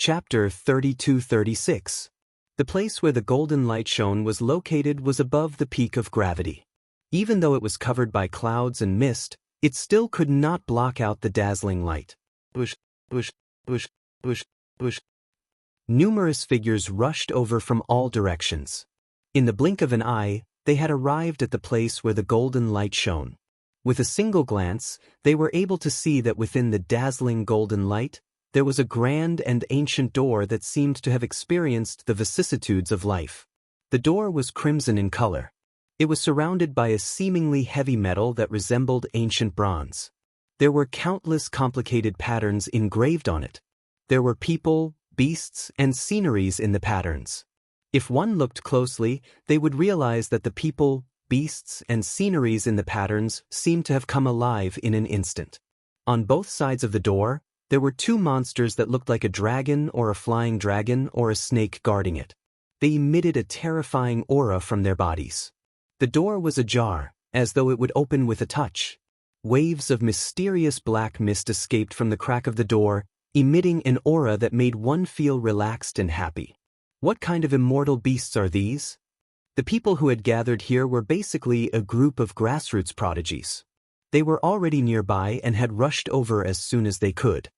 Chapter 32-36. The place where the golden light shone was located was above the peak of gravity. Even though it was covered by clouds and mist, it still could not block out the dazzling light. Bush, bush, bush, bush, bush. Numerous figures rushed over from all directions. In the blink of an eye, they had arrived at the place where the golden light shone. With a single glance, they were able to see that within the dazzling golden light, there was a grand and ancient door that seemed to have experienced the vicissitudes of life. The door was crimson in color. It was surrounded by a seemingly heavy metal that resembled ancient bronze. There were countless complicated patterns engraved on it. There were people, beasts, and sceneries in the patterns. If one looked closely, they would realize that the people, beasts, and sceneries in the patterns seemed to have come alive in an instant. On both sides of the door, there were two monsters that looked like a dragon or a flying dragon or a snake guarding it. They emitted a terrifying aura from their bodies. The door was ajar, as though it would open with a touch. Waves of mysterious black mist escaped from the crack of the door, emitting an aura that made one feel relaxed and happy. What kind of immortal beasts are these? The people who had gathered here were basically a group of grassroots prodigies. They were already nearby and had rushed over as soon as they could.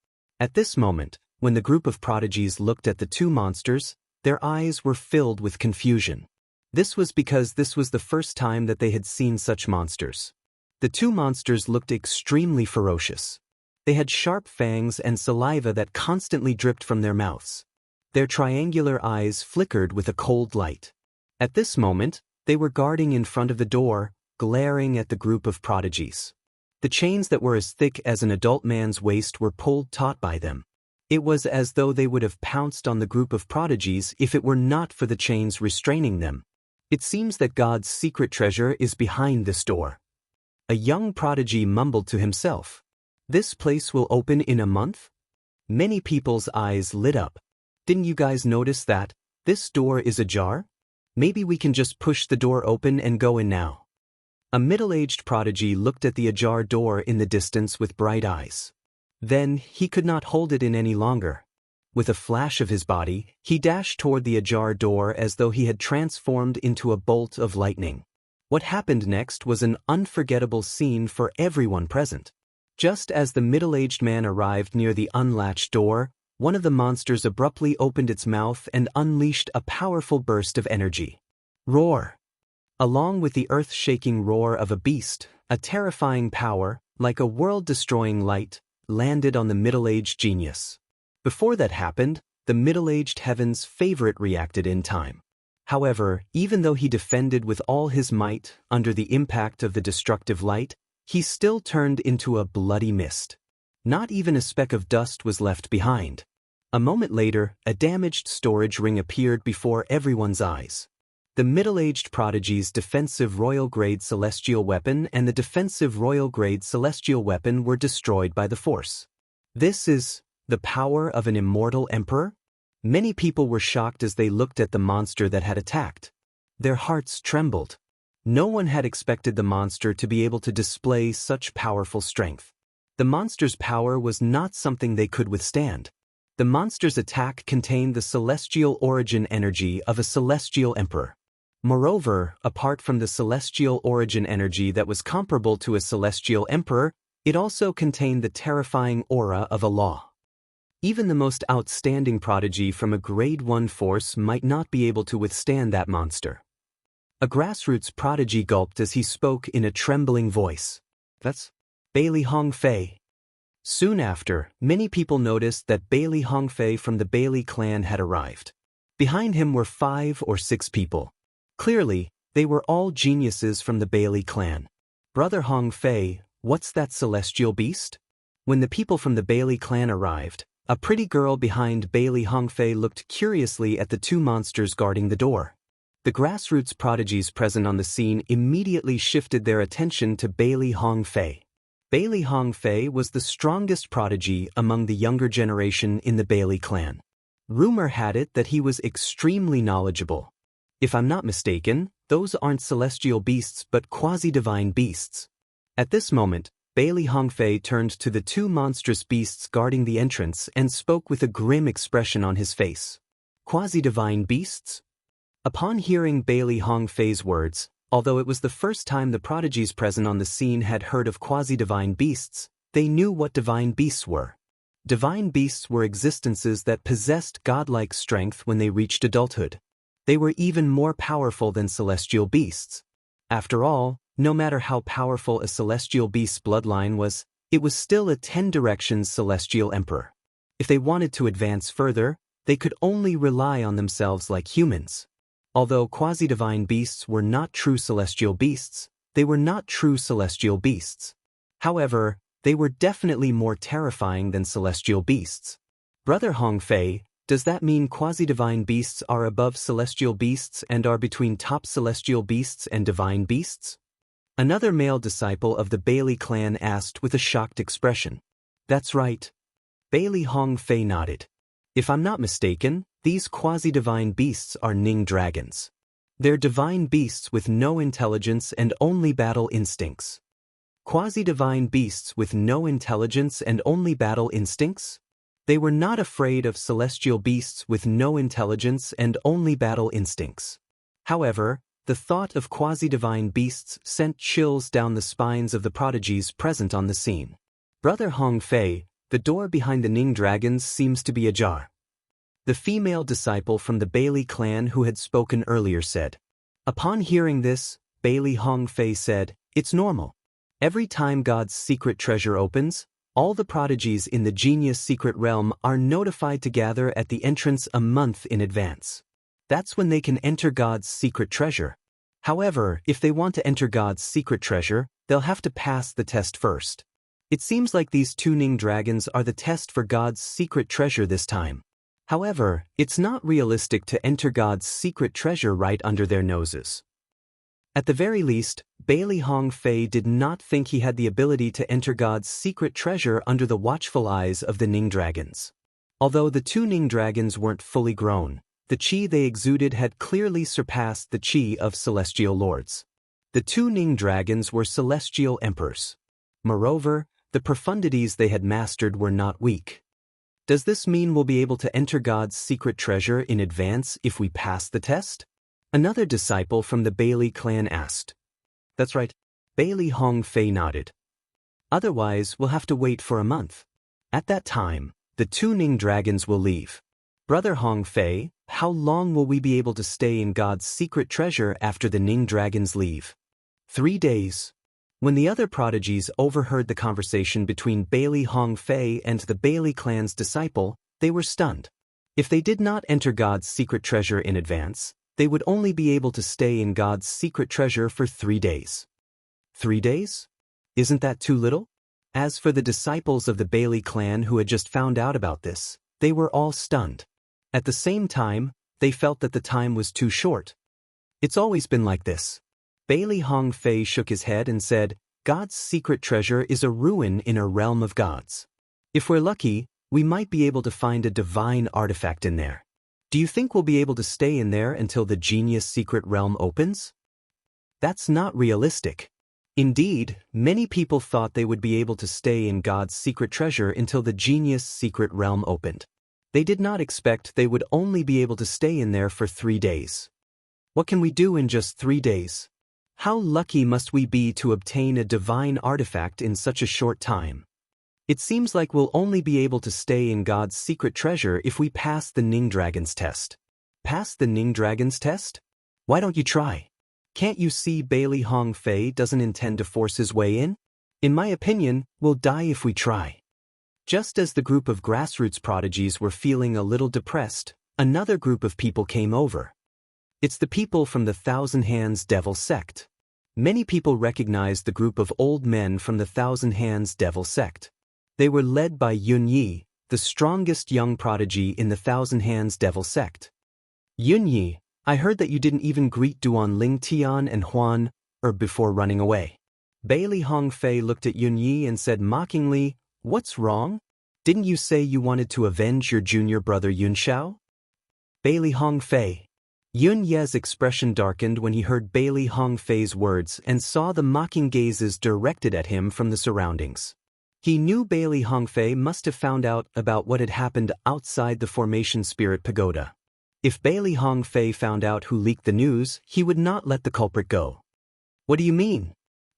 At this moment, when the group of prodigies looked at the two monsters, their eyes were filled with confusion. This was because this was the first time that they had seen such monsters. The two monsters looked extremely ferocious. They had sharp fangs and saliva that constantly dripped from their mouths. Their triangular eyes flickered with a cold light. At this moment, they were guarding in front of the door, glaring at the group of prodigies. The chains that were as thick as an adult man's waist were pulled taut by them. It was as though they would have pounced on the group of prodigies if it were not for the chains restraining them. It seems that God's secret treasure is behind this door. A young prodigy mumbled to himself. This place will open in a month? Many people's eyes lit up. Didn't you guys notice that? This door is ajar? Maybe we can just push the door open and go in now. A middle-aged prodigy looked at the ajar door in the distance with bright eyes. Then, he could not hold it in any longer. With a flash of his body, he dashed toward the ajar door as though he had transformed into a bolt of lightning. What happened next was an unforgettable scene for everyone present. Just as the middle-aged man arrived near the unlatched door, one of the monsters abruptly opened its mouth and unleashed a powerful burst of energy. Roar! Along with the earth-shaking roar of a beast, a terrifying power, like a world-destroying light, landed on the middle-aged genius. Before that happened, the middle-aged heaven's favorite reacted in time. However, even though he defended with all his might under the impact of the destructive light, he still turned into a bloody mist. Not even a speck of dust was left behind. A moment later, a damaged storage ring appeared before everyone's eyes. The middle-aged prodigy's defensive royal-grade celestial weapon and the defensive royal-grade celestial weapon were destroyed by the force. This is the power of an immortal emperor? Many people were shocked as they looked at the monster that had attacked. Their hearts trembled. No one had expected the monster to be able to display such powerful strength. The monster's power was not something they could withstand. The monster's attack contained the celestial origin energy of a celestial emperor. Moreover, apart from the celestial origin energy that was comparable to a celestial emperor, it also contained the terrifying aura of a law. Even the most outstanding prodigy from a grade 1 force might not be able to withstand that monster. A grassroots prodigy gulped as he spoke in a trembling voice. That's Bailey Hongfei. Soon after, many people noticed that Bailey Hongfei from the Bailey clan had arrived. Behind him were 5 or 6 people. Clearly, they were all geniuses from the Bailey clan. Brother Hongfei, what's that celestial beast? When the people from the Bailey clan arrived, a pretty girl behind Bailey Hongfei looked curiously at the two monsters guarding the door. The grassroots prodigies present on the scene immediately shifted their attention to Bailey Hongfei. Bailey Hongfei was the strongest prodigy among the younger generation in the Bailey clan. Rumor had it that he was extremely knowledgeable. If I'm not mistaken, those aren't celestial beasts but quasi-divine beasts. At this moment, Bailey Hongfei turned to the two monstrous beasts guarding the entrance and spoke with a grim expression on his face. Quasi-divine beasts? Upon hearing Bailey Hongfei's words, although it was the first time the prodigies present on the scene had heard of quasi-divine beasts, they knew what divine beasts were. Divine beasts were existences that possessed godlike strength when they reached adulthood. They were even more powerful than celestial beasts. After all, no matter how powerful a celestial beast's bloodline was, it was still a 10 Directions celestial emperor. If they wanted to advance further, they could only rely on themselves like humans. Although quasi-divine beasts were not true celestial beasts, they were not true celestial beasts. However, they were definitely more terrifying than celestial beasts. Brother Hongfei, does that mean quasi-divine beasts are above celestial beasts and are between top celestial beasts and divine beasts? Another male disciple of the Bailey clan asked with a shocked expression. That's right. Bailey Hongfei nodded. If I'm not mistaken, these quasi-divine beasts are Ning dragons. They're divine beasts with no intelligence and only battle instincts. Quasi-divine beasts with no intelligence and only battle instincts? They were not afraid of celestial beasts with no intelligence and only battle instincts. However, the thought of quasi-divine beasts sent chills down the spines of the prodigies present on the scene. Brother Hongfei, the door behind the Ning dragons seems to be ajar. The female disciple from the Bailey clan who had spoken earlier said. Upon hearing this, Bailey Hongfei said, "It's normal. Every time God's secret treasure opens, all the prodigies in the genius secret realm are notified to gather at the entrance a month in advance. That's when they can enter God's secret treasure. However, if they want to enter God's secret treasure, they'll have to pass the test first. It seems like these two Ning dragons are the test for God's secret treasure this time. However, it's not realistic to enter God's secret treasure right under their noses." At the very least, Bailey Hongfei did not think he had the ability to enter God's secret treasure under the watchful eyes of the Ning dragons. Although the two Ning dragons weren't fully grown, the chi they exuded had clearly surpassed the chi of celestial lords. The two Ning dragons were celestial emperors. Moreover, the profundities they had mastered were not weak. Does this mean we'll be able to enter God's secret treasure in advance if we pass the test? Another disciple from the Bailey clan asked. That's right. Bailey Hongfei nodded. Otherwise, we'll have to wait for a month. At that time, the two Ning dragons will leave. Brother Hongfei, how long will we be able to stay in God's secret treasure after the Ning dragons leave? 3 days. When the other prodigies overheard the conversation between Bailey Hongfei and the Bailey clan's disciple, they were stunned. If they did not enter God's secret treasure in advance, they would only be able to stay in God's secret treasure for 3 days. 3 days? Isn't that too little? As for the disciples of the Bailey clan who had just found out about this, they were all stunned. At the same time, they felt that the time was too short. It's always been like this. Bailey Hongfei shook his head and said, God's secret treasure is a ruin in a realm of gods. If we're lucky, we might be able to find a divine artifact in there. Do you think we'll be able to stay in there until the genius secret realm opens? That's not realistic. Indeed, many people thought they would be able to stay in God's secret treasure until the genius secret realm opened. They did not expect they would only be able to stay in there for 3 days. What can we do in just 3 days? How lucky must we be to obtain a divine artifact in such a short time? It seems like we'll only be able to stay in God's secret treasure if we pass the Ning Dragon's test. Pass the Ning Dragon's test? Why don't you try? Can't you see Bailey Hongfei doesn't intend to force his way in? In my opinion, we'll die if we try. Just as the group of grassroots prodigies were feeling a little depressed, another group of people came over. It's the people from the Thousand Hands Devil sect. Many people recognized the group of old men from the Thousand Hands Devil sect. They were led by Yun Yi, the strongest young prodigy in the Thousand Hands Devil sect. Yun Yi, I heard that you didn't even greet Duan Ling Tian and Huan before running away. Bailey Hongfei looked at Yun Yi and said mockingly, What's wrong? Didn't you say you wanted to avenge your junior brother Yun Xiao? Bailey Hongfei. Yun Ye's expression darkened when he heard Bailey Hongfei's words and saw the mocking gazes directed at him from the surroundings. He knew Bailey Hongfei must have found out about what had happened outside the Formation Spirit Pagoda. If Bailey Hongfei found out who leaked the news, he would not let the culprit go. What do you mean?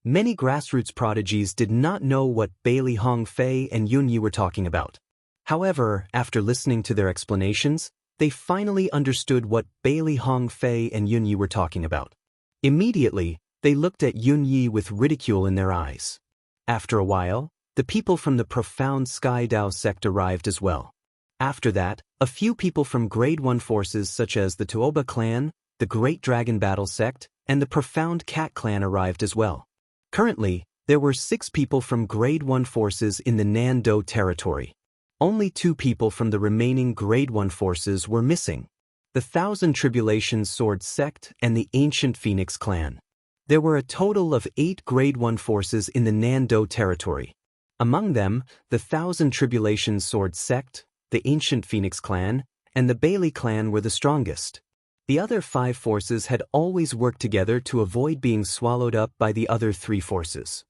Many grassroots prodigies did not know what Bailey Hongfei and Yun Yi were talking about. However, after listening to their explanations, they finally understood what Bailey Hongfei and Yun Yi were talking about. Immediately, they looked at Yun Yi with ridicule in their eyes. After a while, the people from the Profound Sky Dao sect arrived as well. After that, a few people from Grade 1 forces such as the Tuoba clan, the Great Dragon Battle sect, and the Profound Cat clan arrived as well. Currently, there were 6 people from Grade 1 forces in the Nando territory. Only 2 people from the remaining Grade 1 forces were missing: the Thousand Tribulations Sword sect and the Ancient Phoenix clan. There were a total of 8 Grade 1 forces in the Nando territory. Among them, the Thousand Tribulations Sword sect, the Ancient Phoenix clan, and the Bailey clan were the strongest. The other 5 forces had always worked together to avoid being swallowed up by the other 3 forces.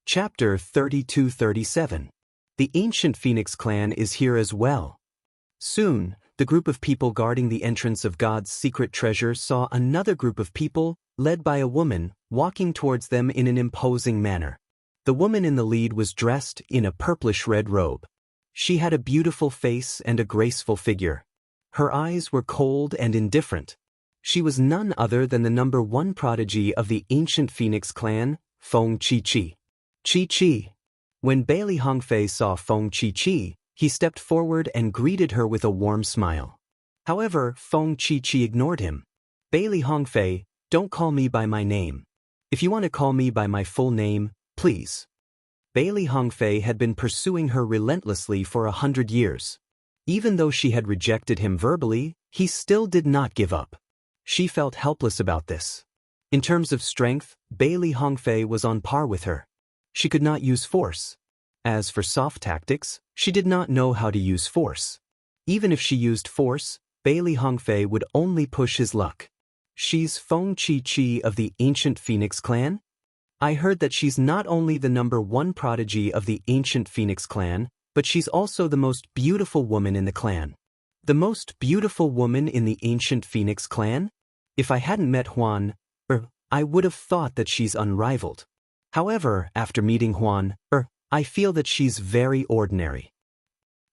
Chapter 32-37. The Ancient Phoenix clan is here as well. Soon, the group of people guarding the entrance of God's secret treasure saw another group of people, led by a woman, walking towards them in an imposing manner. The woman in the lead was dressed in a purplish-red robe. She had a beautiful face and a graceful figure. Her eyes were cold and indifferent. She was none other than the number 1 prodigy of the Ancient Phoenix clan, Feng Chi-Chi. Chi-Chi. When Bailey Hongfei saw Feng Chi-Chi, he stepped forward and greeted her with a warm smile. However, Feng Chi-Chi ignored him. Bailey Hongfei, don't call me by my name. If you want to call me by my full name, please. Bailey Hongfei had been pursuing her relentlessly for 100 years. Even though she had rejected him verbally, he still did not give up. She felt helpless about this. In terms of strength, Bailey Hongfei was on par with her. She could not use force. As for soft tactics, she did not know how to use force. Even if she used force, Bailey Hongfei would only push his luck. She's Feng Chi-Chi of the Ancient Phoenix clan? I heard that she's not only the number 1 prodigy of the Ancient Phoenix clan, but she's also the most beautiful woman in the clan. The most beautiful woman in the Ancient Phoenix clan? If I hadn't met Huan, I would have thought that she's unrivaled. However, after meeting Huan, I feel that she's very ordinary.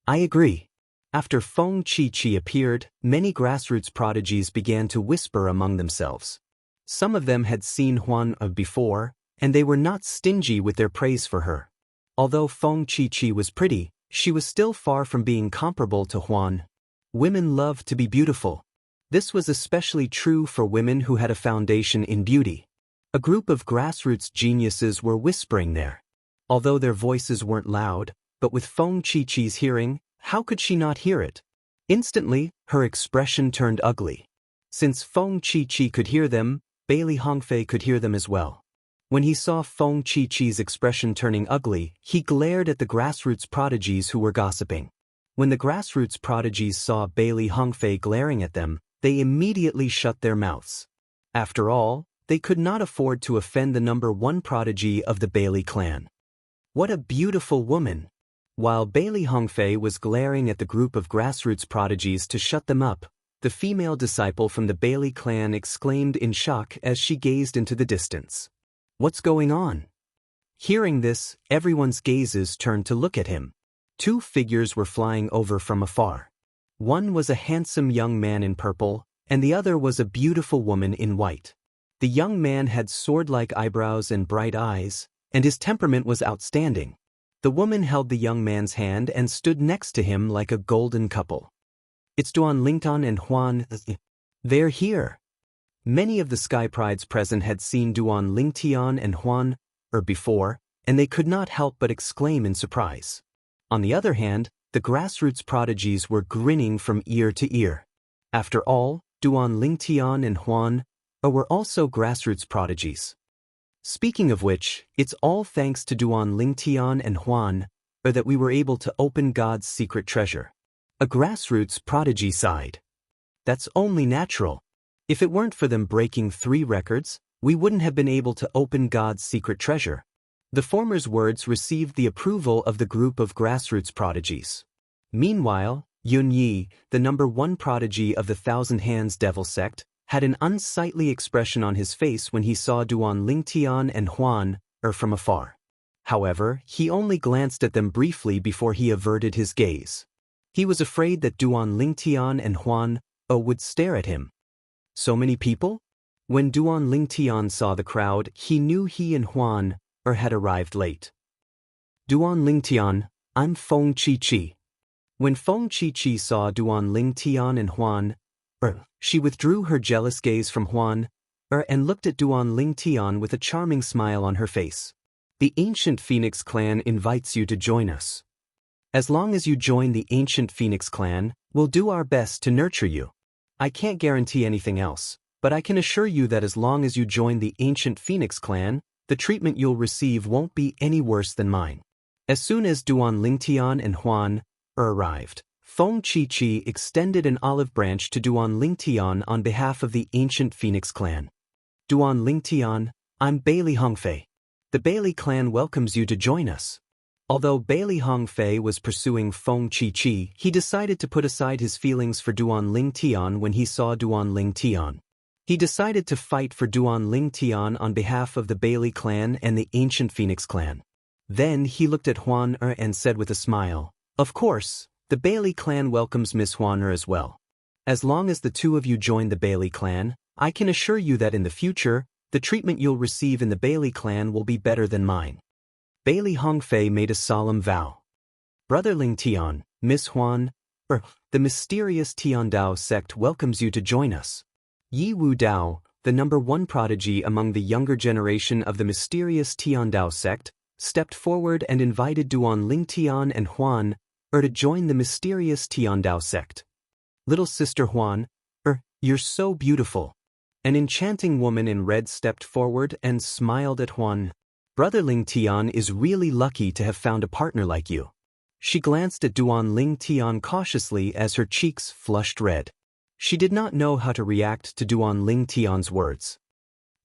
I agree. After Feng Chi-Chi appeared, many grassroots prodigies began to whisper among themselves. Some of them had seen Huan before, and they were not stingy with their praise for her. Although Feng Chi-Chi was pretty, she was still far from being comparable to Huan. Women love to be beautiful. This was especially true for women who had a foundation in beauty. A group of grassroots geniuses were whispering there. Although their voices weren't loud, but with Feng Chi-Chi's hearing, how could she not hear it? Instantly, her expression turned ugly. Since Feng Chi-Chi could hear them, Bailey Hongfei could hear them as well. When he saw Feng Chi-Chi's expression turning ugly, he glared at the grassroots prodigies who were gossiping. When the grassroots prodigies saw Bailey Hongfei glaring at them, they immediately shut their mouths. After all, they could not afford to offend the number 1 prodigy of the Bailey clan. What a beautiful woman! While Bailey Hongfei was glaring at the group of grassroots prodigies to shut them up, the female disciple from the Bailey clan exclaimed in shock as she gazed into the distance. What's going on? Hearing this, everyone's gazes turned to look at him. 2 figures were flying over from afar. One was a handsome young man in purple, and the other was a beautiful woman in white. The young man had sword-like eyebrows and bright eyes, and his temperament was outstanding. The woman held the young man's hand and stood next to him like a golden couple. It's Duan Lingtan and Huan. They're here. Many of the Sky Prides present had seen Duan Lingtian and Huan before, and they could not help but exclaim in surprise. On the other hand, the grassroots prodigies were grinning from ear to ear. After all, Duan Lingtian and Huan were also grassroots prodigies. Speaking of which, it's all thanks to Duan Lingtian and Huan that we were able to open God's secret treasure. A grassroots prodigy sighed. That's only natural. If it weren't for them breaking 3 records, we wouldn't have been able to open God's secret treasure. The former's words received the approval of the group of grassroots prodigies. Meanwhile, Yun Yi, the #1 prodigy of the Thousand Hands Devil sect, had an unsightly expression on his face when he saw Duan Lingtian and Huan from afar. However, he only glanced at them briefly before he averted his gaze. He was afraid that Duan Lingtian and Huan would stare at him. So many people? When Duan Lingtian saw the crowd, he knew he and Huan had arrived late. Duan Lingtian, I'm Feng Chi-Chi. When Feng Chi-Chi saw Duan Lingtian and Huan, she withdrew her jealous gaze from Huan and looked at Duan Lingtian with a charming smile on her face. The Ancient Phoenix Clan invites you to join us. As long as you join the Ancient Phoenix Clan, we'll do our best to nurture you. I can't guarantee anything else, but I can assure you that as long as you join the Ancient Phoenix Clan, the treatment you'll receive won't be any worse than mine. As soon as Duan Lingtian and Huan arrived, Feng Chi-Chi extended an olive branch to Duan Lingtian on behalf of the Ancient Phoenix Clan. Duan Lingtian, I'm Bailey Hongfei. The Bailey clan welcomes you to join us. Although Bailey Hongfei was pursuing Feng Chi-Chi, he decided to put aside his feelings for Duan Lingtian when he saw Duan Lingtian. He decided to fight for Duan Lingtian on behalf of the Bailey clan and the Ancient Phoenix clan. Then he looked at Huan and said with a smile, "Of course, the Bailey clan welcomes Miss Huan as well. As long as the two of you join the Bailey clan, I can assure you that in the future, the treatment you'll receive in the Bailey clan will be better than mine." Bailey Hongfei made a solemn vow. Brother Lingtian, Miss Huan, the mysterious Tiandao sect welcomes you to join us. Yi Wu Dao, the #1 prodigy among the younger generation of the mysterious Tiandao sect, stepped forward and invited Duan Lingtian and Huan to join the mysterious Tiandao sect. Little sister Huan, you're so beautiful. An enchanting woman in red stepped forward and smiled at Huan. Brother Lingtian is really lucky to have found a partner like you. She glanced at Duan Lingtian cautiously as her cheeks flushed red. She did not know how to react to Duan Lingtian's words.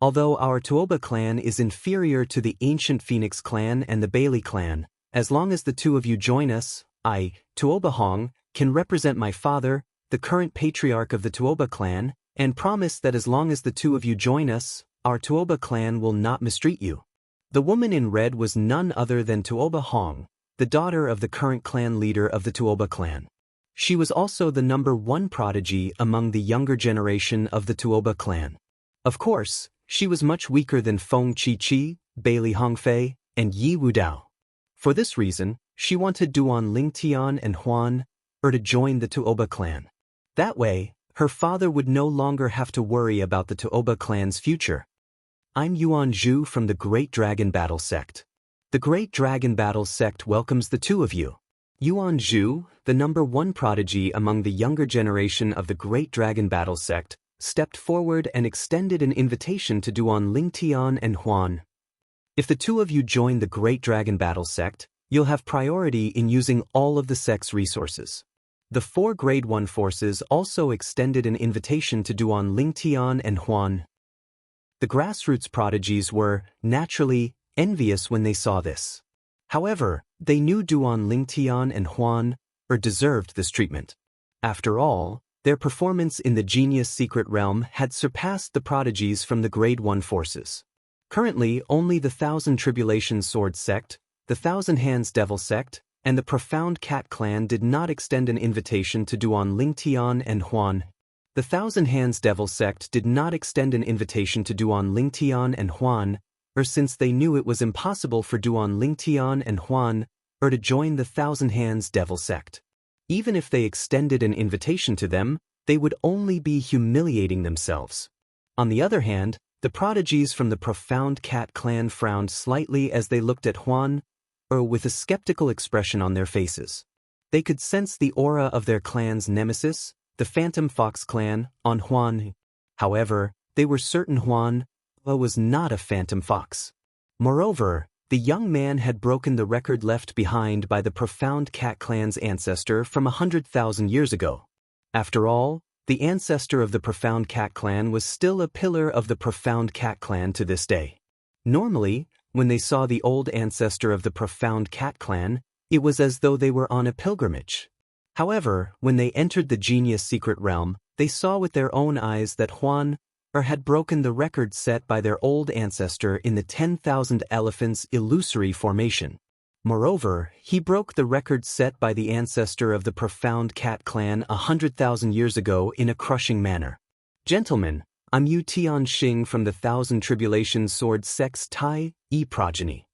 Although our Tuoba clan is inferior to the Ancient Phoenix clan and the Bailey clan, as long as the two of you join us, I, Tuoba Hong, can represent my father, the current patriarch of the Tuoba clan, and promise that as long as the two of you join us, our Tuoba clan will not mistreat you. The woman in red was none other than Tuoba Hong, the daughter of the current clan leader of the Tuoba clan. She was also the #1 prodigy among the younger generation of the Tuoba clan. Of course, she was much weaker than Feng Chi-Chi, Bailey Hongfei, and Yi Wu Dao. For this reason, she wanted Duan Lingtian and Huan to join the Tuoba clan. That way, her father would no longer have to worry about the Tuoba clan's future. I'm Yuan Zhu from the Great Dragon Battle sect. The Great Dragon Battle sect welcomes the two of you. Yuan Zhu, the #1 prodigy among the younger generation of the Great Dragon Battle sect, stepped forward and extended an invitation to Duan Lingtian and Huan. If the two of you join the Great Dragon Battle sect, you'll have priority in using all of the sect's resources. The 4 Grade 1 forces also extended an invitation to Duan Lingtian and Huan. The grassroots prodigies were, naturally, envious when they saw this. However, they knew Duan Lingtian and Huan deserved this treatment. After all, their performance in the Genius Secret Realm had surpassed the prodigies from the Grade 1 forces. Currently, only the Thousand Tribulation Sword sect, the Thousand Hands Devil sect, and the Profound Cat clan did not extend an invitation to Duan Lingtian and Huan. The Thousand Hands Devil sect did not extend an invitation to Duan Lingtian and Huan, since they knew it was impossible for Duan Lingtian and Huan to join the Thousand Hands Devil sect. Even if they extended an invitation to them, they would only be humiliating themselves. On the other hand, the prodigies from the Profound Cat clan frowned slightly as they looked at Huan, with a skeptical expression on their faces. They could sense the aura of their clan's nemesis, the Phantom Fox clan, on Huan. However, they were certain Huan was not a Phantom Fox. Moreover, the young man had broken the record left behind by the Profound Cat clan's ancestor from 100,000 years ago. After all, the ancestor of the Profound Cat Clan was still a pillar of the Profound Cat Clan to this day. Normally, when they saw the old ancestor of the Profound Cat Clan, it was as though they were on a pilgrimage. However, when they entered the Genius Secret Realm, they saw with their own eyes that Juan had broken the record set by their old ancestor in the 10,000 Elephants illusory formation. Moreover, he broke the record set by the ancestor of the Profound Cat Clan 100,000 years ago in a crushing manner. Gentlemen, I'm Yu Tianxing from the Thousand Tribulations Sword Sect's Tai Yi progeny.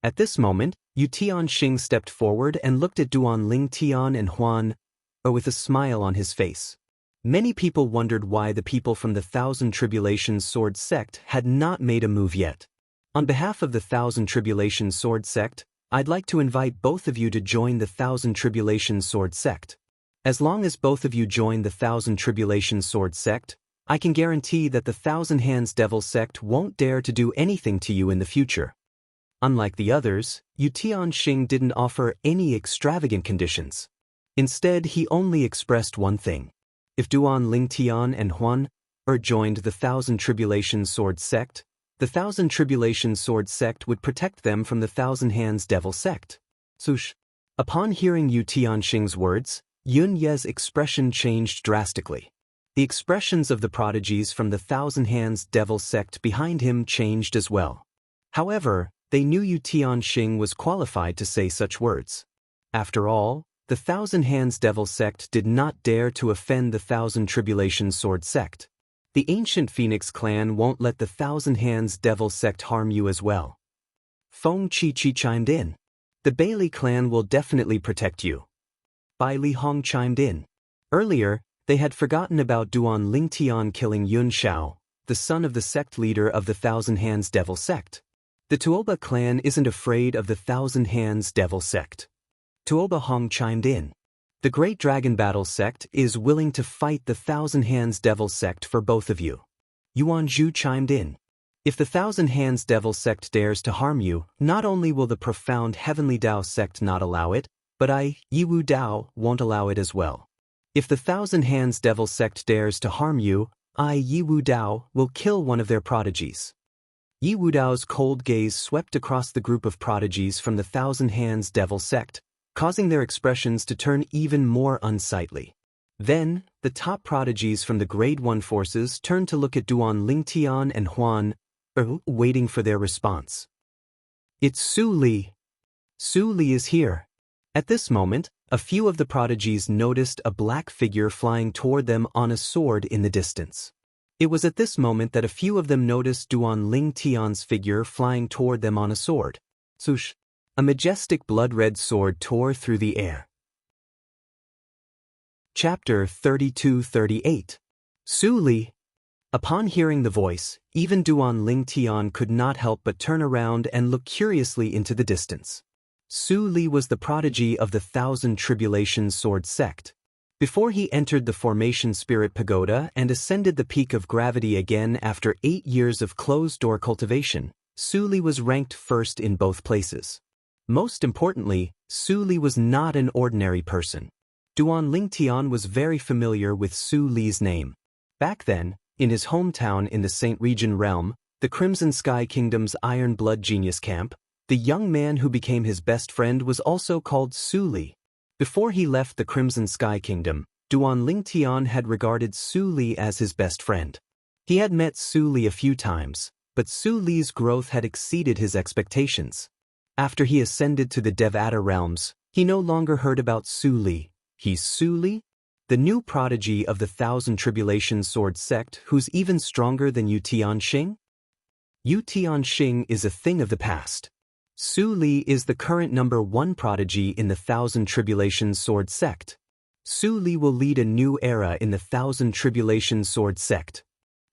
At this moment, Yu Tianxing stepped forward and looked at Duan Ling Tian and Huan, with a smile on his face. Many people wondered why the people from the Thousand Tribulations Sword Sect had not made a move yet. On behalf of the Thousand Tribulations Sword Sect, I'd like to invite both of you to join the Thousand Tribulations Sword Sect. As long as both of you join the Thousand Tribulations Sword Sect, I can guarantee that the Thousand Hands Devil Sect won't dare to do anything to you in the future. Unlike the others, Yu Tianxing didn't offer any extravagant conditions. Instead, he only expressed one thing. If Duan Ling Tian and Huan joined the Thousand Tribulations Sword Sect, the Thousand Tribulations Sword Sect would protect them from the Thousand Hands Devil Sect. Sush. Upon hearing Yu Tianxing's words, Yun Ye's expression changed drastically. The expressions of the prodigies from the Thousand Hands Devil Sect behind him changed as well. However, they knew Yu Tianxing was qualified to say such words. After all, the Thousand Hands Devil Sect did not dare to offend the Thousand Tribulations Sword Sect. The ancient Phoenix clan won't let the Thousand Hands Devil Sect harm you as well. Feng Chi chimed in. The Bailey clan will definitely protect you. Bai Li Hong chimed in. Earlier, they had forgotten about Duan Ling Tian killing Yun Shao, the son of the sect leader of the Thousand Hands Devil Sect. The Tuoba clan isn't afraid of the Thousand Hands Devil Sect. Tuoba Hong chimed in. The Great Dragon Battle Sect is willing to fight the Thousand Hands Devil Sect for both of you. Yuan Zhu chimed in. If the Thousand Hands Devil Sect dares to harm you, not only will the Profound Heavenly Dao Sect not allow it, but Yiwu Dao, won't allow it as well. If the Thousand Hands Devil Sect dares to harm you, Yiwu Dao, will kill one of their prodigies. Yiwu Dao's cold gaze swept across the group of prodigies from the Thousand Hands Devil Sect, causing their expressions to turn even more unsightly. Then, the top prodigies from the Grade 1 forces turned to look at Duan Ling Tian and Huan, waiting for their response. It's Su Li. Su Li is here. At this moment, a few of the prodigies noticed a black figure flying toward them on a sword in the distance. It was at this moment that a few of them noticed Duan Ling Tian's figure flying toward them on a sword. Sush. A majestic blood-red sword tore through the air. Chapter 32-38. Su Li. Upon hearing the voice, even Duan Ling Tian could not help but turn around and look curiously into the distance. Su Li was the prodigy of the Thousand Tribulations Sword Sect. Before he entered the Formation Spirit Pagoda and ascended the peak of gravity again after 8 years of closed-door cultivation, Su Li was ranked first in both places. Most importantly, Su Li was not an ordinary person. Duan Ling Tian was very familiar with Su Li's name. Back then, in his hometown in the Saint Region realm, the Crimson Sky Kingdom's Iron Blood Genius Camp, the young man who became his best friend was also called Su Li. Before he left the Crimson Sky Kingdom, Duan Ling Tian had regarded Su Li as his best friend. He had met Su Li a few times, but Su Li's growth had exceeded his expectations. After he ascended to the Devata realms, he no longer heard about Su Li. He's Su Li, the new prodigy of the Thousand Tribulations Sword Sect who's even stronger than Yu Tianxing? Yu Tianxing is a thing of the past. Su Li is the current #1 prodigy in the Thousand Tribulations Sword Sect. Su Li will lead a new era in the Thousand Tribulations Sword Sect.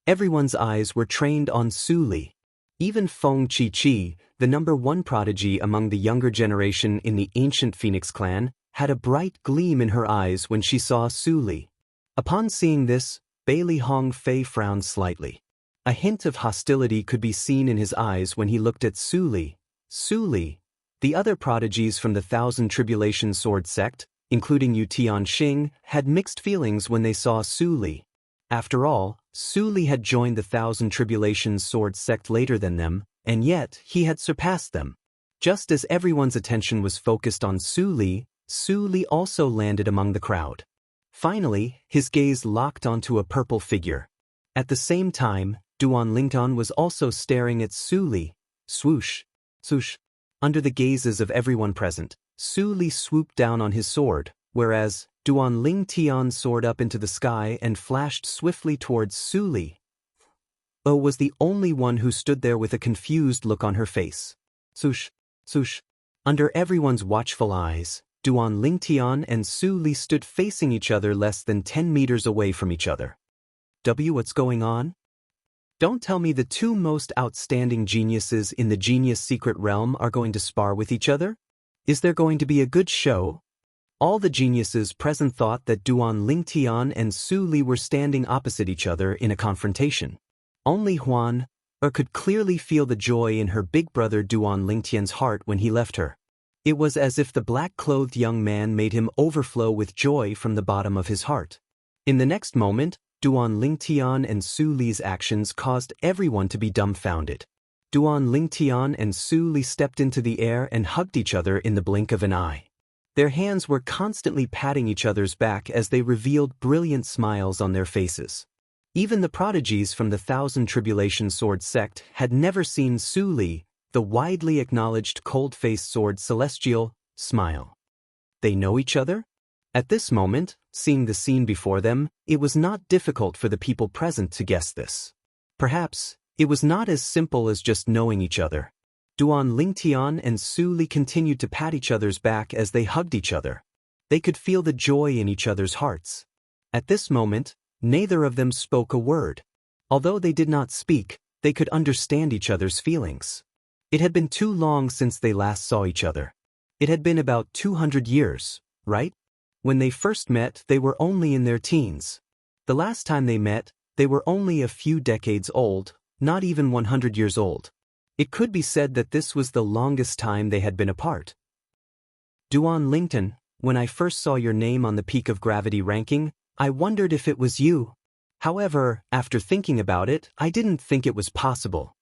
Everyone's eyes were trained on Su Li. Even Feng Chi, the #1 prodigy among the younger generation in the ancient Phoenix clan, had a bright gleam in her eyes when she saw Su Li. Upon seeing this, Bailey Hong Fei frowned slightly. A hint of hostility could be seen in his eyes when he looked at Su Li. Su Li. The other prodigies from the Thousand Tribulations Sword Sect, including Yu Tianxing, had mixed feelings when they saw Su Li. After all, Su Li had joined the Thousand Tribulations Sword sect later than them, and yet he had surpassed them. Just as everyone's attention was focused on Su Li also landed among the crowd. Finally, his gaze locked onto a purple figure. At the same time, Duan Lingtan was also staring at Su Li. Swoosh, swoosh. Under the gazes of everyone present, Su Li swooped down on his sword, whereas Duan Lingtian soared up into the sky and flashed swiftly towards Su Li. Oh was the only one who stood there with a confused look on her face. Swoosh, swoosh. Under everyone's watchful eyes, Duan Lingtian and Su Li stood facing each other less than 10 meters away from each other. What's going on? Don't tell me the two most outstanding geniuses in the genius secret realm are going to spar with each other? Is there going to be a good show? All the geniuses present thought that Duan Lingtian and Su Li were standing opposite each other in a confrontation. Only Huan could clearly feel the joy in her big brother Duan Lingtian's heart when he left her. It was as if the black-clothed young man made him overflow with joy from the bottom of his heart. In the next moment, Duan Lingtian and Su Li's actions caused everyone to be dumbfounded. Duan Lingtian and Su Li stepped into the air and hugged each other in the blink of an eye. Their hands were constantly patting each other's back as they revealed brilliant smiles on their faces. Even the prodigies from the Thousand Tribulation Sword sect had never seen Su Li, the widely acknowledged cold-faced sword celestial, smile. They know each other? At this moment, seeing the scene before them, it was not difficult for the people present to guess this. Perhaps, it was not as simple as just knowing each other. Duan Lingtian and Su Li continued to pat each other's back as they hugged each other. They could feel the joy in each other's hearts. At this moment, neither of them spoke a word. Although they did not speak, they could understand each other's feelings. It had been too long since they last saw each other. It had been about 200 years, right? When they first met, they were only in their teens. The last time they met, they were only a few decades old, not even 100 years old. It could be said that this was the longest time they had been apart. Duan Lingtan, when I first saw your name on the Peak of Gravity ranking, I wondered if it was you. However, after thinking about it, I didn't think it was possible.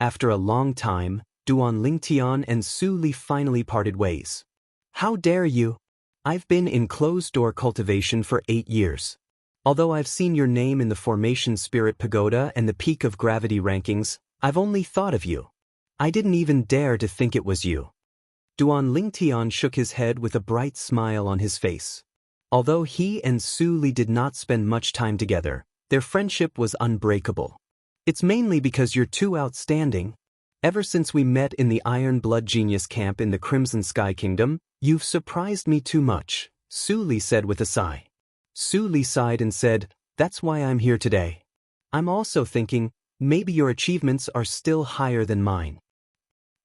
After a long time, Duan Lingtian and Su Li finally parted ways. How dare you? I've been in closed-door cultivation for 8 years. Although I've seen your name in the Formation Spirit Pagoda and the Peak of Gravity rankings, I've only thought of you. I didn't even dare to think it was you. Duan Lingtian shook his head with a bright smile on his face. Although he and Su Li did not spend much time together, their friendship was unbreakable. It's mainly because you're too outstanding. Ever since we met in the Iron Blood Genius camp in the Crimson Sky Kingdom, you've surprised me too much, Su Li said with a sigh. Su Li sighed and said, that's why I'm here today. I'm also thinking, maybe your achievements are still higher than mine.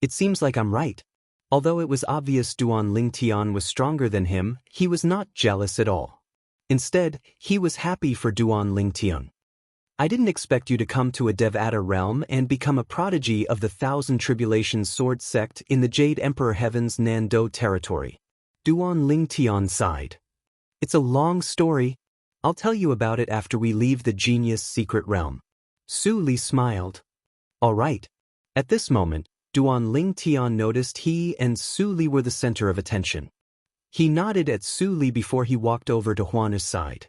It seems like I'm right. Although it was obvious Duan Lingtian was stronger than him, he was not jealous at all. Instead, he was happy for Duan Lingtian. I didn't expect you to come to a Devata realm and become a prodigy of the Thousand Tribulations Sword sect in the Jade Emperor Heaven's Nando territory. Duan Lingtian sighed. It's a long story. I'll tell you about it after we leave the Genius Secret Realm. Su Li smiled. All right. At this moment, Duan Lingtian noticed he and Su Li were the center of attention. He nodded at Su Li before he walked over to Huan's side.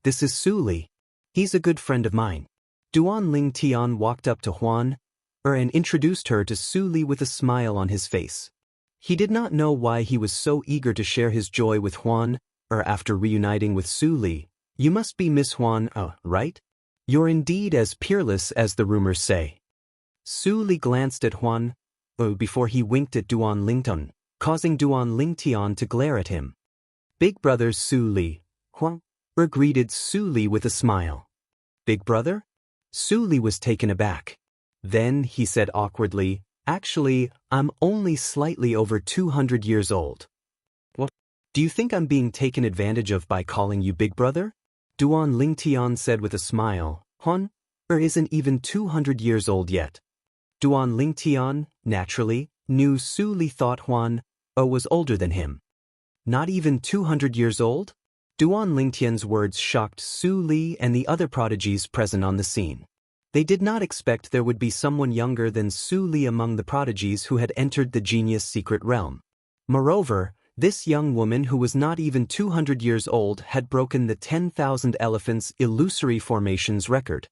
This is Su Li. He's a good friend of mine. Duan Lingtian walked up to Huan and introduced her to Su Li with a smile on his face. He did not know why he was so eager to share his joy with Huan, after reuniting with Su Li. You must be Miss Huan, right? You're indeed as peerless as the rumors say. Su Li glanced at Huan before he winked at Duan Lingtian, causing Duan Lingtian to glare at him. Big brother Su Li, Huan greeted Su Li with a smile. Big brother? Su Li was taken aback. Then he said awkwardly, actually, I'm only slightly over 200 years old. What? Do you think I'm being taken advantage of by calling you big brother? Duan Lingtian said with a smile, Huan isn't even 200 years old yet. Duan Lingtian, naturally, knew Su Li thought Huan was older than him. Not even 200 years old? Duan Lingtian's words shocked Su Li and the other prodigies present on the scene. They did not expect there would be someone younger than Su Li among the prodigies who had entered the genius secret realm. Moreover, this young woman who was not even 200 years old had broken the 10,000 elephants illusory formations record.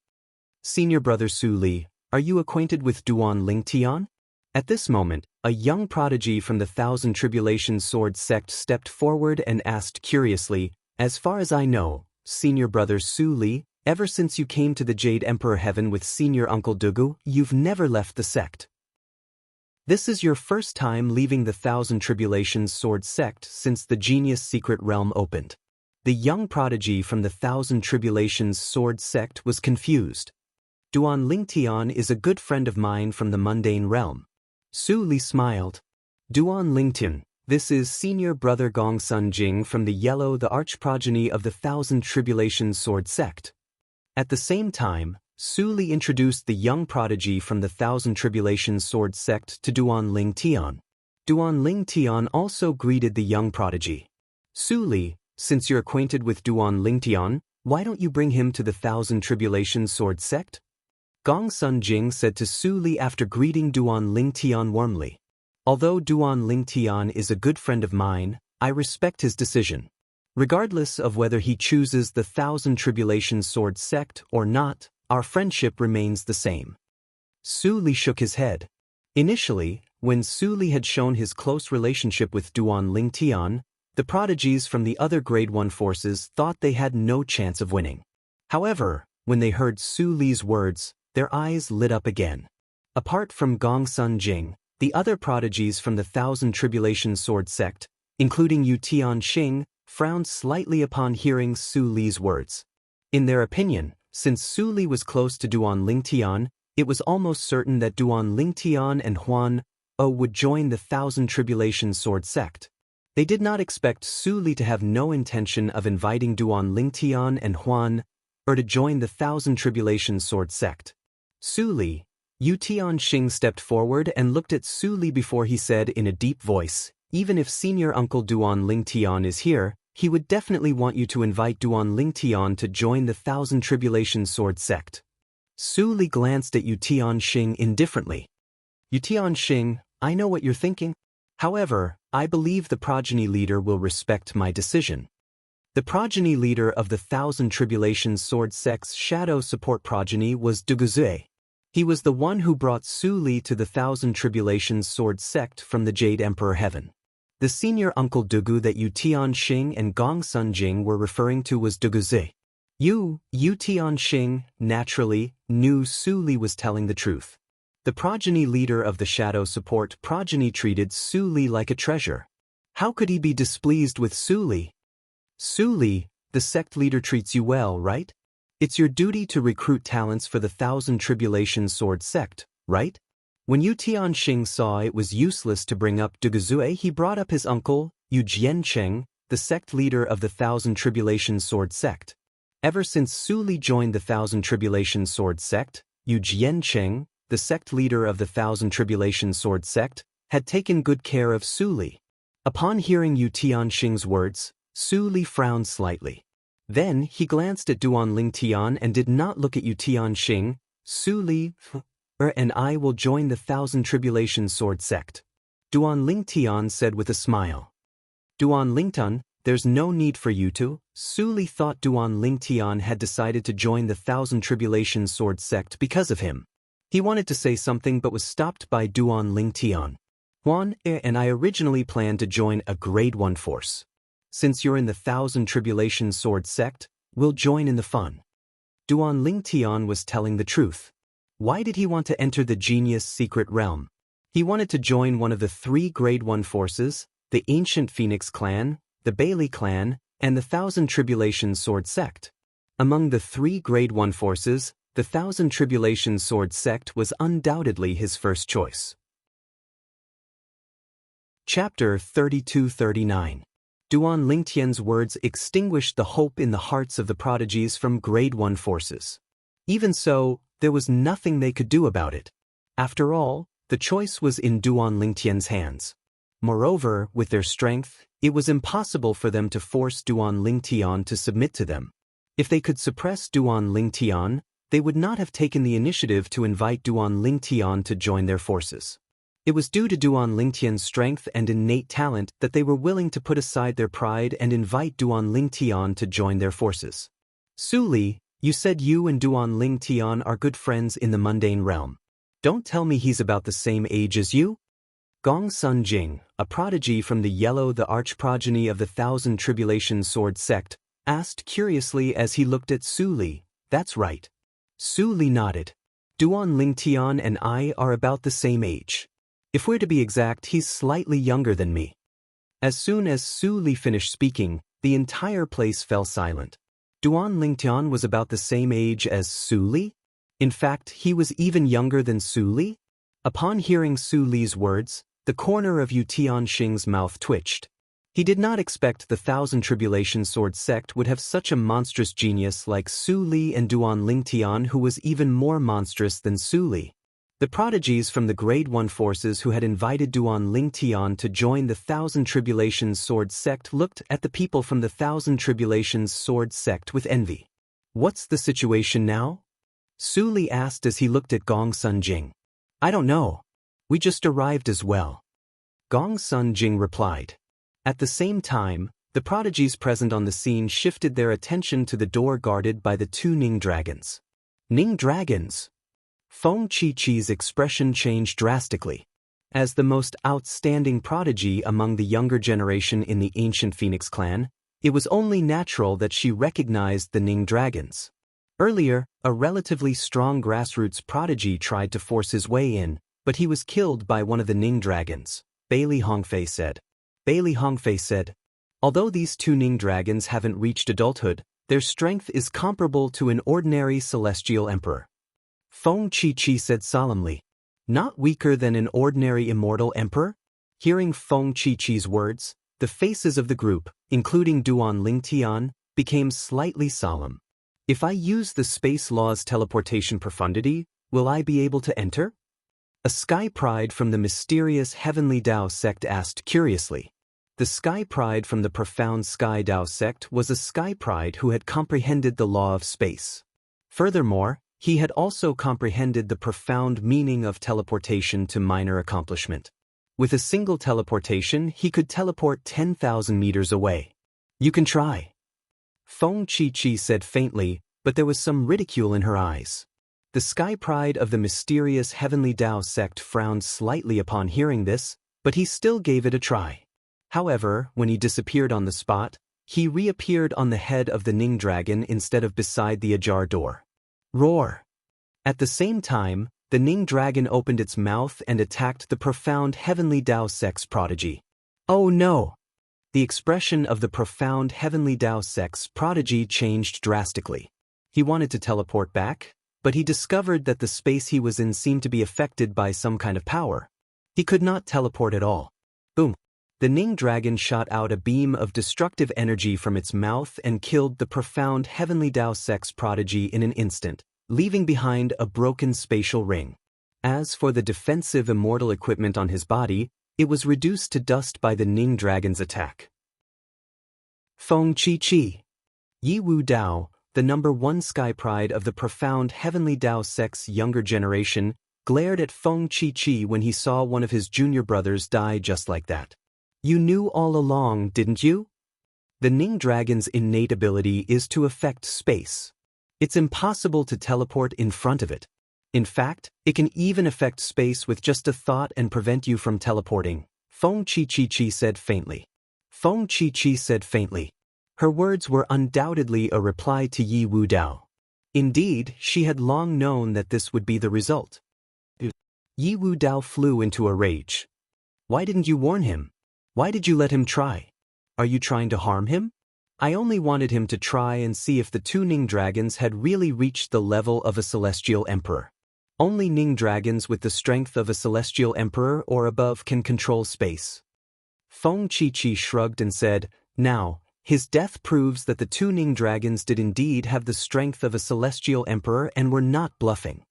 Senior brother Su Li, are you acquainted with Duan Lingtian? At this moment, a young prodigy from the Thousand Tribulations Sword sect stepped forward and asked curiously, as far as I know, Senior brother Su Li, ever since you came to the Jade Emperor Heaven with Senior Uncle Dugu, you've never left the sect. This is your first time leaving the Thousand Tribulations Sword sect since the Genius Secret Realm opened. The young prodigy from the Thousand Tribulations Sword sect was confused. Duan Lingtian is a good friend of mine from the mundane realm. Su Li smiled. Duan Lingtian, this is Senior Brother Gong Sun Jing from the arch-progeny of the Thousand Tribulations Sword sect. At the same time, Su Li introduced the young prodigy from the Thousand Tribulations Sword sect to Duan Lingtian. Duan Lingtian also greeted the young prodigy. Su Li, since you're acquainted with Duan Lingtian, why don't you bring him to the Thousand Tribulations Sword sect? Gong Sun Jing said to Su Li after greeting Duan Lingtian warmly. Although Duan Lingtian is a good friend of mine, I respect his decision. Regardless of whether he chooses the Thousand Tribulations Sword sect or not, our friendship remains the same. Su Li shook his head. Initially, when Su Li had shown his close relationship with Duan Lingtian, the prodigies from the other Grade 1 forces thought they had no chance of winning. However, when they heard Su Li's words, their eyes lit up again. Apart from Gong Sun Jing, the other prodigies from the Thousand Tribulations Sword sect, including Yu Tianxing, frowned slightly upon hearing Su Li's words. In their opinion, since Su Li was close to Duan Lingtian, it was almost certain that Duan Lingtian and Huan O would join the Thousand Tribulations Sword sect. They did not expect Su Li to have no intention of inviting Duan Lingtian and Huan or to join the Thousand Tribulations Sword sect. Su Li, Yu Tianxing stepped forward and looked at Su Li before he said in a deep voice, even if Senior Uncle Duan Lingtian is here, he would definitely want you to invite Duan Lingtian to join the Thousand Tribulations Sword sect. Su Li glanced at Yu Tianxing indifferently. Yu Tianxing, I know what you're thinking. However, I believe the progeny leader will respect my decision. The progeny leader of the Thousand Tribulations Sword sect's shadow support progeny was Duguzue. He was the one who brought Su Li to the Thousand Tribulations Sword sect from the Jade Emperor Heaven. The senior Uncle Dugu that Yu Tianxing and Gong Sun Jing were referring to was Duguzue. Yu Tianxing, naturally, knew Su Li was telling the truth. The progeny leader of the shadow support progeny treated Su Li like a treasure. How could he be displeased with Su Li? Su Li, the sect leader treats you well, right? It's your duty to recruit talents for the Thousand Tribulations Sword sect, right? When Yu Tianxing saw it was useless to bring up Duguzue, he brought up his uncle, Yu Jiancheng, the sect leader of the Thousand Tribulations Sword sect. Ever since Su Li joined the Thousand Tribulations Sword sect, Yu Jiancheng, the sect leader of the Thousand Tribulations Sword sect, had taken good care of Su Li. Upon hearing Yu Tianxing's words, Su Li frowned slightly. Then he glanced at Duan Lingtian and did not look at Yu Tianxing. Su Li and I will join the Thousand Tribulations Sword sect. Duan Lingtian said with a smile. Duan Lingtian, there's no need for you to. Su Li thought Duan Lingtian had decided to join the Thousand Tribulations Sword sect because of him. He wanted to say something but was stopped by Duan Lingtian. Huan and I originally planned to join a Grade 1 force. Since you're in the Thousand Tribulations Sword sect, we'll join in the fun. Duan Lingtian was telling the truth. Why did he want to enter the Genius Secret Realm? He wanted to join one of the 3 Grade 1 forces, the Ancient Phoenix Clan, the Bailey Clan, and the Thousand Tribulations Sword sect. Among the 3 Grade 1 forces, the Thousand Tribulations Sword sect was undoubtedly his first choice. Chapter 32-39. Duan Lingtian's words extinguished the hope in the hearts of the prodigies from Grade 1 forces. Even so, there was nothing they could do about it. After all, the choice was in Duan Lingtian's hands. Moreover, with their strength, It was impossible for them to force Duan Lingtian to submit to them. If they could suppress Duan Lingtian, they would not have taken the initiative to invite Duan Lingtian to join their forces. It was due to Duan Lingtian's strength and innate talent that they were willing to put aside their pride and invite Duan Lingtian to join their forces. Su Li, you said you and Duan Lingtian are good friends in the mundane realm. Don't tell me he's about the same age as you? Gong Sun Jing, a prodigy from the arch-progeny of the Thousand Tribulations Sword sect, asked curiously as he looked at Su Li. That's right. Su Li nodded. Duan Lingtian and I are about the same age. If we're to be exact, he's slightly younger than me. As soon as Su Li finished speaking, the entire place fell silent. Duan Lingtian was about the same age as Su Li? In fact, he was even younger than Su Li? Upon hearing Su Li's words, the corner of Yu Tianxing's mouth twitched. He did not expect the Thousand Tribulations Sword sect would have such a monstrous genius like Su Li and Duan Lingtian, who was even more monstrous than Su Li. The prodigies from the Grade 1 forces who had invited Duan Lingtian to join the Thousand Tribulations Sword sect looked at the people from the Thousand Tribulations Sword sect with envy. What's the situation now? Su Li asked as he looked at Gong Sun Jing. I don't know. We just arrived as well. Gong Sun Jing replied. At the same time, the prodigies present on the scene shifted their attention to the door guarded by the two Ning dragons. Ning dragons? Feng Chi-Chi's expression changed drastically. As the most outstanding prodigy among the younger generation in the ancient Phoenix clan, it was only natural that she recognized the Ning dragons. Earlier, a relatively strong grassroots prodigy tried to force his way in, but he was killed by one of the Ning dragons, Bailey Hongfei said. Bailey Hongfei said, although these two Ning dragons haven't reached adulthood, their strength is comparable to an ordinary celestial emperor. Feng Chi-Chi said solemnly, not weaker than an ordinary immortal emperor? Hearing Feng Chi-Chi's words, the faces of the group, including Duan Lingtian, became slightly solemn. If I use the Space Law's teleportation profundity, will I be able to enter? A Sky Pride from the mysterious Heavenly Dao sect asked curiously. The Sky Pride from the profound Sky Dao sect was a Sky Pride who had comprehended the law of space. Furthermore, he had also comprehended the profound meaning of teleportation to minor accomplishment. With a single teleportation, he could teleport 10,000 meters away. You can try. Feng Chi-Chi said faintly, but there was some ridicule in her eyes. The Sky Pride of the mysterious Heavenly Dao sect frowned slightly upon hearing this, but he still gave it a try. However, when he disappeared on the spot, he reappeared on the head of the Ning dragon instead of beside the ajar door. Roar! At the same time, the Ning dragon opened its mouth and attacked the profound Heavenly Dao sect's prodigy. Oh no! The expression of the profound Heavenly Dao sect's prodigy changed drastically. He wanted to teleport back, but he discovered that the space he was in seemed to be affected by some kind of power. He could not teleport at all. Boom! The Ning dragon shot out a beam of destructive energy from its mouth and killed the profound Heavenly Dao sect's prodigy in an instant, leaving behind a broken spatial ring. As for the defensive immortal equipment on his body, it was reduced to dust by the Ning dragon's attack. Feng Chi-Chi. Yi Wu Dao, the #1 Sky Pride of the profound Heavenly Dao sect's younger generation, glared at Feng Chi-Chi when he saw one of his junior brothers die just like that. You knew all along, didn't you? The Ning dragon's innate ability is to affect space. It's impossible to teleport in front of it. In fact, it can even affect space with just a thought and prevent you from teleporting, Feng Chi-Chi said faintly. Feng Chi-Chi said faintly. Her words were undoubtedly a reply to Yi Wu Dao. Indeed, she had long known that this would be the result. Yi Wu Dao flew into a rage. Why didn't you warn him? Why did you let him try? Are you trying to harm him? I only wanted him to try and see if the two Ning dragons had really reached the level of a celestial emperor. Only Ning dragons with the strength of a celestial emperor or above can control space. Feng Chi-Chi shrugged and said, now, his death proves that the two Ning dragons did indeed have the strength of a celestial emperor and were not bluffing.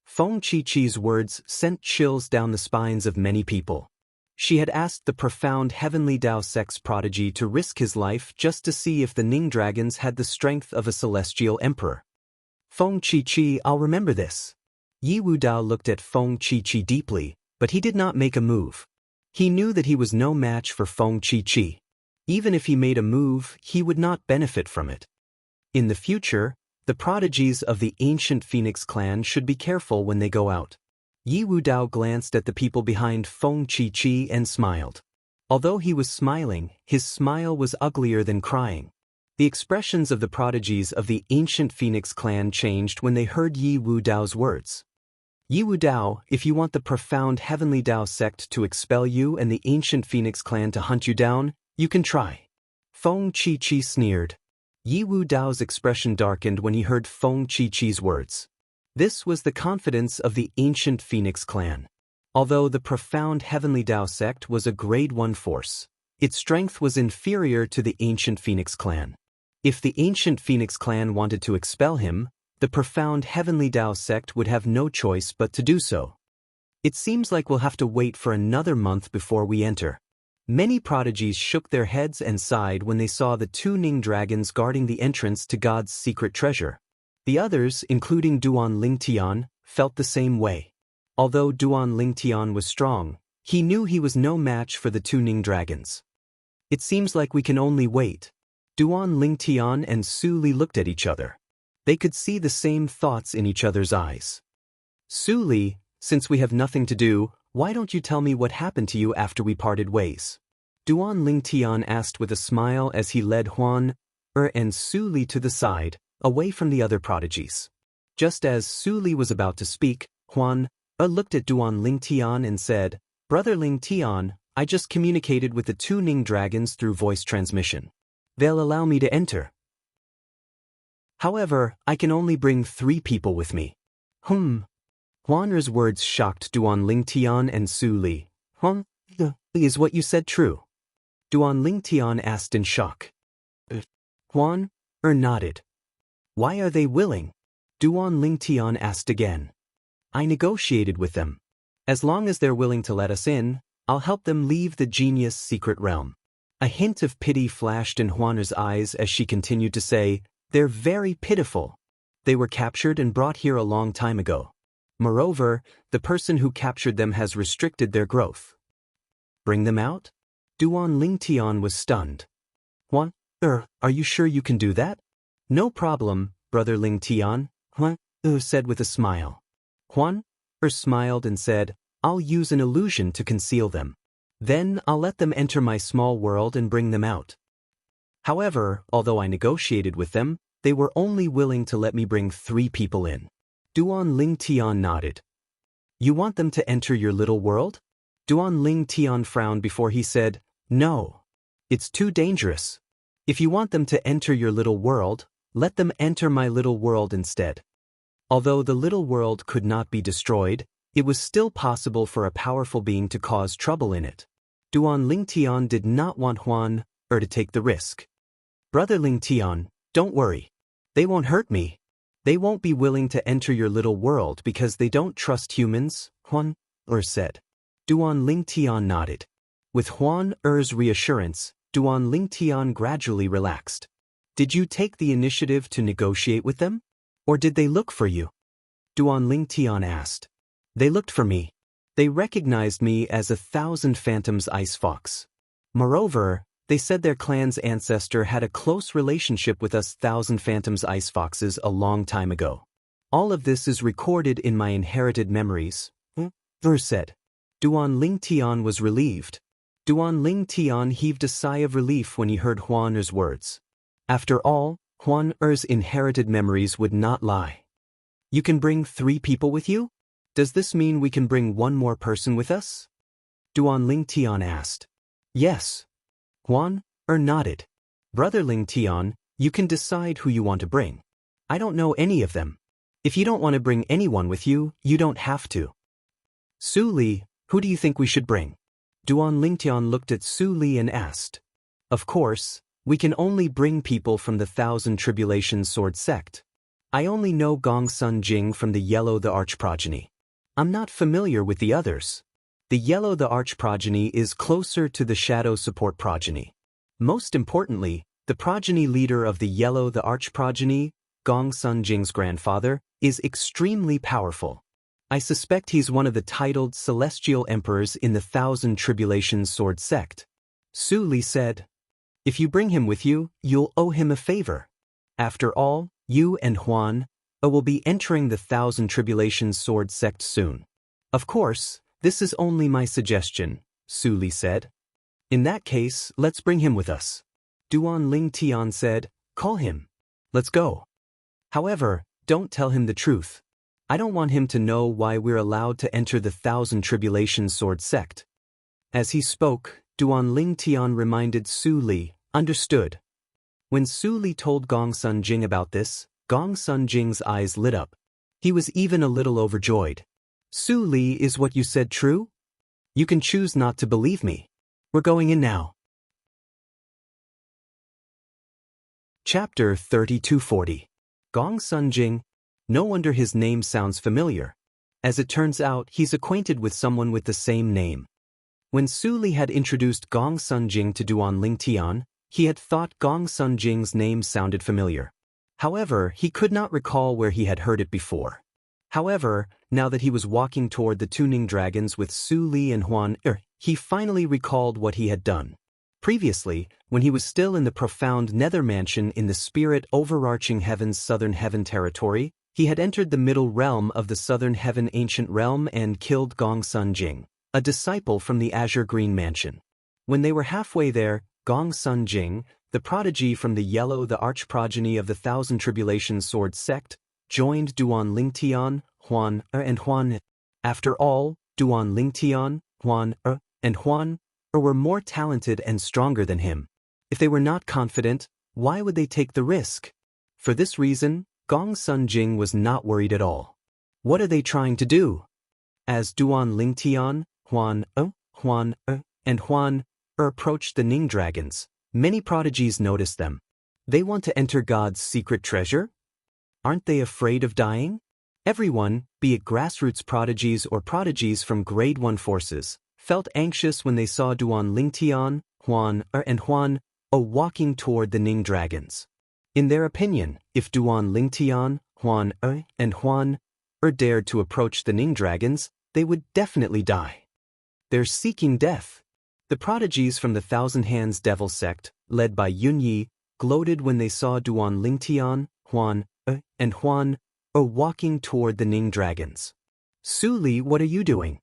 Feng Chi-Chi's words sent chills down the spines of many people. She had asked the profound Heavenly Tao sex prodigy to risk his life just to see if the Ning dragons had the strength of a celestial emperor. Feng Chi-Chi, I'll remember this. Yi Wu Dao looked at Feng Chi-Chi deeply, but he did not make a move. He knew that he was no match for Feng Chi-Chi. Even if he made a move, he would not benefit from it. In the future, the prodigies of the ancient Phoenix clan should be careful when they go out. Yi Wu Dao glanced at the people behind Feng Chi-Chi and smiled. Although he was smiling, his smile was uglier than crying. The expressions of the prodigies of the ancient Phoenix clan changed when they heard Yi Wu Dao's words. Yi Wu Dao, if you want the profound Heavenly Tao sect to expel you and the ancient Phoenix clan to hunt you down, you can try. Feng Chi-Chi sneered. Yi Wu Dao's expression darkened when he heard Feng Chi-Chi's words. This was the confidence of the ancient Phoenix clan. Although the profound Heavenly Tao sect was a grade 1 force, its strength was inferior to the ancient Phoenix clan. If the ancient Phoenix clan wanted to expel him, the profound Heavenly Tao sect would have no choice but to do so. It seems like we'll have to wait for another month before we enter. Many prodigies shook their heads and sighed when they saw the 2 Ning dragons guarding the entrance to God's secret treasure. The others, including Duan Lingtian, felt the same way. Although Duan Lingtian was strong, he knew he was no match for the 2 Ning dragons. It seems like we can only wait. Duan Lingtian and Su Li looked at each other. They could see the same thoughts in each other's eyes. Su Li, since we have nothing to do, why don't you tell me what happened to you after we parted ways? Duan Lingtian asked with a smile as he led Huan and Su Li to the side, away from the other prodigies. Just as Su Li was about to speak, Huan looked at Duan Lingtian and said, "Brother Lingtian, I just communicated with the 2 Ning dragons through voice transmission. They'll allow me to enter. However, I can only bring 3 people with me." Huan's words shocked Duan Lingtian and Su Li. "Huan, is what you said true?" Duan Lingtian asked in shock. Huan nodded. "Why are they willing?" Duan Lingtian asked again. "I negotiated with them. As long as they're willing to let us in, I'll help them leave the genius secret realm." A hint of pity flashed in Huan's eyes as she continued to say, "They're very pitiful. They were captured and brought here a long time ago. Moreover, the person who captured them has restricted their growth." "Bring them out?" Duan Lingtian was stunned. "Huan, are you sure you can do that?" "No problem, Brother Lingtian," Huan said with a smile. Huan smiled and said, "I'll use an illusion to conceal them. Then I'll let them enter my small world and bring them out. However, although I negotiated with them, they were only willing to let me bring 3 people in." Duan Lingtian nodded. "You want them to enter your little world?" Duan Lingtian frowned before he said, "No. It's too dangerous. If you want them to enter your little world, let them enter my little world instead." Although the little world could not be destroyed, it was still possible for a powerful being to cause trouble in it. Duan Lingtian did not want Huan to take the risk. "Brother Lingtian, don't worry. They won't hurt me. They won't be willing to enter your little world because they don't trust humans," Huan said. Duan Lingtian nodded. With Huan's reassurance, Duan Lingtian gradually relaxed. "Did you take the initiative to negotiate with them? Or did they look for you?" Duan Lingtian asked. "They looked for me. They recognized me as 1,000 Phantoms Ice Fox. Moreover, they said their clan's ancestor had a close relationship with us 1,000 Phantoms Ice Foxes a long time ago. All of this is recorded in my inherited memories," said. Duan Lingtian was relieved. Duan Lingtian heaved a sigh of relief when he heard Huan's words. After all, Huan's inherited memories would not lie. "You can bring 3 people with you? Does this mean we can bring 1 more person with us?" Duan Lingtian asked. "Yes." Huan nodded. "Brother Lingtian, you can decide who you want to bring. I don't know any of them. If you don't want to bring anyone with you, you don't have to." "Su Li, who do you think we should bring?" Duan Lingtian looked at Su Li and asked. "Of course, we can only bring people from the 1,000 Tribulation Sword sect. I only know Gong Sun Jing from the Yellow the Arch Progeny. I'm not familiar with the others." The yellow the arch progeny is closer to the shadow support progeny. Most importantly, the progeny leader of the yellow the arch progeny, Gong Sun Jing's grandfather, is extremely powerful. I suspect he's one of the titled celestial emperors in the Thousand Tribulations Sword sect. Su Li said. If you bring him with you, you'll owe him a favor. After all, you and Huan will be entering the Thousand Tribulations Sword sect soon. Of course, this is only my suggestion, Su Li said. In that case, let's bring him with us. Duan Ling Tian said, call him. Let's go. However, don't tell him the truth. I don't want him to know why we're allowed to enter the Thousand Tribulations Sword sect. As he spoke, Duan Ling Tian reminded Su Li, understood. When Su Li told Gong Sun Jing about this, Gong Sun Jing's eyes lit up. He was even a little overjoyed. Su Li, is what you said true? You can choose not to believe me. We're going in now. Chapter 3240. Gong Sun Jing. No wonder his name sounds familiar. As it turns out, he's acquainted with someone with the same name. When Su Li had introduced Gong Sun Jing to Duan Ling Tian, he had thought Gong Sun Jing's name sounded familiar. However, he could not recall where he had heard it before. However, now that he was walking toward the two Ning dragons with Su Li and Huan he finally recalled what he had done. Previously, when he was still in the profound nether mansion in the spirit overarching heaven's southern heaven territory, he had entered the middle realm of the southern heaven ancient realm and killed Gong Sun Jing, a disciple from the azure green mansion. When they were halfway there, Gong Sun Jing, the prodigy from the yellow the arch progeny of the Thousand Tribulations Sword sect, joined Duan Ling Tian, Huan and Huan. After all, Duan Ling Tian, Huan and Huan were more talented and stronger than him. If they were not confident, why would they take the risk? For this reason, Gong Sun Jing was not worried at all. What are they trying to do? As Duan Ling Tian, Huan and Huan approached the Ning dragons, many prodigies noticed them. They want to enter God's secret treasure? Aren't they afraid of dying? Everyone, be it grassroots prodigies or prodigies from Grade 1 forces, felt anxious when they saw Duan Ling Tian, Huan and Huan walking toward the Ning dragons. In their opinion, if Duan Ling Tian, Huan and Huan dared to approach the Ning dragons, they would definitely die. They're seeking death. The prodigies from the Thousand Hands Devil sect, led by Yun Yi, gloated when they saw Duan Ling Tian, Huan and Huan walking toward the Ning dragons. Su Li, what are you doing?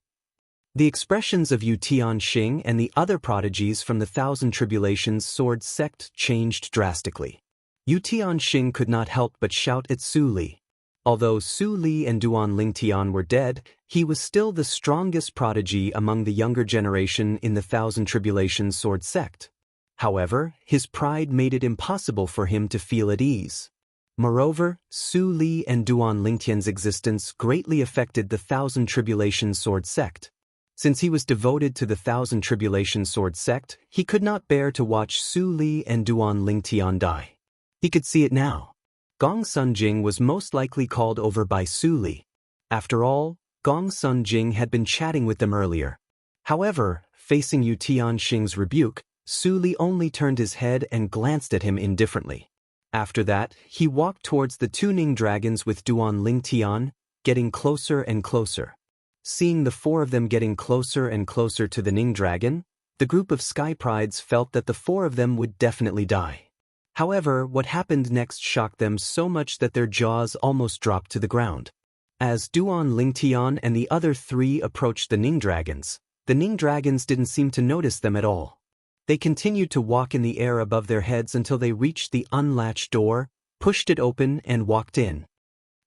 The expressions of Yu Tianxing and the other prodigies from the Thousand Tribulations Sword sect changed drastically. Yu Tianxing could not help but shout at Su Li. Although Su Li and Duan Ling Tian were dead, he was still the strongest prodigy among the younger generation in the Thousand Tribulations Sword sect. However, his pride made it impossible for him to feel at ease. Moreover, Su Li and Duan Ling Tian's existence greatly affected the Thousand Tribulations Sword sect. Since he was devoted to the Thousand Tribulations Sword sect, he could not bear to watch Su Li and Duan Ling Tian die. He could see it now. Gong Sun Jing was most likely called over by Su Li. After all, Gong Sun Jing had been chatting with them earlier. However, facing Yu Tianxing's rebuke, Su Li only turned his head and glanced at him indifferently. After that, he walked towards the two Ning dragons with Duan Ling Tian, getting closer and closer. Seeing the four of them getting closer and closer to the Ning dragon, the group of Sky Prides felt that the four of them would definitely die. However, what happened next shocked them so much that their jaws almost dropped to the ground. As Duan Ling Tian and the other three approached the Ning dragons didn't seem to notice them at all. They continued to walk in the air above their heads until they reached the unlatched door, pushed it open and walked in.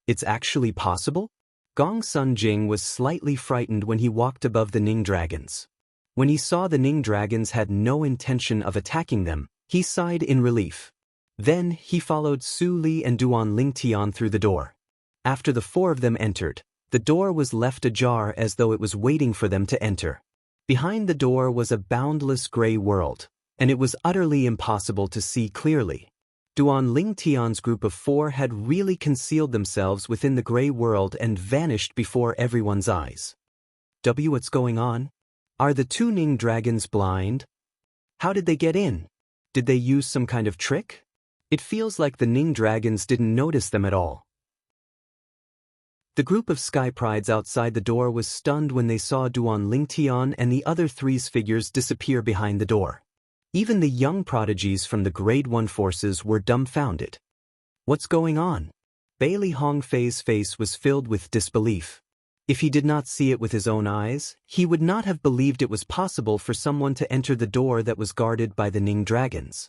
It's actually possible? Gong Sun Jing was slightly frightened when he walked above the Ning dragons. When he saw the Ning dragons had no intention of attacking them, he sighed in relief. Then he followed Su Li and Duan Ling Tian through the door. After the four of them entered, the door was left ajar as though it was waiting for them to enter. Behind the door was a boundless gray world, and it was utterly impossible to see clearly. Duan Ling Tian's group of four had really concealed themselves within the gray world and vanished before everyone's eyes. What's going on? Are the two Ning dragons blind? How did they get in? Did they use some kind of trick? It feels like the Ning dragons didn't notice them at all. The group of Sky Prides outside the door was stunned when they saw Duan Lingtian and the other three's figures disappear behind the door. Even the young prodigies from the Grade 1 forces were dumbfounded. What's going on? Bailey Hongfei's face was filled with disbelief. If he did not see it with his own eyes, he would not have believed it was possible for someone to enter the door that was guarded by the Ning dragons.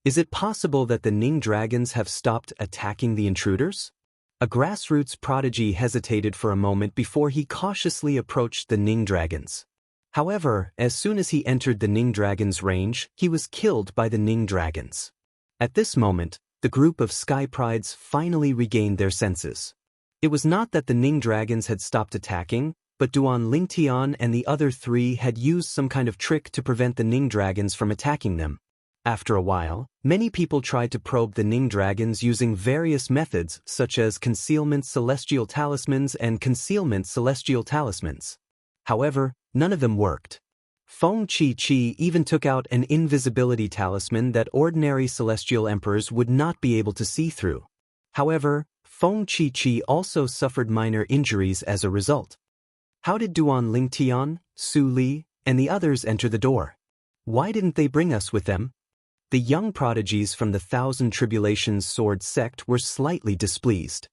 Is it possible that the Ning dragons have stopped attacking the intruders? A grassroots prodigy hesitated for a moment before he cautiously approached the Ning dragons. However, as soon as he entered the Ning dragons' range, he was killed by the Ning dragons. At this moment, the group of Sky Prides finally regained their senses. It was not that the Ning dragons had stopped attacking, but Duan Lingtian and the other three had used some kind of trick to prevent the Ning dragons from attacking them. After a while, many people tried to probe the Ning dragons using various methods such as concealment celestial talismans and concealment celestial talismans. However, none of them worked. Feng Chi even took out an invisibility talisman that ordinary celestial emperors would not be able to see through. However, Feng Chi also suffered minor injuries as a result. How did Duan Lingtian, Su Li, and the others enter the door? Why didn't they bring us with them? The young prodigies from the Thousand Tribulations Sword sect were slightly displeased.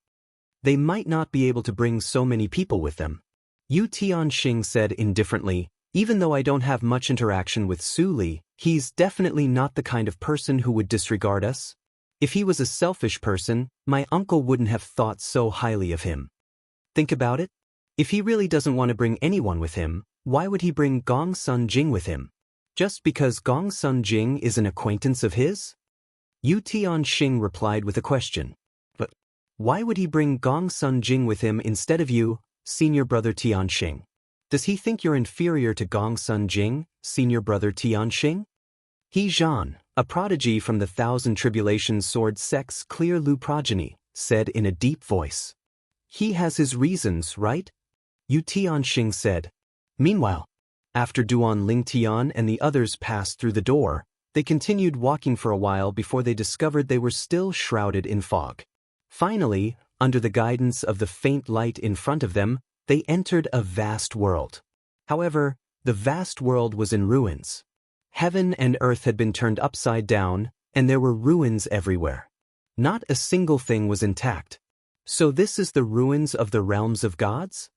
They might not be able to bring so many people with them. Yu Tianxing said indifferently, even though I don't have much interaction with Su Li, he's definitely not the kind of person who would disregard us. If he was a selfish person, my uncle wouldn't have thought so highly of him. Think about it. If he really doesn't want to bring anyone with him, why would he bring Gong Sun Jing with him? Just because Gong Sun Jing is an acquaintance of his? Yu Tianxing replied with a question. But why would he bring Gong Sun Jing with him instead of you, senior brother Tianxing? Does he think you're inferior to Gong Sun Jing, senior brother Tianxing? He Zhan, a prodigy from the Thousand Tribulations Sword sect's Clear Lu progeny, said in a deep voice. He has his reasons, right? Yu Tianxing said. Meanwhile, after Duan Lingtian and the others passed through the door, they continued walking for a while before they discovered they were still shrouded in fog. Finally, under the guidance of the faint light in front of them, they entered a vast world. However, the vast world was in ruins. Heaven and earth had been turned upside down, and there were ruins everywhere. Not a single thing was intact. So this is the ruins of the realms of gods?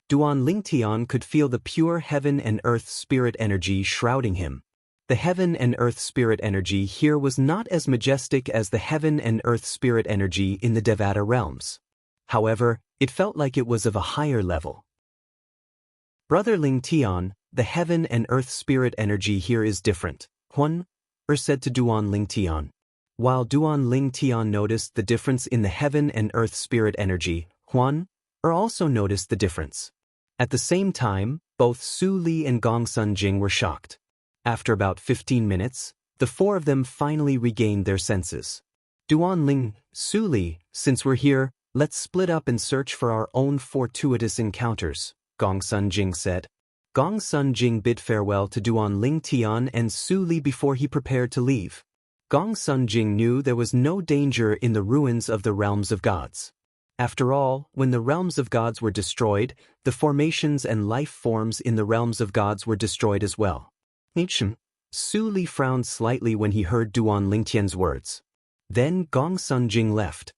Duan Lingtian could feel the pure heaven and earth spirit energy shrouding him. The heaven and earth spirit energy here was not as majestic as the heaven and earth spirit energy in the Devata realms. However, it felt like it was of a higher level. Brother Lingtian, the heaven and earth spirit energy here is different, Huan said to Duan Lingtian. While Duan Lingtian noticed the difference in the heaven and earth spirit energy, Huan also noticed the difference. At the same time, both Su Li and Gong Sun Jing were shocked. After about 15 minutes, the four of them finally regained their senses. Duan Ling, Su Li, since we're here, let's split up and search for our own fortuitous encounters, Gong Sun Jing said. Gong Sun Jing bid farewell to Duan Lingtian and Su Li before he prepared to leave. Gong Sun Jing knew there was no danger in the ruins of the realms of gods. After all, when the realms of gods were destroyed, the formations and life forms in the realms of gods were destroyed as well. Su Li frowned slightly when he heard Duan Lingtian's words. Then Gong Sun Jing left.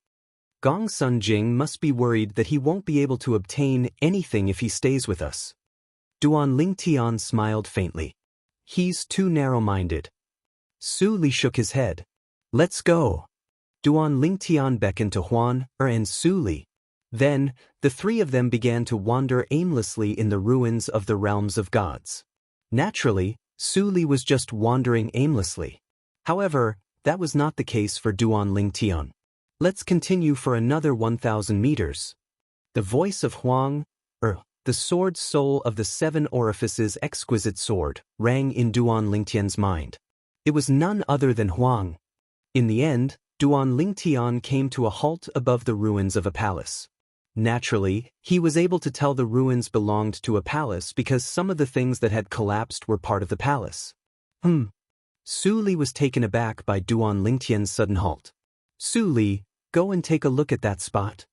Gong Sun Jing must be worried that he won't be able to obtain anything if he stays with us. Duan Lingtian smiled faintly. He's too narrow-minded. Su Li shook his head. Let's go. Duan Lingtian beckoned to Huan and Su Li. Then, the three of them began to wander aimlessly in the ruins of the realms of gods. Naturally, Su Li was just wandering aimlessly. However, that was not the case for Duan Lingtian. Let's continue for another 1,000 meters. The voice of Huang, the sword soul of the seven orifices exquisite sword, rang in Duan Lingtian's mind. It was none other than Huang. In the end, Duan Lingtian came to a halt above the ruins of a palace. Naturally, he was able to tell the ruins belonged to a palace because some of the things that had collapsed were part of the palace. Su Li was taken aback by Duan Lingtian's sudden halt. Su Li, go and take a look at that spot.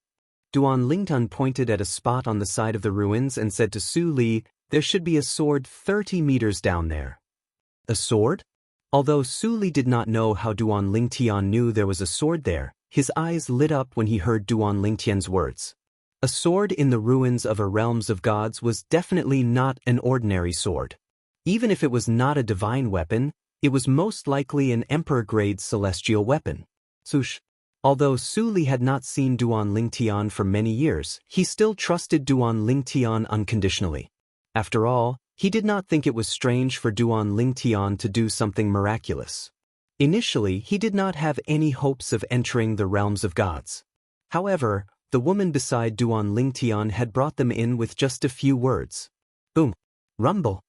Duan Lingtian pointed at a spot on the side of the ruins and said to Su Li, there should be a sword 30 meters down there. A sword? Although Su Li did not know how Duan Lingtian knew there was a sword there, his eyes lit up when he heard Duan Lingtian's words. A sword in the ruins of a realms of gods was definitely not an ordinary sword. Even if it was not a divine weapon, it was most likely an emperor-grade celestial weapon. Although Su Li had not seen Duan Lingtian for many years, he still trusted Duan Lingtian unconditionally. After all, he did not think it was strange for Duan Lingtian to do something miraculous. Initially, he did not have any hopes of entering the realms of gods. However, the woman beside Duan Lingtian had brought them in with just a few words. Boom! Rumble!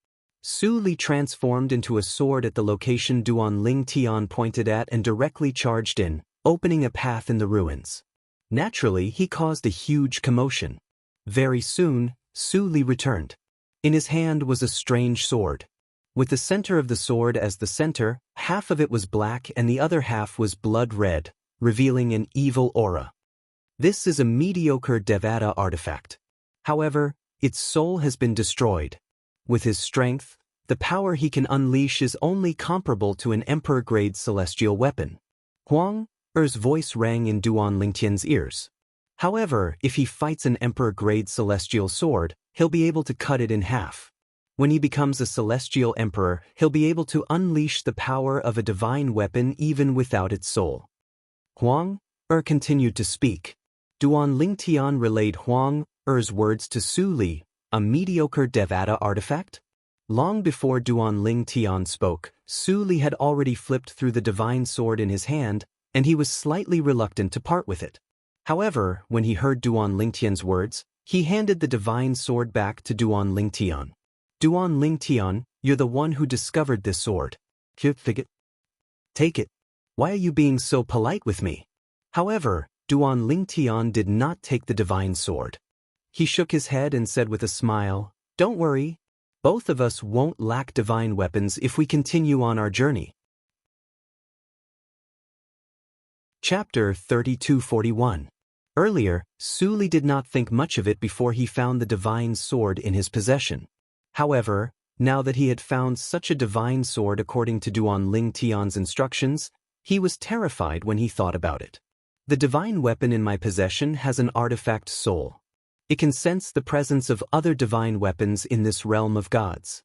Su Li transformed into a sword at the location Duan Lingtian pointed at and directly charged in, opening a path in the ruins. Naturally, he caused a huge commotion. Very soon, Su Li returned. In his hand was a strange sword. With the center of the sword as the center, half of it was black and the other half was blood red, revealing an evil aura. This is a mediocre Devata artifact. However, its soul has been destroyed. With his strength, the power he can unleash is only comparable to an emperor-grade celestial weapon. Huang Er's voice rang in Duan Lingtian's ears. However, if he fights an emperor-grade celestial sword, he'll be able to cut it in half. When he becomes a celestial emperor, he'll be able to unleash the power of a divine weapon even without its soul. Huang Er continued to speak. Duan Lingtian relayed Huang Er's words to Su Li, a mediocre Devata artifact? Long before Duan Lingtian spoke, Su Li had already flipped through the divine sword in his hand, and he was slightly reluctant to part with it. However, when he heard Duan Lingtian's words, he handed the divine sword back to Duan Lingtian. Duan Lingtian, you're the one who discovered this sword. Take it. Why are you being so polite with me? However, Duan Lingtian did not take the divine sword. He shook his head and said with a smile, don't worry. Both of us won't lack divine weapons if we continue on our journey. Chapter 3241. Earlier, Su Li did not think much of it before he found the divine sword in his possession. However, now that he had found such a divine sword according to Duan Lingtian's instructions, he was terrified when he thought about it. The divine weapon in my possession has an artifact soul. It can sense the presence of other divine weapons in this realm of gods.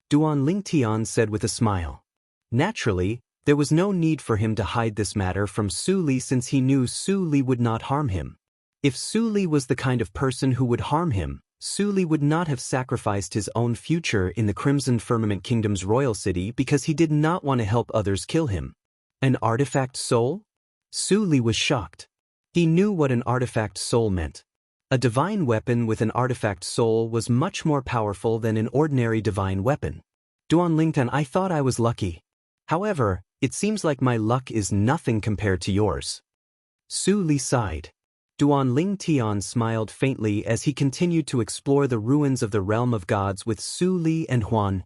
Duan Lingtian said with a smile. Naturally, there was no need for him to hide this matter from Su Li since he knew Su Li would not harm him. If Su Li was the kind of person who would harm him, Su Li would not have sacrificed his own future in the Crimson Firmament Kingdom's royal city because he did not want to help others kill him. An artifact soul? Su Li was shocked. He knew what an artifact soul meant. A divine weapon with an artifact soul was much more powerful than an ordinary divine weapon. Duan Lingtian, I thought I was lucky. However, it seems like my luck is nothing compared to yours. Su Li sighed. Duan Lingtian smiled faintly as he continued to explore the ruins of the realm of gods with Su Li and Huan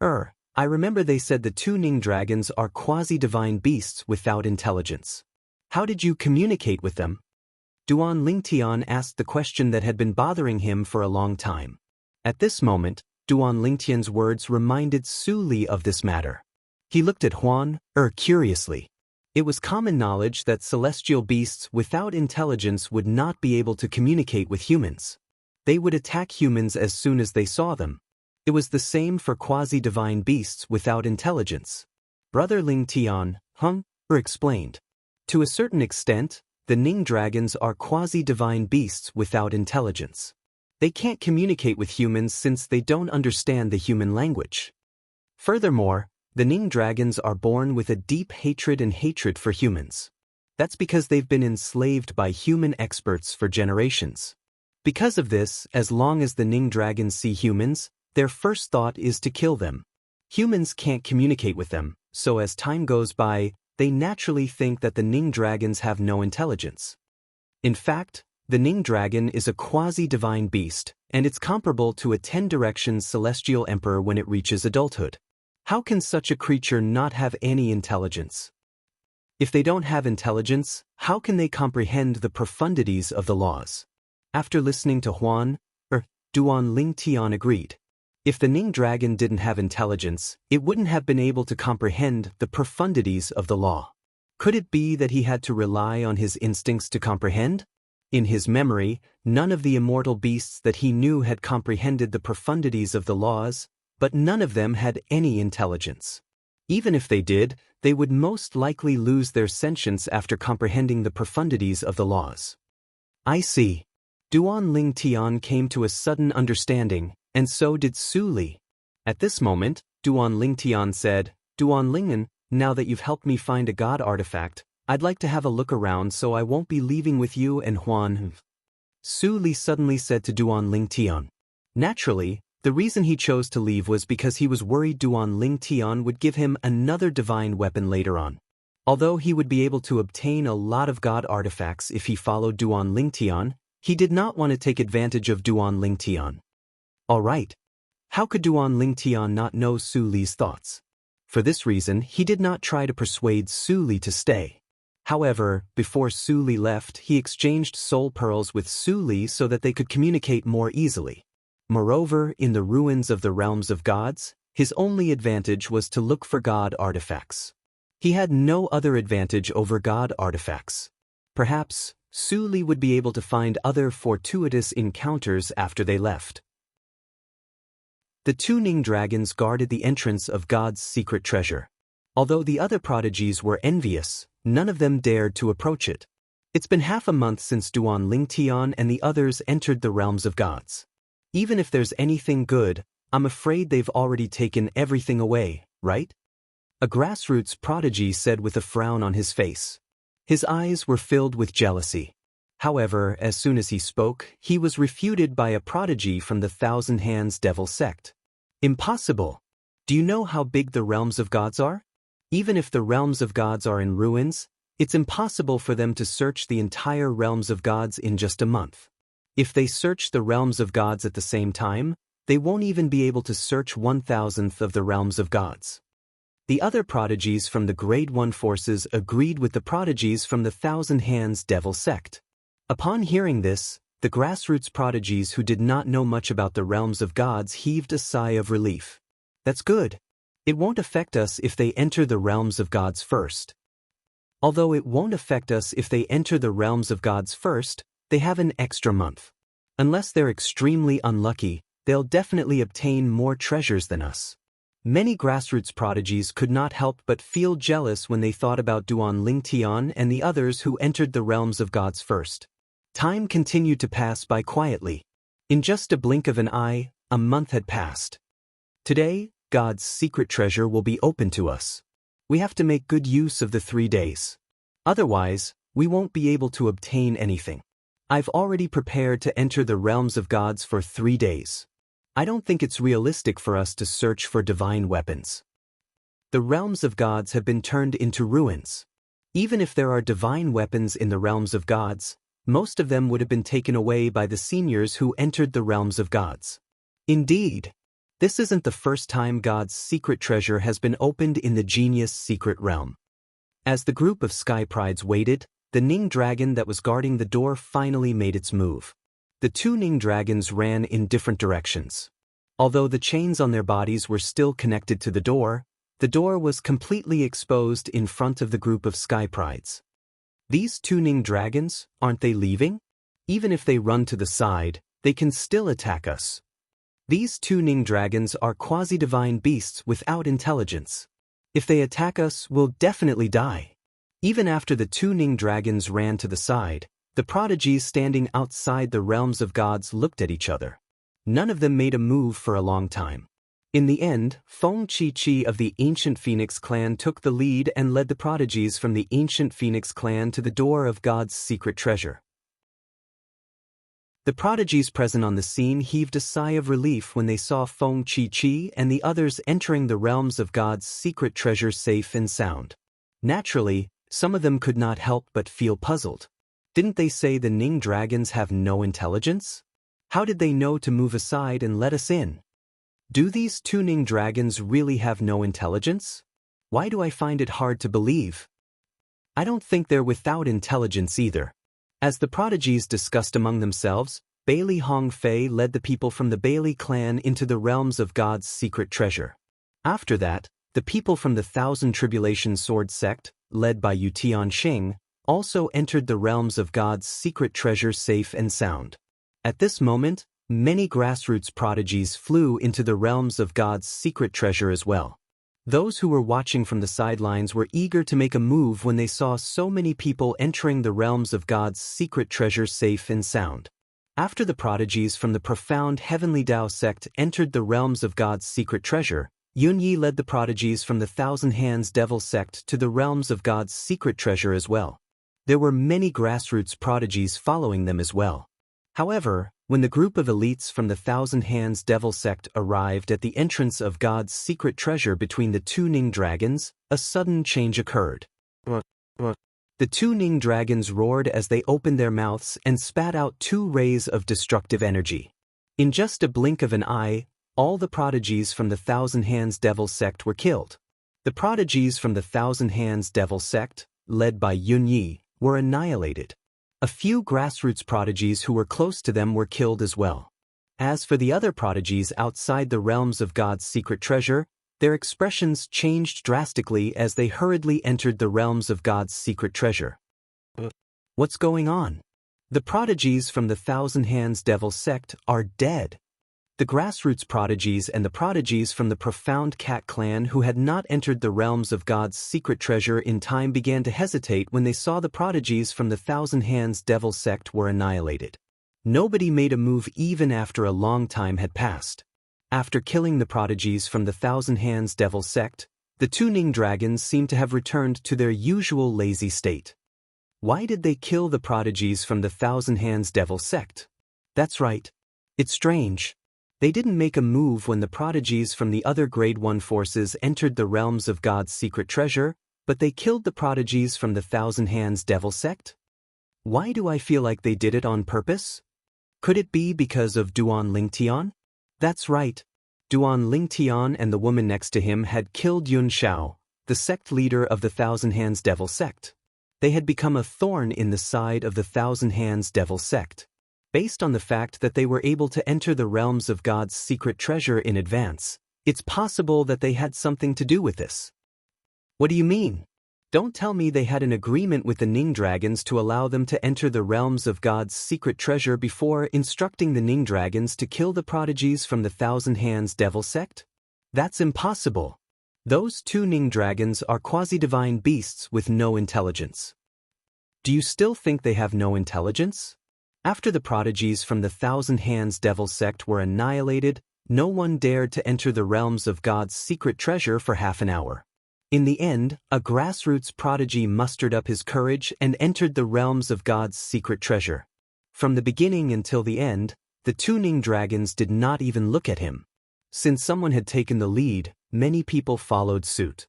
Er. I remember they said the two Ning dragons are quasi-divine beasts without intelligence. How did you communicate with them? Duan Lingtian asked the question that had been bothering him for a long time. At this moment, Duan Lingtian's words reminded Su Li of this matter. He looked at Huan Er curiously. It was common knowledge that celestial beasts without intelligence would not be able to communicate with humans. They would attack humans as soon as they saw them. It was the same for quasi-divine beasts without intelligence. Brother Lingtian, Er explained. To a certain extent, the Ning dragons are quasi-divine beasts without intelligence. They can't communicate with humans since they don't understand the human language. Furthermore, the Ning dragons are born with a deep hatred for humans. That's because they've been enslaved by human experts for generations. Because of this, as long as the Ning dragons see humans, their first thought is to kill them. Humans can't communicate with them, so as time goes by, they naturally think that the Ning dragons have no intelligence. In fact, The Ning dragon is a quasi-divine beast, and it's comparable to a 10 Directions celestial emperor when it reaches adulthood. How can such a creature not have any intelligence? If they don't have intelligence, how can they comprehend the profundities of the laws? After listening to Duan Ling Tian agreed. If the Ning dragon didn't have intelligence, it wouldn't have been able to comprehend the profundities of the law. Could it be that he had to rely on his instincts to comprehend? In his memory, none of the immortal beasts that he knew had comprehended the profundities of the laws, but none of them had any intelligence. Even if they did, they would most likely lose their sentience after comprehending the profundities of the laws. I see. Duan Ling Tian came to a sudden understanding, and so did Su Li. At this moment, Duan Ling Tian said, Duan Lingen, now that you've helped me find a god artifact, I'd like to have a look around so I won't be leaving with you and Huan. Su Li suddenly said to Duan Ling Tian. Naturally, the reason he chose to leave was because he was worried Duan Ling Tian would give him another divine weapon later on. Although he would be able to obtain a lot of god artifacts if he followed Duan Ling Tian, he did not want to take advantage of Duan Ling Tian. Alright. How could Duan Ling Tian not know Su Li's thoughts? For this reason, he did not try to persuade Su Li to stay. However, before Su Li left, he exchanged soul pearls with Su Li so that they could communicate more easily. Moreover, in the ruins of the realms of gods, his only advantage was to look for god artifacts. He had no other advantage over god artifacts. Perhaps, Su Li would be able to find other fortuitous encounters after they left. The two Ning dragons guarded the entrance of God's secret treasure. Although the other prodigies were envious, none of them dared to approach it. It's been half a month since Duan Ling Tian and the others entered the realms of gods. Even if there's anything good, I'm afraid they've already taken everything away, right? A grassroots prodigy said with a frown on his face. His eyes were filled with jealousy. However, as soon as he spoke, he was refuted by a prodigy from the Thousand Hands Devil sect. Impossible! Do you know how big the realms of gods are? Even if the realms of gods are in ruins, it's impossible for them to search the entire realms of gods in just a month. If they search the realms of gods at the same time, they won't even be able to search 1,000th of the realms of gods. The other prodigies from the Grade 1 forces agreed with the prodigies from the Thousand Hands Devil sect. Upon hearing this, the grassroots prodigies who did not know much about the realms of gods heaved a sigh of relief. That's good. It won't affect us if they enter the realms of gods first. Although it won't affect us if they enter the realms of gods first, they have an extra month. Unless they're extremely unlucky, they'll definitely obtain more treasures than us. Many grassroots prodigies could not help but feel jealous when they thought about Duan Ling Tian and the others who entered the realms of gods first. Time continued to pass by quietly. In just a blink of an eye, a month had passed. Today, God's secret treasure will be open to us. We have to make good use of the 3 days. Otherwise, we won't be able to obtain anything. I've already prepared to enter the realms of gods for 3 days. I don't think it's realistic for us to search for divine weapons. The realms of gods have been turned into ruins. Even if there are divine weapons in the realms of gods, most of them would have been taken away by the seniors who entered the realms of gods. Indeed, this isn't the first time God's secret treasure has been opened in the genius secret realm. As the group of sky prides waited, the Ning dragon that was guarding the door finally made its move. The two Ning dragons ran in different directions. Although the chains on their bodies were still connected to the door was completely exposed in front of the group of sky prides. These two Ning dragons, aren't they leaving? Even if they run to the side, they can still attack us. These two Ning dragons are quasi-divine beasts without intelligence. If they attack us, we'll definitely die. Even after the two Ning dragons ran to the side, the prodigies standing outside the realms of gods looked at each other. None of them made a move for a long time. In the end, Feng Chi of the Ancient Phoenix clan took the lead and led the prodigies from the Ancient Phoenix clan to the door of God's secret treasure. The prodigies present on the scene heaved a sigh of relief when they saw Feng Chi and the others entering the realms of God's secret treasure safe and sound. Naturally, some of them could not help but feel puzzled. Didn't they say the Ning dragons have no intelligence? How did they know to move aside and let us in? Do these two Ning dragons really have no intelligence? Why do I find it hard to believe? I don't think they're without intelligence either. As the prodigies discussed among themselves, Bailey Hong Fei led the people from the Bailey clan into the realms of God's secret treasure. After that, the people from the Thousand Tribulation Sword sect, led by Yu Tianxing, also entered the realms of God's secret treasure safe and sound. At this moment, many grassroots prodigies flew into the realms of God's secret treasure as well. Those who were watching from the sidelines were eager to make a move when they saw so many people entering the realms of God's secret treasure safe and sound. After the prodigies from the profound Heavenly Tao sect entered the realms of God's secret treasure, Yun Yi led the prodigies from the Thousand Hands Devil sect to the realms of God's secret treasure as well. There were many grassroots prodigies following them as well. However, when the group of elites from the Thousand Hands Devil sect arrived at the entrance of God's secret treasure between the two Ning dragons, a sudden change occurred. The two Ning dragons roared as they opened their mouths and spat out two rays of destructive energy. In just a blink of an eye, all the prodigies from the Thousand Hands Devil sect were killed. The prodigies from the Thousand Hands Devil sect, led by Yun Yi, were annihilated. A few grassroots prodigies who were close to them were killed as well. As for the other prodigies outside the realms of God's secret treasure, their expressions changed drastically as they hurriedly entered the realms of God's secret treasure. What's going on? The prodigies from the Thousand Hands Devil sect are dead. The grassroots prodigies and the prodigies from the profound Cat clan who had not entered the realms of God's secret treasure in time began to hesitate when they saw the prodigies from the Thousand Hands Devil sect were annihilated. Nobody made a move even after a long time had passed. After killing the prodigies from the Thousand Hands Devil sect, the two Ning dragons seemed to have returned to their usual lazy state. Why did they kill the prodigies from the Thousand Hands Devil sect? That's right. It's strange. They didn't make a move when the prodigies from the other Grade 1 forces entered the realms of God's secret treasure, but they killed the prodigies from the Thousand Hands Devil sect? Why do I feel like they did it on purpose? Could it be because of Duan Lingtian? That's right. Duan Lingtian and the woman next to him had killed Yun Xiao, the sect leader of the Thousand Hands Devil sect. They had become a thorn in the side of the Thousand Hands Devil sect. Based on the fact that they were able to enter the realms of God's secret treasure in advance, it's possible that they had something to do with this. What do you mean? Don't tell me they had an agreement with the Ning dragons to allow them to enter the realms of God's secret treasure before instructing the Ning dragons to kill the prodigies from the Thousand Hands Devil sect? That's impossible. Those two Ning dragons are quasi-divine beasts with no intelligence. Do you still think they have no intelligence? After the prodigies from the Thousand Hands Devil sect were annihilated, no one dared to enter the realms of God's secret treasure for half an hour. In the end, a grassroots prodigy mustered up his courage and entered the realms of God's secret treasure. From the beginning until the end, the two Ning dragons did not even look at him. Since someone had taken the lead, many people followed suit.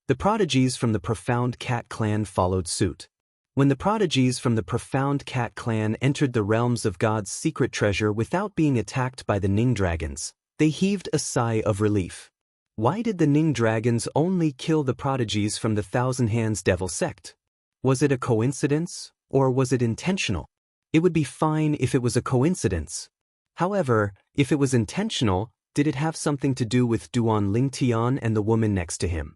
The prodigies from the profound Cat clan followed suit. When the prodigies from the profound Cat clan entered the realms of God's secret treasure without being attacked by the Ning dragons, they heaved a sigh of relief. Why did the Ning dragons only kill the prodigies from the Thousand Hands Devil sect? Was it a coincidence, or was it intentional? It would be fine if it was a coincidence. However, if it was intentional, did it have something to do with Duan Lingtian and the woman next to him?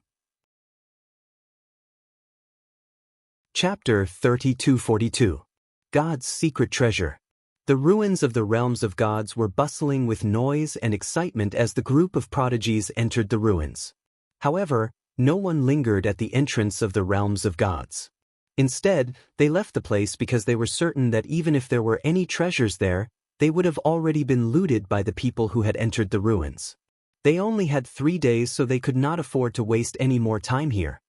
Chapter 3242. God's Secret Treasure. The ruins of the realms of gods were bustling with noise and excitement as the group of prodigies entered the ruins. However, no one lingered at the entrance of the realms of gods. Instead, they left the place because they were certain that even if there were any treasures there, they would have already been looted by the people who had entered the ruins. They only had 3 days, so they could not afford to waste any more time here.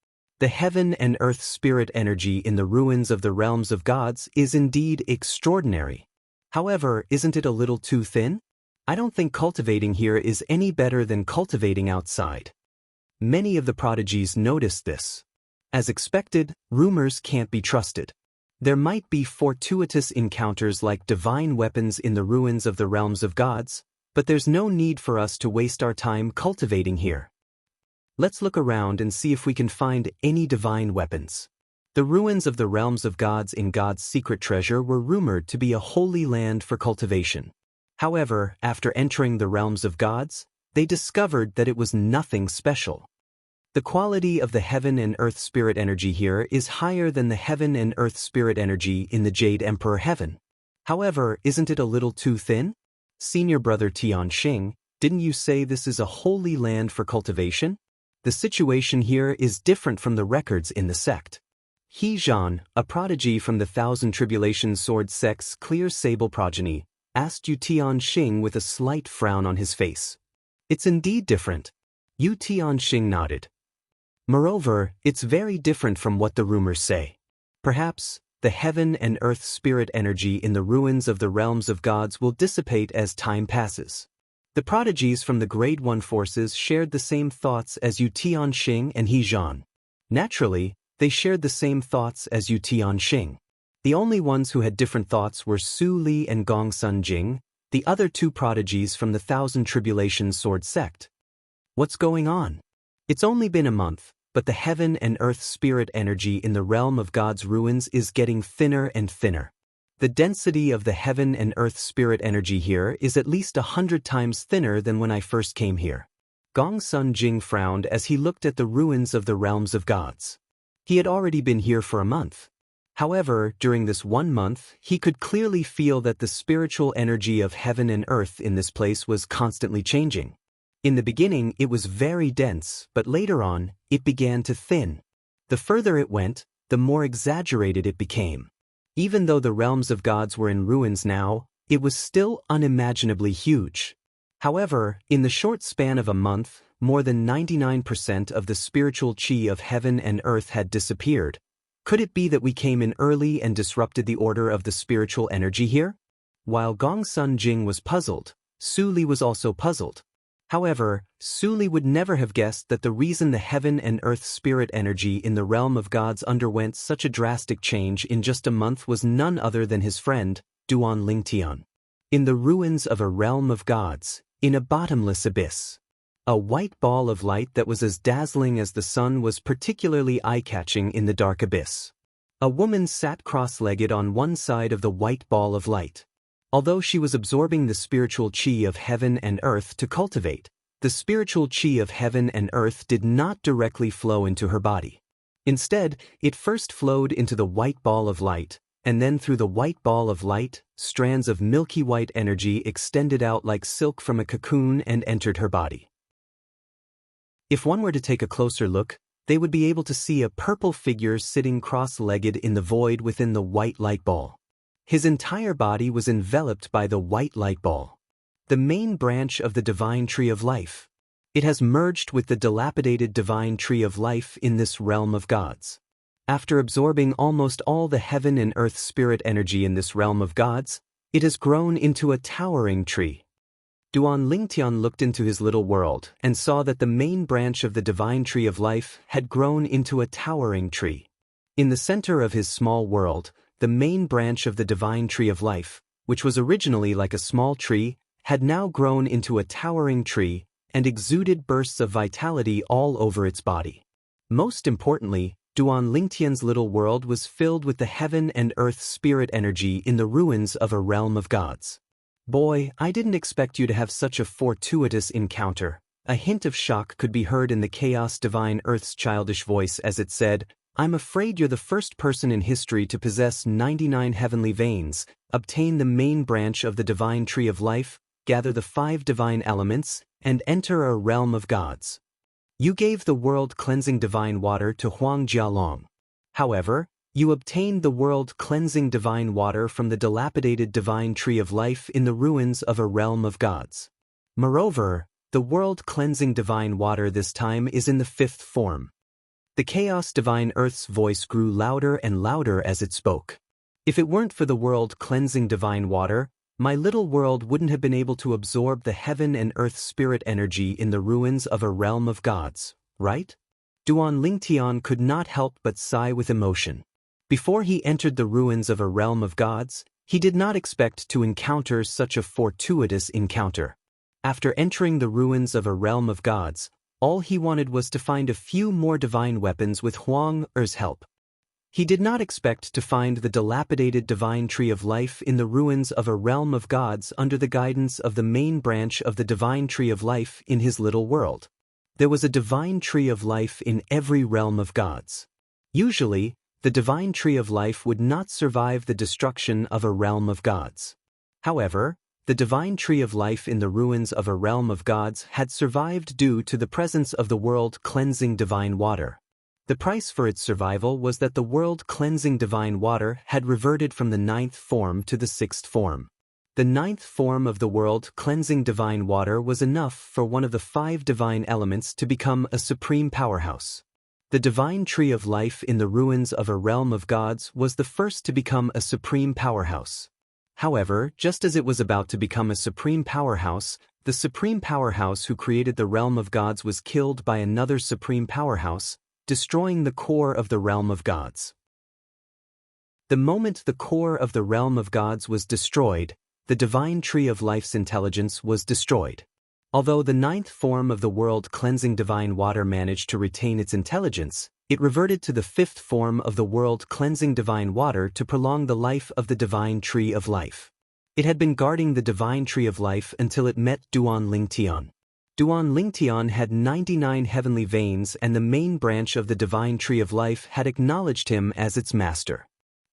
The heaven and earth spirit energy in the ruins of the realms of gods is indeed extraordinary. However, isn't it a little too thin? I don't think cultivating here is any better than cultivating outside. Many of the prodigies noticed this. As expected, rumors can't be trusted. There might be fortuitous encounters like divine weapons in the ruins of the realms of gods, but there's no need for us to waste our time cultivating here. Let's look around and see if we can find any divine weapons. The ruins of the realms of gods in God's secret treasure were rumored to be a holy land for cultivation. However, after entering the realms of gods, they discovered that it was nothing special. The quality of the heaven and earth spirit energy here is higher than the heaven and earth spirit energy in the Jade Emperor heaven. However, isn't it a little too thin? Senior brother Tianxing, didn't you say this is a holy land for cultivation? The situation here is different from the records in the sect. He Zhan, a prodigy from the Thousand Tribulations Sword sect's clear sable progeny, asked Yu Tianxing with a slight frown on his face. It's indeed different. Yu Tianxing nodded. Moreover, it's very different from what the rumors say. Perhaps, the heaven and earth spirit energy in the ruins of the realms of gods will dissipate as time passes. The prodigies from the Grade 1 forces shared the same thoughts as Yu Tianxing and He Zhan. Naturally, they shared the same thoughts as Yu Tianxing. The only ones who had different thoughts were Su Li and Gong Sun Jing, the other two prodigies from the Thousand Tribulations Sword sect. What's going on? It's only been a month, but the heaven and earth spirit energy in the realm of God's ruins is getting thinner and thinner. The density of the heaven and earth spirit energy here is at least 100 times thinner than when I first came here. Gong Sun Jing frowned as he looked at the ruins of the realms of gods. He had already been here for a month. However, during this 1 month, he could clearly feel that the spiritual energy of heaven and earth in this place was constantly changing. In the beginning, it was very dense, but later on, it began to thin. The further it went, the more exaggerated it became. Even though the realms of gods were in ruins now, it was still unimaginably huge. However, in the short span of a month, more than 99% of the spiritual chi of heaven and earth had disappeared. Could it be that we came in early and disrupted the order of the spiritual energy here? While Gong Sun Jing was puzzled, Su Li was also puzzled. However, Su Li would never have guessed that the reason the heaven and earth spirit energy in the realm of gods underwent such a drastic change in just a month was none other than his friend, Duan Lingtian. In the ruins of a realm of gods, in a bottomless abyss. A white ball of light that was as dazzling as the sun was particularly eye-catching in the dark abyss. A woman sat cross-legged on one side of the white ball of light. Although she was absorbing the spiritual chi of heaven and earth to cultivate, the spiritual chi of heaven and earth did not directly flow into her body. Instead, it first flowed into the white ball of light, and then through the white ball of light, strands of milky white energy extended out like silk from a cocoon and entered her body. If one were to take a closer look, they would be able to see a purple figure sitting cross-legged in the void within the white light ball. His entire body was enveloped by the white light ball. The main branch of the divine tree of life. It has merged with the dilapidated divine tree of life in this realm of gods. After absorbing almost all the heaven and earth spirit energy in this realm of gods, it has grown into a towering tree. Duan Lingtian looked into his little world and saw that the main branch of the divine tree of life had grown into a towering tree. In the center of his small world, the main branch of the divine tree of life, which was originally like a small tree, had now grown into a towering tree and exuded bursts of vitality all over its body. Most importantly, Duan Lingtian's little world was filled with the heaven and earth spirit energy in the ruins of a realm of gods. Boy, I didn't expect you to have such a fortuitous encounter. A hint of shock could be heard in the chaos divine earth's childish voice as it said, I'm afraid you're the first person in history to possess 99 heavenly veins, obtain the main branch of the divine tree of life, gather the 5 divine elements, and enter a realm of gods. You gave the world-cleansing divine water to Huang Jialong. However, you obtained the world-cleansing divine water from the dilapidated divine tree of life in the ruins of a realm of gods. Moreover, the world-cleansing divine water this time is in the 5th form. The chaos divine earth's voice grew louder and louder as it spoke. If it weren't for the world-cleansing divine water, my little world wouldn't have been able to absorb the heaven and earth spirit energy in the ruins of a realm of gods, right? Duan Lingtian could not help but sigh with emotion. Before he entered the ruins of a realm of gods, he did not expect to encounter such a fortuitous encounter. After entering the ruins of a realm of gods, all he wanted was to find a few more divine weapons with Huang Er's help. He did not expect to find the dilapidated divine tree of life in the ruins of a realm of gods under the guidance of the main branch of the divine tree of life in his little world. There was a divine tree of life in every realm of gods. Usually, the divine tree of life would not survive the destruction of a realm of gods. However, the divine tree of life in the ruins of a realm of gods had survived due to the presence of the world-cleansing divine water. The price for its survival was that the world-cleansing divine water had reverted from the 9th form to the 6th form. The 9th form of the world-cleansing divine water was enough for one of the 5 divine elements to become a supreme powerhouse. The divine tree of life in the ruins of a realm of gods was the first to become a supreme powerhouse. However, just as it was about to become a supreme powerhouse, the supreme powerhouse who created the realm of gods was killed by another supreme powerhouse, destroying the core of the realm of gods. The moment the core of the realm of gods was destroyed, the divine tree of life's intelligence was destroyed. Although the 9th form of the world-cleansing divine water managed to retain its intelligence, it reverted to the 5th form of the world-cleansing divine water to prolong the life of the divine tree of life. It had been guarding the divine tree of life until it met Duan Lingtian. Duan Lingtian had 99 heavenly veins, and the main branch of the divine tree of life had acknowledged him as its master.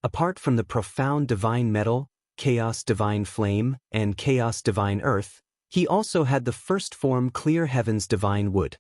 Apart from the profound divine metal, chaos divine flame, and chaos divine earth, he also had the 1st form clear heavens divine wood.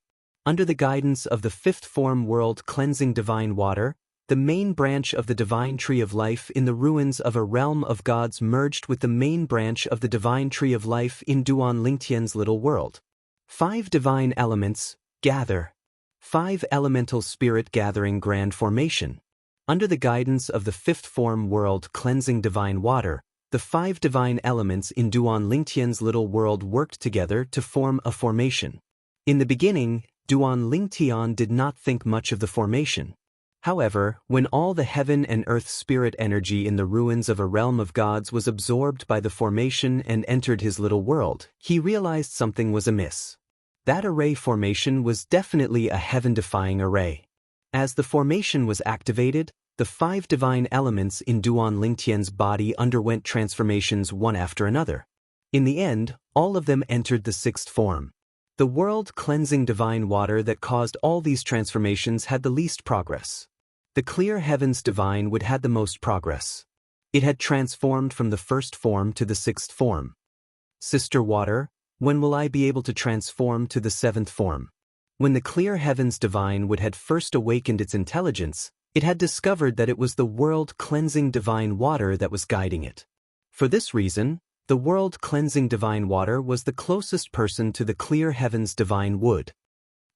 Under the guidance of the 5th form world-cleansing divine water, the main branch of the divine tree of life in the ruins of a realm of gods merged with the main branch of the divine tree of life in Duan Lingtian's little world. 5 divine elements, gather. 5 elemental spirit gathering grand formation. Under the guidance of the 5th form world-cleansing divine water, the 5 divine elements in Duan Lingtian's little world worked together to form a formation. In the beginning, Duan Lingtian did not think much of the formation. However, when all the heaven and earth spirit energy in the ruins of a realm of gods was absorbed by the formation and entered his little world, he realized something was amiss. That array formation was definitely a heaven-defying array. As the formation was activated, the 5 divine elements in Duan Lingtian's body underwent transformations one after another. In the end, all of them entered the 6th form. The world-cleansing divine water that caused all these transformations had the least progress. The clear heavens divine wood had the most progress. It had transformed from the 1st form to the 6th form. Sister water, when will I be able to transform to the 7th form? When the clear heavens divine wood had first awakened its intelligence, it had discovered that it was the world-cleansing divine water that was guiding it. For this reason, the world-cleansing divine water was the closest person to the clear heavens divine wood.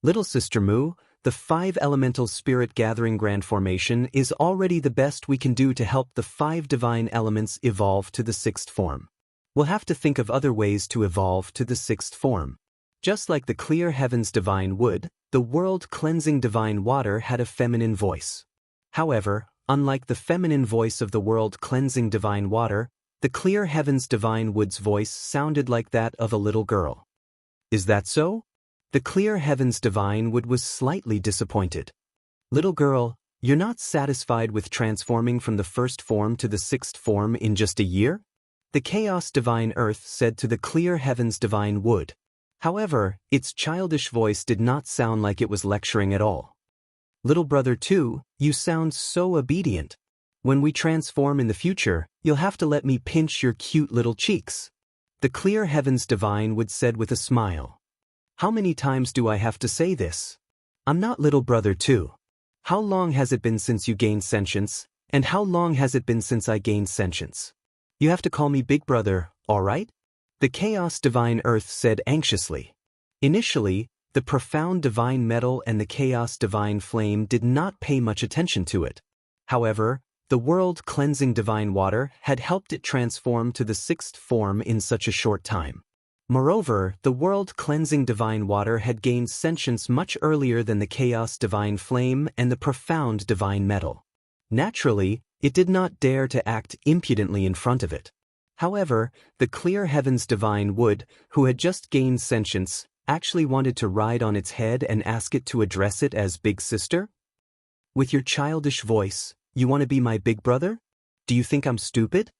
Little Sister Mu, the 5 elemental spirit gathering grand formation is already the best we can do to help the 5 divine elements evolve to the 6th form. We'll have to think of other ways to evolve to the 6th form. Just like the clear heavens divine wood, the world-cleansing divine water had a feminine voice. However, unlike the feminine voice of the world-cleansing divine water, the clear heavens divine wood's voice sounded like that of a little girl. Is that so? The clear heavens divine wood was slightly disappointed. Little girl, you're not satisfied with transforming from the 1st form to the 6th form in just a year? The chaos divine earth said to the clear heavens divine wood. However, its childish voice did not sound like it was lecturing at all. Little brother too, you sound so obedient. When we transform in the future, you'll have to let me pinch your cute little cheeks. The clear heavens divine wood said with a smile. How many times do I have to say this? I'm not little brother too. How long has it been since you gained sentience, and how long has it been since I gained sentience? You have to call me big brother, all right? The chaos divine earth said anxiously. Initially, the profound divine metal and the chaos divine flame did not pay much attention to it. However, the world-cleansing divine water had helped it transform to the 6th form in such a short time. Moreover, the world-cleansing divine water had gained sentience much earlier than the chaos divine flame and the profound divine metal. Naturally, It did not dare to act impudently in front of it. However, the clear heavens divine would, who had just gained sentience, actually wanted to ride on its head and ask it to address it as Big Sister? With your childish voice, you want to be my big brother? Do you think I'm stupid?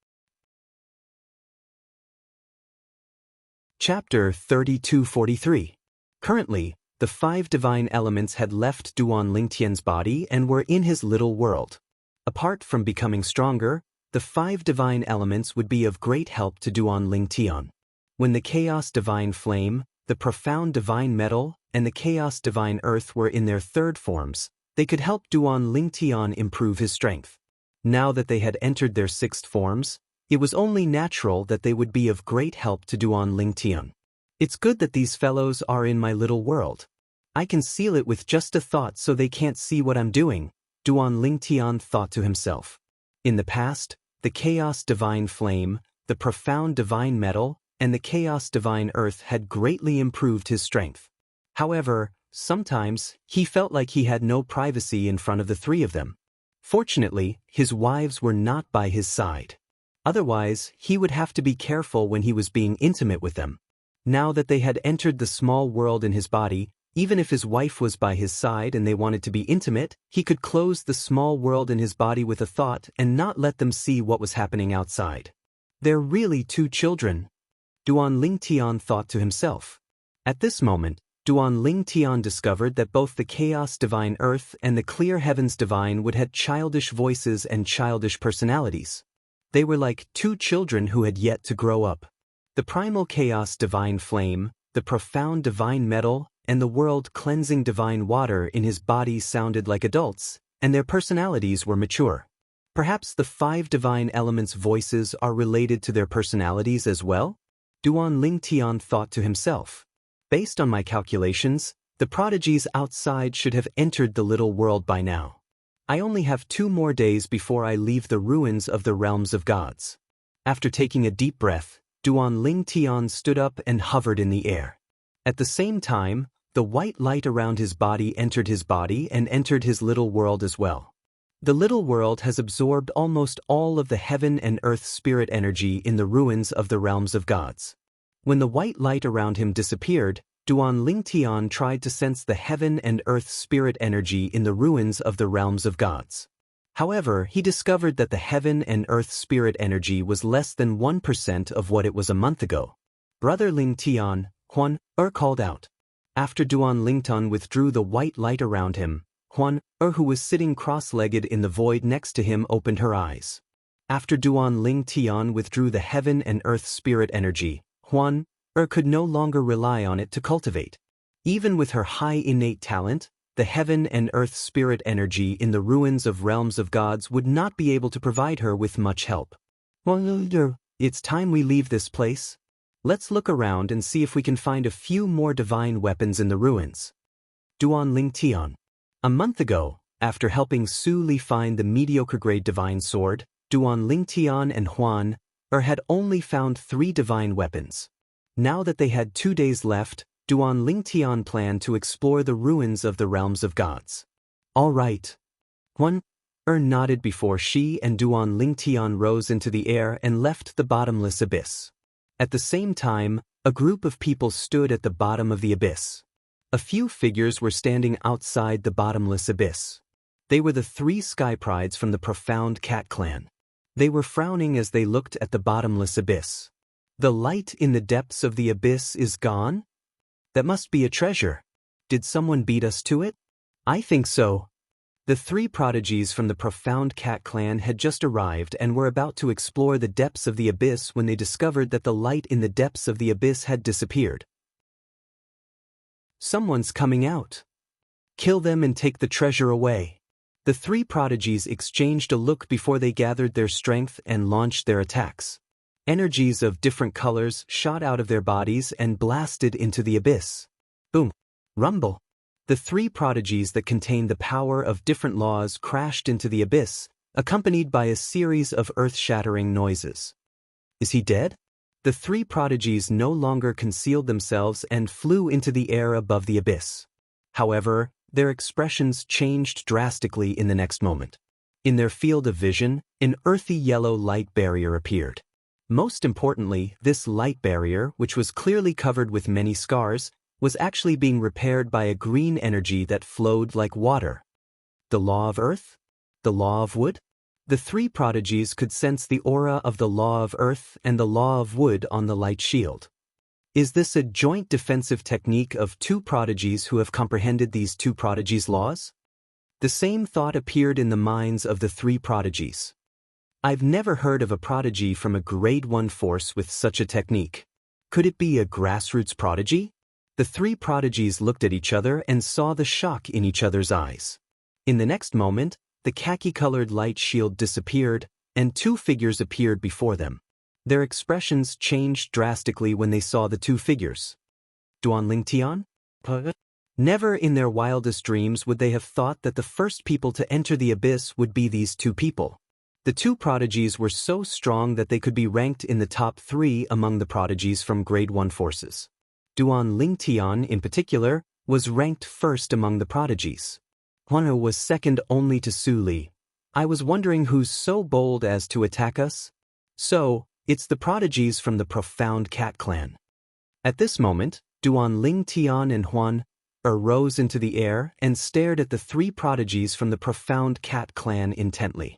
Chapter 3243. Currently, the 5 divine elements had left Duan Lingtian's body and were in his little world. Apart from becoming stronger, the 5 divine elements would be of great help to Duan Lingtian. When the chaos divine flame, the profound divine metal, and the chaos divine earth were in their 3rd forms, they could help Duan Lingtian improve his strength. Now that they had entered their 6th forms, it was only natural that they would be of great help to Duan Lingtian. It's good that these fellows are in my little world. I can seal it with just a thought so they can't see what I'm doing, Duan Lingtian thought to himself. In the past, the chaos divine flame, the profound divine metal, and the chaos divine earth had greatly improved his strength. However, sometimes he felt like he had no privacy in front of the 3 of them. Fortunately, his wives were not by his side. Otherwise, he would have to be careful when he was being intimate with them. Now that they had entered the small world in his body, even if his wife was by his side and they wanted to be intimate, he could close the small world in his body with a thought and not let them see what was happening outside. They're really 2 children, Duan Lingtian thought to himself. At this moment, Duan Lingtian discovered that both the chaos divine earth and the clear heavens divine would have childish voices and childish personalities. They were like 2 children who had yet to grow up. The primal chaos divine flame, the profound divine metal, and the world-cleansing divine water in his body sounded like adults, and their personalities were mature. Perhaps the 5 divine elements' voices are related to their personalities as well? Duan Lingtian thought to himself. Based on my calculations, the prodigies outside should have entered the little world by now. I only have 2 more days before I leave the ruins of the realms of gods. After taking a deep breath, Duan Lingtian stood up and hovered in the air. At the same time, the white light around his body entered his body and entered his little world as well. The little world has absorbed almost all of the heaven and earth spirit energy in the ruins of the realms of gods. When the white light around him disappeared, Duan Lingtian tried to sense the heaven and earth spirit energy in the ruins of the realms of gods. However, he discovered that the heaven and earth spirit energy was less than 1% of what it was a month ago. Brother Lingtian, Huan called out. After Duan Lingtian withdrew the white light around him, Huan who was sitting cross-legged in the void next to him, opened her eyes. After Duan Lingtian withdrew the heaven and earth spirit energy, Huan could no longer rely on it to cultivate. Even with her high innate talent, the heaven and earth spirit energy in the ruins of realms of gods would not be able to provide her with much help. It's time we leave this place. Let's look around and see if we can find a few more divine weapons in the ruins. Duan Lingtian. A month ago, after helping Su Li find the mediocre-grade divine sword, Duan Lingtian and Huan had only found 3 divine weapons. Now that they had 2 days left, Duan Lingtian planned to explore the ruins of the realms of gods. All right. Huan nodded before she and Duan Lingtian rose into the air and left the bottomless abyss. At the same time, a group of people stood at the bottom of the abyss. A few figures were standing outside the bottomless abyss. They were the 3 sky prides from the profound cat clan. They were frowning as they looked at the bottomless abyss. The light in the depths of the abyss is gone? That must be a treasure. Did someone beat us to it? I think so. The 3 prodigies from the profound cat clan had just arrived and were about to explore the depths of the abyss when they discovered that the light in the depths of the abyss had disappeared. Someone's coming out. Kill them and take the treasure away. The 3 prodigies exchanged a look before they gathered their strength and launched their attacks. Energies of different colors shot out of their bodies and blasted into the abyss. Boom! Rumble! The 3 prodigies that contained the power of different laws crashed into the abyss, accompanied by a series of earth-shattering noises. Is he dead? The 3 prodigies no longer concealed themselves and flew into the air above the abyss. However, their expressions changed drastically in the next moment. In their field of vision, an earthy yellow light barrier appeared. Most importantly, this light barrier, which was clearly covered with many scars, was actually being repaired by a green energy that flowed like water. The law of earth? The law of wood? The three prodigies could sense the aura of the law of earth and the law of wood on the light shield. Is this a joint defensive technique of two prodigies who have comprehended these two prodigies' laws? The same thought appeared in the minds of the three prodigies. I've never heard of a prodigy from a grade 1 force with such a technique. Could it be a grassroots prodigy? The three prodigies looked at each other and saw the shock in each other's eyes. In the next moment, the khaki-colored light shield disappeared, and two figures appeared before them. Their expressions changed drastically when they saw the two figures. Duanling Tian? Never in their wildest dreams would they have thought that the first people to enter the abyss would be these two people. The two prodigies were so strong that they could be ranked in the top 3 among the prodigies from grade 1 forces. Duanling Tian, in particular, was ranked first among the prodigies. Huano was second only to Su Li. I was wondering who's so bold as to attack us? So, it's the prodigies from the profound cat clan. At this moment, Duanling Tian and Huan rose into the air and stared at the three prodigies from the profound cat clan intently.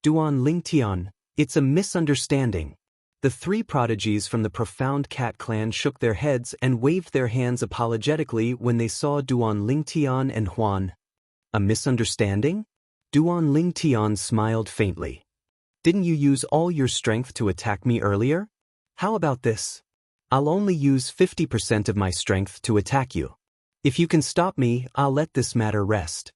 Duanling Tian, it's a misunderstanding. The three prodigies from the profound cat clan shook their heads and waved their hands apologetically when they saw Duanling Tian and Huan. A misunderstanding? Duanling Tian smiled faintly. Didn't you use all your strength to attack me earlier? How about this? I'll only use 50% of my strength to attack you. If you can stop me, I'll let this matter rest.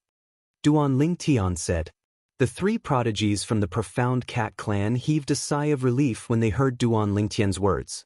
Duanling Tian said. The three prodigies from the profound cat clan heaved a sigh of relief when they heard Duanling Tian's words.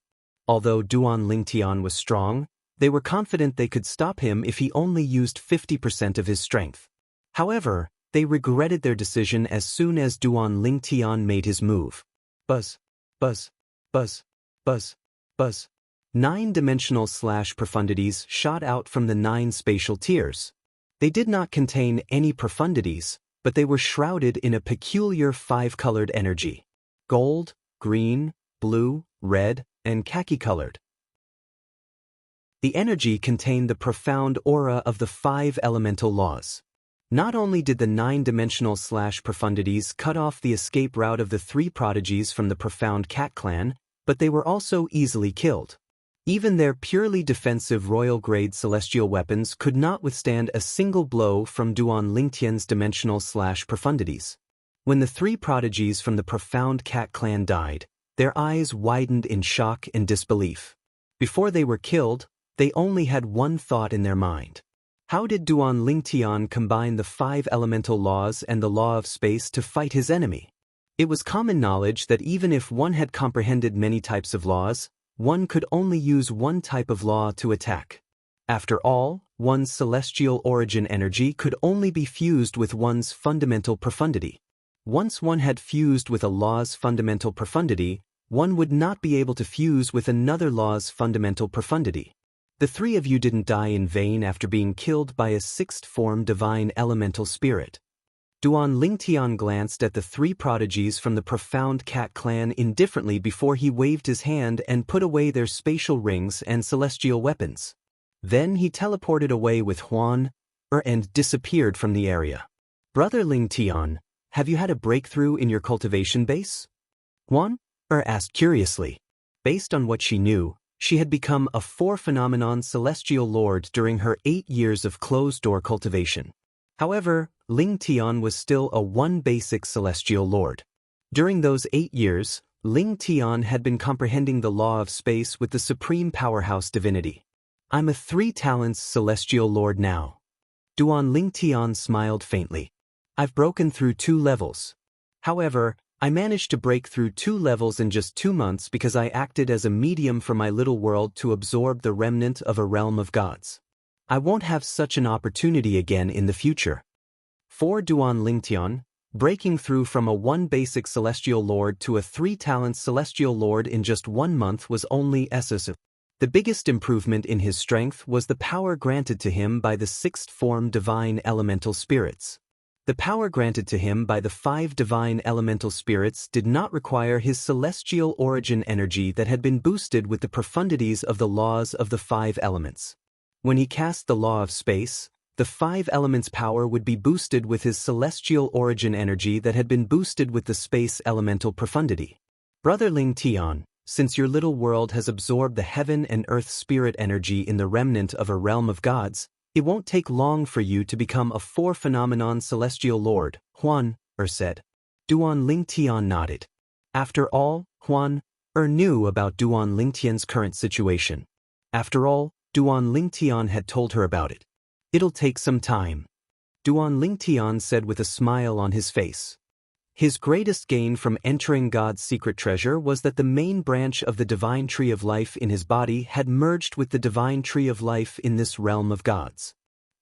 Although Duanling Tian was strong, they were confident they could stop him if he only used 50% of his strength. However, they regretted their decision as soon as Duanling Tian made his move. Buzz, buzz, buzz, buzz, buzz. 9-dimensional profundities shot out from the 9 spatial tiers. They did not contain any profundities, but they were shrouded in a peculiar 5-colored energy: gold, green, blue, red, and khaki-colored. The energy contained the profound aura of the 5 elemental laws. Not only did the 9-dimensional profundities cut off the escape route of the 3 prodigies from the profound cat clan, but they were also easily killed. Even their purely defensive royal-grade celestial weapons could not withstand a single blow from Duanling Tian's dimensional profundities. When the 3 prodigies from the profound cat clan died, their eyes widened in shock and disbelief. Before they were killed, they only had one thought in their mind. How did Duanling Tian combine the 5 elemental laws and the law of space to fight his enemy? It was common knowledge that even if one had comprehended many types of laws, one could only use one type of law to attack. After all, one's celestial origin energy could only be fused with one's fundamental profundity. Once one had fused with a law's fundamental profundity, one would not be able to fuse with another law's fundamental profundity. The 3 of you didn't die in vain after being killed by a 6th-form divine elemental spirit. Duanling Tian glanced at the 3 prodigies from the profound cat clan indifferently before he waved his hand and put away their spatial rings and celestial weapons. Then he teleported away with Huan and disappeared from the area. Brother Ling Tian, have you had a breakthrough in your cultivation base? Huan asked curiously. Based on what she knew, she had become a 4-phenomenon celestial lord during her 8 years of closed-door cultivation. However, Ling Tian was still a 1 basic celestial lord. During those 8 years, Ling Tian had been comprehending the law of space with the supreme powerhouse divinity. I'm a 3 talents celestial lord now. Duanling Tian smiled faintly. I've broken through 2 levels. However, I managed to break through 2 levels in just 2 months because I acted as a medium for my little world to absorb the remnant of a realm of gods. I won't have such an opportunity again in the future. For Duanling Tian, breaking through from a 1 basic celestial lord to a 3 talents celestial lord in just 1 month was only excessive. The biggest improvement in his strength was the power granted to him by the 6th form divine elemental spirits. The power granted to him by the 5 divine elemental spirits did not require his celestial origin energy that had been boosted with the profundities of the laws of the 5 elements. When he cast the law of space, the 5 elements' power would be boosted with his celestial origin energy that had been boosted with the space elemental profundity. Brother Ling Tian, since your little world has absorbed the heaven and earth spirit energy in the remnant of a realm of gods, it won't take long for you to become a 4-phenomenon celestial lord, Huan said. Duan Ling Tian nodded. After all, Huan knew about Duan Ling Tian's current situation. After all, Duan Ling Tian had told her about it. It'll take some time, Duan Ling Tian said with a smile on his face. His greatest gain from entering God's secret treasure was that the main branch of the divine tree of life in his body had merged with the divine tree of life in this realm of gods.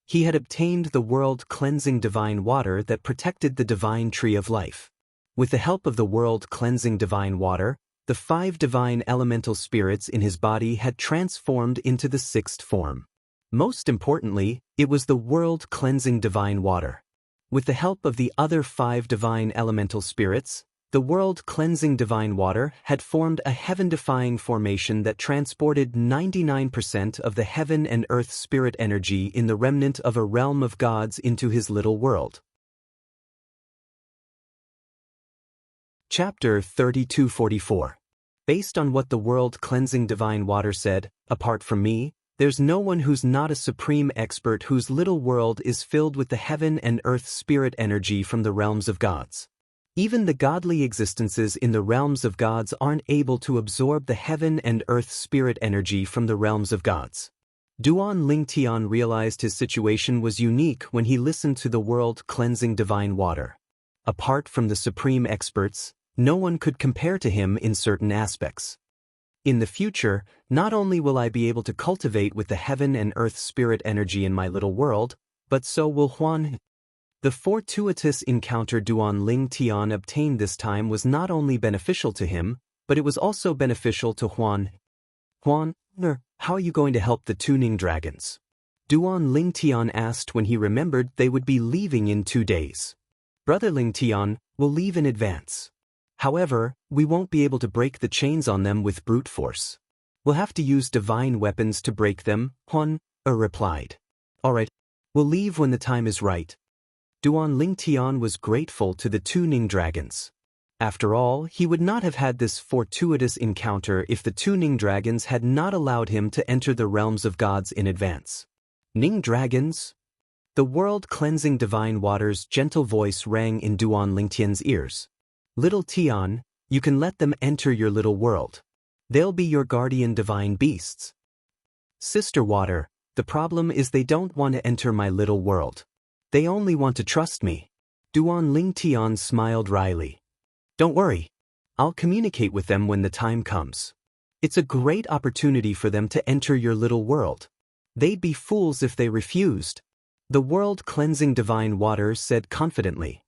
He had obtained the world-cleansing divine water that protected the divine tree of life. With the help of the world-cleansing divine water, the 5 divine elemental spirits in his body had transformed into the 6th form. Most importantly, it was the world-cleansing divine water. With the help of the other 5 divine elemental spirits, the world-cleansing divine water had formed a heaven-defying formation that transported 99% of the heaven and earth spirit energy in the remnant of a realm of gods into his little world. Chapter 3244. Based on what the world-cleansing divine water said, apart from me, there's no one who's not a supreme expert whose little world is filled with the heaven and earth spirit energy from the realms of gods. Even the godly existences in the realms of gods aren't able to absorb the heaven and earth spirit energy from the realms of gods. Duan Ling Tian realized his situation was unique when he listened to the world-cleansing divine water. Apart from the supreme experts, no one could compare to him in certain aspects. In the future, not only will I be able to cultivate with the heaven and earth spirit energy in my little world, but so will Huan. The fortuitous encounter Duan Ling Tian obtained this time was not only beneficial to him, but it was also beneficial to Huan. Huan, how are you going to help the 2 Ning dragons? Duan Ling Tian asked when he remembered they would be leaving in 2 days. Brother Ling Tian will leave in advance. However, we won't be able to break the chains on them with brute force. We'll have to use divine weapons to break them, Huan replied. All right, we'll leave when the time is right. Duan Ling Tian was grateful to the 2 Ning dragons. After all, he would not have had this fortuitous encounter if the 2 Ning dragons had not allowed him to enter the realms of gods in advance. Ning dragons? The world-cleansing divine water's gentle voice rang in Duan Ling Tian's ears. Little Tian, you can let them enter your little world. They'll be your guardian divine beasts. Sister Water, the problem is they don't want to enter my little world. They only want to trust me. Duan Ling Tian smiled wryly. Don't worry. I'll communicate with them when the time comes. It's a great opportunity for them to enter your little world. They'd be fools if they refused. The world-cleansing divine water said confidently.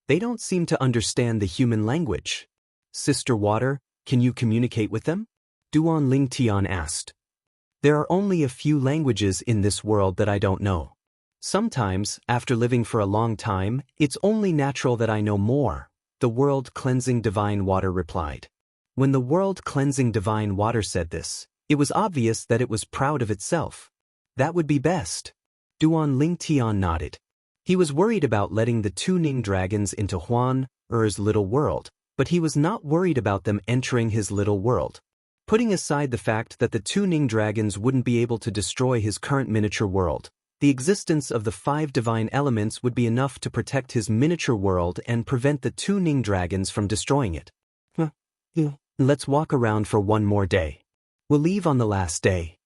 They don't seem to understand the human language. Sister Water, can you communicate with them? Duan Ling Tian asked. There are only a few languages in this world that I don't know. Sometimes, after living for a long time, it's only natural that I know more, the world-cleansing divine water replied. When the world-cleansing divine water said this, it was obvious that it was proud of itself. That would be best. Duan Ling Tian nodded. He was worried about letting the 2 Ning dragons into Huan Er's little world, but he was not worried about them entering his little world. Putting aside the fact that the 2 Ning dragons wouldn't be able to destroy his current miniature world, the existence of the 5 divine elements would be enough to protect his miniature world and prevent the 2 Ning dragons from destroying it. Let's walk around for 1 more day. We'll leave on the last day.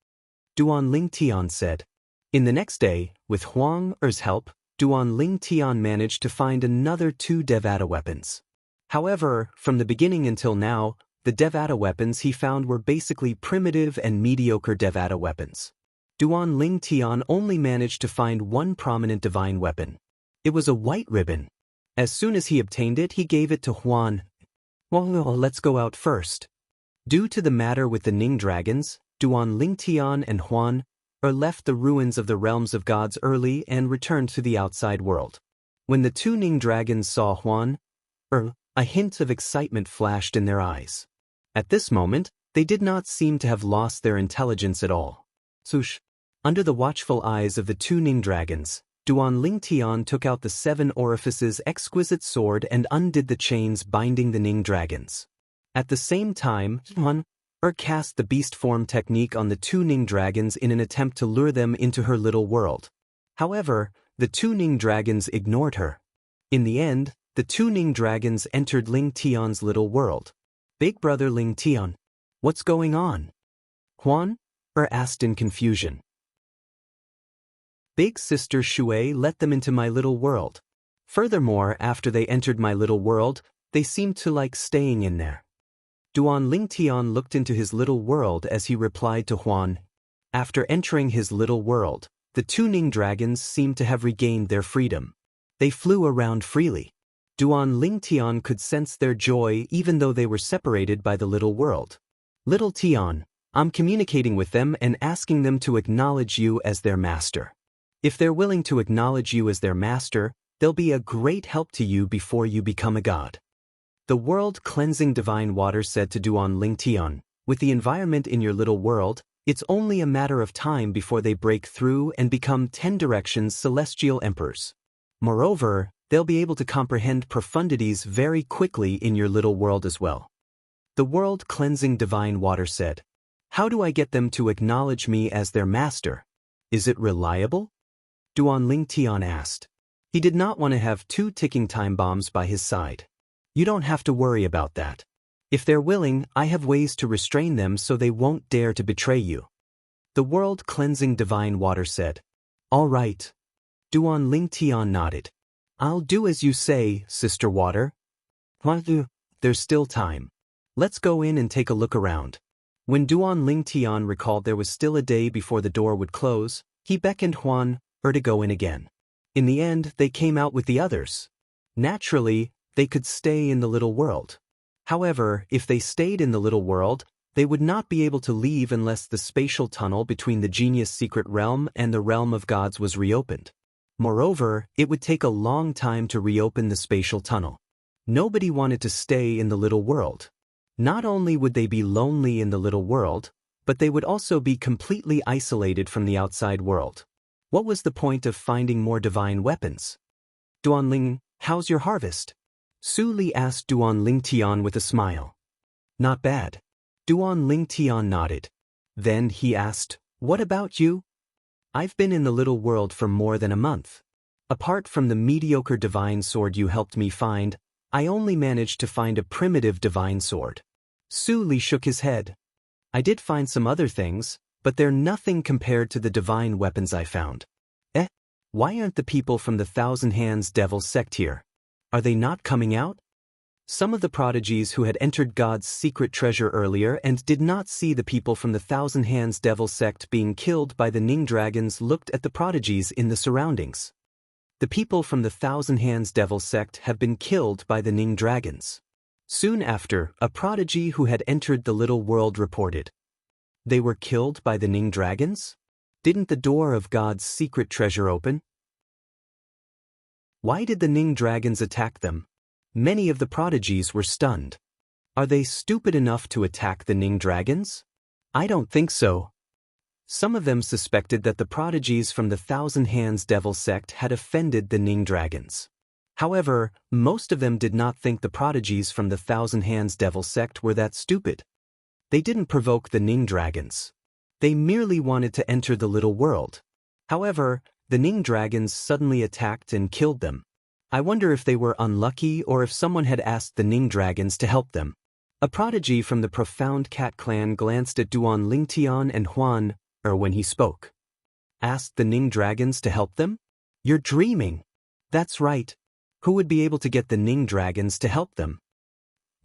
Duan Ling Tian said. In the next day, with Huang Er's help, Duan Ling Tian managed to find another 2 Devata weapons. However, from the beginning until now, the Devata weapons he found were basically primitive and mediocre Devata weapons. Duan Ling Tian only managed to find 1 prominent divine weapon. It was a white ribbon. As soon as he obtained it, he gave it to Huan. Well, let's go out first. Due to the matter with the Ning dragons, Duan Ling Tian and Huan left the ruins of the realms of gods early and returned to the outside world. When the two Ning dragons saw Huan, a hint of excitement flashed in their eyes. At this moment, they did not seem to have lost their intelligence at all. Sush. Under the watchful eyes of the two Ning dragons, Duan Lingtian took out the 7 orifices exquisite sword and undid the chains binding the Ning dragons. At the same time, Huan cast the beast form technique on the two Ning dragons in an attempt to lure them into her little world. However, the two Ning dragons ignored her. In the end, the two Ning dragons entered Ling Tian's little world. Big brother Ling Tian, what's going on? Huan asked in confusion. Big sister Shui let them into my little world. Furthermore, after they entered my little world, they seemed to like staying in there. Duan Lingtian looked into his little world as he replied to Huan. After entering his little world, the two Ning dragons seemed to have regained their freedom. They flew around freely. Duan Lingtian could sense their joy even though they were separated by the little world. Little Tian, I'm communicating with them and asking them to acknowledge you as their master. If they're willing to acknowledge you as their master, they'll be a great help to you before you become a god. The world-cleansing divine water said to Duan Lingtian, with the environment in your little world, it's only a matter of time before they break through and become 10 directions celestial emperors. Moreover, they'll be able to comprehend profundities very quickly in your little world as well. The world-cleansing divine water said, how do I get them to acknowledge me as their master? Is it reliable? Duan Lingtian asked. He did not want to have 2 ticking time bombs by his side. You don't have to worry about that. If they're willing, I have ways to restrain them so they won't dare to betray you. The world-cleansing divine water said. All right. Duan Lingtian nodded. I'll do as you say, Sister Water. There's still time. Let's go in and take a look around. When Duan Lingtian recalled there was still a day before the door would close, he beckoned Huan to go in again. In the end, they came out with the others. Naturally, they could stay in the little world. However, if they stayed in the little world, they would not be able to leave unless the spatial tunnel between the genius secret realm and the realm of gods was reopened. Moreover, it would take a long time to reopen the spatial tunnel. Nobody wanted to stay in the little world. Not only would they be lonely in the little world, but they would also be completely isolated from the outside world. What was the point of finding more divine weapons? Duanling, how's your harvest? Su Li asked Duan Lingtian with a smile. Not bad. Duan Lingtian nodded. Then he asked, what about you? I've been in the little world for more than a month. Apart from the mediocre divine sword you helped me find, I only managed to find a primitive divine sword. Su Li shook his head. I did find some other things, but they're nothing compared to the divine weapons I found. Why aren't the people from the Thousand Hands Devil sect here? Are they not coming out? Some of the prodigies who had entered God's secret treasure earlier and did not see the people from the Thousand Hands Devil sect being killed by the Ning dragons looked at the prodigies in the surroundings. The people from the Thousand Hands Devil sect have been killed by the Ning dragons. Soon after, a prodigy who had entered the little world reported. They were killed by the Ning dragons? Didn't the door of God's secret treasure open? Why did the Ning dragons attack them? Many of the prodigies were stunned. Are they stupid enough to attack the Ning dragons? I don't think so. Some of them suspected that the prodigies from the Thousand Hands Devil sect had offended the Ning dragons. However, most of them did not think the prodigies from the Thousand Hands Devil sect were that stupid. They didn't provoke the Ning dragons. They merely wanted to enter the little world. However, the Ning dragons suddenly attacked and killed them. I wonder if they were unlucky or if someone had asked the Ning dragons to help them. A prodigy from the Profound Cat clan glanced at Duan Lingtian and Huan, when he spoke. Asked the Ning dragons to help them? You're dreaming. That's right. Who would be able to get the Ning dragons to help them?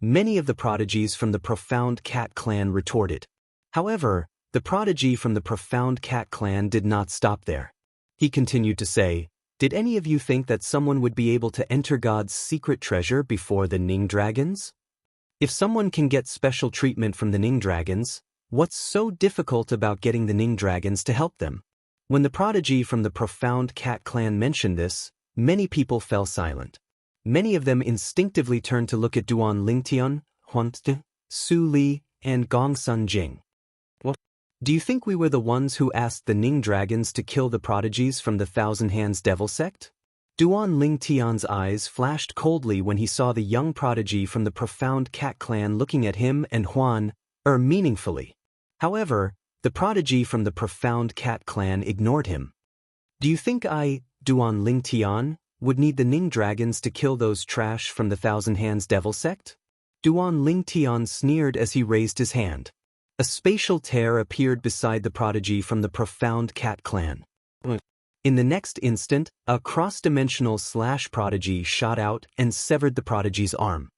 Many of the prodigies from the Profound Cat clan retorted. However, the prodigy from the Profound Cat clan did not stop there. He continued to say, did any of you think that someone would be able to enter God's secret treasure before the Ning dragons? If someone can get special treatment from the Ning dragons, what's so difficult about getting the Ning dragons to help them? When the prodigy from the Profound Cat clan mentioned this, Many people fell silent. Many of them instinctively turned to look at Duan Lingtian, Huante, Su Li, and Gong Sun Jing. What? Do you think we were the ones who asked the Ning dragons to kill the prodigies from the Thousand Hands Devil sect? Duan Lingtian's eyes flashed coldly when he saw the young prodigy from the profound cat clan looking at him and Huan, meaningfully. However, the prodigy from the profound cat clan ignored him. Do you think I, Duan Lingtian, would need the Ning dragons to kill those trash from the Thousand Hands Devil sect? Duan Lingtian sneered as he raised his hand. A spatial tear appeared beside the prodigy from the profound cat clan. In the next instant, a cross-dimensional slash prodigy shot out and severed the prodigy's arm.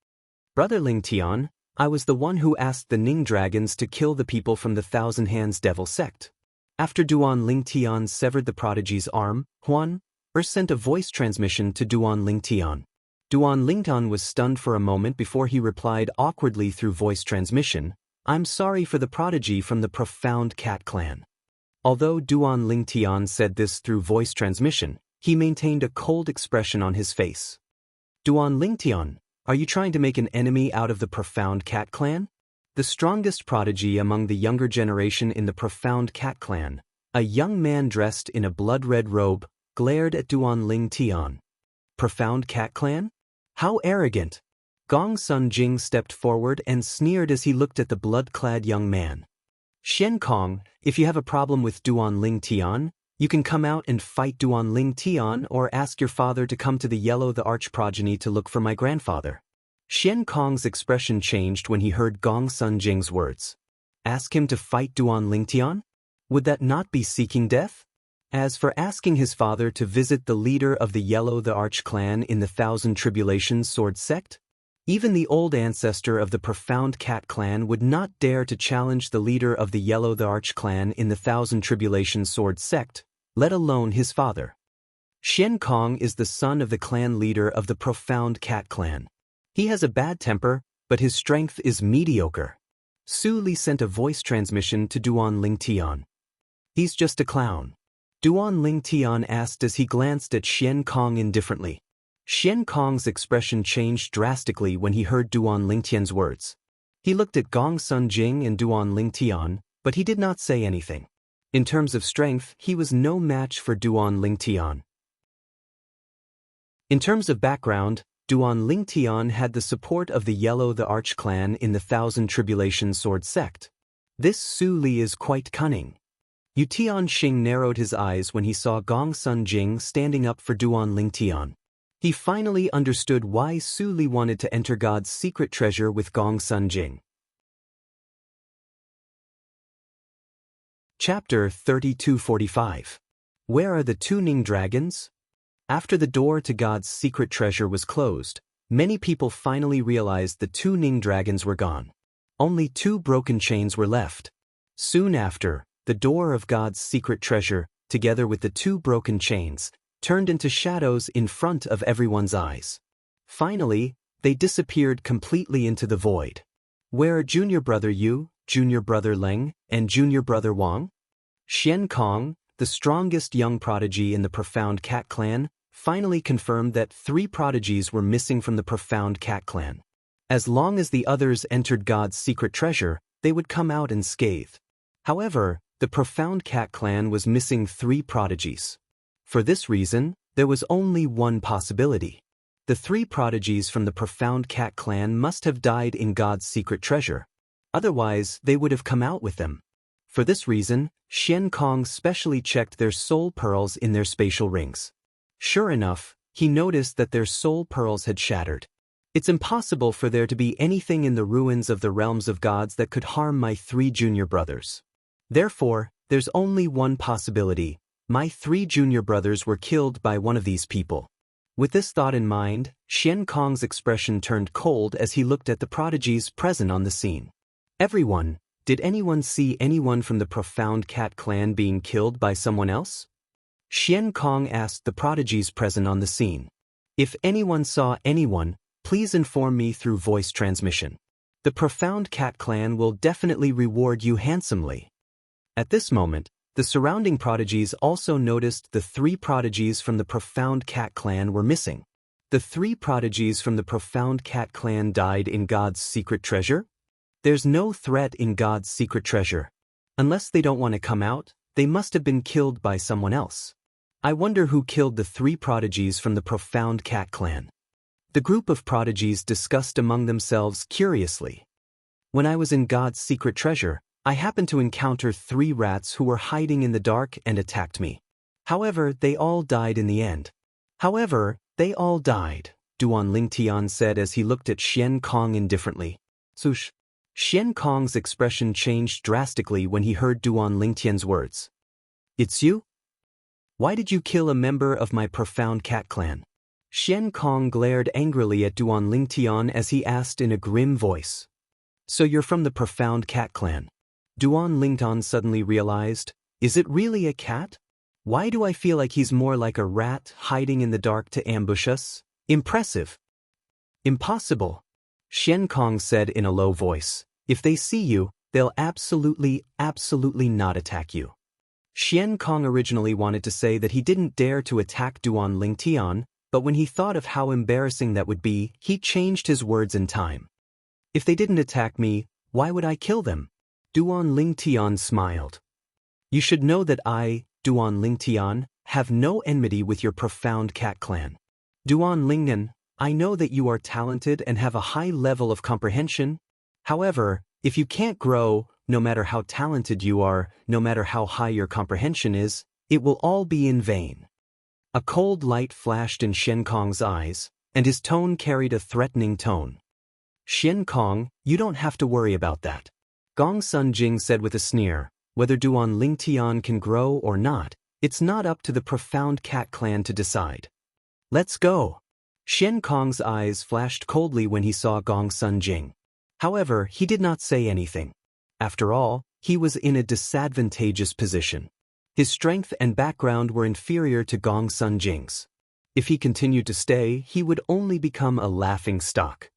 Brother Lingtian, I was the one who asked the Ning dragons to kill the people from the Thousand Hands Devil sect. After Duan Lingtian severed the prodigy's arm, Huan sent a voice transmission to Duan Lingtian. Duan Lingtian was stunned for a moment before he replied awkwardly through voice transmission, I'm sorry for the prodigy from the profound cat clan. Although Duan Lingtian said this through voice transmission, he maintained a cold expression on his face. Duan Lingtian, are you trying to make an enemy out of the profound cat clan? The strongest prodigy among the younger generation in the profound cat clan, a young man dressed in a blood-red robe, glared at Duan Lingtian. Profound cat clan? How arrogant! Gong Sun Jing stepped forward and sneered as he looked at the blood-clad young man. Shen Kong, if you have a problem with Duan Lingtian, you can come out and fight Duan Lingtian or ask your father to come to the Yellow the Arch progeny to look for my grandfather. Shen Kong's expression changed when he heard Gong Sun Jing's words. Ask him to fight Duan Lingtian? Would that not be seeking death? As for asking his father to visit the leader of the Yellow the Arch clan in the Thousand Tribulations Sword sect? Even the old ancestor of the profound cat clan would not dare to challenge the leader of the Yellow the Arch clan in the Thousand Tribulations Sword sect, let alone his father. Shen Kong is the son of the clan leader of the profound cat clan. He has a bad temper, but his strength is mediocre. Su Li sent a voice transmission to Duan Lingtian. He's just a clown. Duan Lingtian asked as he glanced at Shen Kong indifferently. Shen Kong's expression changed drastically when he heard Duan Lingtian's words. He looked at Gong Sun Jing and Duan Lingtian, but he did not say anything. In terms of strength, he was no match for Duan Lingtian. In terms of background, Duan Lingtian had the support of the Yellow the Arch clan in the Thousand Tribulations Sword sect. This Su Li is quite cunning. Tian Xing narrowed his eyes when he saw Gong Sun Jing standing up for Duan Lingtian. He finally understood why Su Li wanted to enter God's secret treasure with Gong Sun Jing. Chapter 3245. Where are the two Ning dragons? After the door to God's secret treasure was closed, many people finally realized the two Ning dragons were gone. Only two broken chains were left. Soon after, the door of God's secret treasure, together with the two broken chains, turned into shadows in front of everyone's eyes. Finally, they disappeared completely into the void. Where are Junior Brother Yu, Junior Brother Leng, and Junior Brother Wang? Shen Kong, the strongest young prodigy in the profound cat clan, finally confirmed that 3 prodigies were missing from the profound cat clan. As long as the others entered God's secret treasure, they would come out unscathed. However, the profound cat clan was missing 3 prodigies. For this reason, there was only one possibility. The 3 prodigies from the profound cat clan must have died in God's secret treasure. Otherwise, they would have come out with them. For this reason, Shen Kong specially checked their soul pearls in their spatial rings. Sure enough, he noticed that their soul pearls had shattered. It's impossible for there to be anything in the ruins of the realms of gods that could harm my 3 junior brothers. Therefore, there's only one possibility. My 3 junior brothers were killed by one of these people. With this thought in mind, Shen Kong's expression turned cold as he looked at the prodigies present on the scene. Everyone, did anyone see anyone from the profound cat clan being killed by someone else? Shen Kong asked the prodigies present on the scene. If anyone saw anyone, please inform me through voice transmission. The profound cat clan will definitely reward you handsomely. At this moment, The surrounding prodigies also noticed the 3 prodigies from the Profound Cat clan were missing. The 3 prodigies from the Profound Cat clan died in God's secret treasure? There's no threat in God's secret treasure. Unless they don't want to come out, they must have been killed by someone else. I wonder who killed the 3 prodigies from the Profound Cat clan. The group of prodigies discussed among themselves curiously. When I was in God's secret treasure, I happened to encounter 3 rats who were hiding in the dark and attacked me. However, they all died in the end. Duan Lingtian said as he looked at Xian Kong indifferently. Sush. Xian Kong's expression changed drastically when he heard Duan Lingtian's words. It's you? Why did you kill a member of my Profound Cat clan? Xian Kong glared angrily at Duan Lingtian as he asked in a grim voice. So you're from the Profound Cat clan? Duan Lingtian suddenly realized, is it really a cat? Why do I feel like he's more like a rat hiding in the dark to ambush us? Impressive. Impossible. Xian Kong said in a low voice. If they see you, they'll absolutely not attack you. Xian Kong originally wanted to say that he didn't dare to attack Duan Lingtian, but when he thought of how embarrassing that would be, he changed his words in time. If they didn't attack me, why would I kill them? Duan Lingtian smiled. You should know that I, Duan Lingtian, have no enmity with your Profound Cat clan. Duan Lingnan, I know that you are talented and have a high level of comprehension. However, if you can't grow, no matter how talented you are, no matter how high your comprehension is, it will all be in vain. A cold light flashed in Xian Kong's eyes, and his tone carried a threatening tone. Xian Kong, you don't have to worry about that. Gong Sun Jing said with a sneer, whether Duan Lingtian can grow or not, it's not up to the Profound Cat clan to decide. Let's go. Xian Kong's eyes flashed coldly when he saw Gong Sun Jing. However, he did not say anything. After all, he was in a disadvantageous position. His strength and background were inferior to Gong Sun Jing's. If he continued to stay, he would only become a laughing stock.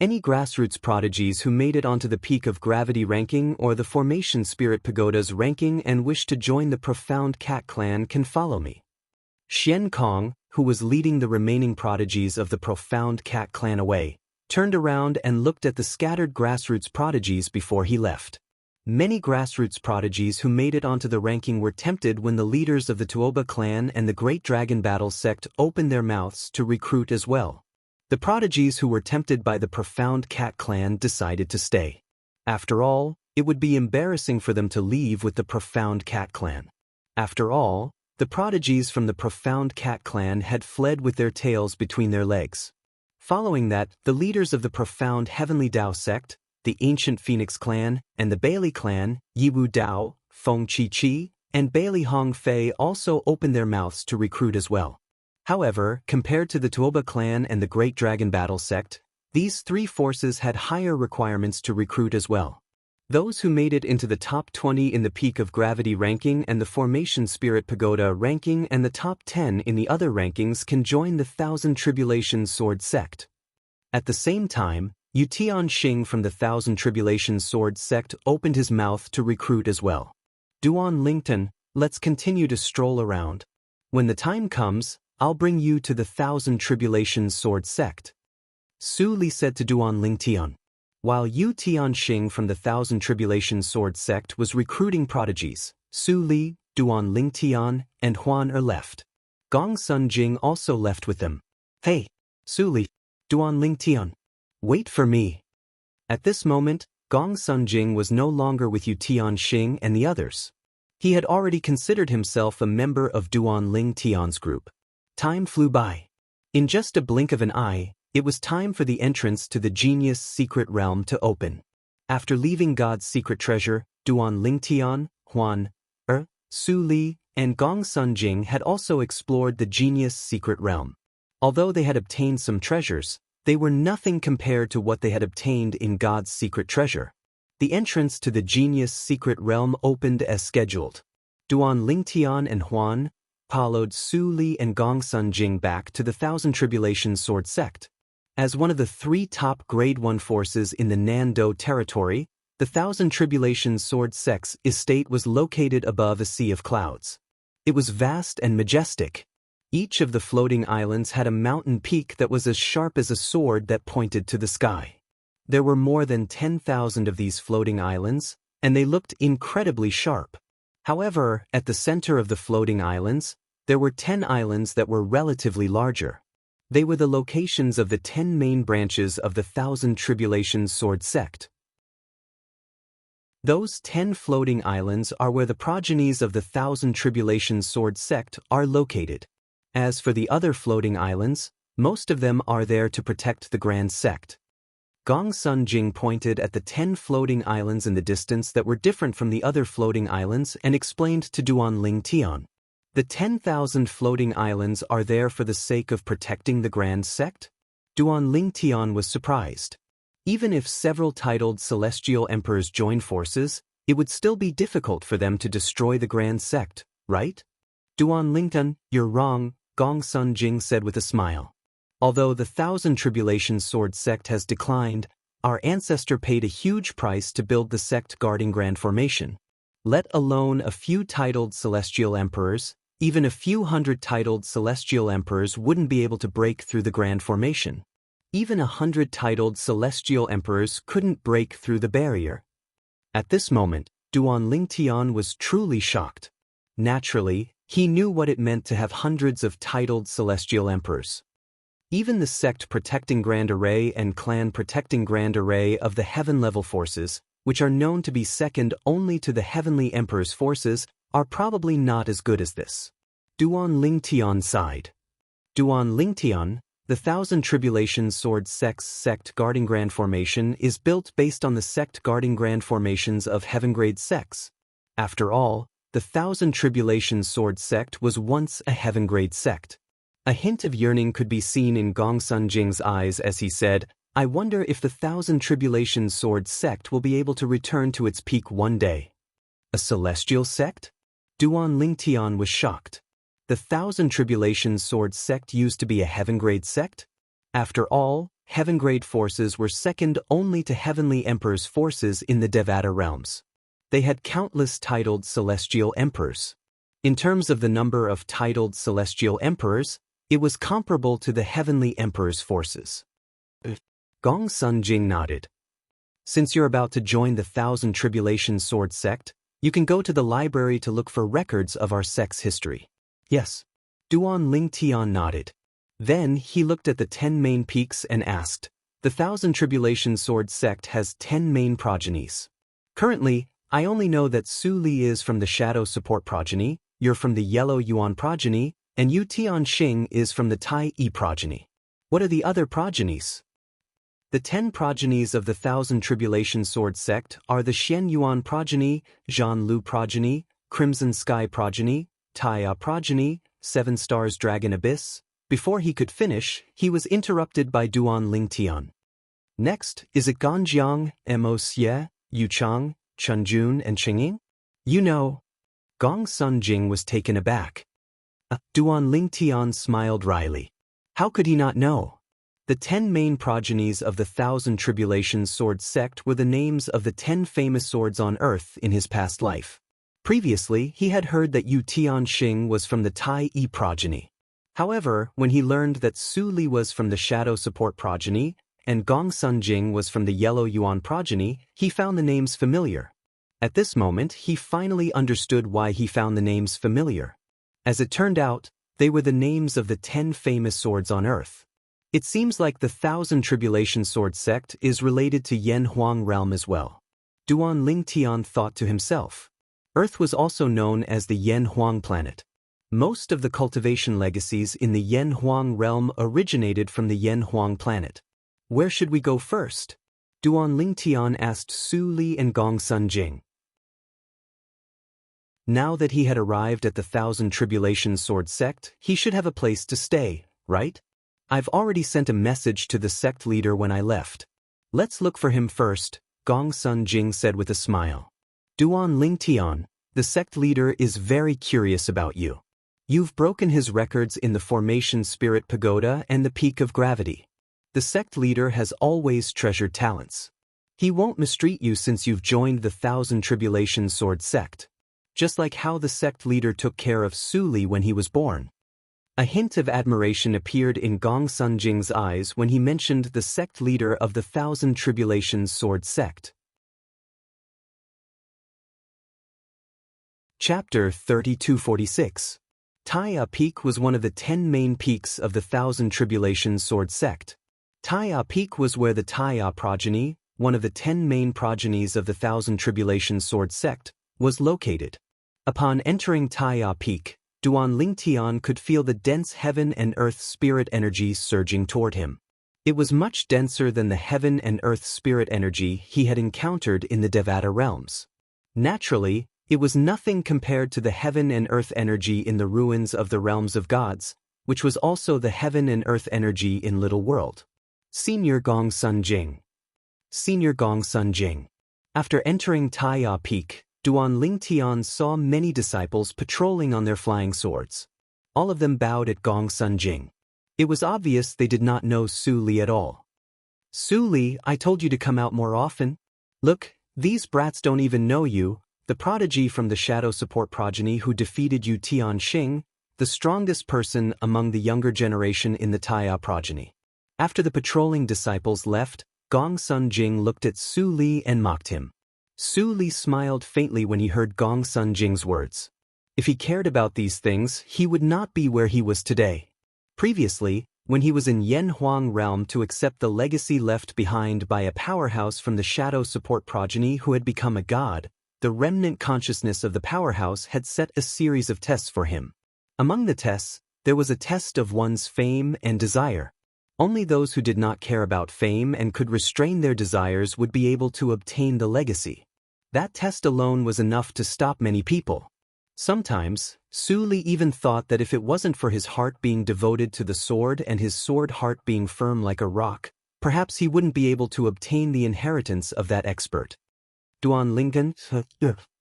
Any grassroots prodigies who made it onto the Peak of Gravity ranking or the Formation Spirit Pagoda's ranking and wish to join the Profound Cat clan can follow me. Xian Kong, who was leading the remaining prodigies of the Profound Cat clan away, turned around and looked at the scattered grassroots prodigies before he left. Many grassroots prodigies who made it onto the ranking were tempted when the leaders of the Tuoba clan and the Great Dragon Battle sect opened their mouths to recruit as well. The prodigies who were tempted by the Profound Cat clan decided to stay. After all, it would be embarrassing for them to leave with the Profound Cat clan. After all, the prodigies from the Profound Cat clan had fled with their tails between their legs. Following that, the leaders of the Profound Heavenly Dao sect, the Ancient Phoenix clan, and the Bailey clan, Yiwu Dao, Feng Chi Chi, and Bailey Hong Fei also opened their mouths to recruit as well. However, compared to the Tuoba clan and the Great Dragon Battle sect, these 3 forces had higher requirements to recruit as well. Those who made it into the top 20 in the Peak of Gravity ranking and the Formation Spirit Pagoda ranking and the top 10 in the other rankings can join the Thousand Tribulations Sword sect. At the same time, Yu Tianxing from the Thousand Tribulations Sword sect opened his mouth to recruit as well. Duan Lingtian, let's continue to stroll around. When the time comes, I'll bring you to the Thousand Tribulations Sword sect. Su Li said to Duan Lingtian. While Yu Tianxing from the Thousand Tribulations Sword sect was recruiting prodigies, Su Li, Duan Lingtian, and Huan Er left. Gong Sun Jing also left with them. Hey, Su Li, Duan Lingtian, wait for me. At this moment, Gong Sun Jing was no longer with Yu Tianxing and the others. He had already considered himself a member of Duan Lingtian's group. Time flew by. In just a blink of an eye, it was time for the entrance to the Genius Secret Realm to open. After leaving God's secret treasure, Duan Lingtian, Huan Er, Su Li, and Gong Sun Jing had also explored the Genius Secret Realm. Although they had obtained some treasures, they were nothing compared to what they had obtained in God's secret treasure. The entrance to the Genius Secret Realm opened as scheduled. Duan Lingtian and Huan followed Su Li and Gong Sun Jing back to the Thousand Tribulations Sword sect. As one of the 3 top Grade 1 forces in the Nando territory, The Thousand Tribulations Sword Sect's estate was located above a sea of clouds. It was vast and majestic. Each of the floating islands had a mountain peak that was as sharp as a sword that pointed to the sky. There were more than 10,000 of these floating islands, and they looked incredibly sharp. However, at the center of the floating islands, there were 10 islands that were relatively larger. They were the locations of the 10 main branches of the Thousand Tribulations Sword Sect. Those 10 floating islands are where the progenies of the Thousand Tribulations Sword Sect are located. As for the other floating islands, most of them are there to protect the Grand Sect. Gong Sun Jing pointed at the 10 floating islands in the distance that were different from the other floating islands and explained to Duan Ling Tian. The 10,000 floating islands are there for the sake of protecting the Grand Sect? Duan Ling Tian was surprised. Even if several titled celestial emperors join forces, it would still be difficult for them to destroy the Grand Sect, right? Duan Lingtian, you're wrong, Gong Sun Jing said with a smile. Although the Thousand Tribulations Sword Sect has declined, our ancestor paid a huge price to build the sect guarding Grand Formation. Let alone a few titled celestial emperors, even a few hundred titled celestial emperors wouldn't be able to break through the Grand Formation. Even 100 titled celestial emperors couldn't break through the barrier. At this moment, Duan Ling Tian was truly shocked. Naturally, he knew what it meant to have hundreds of titled celestial emperors. Even the sect protecting Grand Array and clan protecting Grand Array of the heaven-level forces, which are known to be second only to the Heavenly Emperor's forces, are probably not as good as this. Duan Ling Tian sighed. Duan Ling Tian, the Thousand Tribulations Sword Sect's sect guarding Grand Formation is built based on the sect guarding Grand Formations of Heaven-grade sects. After all, the Thousand Tribulations Sword Sect was once a heaven-grade sect. A hint of yearning could be seen in Gong Sun Jing's eyes as he said, I wonder if the Thousand Tribulations Sword Sect will be able to return to its peak one day. A celestial sect? Duan Ling Tian was shocked. The Thousand Tribulations Sword Sect used to be a heaven-grade sect? After all, heaven-grade forces were second only to Heavenly Emperor's forces in the Devata realms. They had countless titled celestial emperors. In terms of the number of titled celestial emperors, it was comparable to the Heavenly Emperor's forces. Gong Sun Jing nodded. Since you're about to join the Thousand Tribulations Sword Sect, you can go to the library to look for records of our sect's history. Yes. Duan Ling Tian nodded. Then he looked at the 10 main peaks and asked, the Thousand Tribulations Sword Sect has 10 main progenies. Currently, I only know that Su Li is from the Shadow Support progeny, you're from the Yellow Yuan progeny, and Yu Tian Xing is from the Tai Yi progeny. What are the other progenies? The 10 progenies of the Thousand Tribulations Sword Sect are the Xian Yuan progeny, Zhan Lu progeny, Crimson Sky progeny, Taiya progeny, Seven Stars Dragon Abyss. Before he could finish, he was interrupted by Duan Ling Tian. Next, is it Ganjiang, Mo Xie, Yu Chang, Chunjun and Qingying? You know. Gong Sun Jing was taken aback. Duan Ling Tian smiled wryly. How could he not know? The 10 main progenies of the Thousand Tribulations Sword Sect were the names of the 10 famous swords on Earth in his past life. Previously, he had heard that Yu Tian Xing was from the Tai Yi progeny. However, when he learned that Su Li was from the Shadow Support progeny, and Gong Sun Jing was from the Yellow Yuan progeny, he found the names familiar. At this moment, he finally understood why he found the names familiar. As it turned out, they were the names of the 10 famous swords on Earth. It seems like the Thousand Tribulations Sword Sect is related to Yen Huang realm as well. Duan Ling Tian thought to himself. Earth was also known as the Yen Huang planet. Most of the cultivation legacies in the Yen Huang realm originated from the Yen Huang planet. Where should we go first? Duan Ling Tian asked Su Li and Gong Sun Jing. Now that he had arrived at the Thousand Tribulations Sword Sect, he should have a place to stay, right? I've already sent a message to the sect leader when I left. Let's look for him first, Gong Sun Jing said with a smile. Duan Ling Tian, the sect leader is very curious about you. You've broken his records in the Formation Spirit Pagoda and the Peak of Gravity. The sect leader has always treasured talents. He won't mistreat you since you've joined the Thousand Tribulation Sword sect. Just like how the sect leader took care of Su Li when he was born. A hint of admiration appeared in Gong Sun Jing's eyes when he mentioned the sect leader of the Thousand Tribulations Sword sect. Chapter 3246. Taiya Peak was one of the 10 main peaks of the Thousand Tribulations Sword sect. Taiya Peak was where the Taiya progeny, one of the 10 main progenies of the Thousand Tribulations Sword sect, was located. Upon entering Taiya Peak, Duan Lingtian could feel the dense heaven and earth spirit energy surging toward him. It was much denser than the heaven and earth spirit energy he had encountered in the Devata realms. Naturally, it was nothing compared to the heaven and earth energy in the ruins of the realms of gods, which was also the heaven and earth energy in Little World. Senior Gong Sun Jing. Senior Gong Sun Jing. After entering Taiya Peak, Duan Lingtian saw many disciples patrolling on their flying swords. All of them bowed at Gong Sun Jing. It was obvious they did not know Su Li at all. Su Li, I told you to come out more often. Look, these brats don't even know you, the prodigy from the Shadow Support progeny who defeated Yu Tianxing, the strongest person among the younger generation in the Taiya progeny. After the patrolling disciples left, Gong Sun Jing looked at Su Li and mocked him. Su Li smiled faintly when he heard Gong Sun Jing's words. If he cared about these things, he would not be where he was today. Previously, when he was in Yen Huang realm to accept the legacy left behind by a powerhouse from the Shadow Support progeny who had become a god, the remnant consciousness of the powerhouse had set a series of tests for him. Among the tests, there was a test of one's fame and desire. Only those who did not care about fame and could restrain their desires would be able to obtain the legacy. That test alone was enough to stop many people. Sometimes, Su Li even thought that if it wasn't for his heart being devoted to the sword and his sword heart being firm like a rock, perhaps he wouldn't be able to obtain the inheritance of that expert. Duan Lingtian,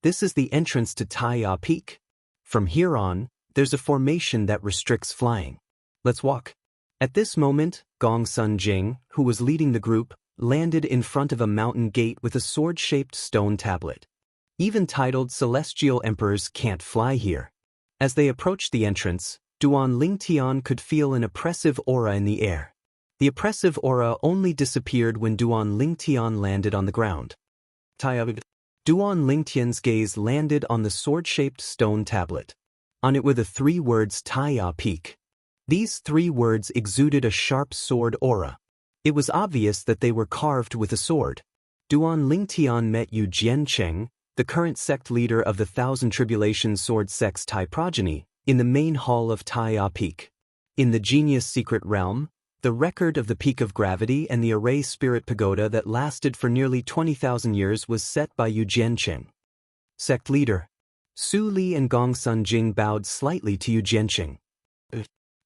this is the entrance to Taiya Peak. From here on, there's a formation that restricts flying. Let's walk. At this moment, Gong Sun Jing, who was leading the group, landed in front of a mountain gate with a sword-shaped stone tablet. Even titled Celestial Emperors can't fly here. As they approached the entrance, Duan Lingtian could feel an oppressive aura in the air. The oppressive aura only disappeared when Duan Lingtian landed on the ground. Duan Lingtian's gaze landed on the sword-shaped stone tablet. On it were the 3 words Taiya Peak. These 3 words exuded a sharp sword aura. It was obvious that they were carved with a sword. Duan Lingtian met Yu Jiancheng, the current sect leader of the Thousand Tribulations Sword sect's Tai progeny, in the main hall of Taiya Peak. In the Genius Secret Realm, the record of the Peak of Gravity and the Array Spirit Pagoda that lasted for nearly 20,000 years was set by Yu Jiancheng. Sect leader. Su Li and Gong Sun Jing bowed slightly to Yu Jiancheng.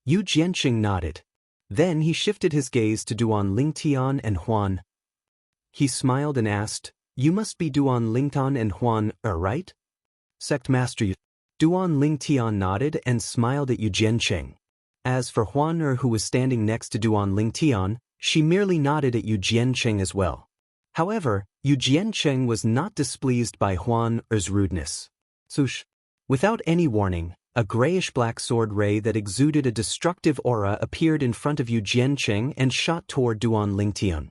Yu Jiancheng nodded. Then he shifted his gaze to Duan Lingtian and Huan. He smiled and asked, "You must be Duan Lingtian and Huan, right?" Sect Master Duan Lingtian nodded and smiled at Yu Jiancheng. As for Huan who was standing next to Duan Lingtian, she merely nodded at Yu Jiancheng as well. However, Yu Jiancheng was not displeased by Huan's rudeness. Sush. Without any warning, a grayish-black sword ray that exuded a destructive aura appeared in front of Yu Jiancheng and shot toward Duan Lingtian.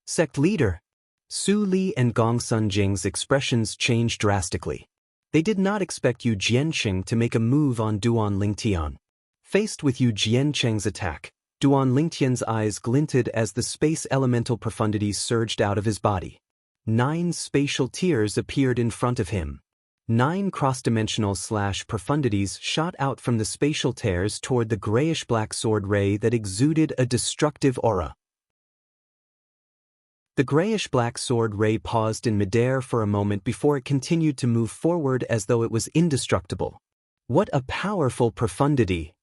Sect leader. Su Li and Gong Sun Jing's expressions changed drastically. They did not expect Yu Jiancheng to make a move on Duan Lingtian. Faced with Yu Jiancheng's attack, Duan Lingtian's eyes glinted as the space elemental profundities surged out of his body. 9 spatial tiers appeared in front of him. 9 cross-dimensional profundities shot out from the spatial tears toward the grayish-black sword ray that exuded a destructive aura. The grayish-black sword ray paused in midair for a moment before it continued to move forward as though it was indestructible. What a powerful profundity!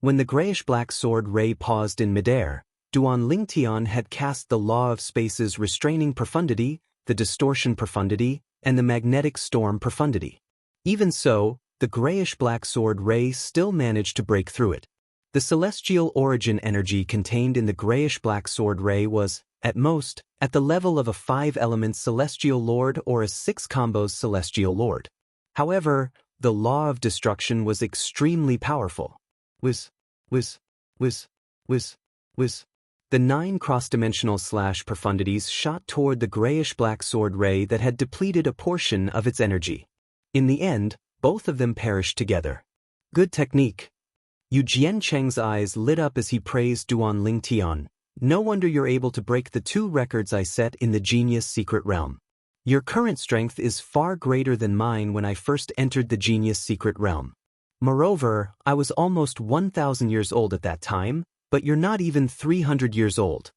When the grayish-black sword ray paused in midair, Duan Lingtian had cast the law of space's restraining profundity, the distortion profundity, and the magnetic storm profundity. Even so, the grayish-black sword ray still managed to break through it. The celestial origin energy contained in the grayish-black sword ray was At most, at the level of a 5-element celestial lord or a 6-combos celestial lord. However, the law of destruction was extremely powerful. Whiz. The 9 cross-dimensional slash profundities shot toward the grayish-black sword ray that had depleted a portion of its energy. In the end, both of them perished together. Good technique. Yu Jiancheng's eyes lit up as he praised Duan Lingtian. No wonder you're able to break the 2 records I set in the Genius Secret Realm. Your current strength is far greater than mine when I first entered the Genius Secret Realm. Moreover, I was almost 1,000 years old at that time, but you're not even 300 years old.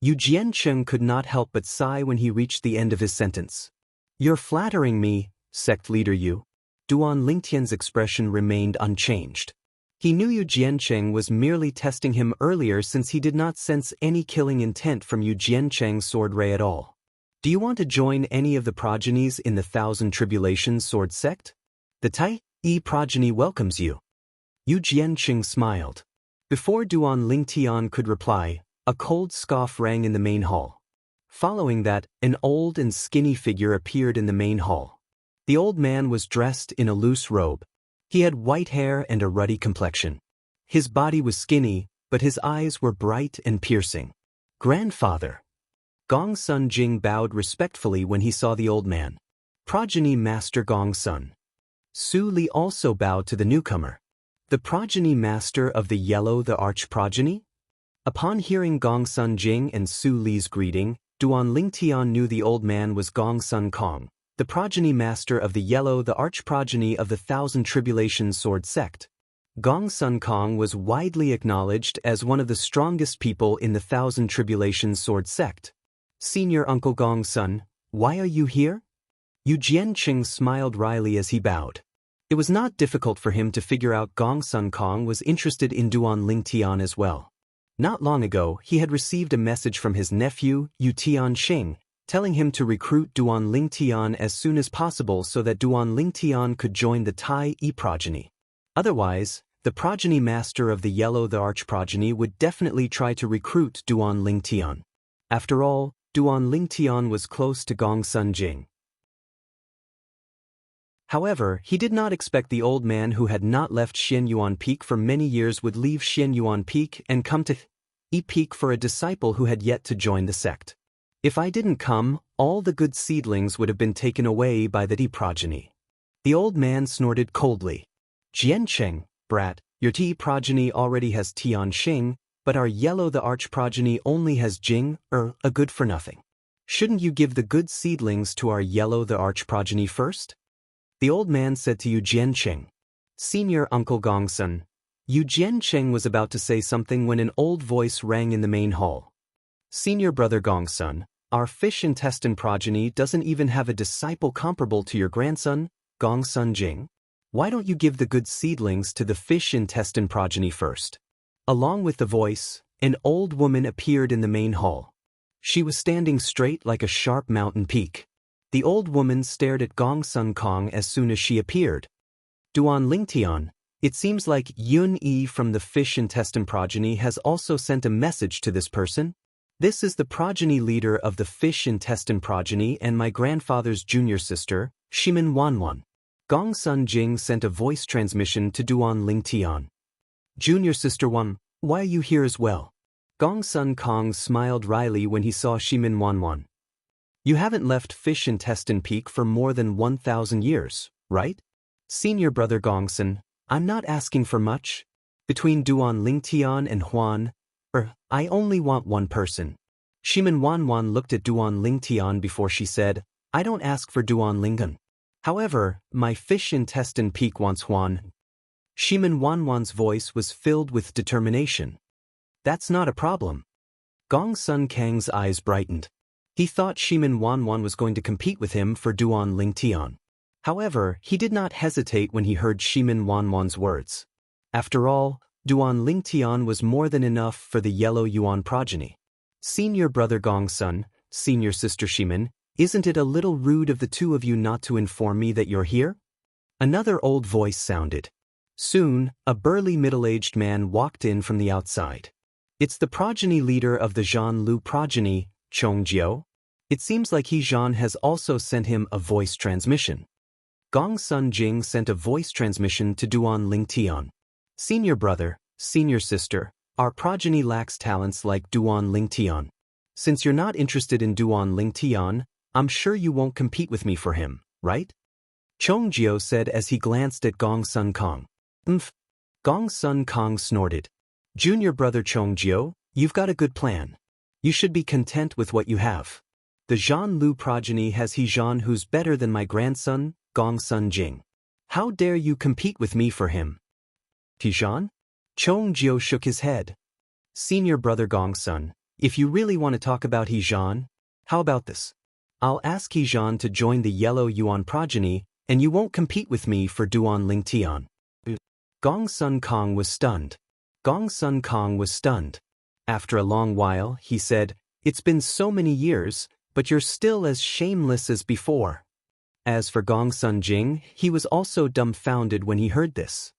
Yu Jiancheng could not help but sigh when he reached the end of his sentence. You're flattering me, sect leader Yu. Duan Lingtian's expression remained unchanged. He knew Yu Jiancheng was merely testing him earlier since he did not sense any killing intent from Yu Jiancheng's sword ray at all. Do you want to join any of the progenies in the Thousand Tribulations sword sect? The Tai Yi progeny welcomes you. Yu Jiancheng smiled. Before Duan Lingtian could reply, a cold scoff rang in the main hall. Following that, an old and skinny figure appeared in the main hall. The old man was dressed in a loose robe. He had white hair and a ruddy complexion. His body was skinny, but his eyes were bright and piercing. Grandfather. Gong Sun Jing bowed respectfully when he saw the old man. Progeny Master Gong Sun. Su Li also bowed to the newcomer. The progeny master of the Yellow the Arch progeny? Upon hearing Gong Sun Jing and Su Li's greeting, Duan Lingtian knew the old man was Gong Sun Kong, the progeny master of the Yellow the Arch progeny of the Thousand Tribulations sword sect. Gong Sun Kong was widely acknowledged as one of the strongest people in the Thousand Tribulations sword sect. Senior Uncle Gong Sun, why are you here? Yu Jiancheng smiled wryly as he bowed. It was not difficult for him to figure out Gong Sun Kong was interested in Duan Lingtian as well. Not long ago, he had received a message from his nephew, Yu Tianxing, telling him to recruit Duan Lingtian as soon as possible so that Duan Lingtian could join the Tai Yi progeny. Otherwise, the progeny master of the Yellow the Arch progeny would definitely try to recruit Duan Lingtian. After all, Duan Lingtian was close to Gong Sun Jing. However, he did not expect the old man who had not left Xianyuan Peak for many years would leave Xianyuan Peak and come to Yi Peak for a disciple who had yet to join the sect. If I didn't come, all the good seedlings would have been taken away by the Yi progeny. The old man snorted coldly. Jiancheng, brat, your Ti progeny already has Tianxing, but our Yellow the Arch progeny only has Jing, a good for nothing. Shouldn't you give the good seedlings to our Yellow the Arch progeny first? The old man said to Yu Jiancheng. Senior Uncle Gongsun. Yu Jiancheng was about to say something when an old voice rang in the main hall. Senior brother Gongsun, our fish intestine progeny doesn't even have a disciple comparable to your grandson, Gongsun Jing. Why don't you give the good seedlings to the fish intestine progeny first? Along with the voice, an old woman appeared in the main hall. She was standing straight like a sharp mountain peak. The old woman stared at Gong Sun Kong as soon as she appeared. Duan Lingtian, it seems like Yun Yi from the fish intestine progeny has also sent a message to this person. This is the progeny leader of the fish intestine progeny and my grandfather's junior sister, Shimin Wanwan. Gong Sun Jing sent a voice transmission to Duan Lingtian. Junior sister Wan, why are you here as well? Gong Sun Kong smiled wryly when he saw Shimin Wanwan. You haven't left Fish Intestine Peak for more than 1,000 years, right? Senior brother Gongsun, I'm not asking for much. Between Duan Lingtian and Huan, I only want one person. Shimin Wanwan looked at Duan Lingtian before she said, I don't ask for Duan Lingan. However, my Fish Intestine Peak wants Huan. Shimin Wanwan's voice was filled with determination. That's not a problem. Gong Sun Kang's eyes brightened. He thought Shimin Wanwan was going to compete with him for Duan Lingtian. However, he did not hesitate when he heard Shimin Wanwan's words. After all, Duan Lingtian was more than enough for the Yellow Yuan progeny. Senior brother Gong Sun, senior sister Shimin, isn't it a little rude of the two of you not to inform me that you're here? Another old voice sounded. Soon, a burly middle-aged man walked in from the outside. It's the progeny leader of the Zhan Lu progeny, Chongjiu? It seems like He Zhan has also sent him a voice transmission. Gongsun Jing sent a voice transmission to Duan Lingtian. Senior brother, senior sister, our progeny lacks talents like Duan Lingtian. Since you're not interested in Duan Lingtian, I'm sure you won't compete with me for him, right? Chongjiu said as he glanced at Gongsun Kong. Gongsun Kong snorted. Junior brother Chongjiu, you've got a good plan. You should be content with what you have. The Zhan Lu progeny has He Zhan who's better than my grandson, Gongsun Jing. How dare you compete with me for him? He Zhan? Chongjiu shook his head. Senior brother Gongsun, if you really want to talk about He Zhan, how about this? I'll ask He Zhan to join the Yellow Yuan progeny, and you won't compete with me for Duan Lingtian. Gongsun Kong was stunned. Gongsun Kong was stunned. After a long while, he said, It's been so many years, but you're still as shameless as before. As for Gongsun Jing, he was also dumbfounded when he heard this.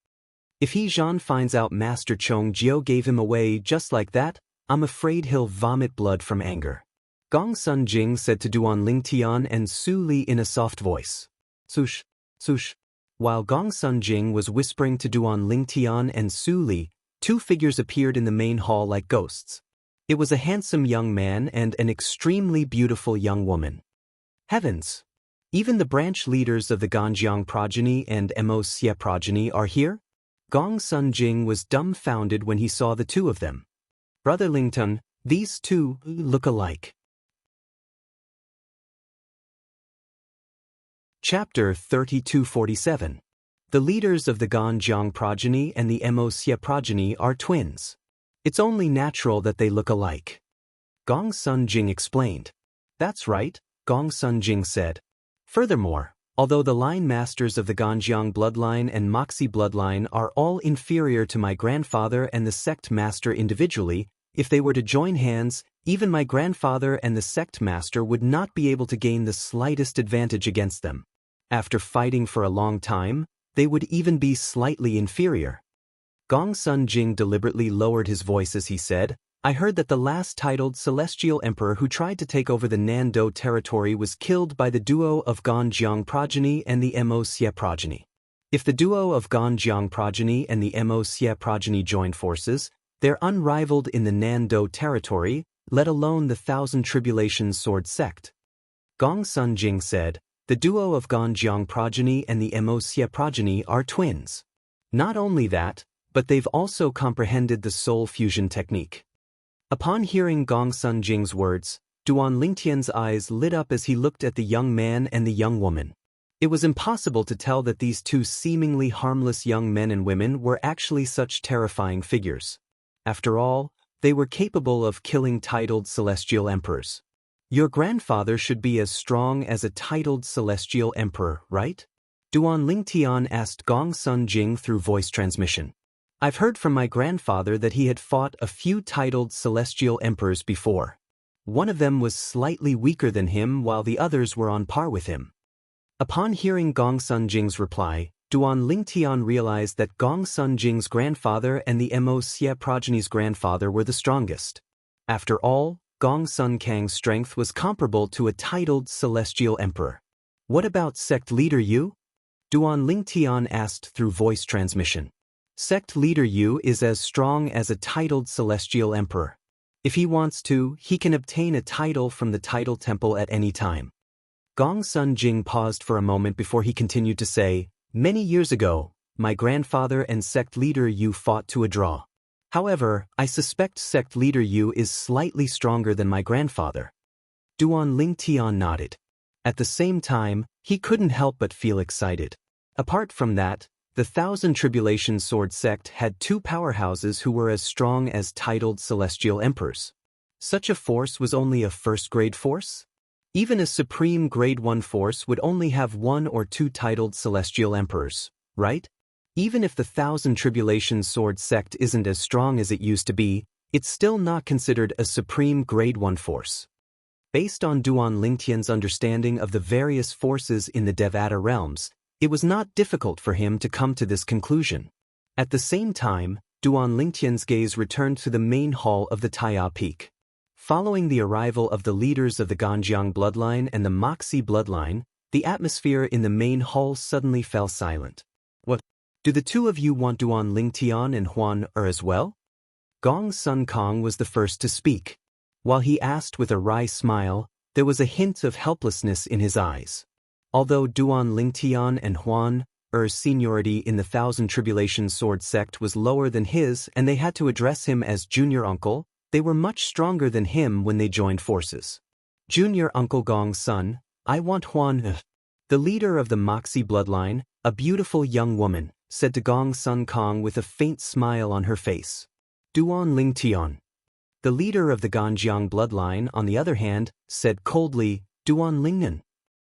If He Zhan finds out Master Chongjiu gave him away just like that, I'm afraid he'll vomit blood from anger. Gongsun Jing said to Duan Lingtian and Su Li in a soft voice. Sush, sush. While Gongsun Jing was whispering to Duan Lingtian and Su Li, two figures appeared in the main hall like ghosts. It was a handsome young man and an extremely beautiful young woman. Heavens! Even the branch leaders of the Ganjiang progeny and Mo Xie progeny are here? Gongsun Jing was dumbfounded when he saw the two of them. Brother Lington, these two look alike. Chapter 3247. The leaders of the Ganjiang progeny and the Mo Xie progeny are twins. It's only natural that they look alike. Gongsun Jing explained. That's right, Gongsun Jing said. Furthermore, although the line masters of the Ganjiang bloodline and Moxie bloodline are all inferior to my grandfather and the sect master individually, if they were to join hands, even my grandfather and the sect master would not be able to gain the slightest advantage against them. After fighting for a long time, they would even be slightly inferior. Gongsun Jing deliberately lowered his voice as he said, I heard that the last titled celestial emperor who tried to take over the Nando territory was killed by the duo of Ganjiang progeny and the Mo Xie progeny. If the duo of Ganjiang progeny and the Mo Xie progeny join forces, they're unrivaled in the Nando territory, let alone the Thousand Tribulations Sword sect. Gongsun Jing said, the duo of Ganjiang progeny and the Mo Xie progeny are twins. Not only that, but they've also comprehended the soul fusion technique. Upon hearing Gongsun Jing's words, Duan Lingtian's eyes lit up as he looked at the young man and the young woman. It was impossible to tell that these two seemingly harmless young men and women were actually such terrifying figures. After all, they were capable of killing titled celestial emperors. Your grandfather should be as strong as a titled celestial emperor, right? Duan Lingtian asked Gongsun Jing through voice transmission. I've heard from my grandfather that he had fought a few titled celestial emperors before. One of them was slightly weaker than him while the others were on par with him. Upon hearing Gongsun Jing's reply, Duan Lingtian realized that Gongsun Jing's grandfather and the Mo Xie progeny's grandfather were the strongest. After all, Gongsun Kang's strength was comparable to a titled celestial emperor. What about sect leader Yu? Duan Lingtian asked through voice transmission. Sect leader Yu is as strong as a titled celestial emperor. If he wants to, he can obtain a title from the title temple at any time. Gongsun Jing paused for a moment before he continued to say, Many years ago, my grandfather and sect leader Yu fought to a draw. However, I suspect sect leader Yu is slightly stronger than my grandfather. Duan Lingtian nodded. At the same time, he couldn't help but feel excited. Apart from that, the Thousand Tribulations Sword sect had two powerhouses who were as strong as titled celestial emperors. Such a force was only a first-grade force? Even a supreme grade 1 force would only have one or two titled celestial emperors, right? Even if the Thousand Tribulations Sword sect isn't as strong as it used to be, it's still not considered a supreme grade 1 force. Based on Duan Lingtian's understanding of the various forces in the Devata realms, it was not difficult for him to come to this conclusion. At the same time, Duan Lingtian's gaze returned to the main hall of the Taya Peak. Following the arrival of the leaders of the Ganjiang bloodline and the Moxie bloodline, the atmosphere in the main hall suddenly fell silent. What? Do the two of you want Duan Lingtian and Huan as well? Gong Sun Kong was the first to speak. While he asked with a wry smile, there was a hint of helplessness in his eyes. Although Duan Lingtian and Huan seniority in the Thousand Tribulations Sword sect was lower than his and they had to address him as junior uncle, they were much stronger than him when they joined forces. Junior Uncle Gong Sun, I want Huan. The leader of the Moxie bloodline, a beautiful young woman, said to Gong Sun Kong with a faint smile on her face. Duan Lingtian. The leader of the Ganjiang bloodline, on the other hand, said coldly, Duan Lingnan.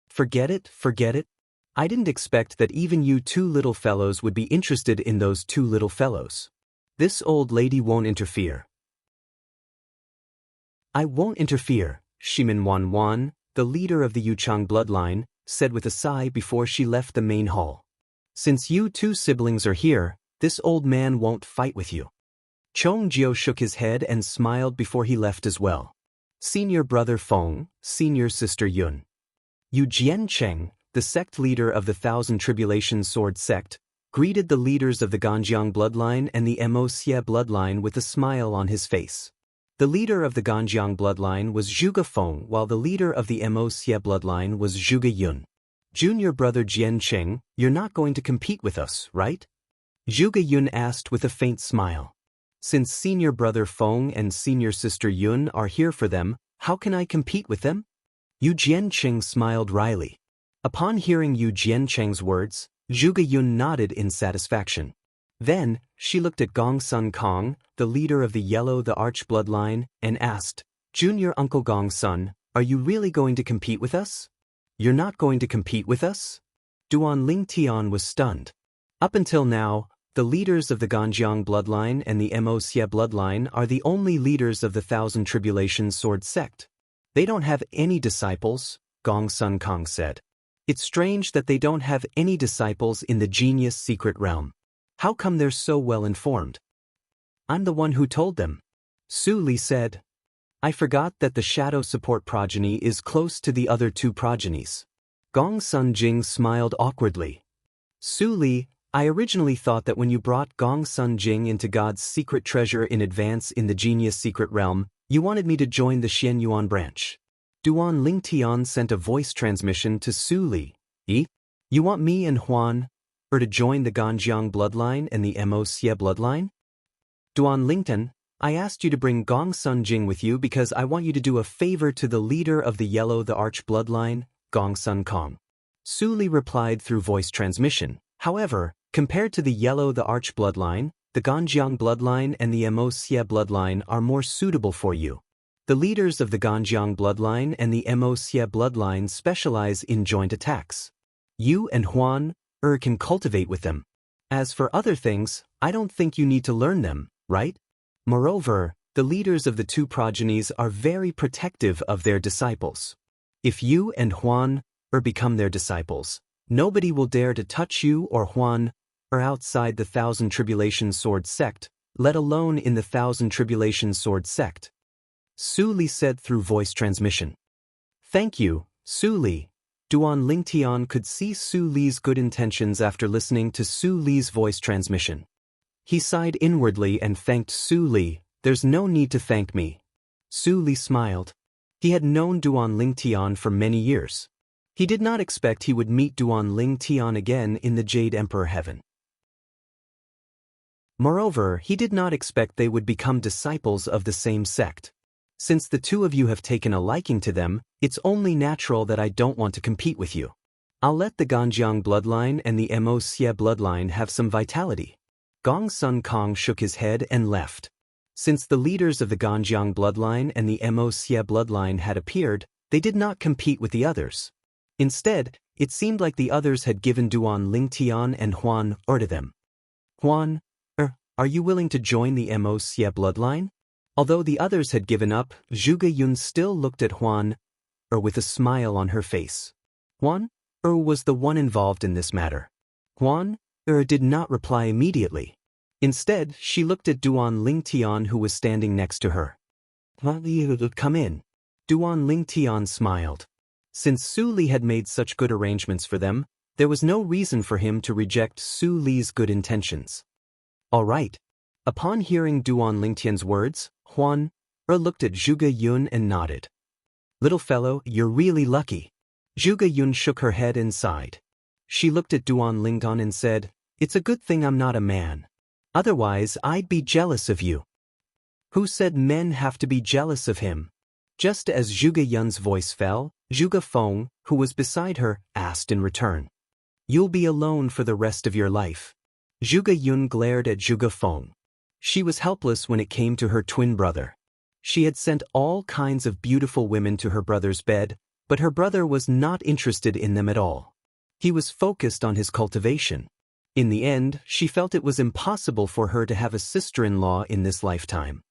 Forget it, forget it. I didn't expect that even you two little fellows would be interested in those two little fellows. This old lady won't interfere. I won't interfere, Shimin Wan Wan, the leader of the Yuchang bloodline, said with a sigh before she left the main hall. Since you two siblings are here, this old man won't fight with you. Chong Jiao shook his head and smiled before he left as well. Senior brother Feng, senior sister Yun. Yu Jiancheng, the sect leader of the Thousand Tribulations Sword sect, greeted the leaders of the Ganjiang bloodline and the Mo Xie bloodline with a smile on his face. The leader of the Ganjiang bloodline was Zhuge Feng while the leader of the Mo Xie bloodline was Zhuge Yun. Junior brother Jiancheng, you're not going to compete with us, right? Zhuge Yun asked with a faint smile. Since senior brother Feng and senior sister Yun are here for them, how can I compete with them? Yu Jiancheng smiled wryly. Upon hearing Yu Jiancheng's words, Zhuge Yun nodded in satisfaction. Then, she looked at Gong Sun Kong, the leader of the Yellow the Arch bloodline, and asked, Junior Uncle Gong Sun, are you really going to compete with us? You're not going to compete with us? Duan Lingtian was stunned. Up until now, the leaders of the Ganjiang bloodline and the Mo Xie bloodline are the only leaders of the Thousand Tribulations Sword sect. They don't have any disciples, Gong Sun Kong said. It's strange that they don't have any disciples in the Genius Secret Realm. How come they're so well informed? I'm the one who told them. Su Li said. I forgot that the Shadow Support progeny is close to the other two progenies. Gong Sun Jing smiled awkwardly. Su Li, I originally thought that when you brought Gong Sun Jing into God's secret treasure in advance in the Genius Secret Realm, you wanted me to join the Xian Yuan branch. Duan Lingtian sent a voice transmission to Su Li. You want me and Huan to join the Ganjiang bloodline and the Mo Xie bloodline? Duan Lingtian, I asked you to bring Gong Sun Jing with you because I want you to do a favor to the leader of the Yellow the Arch bloodline, Gong Sun Kong. Su Li replied through voice transmission. However, compared to the Yellow the Arch bloodline, the Ganjiang bloodline and the Mo Xie bloodline are more suitable for you. The leaders of the Ganjiang bloodline and the Mo Xie bloodline specialize in joint attacks. You and Huan can cultivate with them. As for other things, I don't think you need to learn them, right? Moreover, the leaders of the two progenies are very protective of their disciples. If you and Huan become their disciples, nobody will dare to touch you or Huan outside the Thousand Tribulations Sword sect, let alone in the Thousand Tribulations Sword sect. Su Li said through voice transmission. Thank you, Su Li. Duan Lingtian could see Su Li's good intentions after listening to Su Li's voice transmission. He sighed inwardly and thanked Su Li. There's no need to thank me. Su Li smiled. He had known Duan Lingtian for many years. He did not expect he would meet Duan Lingtian again in the Jade Emperor Heaven. Moreover, he did not expect they would become disciples of the same sect. Since the two of you have taken a liking to them, it's only natural that I don't want to compete with you. I'll let the Ganjiang bloodline and the Mo Xie bloodline have some vitality. Gong Sun Kong shook his head and left. Since the leaders of the Ganjiang bloodline and the Mo Xie bloodline had appeared, they did not compete with the others. Instead, it seemed like the others had given Duan Lingtian and Huan to them. Huan, are you willing to join the Mo Xie bloodline? Although the others had given up, Zhuge Yun still looked at Huan with a smile on her face. Huan was the one involved in this matter. Huan did not reply immediately. Instead, she looked at Duan Lingtian who was standing next to her. Come in. Duan Lingtian smiled. Since Su Li had made such good arrangements for them, there was no reason for him to reject Su Li's good intentions. All right. Upon hearing Duan Lingtian's words, Huan looked at Zhuge Yun and nodded. Little fellow, you're really lucky. Zhuge Yun shook her head and sighed. She looked at Duan Lingtian and said, It's a good thing I'm not a man. Otherwise, I'd be jealous of you. Who said men have to be jealous of him? Just as Zhuge Yun's voice fell, Zhuge Feng, who was beside her, asked in return. You'll be alone for the rest of your life. Zhuge Yun glared at Zhuge Feng. She was helpless when it came to her twin brother. She had sent all kinds of beautiful women to her brother's bed, but her brother was not interested in them at all. He was focused on his cultivation. In the end, she felt it was impossible for her to have a sister-in-law in this lifetime.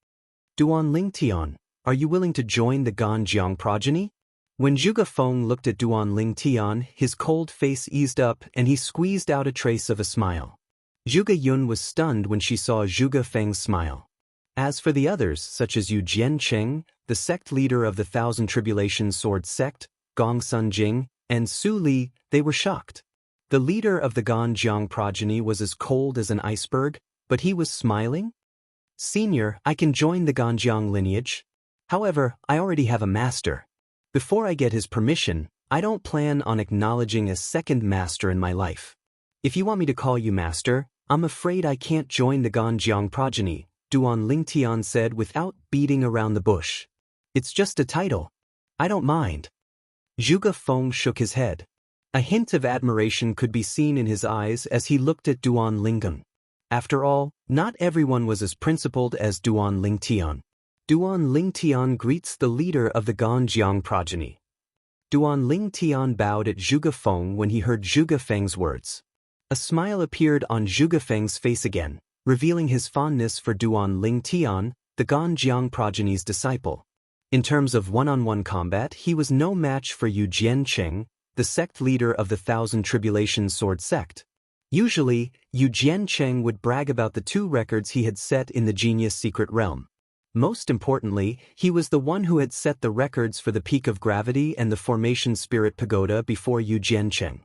Duan Lingtian, are you willing to join the Ganjiang progeny? When Zhuge Feng looked at Duan Lingtian, his cold face eased up and he squeezed out a trace of a smile. Zhuge Yun was stunned when she saw Zhuge Feng's smile. As for the others, such as Yu Jiancheng, the sect leader of the Thousand Tribulations Sword Sect, Gong Sun Jing, and Su Li, they were shocked. The leader of the Ganjiang progeny was as cold as an iceberg, but he was smiling? Senior, I can join the Ganjiang lineage. However, I already have a master. Before I get his permission, I don't plan on acknowledging a second master in my life. If you want me to call you master, I'm afraid I can't join the Ganjiang progeny, Duan Lingtian said without beating around the bush. It's just a title. I don't mind. Zhuge Feng shook his head. A hint of admiration could be seen in his eyes as he looked at Duan Lingtian. After all, not everyone was as principled as Duan Lingtian. Duan Lingtian greets the leader of the Ganjiang progeny. Duan Lingtian bowed at Zhuge Feng when he heard Zhuge Feng's words. A smile appeared on Zhuge Feng's face again, revealing his fondness for Duan Lingtian, the Ganjiang progeny's disciple. In terms of one-on-one combat, he was no match for Yu Jiancheng, the sect leader of the Thousand Tribulations Sword Sect. Usually, Yu Jiancheng would brag about the 2 records he had set in the Genius Secret Realm. Most importantly, he was the one who had set the records for the Peak of Gravity and the Formation Spirit Pagoda before Yu Jiancheng.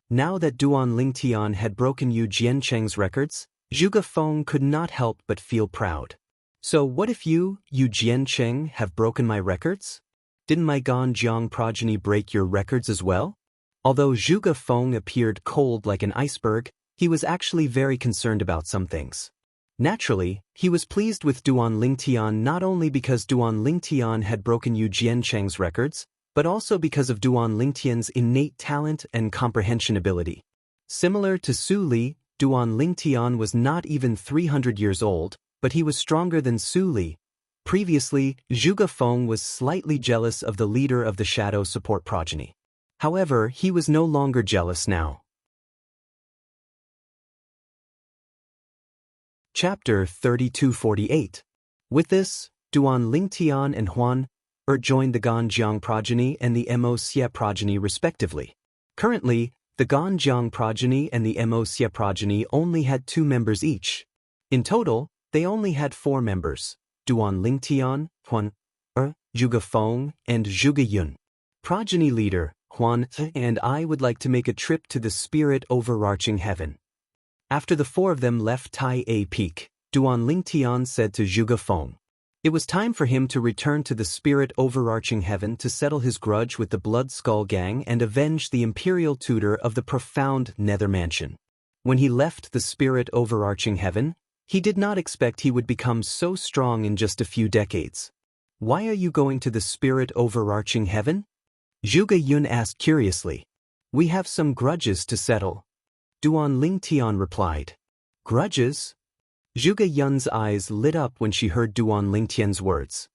Now that Duan Lingtian had broken Yu Jiancheng's records, Zhuge Feng could not help but feel proud. So what if you, Yu Jiancheng, have broken my records? Didn't my Ganjiang progeny break your records as well? Although Zhuge Feng appeared cold like an iceberg, he was actually very concerned about some things. Naturally, he was pleased with Duan Lingtian not only because Duan Lingtian had broken Yu Jiancheng's records, but also because of Duan Lingtian's innate talent and comprehension ability. Similar to Su Li, Duan Lingtian was not even 300 years old, but he was stronger than Su Li. Previously, Zhuge Feng was slightly jealous of the leader of the Shadow Support progeny. However, he was no longer jealous now. Chapter 3248. With this, Duan Lingtian and Huan joined the Ganjiang progeny and the Mo Xie progeny respectively. Currently, the Ganjiang progeny and the Mo Xie progeny only had 2 members each. In total, they only had 4 members: Duan Lingtian, Huan, Zhuge Feng, and Zhuge Yun. Progeny leader, Huan, and I would like to make a trip to the spirit overarching heaven. After the 4 of them left Tai A Peak, Duan Lingtian said to Zhuge Feng. It was time for him to return to the spirit overarching heaven to settle his grudge with the Blood Skull Gang and avenge the imperial tutor of the profound Nether Mansion. When he left the spirit overarching heaven, he did not expect he would become so strong in just a few decades. Why are you going to the spirit overarching heaven? Zhuge Yun asked curiously. We have some grudges to settle. Duan Lingtian replied. Grudges? Zhuge Yun's eyes lit up when she heard Duan Lingtian's words.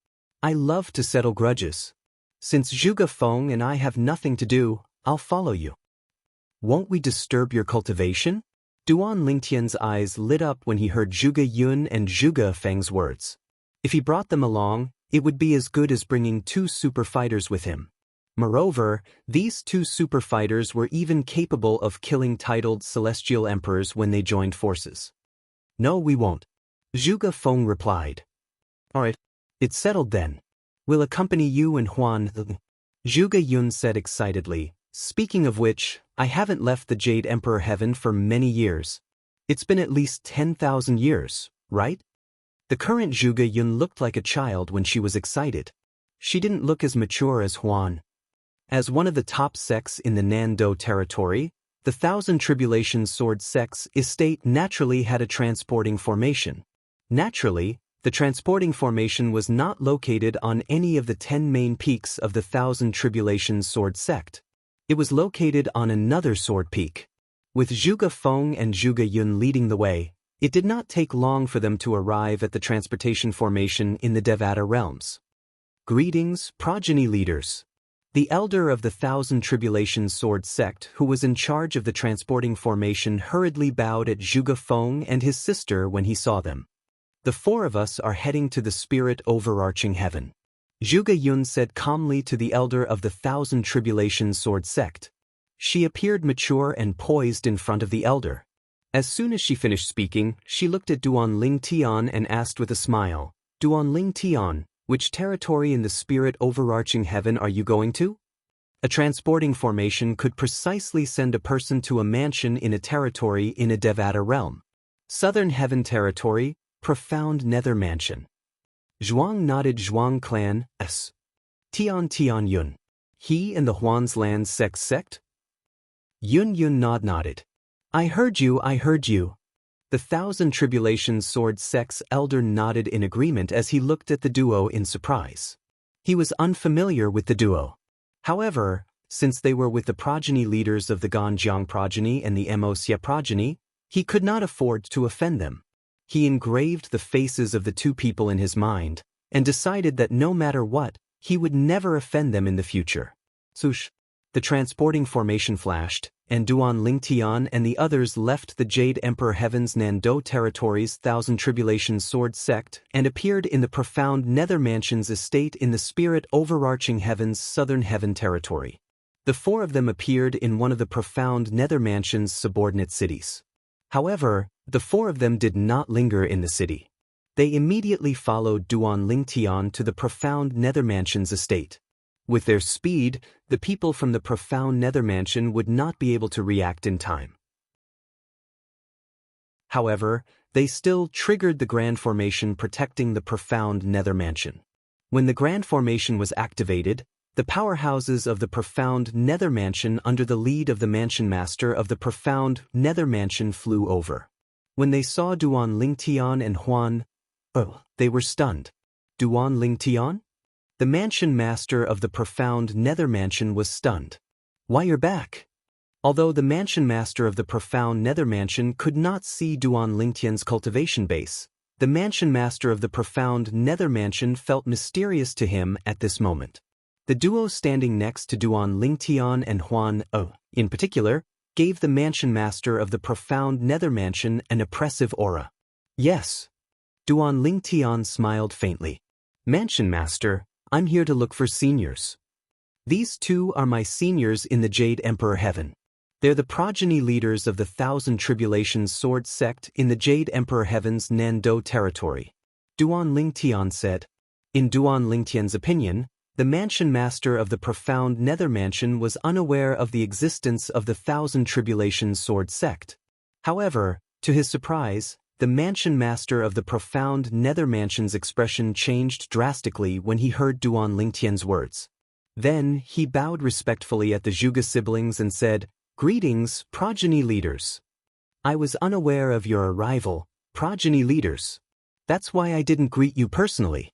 I love to settle grudges. Since Zhuge Feng and I have nothing to do, I'll follow you. Won't we disturb your cultivation? Duan Lingtian's eyes lit up when he heard Zhuge Yun and Zhuge Feng's words. If he brought them along, it would be as good as bringing 2 super fighters with him. Moreover, these 2 super fighters were even capable of killing titled celestial emperors when they joined forces. No, we won't. Zhuge Feng replied. Alright. It's settled then. will accompany you and Huan. Zhuge Yun said excitedly, speaking of which, I haven't left the Jade Emperor Heaven for many years. It's been at least 10,000 years, right? The current Zhuge Yun looked like a child when she was excited. She didn't look as mature as Huan. As one of the top sects in the Nando territory, the Thousand Tribulations Sword Sect's estate naturally had a transporting formation. Naturally, the transporting formation was not located on any of the 10 main peaks of the Thousand Tribulations Sword Sect. It was located on another sword peak. With Zhuge Feng and Zhuge Yun leading the way, it did not take long for them to arrive at the transportation formation in the Devata realms. Greetings, progeny leaders. The elder of the Thousand Tribulations Sword Sect who was in charge of the transporting formation hurriedly bowed at Zhuge Feng and his sister when he saw them. The four of us are heading to the spirit overarching heaven. Zhuge Yun said calmly to the elder of the Thousand Tribulations Sword Sect. She appeared mature and poised in front of the elder. As soon as she finished speaking, she looked at Duan Ling Tian and asked with a smile, Duan Ling Tian, which territory in the spirit overarching heaven are you going to? A transporting formation could precisely send a person to a mansion in a territory in a Devata realm. Southern Heaven Territory, Profound Nether Mansion. Zhuang nodded. Zhuang clan, S. Tian Yun. He and the Huan's Land sect? Yun nodded. I heard you. The Thousand Tribulations Sword Sect's elder nodded in agreement as he looked at the duo in surprise. He was unfamiliar with the duo. However, since they were with the progeny leaders of the Ganjiang progeny and the Moxia progeny, he could not afford to offend them. He engraved the faces of the two people in his mind, and decided that no matter what, he would never offend them in the future. Sush. The transporting formation flashed, and Duan Ling Tian and the others left the Jade Emperor Heaven's Nando Territory's Thousand Tribulations Sword Sect and appeared in the Profound Nether Mansion's estate in the Spirit Overarching Heaven's Southern Heaven Territory. The four of them appeared in one of the Profound Nether Mansion's subordinate cities. However, the four of them did not linger in the city. They immediately followed Duan Ling Tian to the Profound Nether Mansion's estate. With their speed, the people from the Profound Nether Mansion would not be able to react in time. However, they still triggered the Grand Formation protecting the Profound Nether Mansion. When the Grand Formation was activated, the powerhouses of the Profound Nether Mansion under the lead of the Mansion Master of the Profound Nether Mansion flew over. When they saw Duan Ling Tian and Huan, they were stunned. Duan Ling Tian? The Mansion Master of the Profound Nether Mansion was stunned. Why, you're back? Although the Mansion Master of the Profound Nether Mansion could not see Duan Ling Tian's cultivation base, the Mansion Master of the Profound Nether Mansion felt mysterious to him at this moment. The duo standing next to Duan Ling Tian and Huan, in particular, gave the Mansion Master of the Profound Nether Mansion an oppressive aura. Yes. Duan Ling Tian smiled faintly. Mansion Master, I'm here to look for seniors. These two are my seniors in the Jade Emperor Heaven. They're the progeny leaders of the Thousand Tribulations Sword Sect in the Jade Emperor Heaven's Nando territory. Duan Ling Tian said. In Duan Ling Tian's opinion, the Mansion Master of the Profound Nether Mansion was unaware of the existence of the Thousand Tribulations Sword Sect. However, to his surprise, the Mansion Master of the Profound Nether Mansion's expression changed drastically when he heard Duan Ling Tian's words. Then, he bowed respectfully at the Zhuge siblings and said, Greetings, progeny leaders. I was unaware of your arrival, progeny leaders. That's why I didn't greet you personally.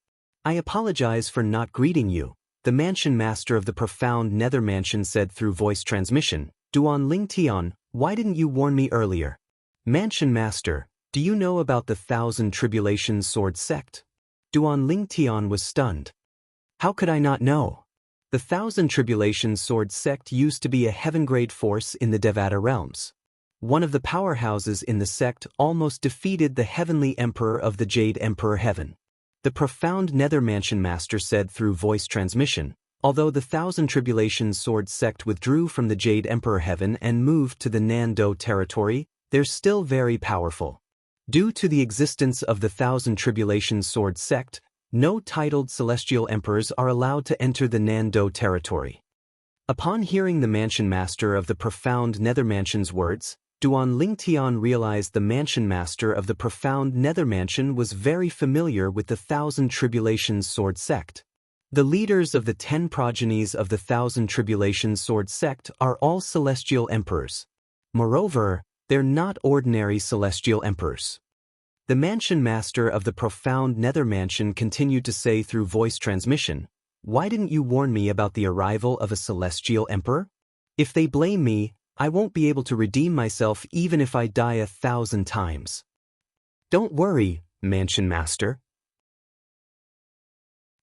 I apologize for not greeting you, the Mansion Master of the Profound Nether Mansion said through voice transmission. Duan Ling Tian, why didn't you warn me earlier? Mansion Master, do you know about the Thousand Tribulations Sword Sect? Duan Ling Tian was stunned. How could I not know? The Thousand Tribulations Sword Sect used to be a heaven-grade force in the Devata realms. One of the powerhouses in the sect almost defeated the Heavenly Emperor of the Jade Emperor Heaven. The Profound Nether Mansion Master said through voice transmission, although the Thousand Tribulations Sword Sect withdrew from the Jade Emperor Heaven and moved to the Nando territory, they're still very powerful. Due to the existence of the Thousand Tribulations Sword Sect, No titled celestial emperors are allowed to enter the Nando territory. Upon hearing the mansion master of the profound nether mansion's words, Duan Lingtian realized the mansion master of the profound nether mansion was very familiar with the Thousand Tribulations Sword sect. The leaders of the 10 progenies of the Thousand Tribulations Sword sect are all celestial emperors. Moreover, they're not ordinary celestial emperors. The mansion master of the profound nether mansion continued to say through voice transmission, "Why didn't you warn me about the arrival of a celestial emperor? If they blame me, I won't be able to redeem myself even if I die 1,000 times. Don't worry, mansion master.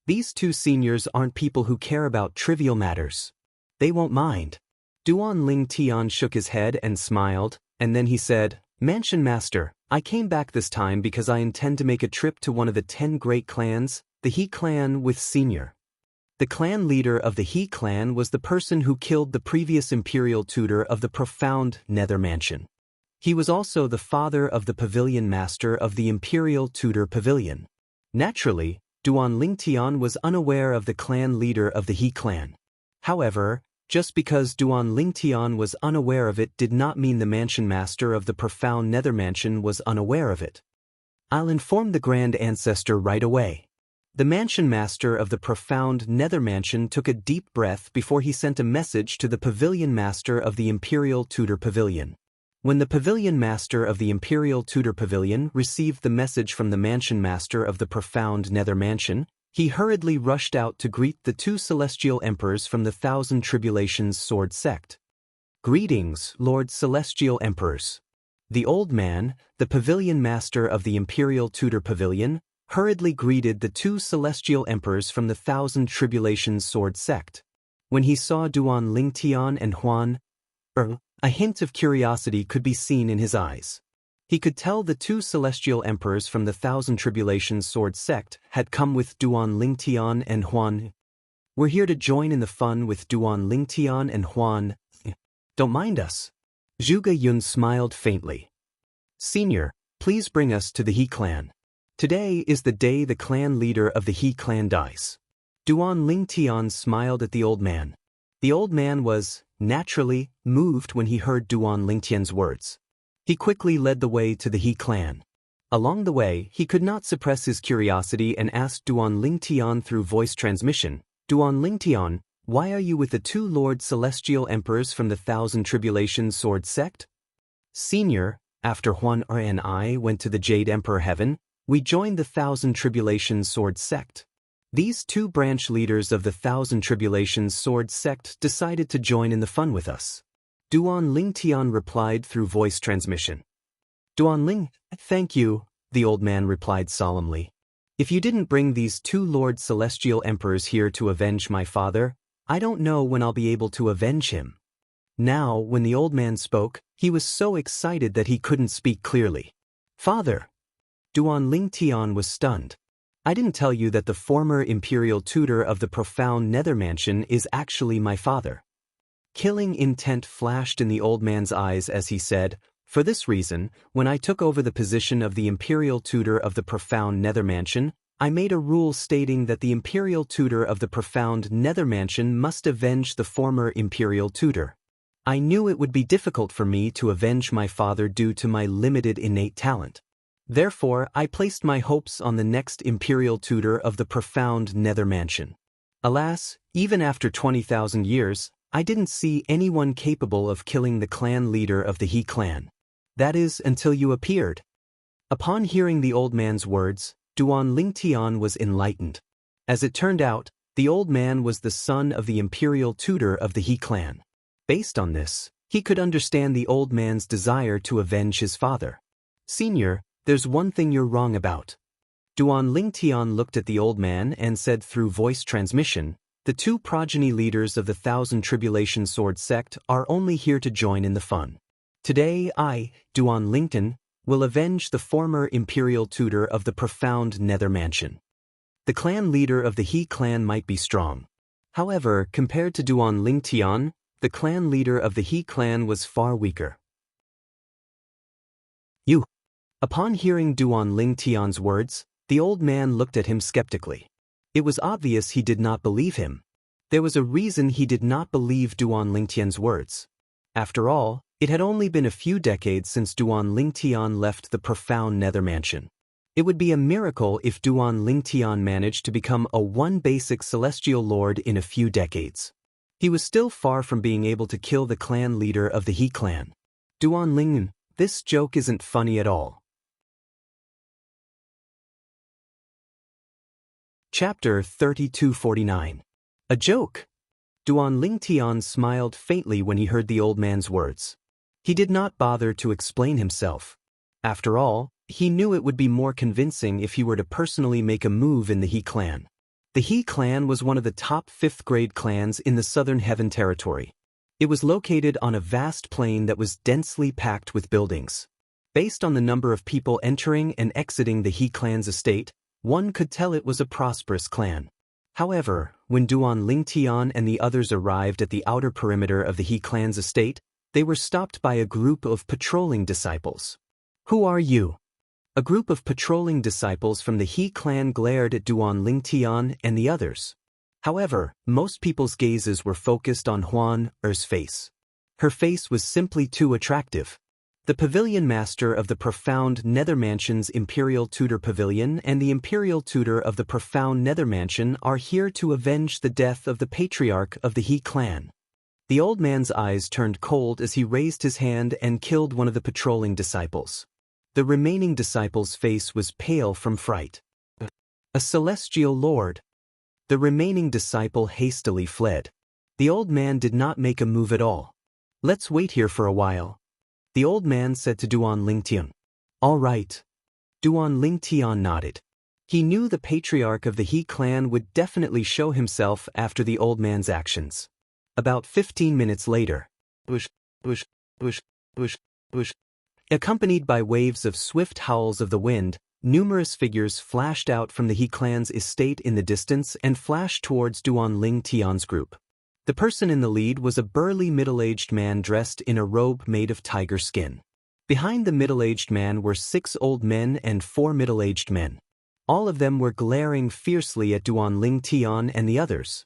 These two seniors aren't people who care about trivial matters. They won't mind." Duan Lingtian shook his head and smiled, and then he said, "Mansion master, I came back this time because I intend to make a trip to one of the 10 great clans, the He clan with senior." The clan leader of the He clan was the person who killed the previous imperial tutor of the profound nether mansion. He was also the father of the pavilion master of the imperial tutor pavilion. Naturally, Duan Lingtian was unaware of the clan leader of the He clan. However, just because Duan Lingtian was unaware of it did not mean the mansion master of the profound nether mansion was unaware of it. "I'll inform the grand ancestor right away." The mansion master of the profound nether mansion took a deep breath before he sent a message to the pavilion master of the imperial tutor pavilion. When the pavilion master of the imperial tutor pavilion received the message from the mansion master of the profound nether mansion, he hurriedly rushed out to greet the 2 celestial emperors from the Thousand Tribulations Sword sect. "Greetings, Lord Celestial Emperors." The old man, the pavilion master of the imperial tutor pavilion, hurriedly greeted the 2 celestial emperors from the Thousand Tribulations Sword sect. When he saw Duan Lingtian and Huan a hint of curiosity could be seen in his eyes. He could tell the 2 celestial emperors from the Thousand Tribulations Sword sect had come with Duan Lingtian and Huan. "We're here to join in the fun with Duan Lingtian and Huan. Don't mind us." Zhuge Yun smiled faintly. "Senior, please bring us to the He clan. Today is the day the clan leader of the He clan dies." Duan Lingtian smiled at the old man. The old man was, naturally, moved when he heard Duan Lingtian's words. He quickly led the way to the He clan. Along the way, he could not suppress his curiosity and asked Duan Lingtian through voice transmission, "Duan Lingtian, why are you with the 2 Lord Celestial Emperors from the Thousand Tribulations Sword sect?" "Senior, after Huan and I went to the Jade Emperor Heaven, we joined the Thousand Tribulations Sword sect. These 2 branch leaders of the Thousand Tribulations Sword sect decided to join in the fun with us." Duan Lingtian replied through voice transmission. "Duan Ling, thank you," the old man replied solemnly. "If you didn't bring these 2 Lord Celestial Emperors here to avenge my father, I don't know when I'll be able to avenge him." Now, when the old man spoke, he was so excited that he couldn't speak clearly. "Father!" Duan Lingtian was stunned. "I didn't tell you that the former imperial tutor of the profound nether mansion is actually my father." Killing intent flashed in the old man's eyes as he said, "For this reason, when I took over the position of the imperial tutor of the profound nether mansion, I made a rule stating that the imperial tutor of the profound nether mansion must avenge the former imperial tutor. I knew it would be difficult for me to avenge my father due to my limited innate talent. Therefore, I placed my hopes on the next imperial tutor of the profound nether mansion. Alas, even after 20,000 years, I didn't see anyone capable of killing the clan leader of the He clan. That is, until you appeared." Upon hearing the old man's words, Duan Lingtian was enlightened. As it turned out, the old man was the son of the imperial tutor of the He clan. Based on this, he could understand the old man's desire to avenge his father. "Senior, there's one thing you're wrong about." Duan Lingtian looked at the old man and said through voice transmission, "The 2 progeny leaders of the Thousand Tribulation Sword sect are only here to join in the fun. Today I, Duan Lingtian, will avenge the former imperial tutor of the profound nether mansion." The clan leader of the He clan might be strong. However, compared to Duan Lingtian, the clan leader of the He clan was far weaker. Upon hearing Duan Lingtian's words, The old man looked at him skeptically. It was obvious he did not believe him. There was a reason he did not believe Duan Lingtian's words. After all, it had only been a few decades since Duan Lingtian left the profound nether mansion. It would be a miracle if Duan Lingtian managed to become a one basic celestial lord in a few decades. He was still far from being able to kill the clan leader of the He clan. Duan Ling, this joke isn't funny at all. Chapter 3249. A joke? Duan Lingtian smiled faintly when he heard the old man's words. He did not bother to explain himself. After all, he knew it would be more convincing if he were to personally make a move in the He clan. The He clan was one of the top 5th-grade clans in the Southern Heaven Territory. It was located on a vast plain that was densely packed with buildings. Based on the number of people entering and exiting the He clan's estate, one could tell it was a prosperous clan. However, when Duan Lingtian and the others arrived at the outer perimeter of the He clan's estate, they were stopped by a group of patrolling disciples. "Who are you?" A group of patrolling disciples from the He clan glared at Duan Lingtian and the others. However, most people's gazes were focused on Huan Er's face. Her face was simply too attractive. The pavilion master of the profound Nether Mansion's Imperial Tutor Pavilion and the Imperial Tutor of the profound Nether Mansion are here to avenge the death of the patriarch of the He clan. The old man's eyes turned cold as he raised his hand and killed one of the patrolling disciples. The remaining disciple's face was pale from fright. A celestial lord. The remaining disciple hastily fled. The old man did not make a move at all. "Let's wait here for a while," the old man said to Duan Lingtian. "All right." Duan Lingtian nodded. He knew the patriarch of the He clan would definitely show himself after the old man's actions. About 15 minutes later, bush, bush, bush, bush, bush. Accompanied by waves of swift howls of the wind, numerous figures flashed out from the He clan's estate in the distance and flashed towards Duan Lingtian's group. The person in the lead was a burly middle-aged man dressed in a robe made of tiger skin. Behind the middle-aged man were 6 old men and 4 middle-aged men. All of them were glaring fiercely at Duan Lingtian and the others.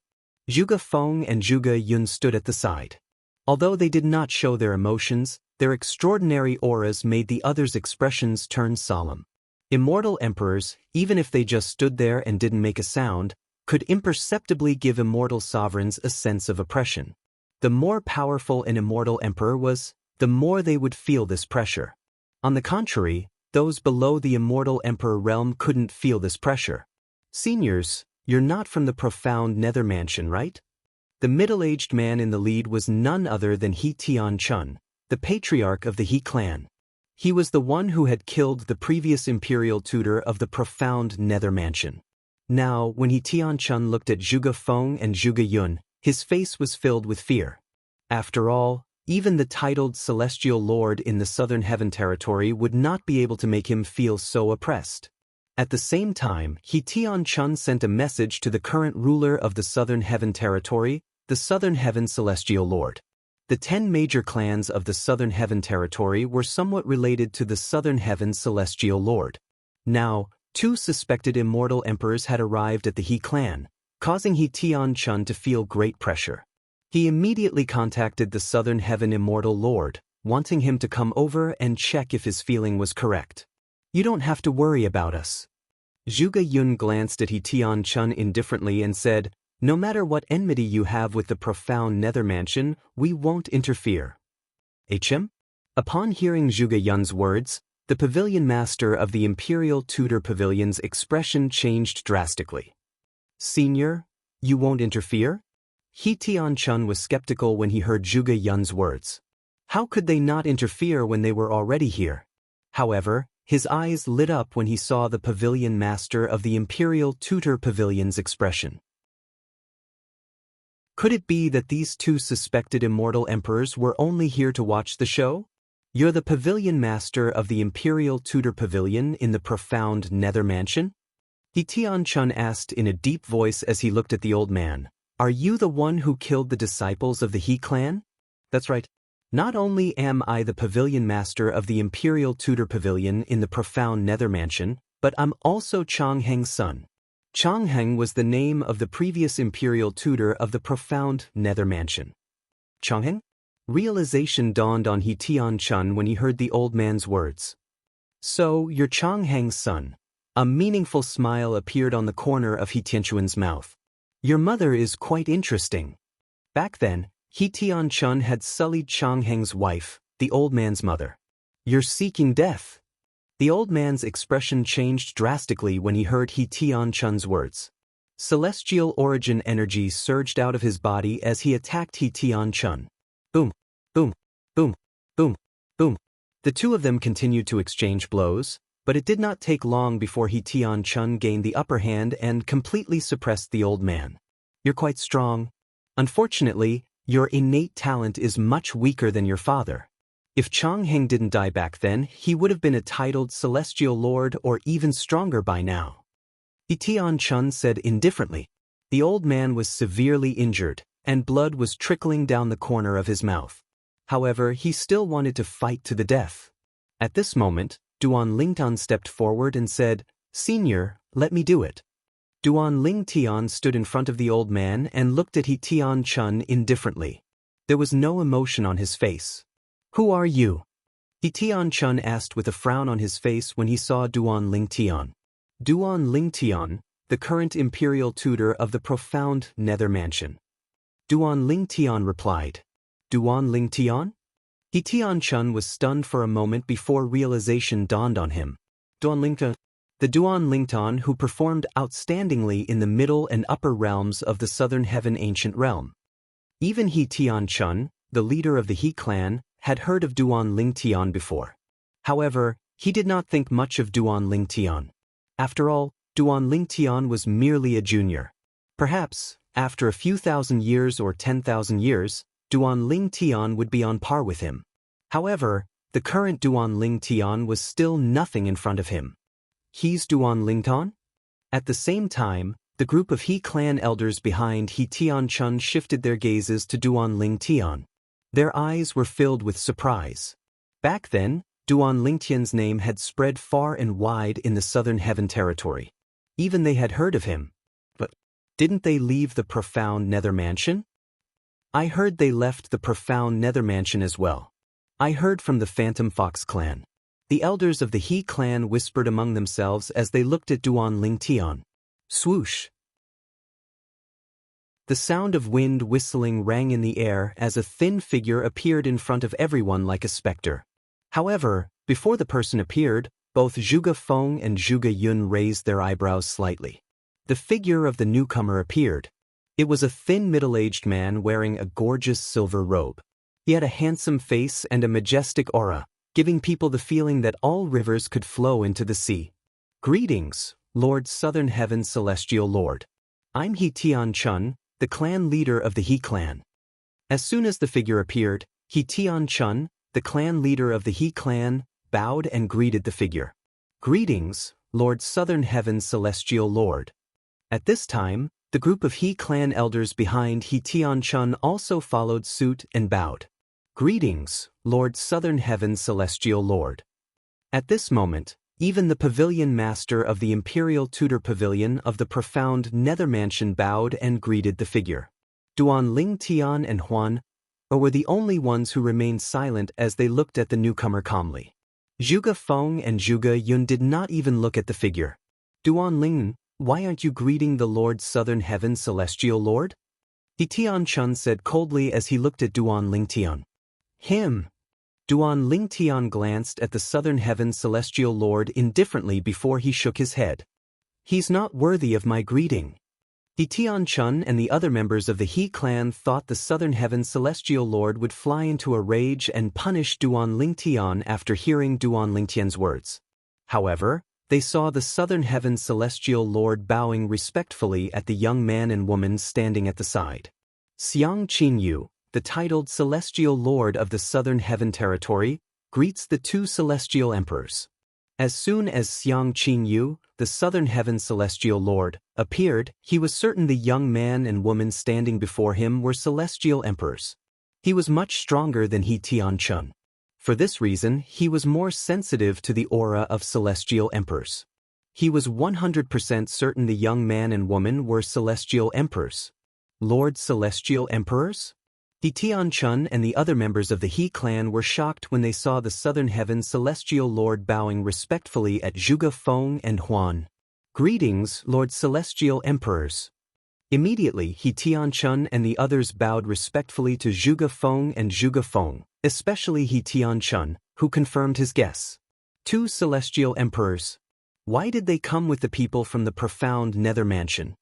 Zhuge Feng and Zhuge Yun stood at the side. Although they did not show their emotions, their extraordinary auras made the others' expressions turn solemn. Immortal emperors, even if they just stood there and didn't make a sound, could imperceptibly give immortal sovereigns a sense of oppression. The more powerful an immortal emperor was, the more they would feel this pressure. On the contrary, those below the immortal emperor realm couldn't feel this pressure. "Seniors, you're not from the profound Nether Mansion, right?" The middle-aged man in the lead was none other than He Tianchun, the patriarch of the He clan. He was the one who had killed the previous imperial tutor of the profound Nether Mansion. Now, when He Tianchun looked at Zhuge Feng and Zhuge Yun, his face was filled with fear. After all, even the titled Celestial Lord in the Southern Heaven Territory would not be able to make him feel so oppressed. At the same time, He Tianchun sent a message to the current ruler of the Southern Heaven Territory, the Southern Heaven Celestial Lord. The 10 major clans of the Southern Heaven Territory were somewhat related to the Southern Heaven Celestial Lord. Now, 2 suspected immortal emperors had arrived at the He clan, causing He Tianchun to feel great pressure. He immediately contacted the Southern Heaven Immortal Lord, wanting him to come over and check if his feeling was correct. "You don't have to worry about us." Zhuge Yun glanced at He Tianchun indifferently and said, "No matter what enmity you have with the profound Nether Mansion, we won't interfere." HM? Upon hearing Zhuge Yun's words, the pavilion master of the Imperial Tutor Pavilion's expression changed drastically. "Senior, you won't interfere?" He Tianchun was skeptical when he heard Zhuge Yun's words. How could they not interfere when they were already here? However, his eyes lit up when he saw the pavilion master of the Imperial Tutor Pavilion's expression. Could it be that these 2 suspected immortal emperors were only here to watch the show? "You're the pavilion master of the Imperial Tutor Pavilion in the profound Nether Mansion?" He Tianchun asked in a deep voice as he looked at the old man. "Are you the one who killed the disciples of the He clan?" "That's right. Not only am I the pavilion master of the Imperial Tutor Pavilion in the profound Nether Mansion, but I'm also Changheng's son. Changheng was the name of the previous imperial tutor of the profound nether mansion. Changheng? Realization dawned on He Tianchun when he heard the old man's words. So, you're Changheng's son. A meaningful smile appeared on the corner of He Tianchun's mouth. Your mother is quite interesting. Back then, He Tianchun had sullied Changheng's wife, the old man's mother. You're seeking death. The old man's expression changed drastically when he heard He Tianchun's words. Celestial origin energy surged out of his body as he attacked He Tianchun. Boom, boom, boom, boom, boom. The two of them continued to exchange blows, but it did not take long before He Tianchun gained the upper hand and completely suppressed the old man. You're quite strong. Unfortunately, your innate talent is much weaker than your father. If Changheng didn't die back then, he would have been a titled Celestial Lord or even stronger by now. He Tianchun said indifferently. The old man was severely injured, and blood was trickling down the corner of his mouth. However, he still wanted to fight to the death. At this moment, Duan Lingtian stepped forward and said, "Senior, let me do it." Duan Lingtian stood in front of the old man and looked at He Tianchun indifferently. There was no emotion on his face. "Who are you?" He Tianchun asked with a frown on his face when he saw Duan Lingtian. Duan Lingtian, the current imperial tutor of the profound nether mansion. Duan Lingtian replied. Duan Lingtian? He Tianchun was stunned for a moment before realization dawned on him. Duan Lingtian? The Duan Lingtian who performed outstandingly in the middle and upper realms of the southern heaven ancient realm. Even He Tianchun, the leader of the He clan, had heard of Duan Lingtian before. However, he did not think much of Duan Lingtian. After all, Duan Lingtian was merely a junior. Perhaps, after a few thousand years or 10,000 years, Duan Lingtian would be on par with him. However, the current Duan Lingtian was still nothing in front of him. He's Duan Lingtian? At the same time, the group of He clan elders behind He Tianchun shifted their gazes to Duan Lingtian. Their eyes were filled with surprise. Back then, Duan Lingtian's name had spread far and wide in the southern heaven territory. Even they had heard of him. But didn't they leave the profound nether mansion? I heard they left the profound nether mansion as well. I heard from the Phantom Fox clan. The elders of the He clan whispered among themselves as they looked at Duan Lingtian. Swoosh! The sound of wind whistling rang in the air as a thin figure appeared in front of everyone like a specter. However, before the person appeared, both Zhuge Feng and Zhuge Yun raised their eyebrows slightly. The figure of the newcomer appeared. It was a thin middle-aged man wearing a gorgeous silver robe. He had a handsome face and a majestic aura, giving people the feeling that all rivers could flow into the sea. Greetings, Lord Southern Heaven Celestial Lord. I'm He Tianchun, the clan leader of the He clan. As soon as the figure appeared, He Tianchun, the clan leader of the He clan, bowed and greeted the figure. Greetings, Lord Southern Heaven Celestial Lord. At this time, the group of He clan elders behind He Tianchun also followed suit and bowed. Greetings, Lord Southern Heaven Celestial Lord. At this moment, even the pavilion master of the Imperial Tutor Pavilion of the profound nether mansion bowed and greeted the figure. Duan Lingtian and Huan were the only ones who remained silent as they looked at the newcomer calmly. Zhuge Feng and Zhuge Yun did not even look at the figure. Duan Ling, why aren't you greeting the Lord Southern Heaven Celestial Lord? He Tianchun said coldly as he looked at Duan Lingtian. Him. Duan Lingtian glanced at the Southern Heaven Celestial Lord indifferently before he shook his head. He's not worthy of my greeting. He Tianchun and the other members of the He clan thought the Southern Heaven Celestial Lord would fly into a rage and punish Duan Lingtian after hearing Duan Lingtian's words. However, they saw the Southern Heaven Celestial Lord bowing respectfully at the young man and woman standing at the side. Xiang Qinyu, the titled Celestial Lord of the Southern Heaven Territory, greets the two Celestial Emperors. As soon as Xiang Qinyu, the Southern Heaven Celestial Lord, appeared, he was certain the young man and woman standing before him were Celestial Emperors. He was much stronger than He Tianchun. For this reason, he was more sensitive to the aura of Celestial Emperors. He was 100% certain the young man and woman were celestial emperors. Lord Celestial Emperors? He Tianchun and the other members of the He clan were shocked when they saw the Southern Heaven Celestial Lord bowing respectfully at Zhuge Feng and Huan. Greetings, Lord Celestial Emperors. Immediately, He Tianchun and the others bowed respectfully to Zhuge Feng and Zhuge Feng, especially He Tianchun, who confirmed his guess. Two celestial emperors. Why did they come with the people from the profound nether mansion?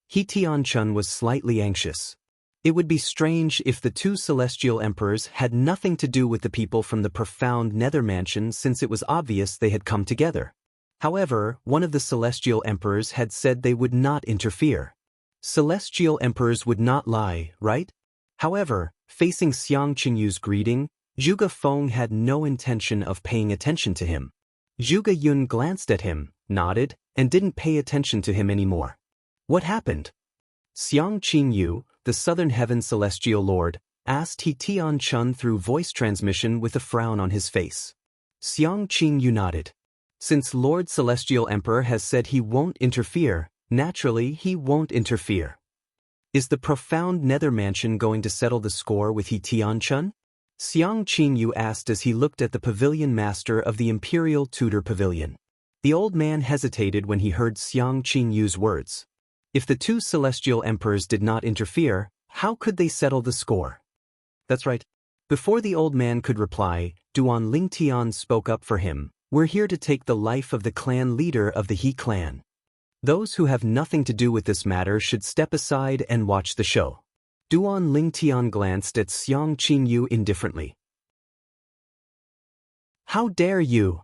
He Tianchun was slightly anxious. It would be strange if the two celestial emperors had nothing to do with the people from the profound nether mansion, since it was obvious they had come together. However, one of the celestial emperors had said they would not interfere. Celestial emperors would not lie, right? However, facing Xiang Qingyu's greeting, Zhuge Feng had no intention of paying attention to him. Zhuge Yun glanced at him, nodded, and didn't pay attention to him anymore. What happened? Xiang Qingyu, the Southern Heaven Celestial Lord, asked He Tianchun through voice transmission with a frown on his face. Xiang Qingyu nodded. Since Lord Celestial Emperor has said he won't interfere, naturally he won't interfere. Is the profound nether mansion going to settle the score with He Tianchun? Xiang Qingyu asked as he looked at the pavilion master of the Imperial Tudor Pavilion. The old man hesitated when he heard Xiang Qingyu's words. If the two celestial emperors did not interfere, how could they settle the score? That's right. Before the old man could reply, Duan Lingtian spoke up for him. We're here to take the life of the clan leader of the He clan. Those who have nothing to do with this matter should step aside and watch the show. Duan Lingtian glanced at Xiang Qingyu indifferently. How dare you?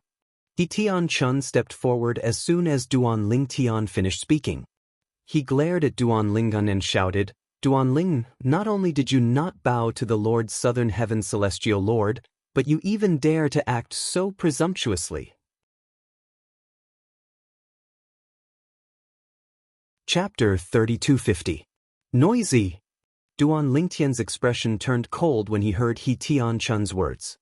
He Tianchun stepped forward as soon as Duan Lingtian finished speaking. He glared at Duan Lingun and shouted, Duan Ling, not only did you not bow to the Lord Southern Heaven Celestial Lord, but you even dare to act so presumptuously. Chapter 3250. Noisy. Duan Lingtian's expression turned cold when he heard He Tianchun's words.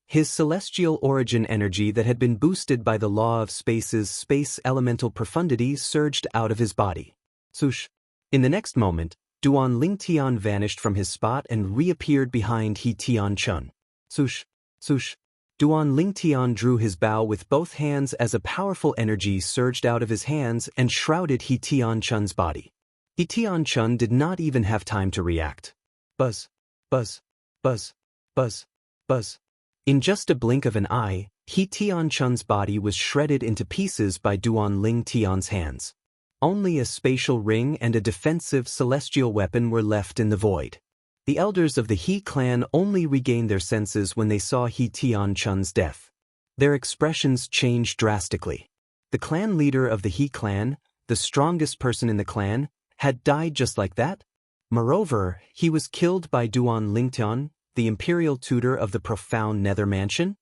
His celestial origin energy that had been boosted by the law of space's space elemental profundity surged out of his body. Swoosh. In the next moment, Duan Lingtian vanished from his spot and reappeared behind He Tianchun. Swoosh. Swoosh. Duan Lingtian drew his bow with both hands as a powerful energy surged out of his hands and shrouded He Tianchun's body. He Tianchun did not even have time to react. Buzz. Buzz. Buzz. Buzz. Buzz. In just a blink of an eye, He Tianchun's body was shredded into pieces by Duan Lingtian's hands. Only a spatial ring and a defensive celestial weapon were left in the void. The elders of the He clan only regained their senses when they saw He Tianchun's death. Their expressions changed drastically. The clan leader of the He clan, the strongest person in the clan, had died just like that? Moreover, he was killed by Duan Lingtian, the imperial tutor of the profound nether mansion?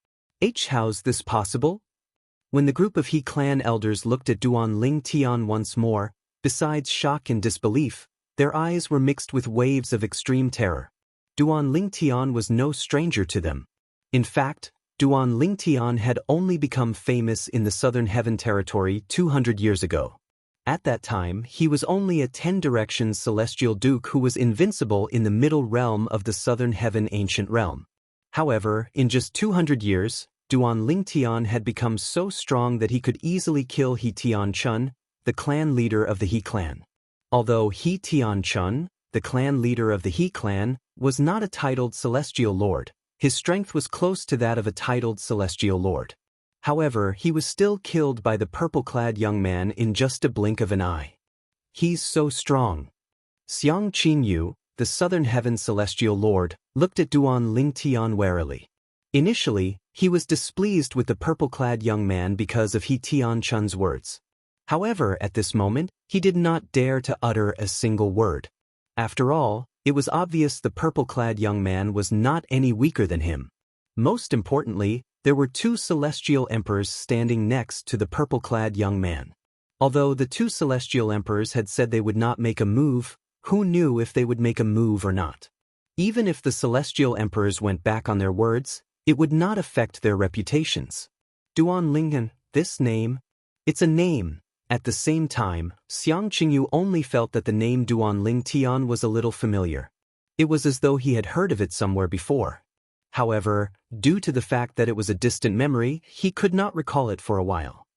How's this possible? When the group of He clan elders looked at Duan Lingtian once more, besides shock and disbelief, their eyes were mixed with waves of extreme terror. Duan Lingtian was no stranger to them. In fact, Duan Lingtian had only become famous in the Southern Heaven territory 200 years ago. At that time, he was only a 10 directions celestial duke who was invincible in the middle realm of the Southern Heaven ancient realm. However, in just 200 years, Duan Lingtian had become so strong that he could easily kill He Tianchun, the clan leader of the He clan. Although He Tianchun, the clan leader of the He clan, was not a titled celestial lord, his strength was close to that of a titled celestial lord. However, he was still killed by the purple-clad young man in just a blink of an eye. He's so strong. Xiang Qingyu, the Southern Heaven Celestial Lord, looked at Duan Lingtian warily. Initially, he was displeased with the purple-clad young man because of He Tianchun's words. However, at this moment, he did not dare to utter a single word. After all, it was obvious the purple-clad young man was not any weaker than him. Most importantly, there were two celestial emperors standing next to the purple-clad young man. Although the two celestial emperors had said they would not make a move, who knew if they would make a move or not? Even if the celestial emperors went back on their words, it would not affect their reputations. Duan Lingen, this name? It's a name. At the same time, Xiang Qingyu only felt that the name Duan Ling Tian was a little familiar. It was as though he had heard of it somewhere before. However, due to the fact that it was a distant memory, he could not recall it for a while.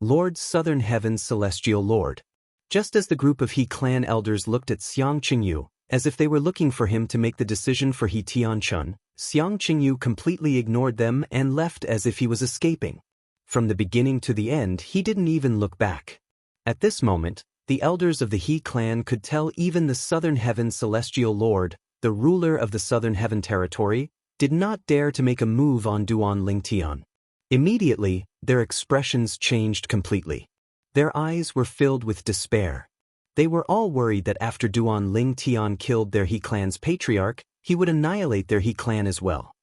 Lord Southern Heaven's Celestial Lord. Just as the group of He clan elders looked at Xiang Qingyu, as if they were looking for him to make the decision for He Tianchun, Xiang Qingyu completely ignored them and left as if he was escaping. From the beginning to the end, he didn't even look back. At this moment, the elders of the He clan could tell even the Southern Heaven Celestial Lord, the ruler of the Southern Heaven territory, did not dare to make a move on Duan Ling Tian. Immediately, their expressions changed completely. Their eyes were filled with despair. They were all worried that after Duan Ling Tian killed their He clan's patriarch, he would annihilate their He clan as well.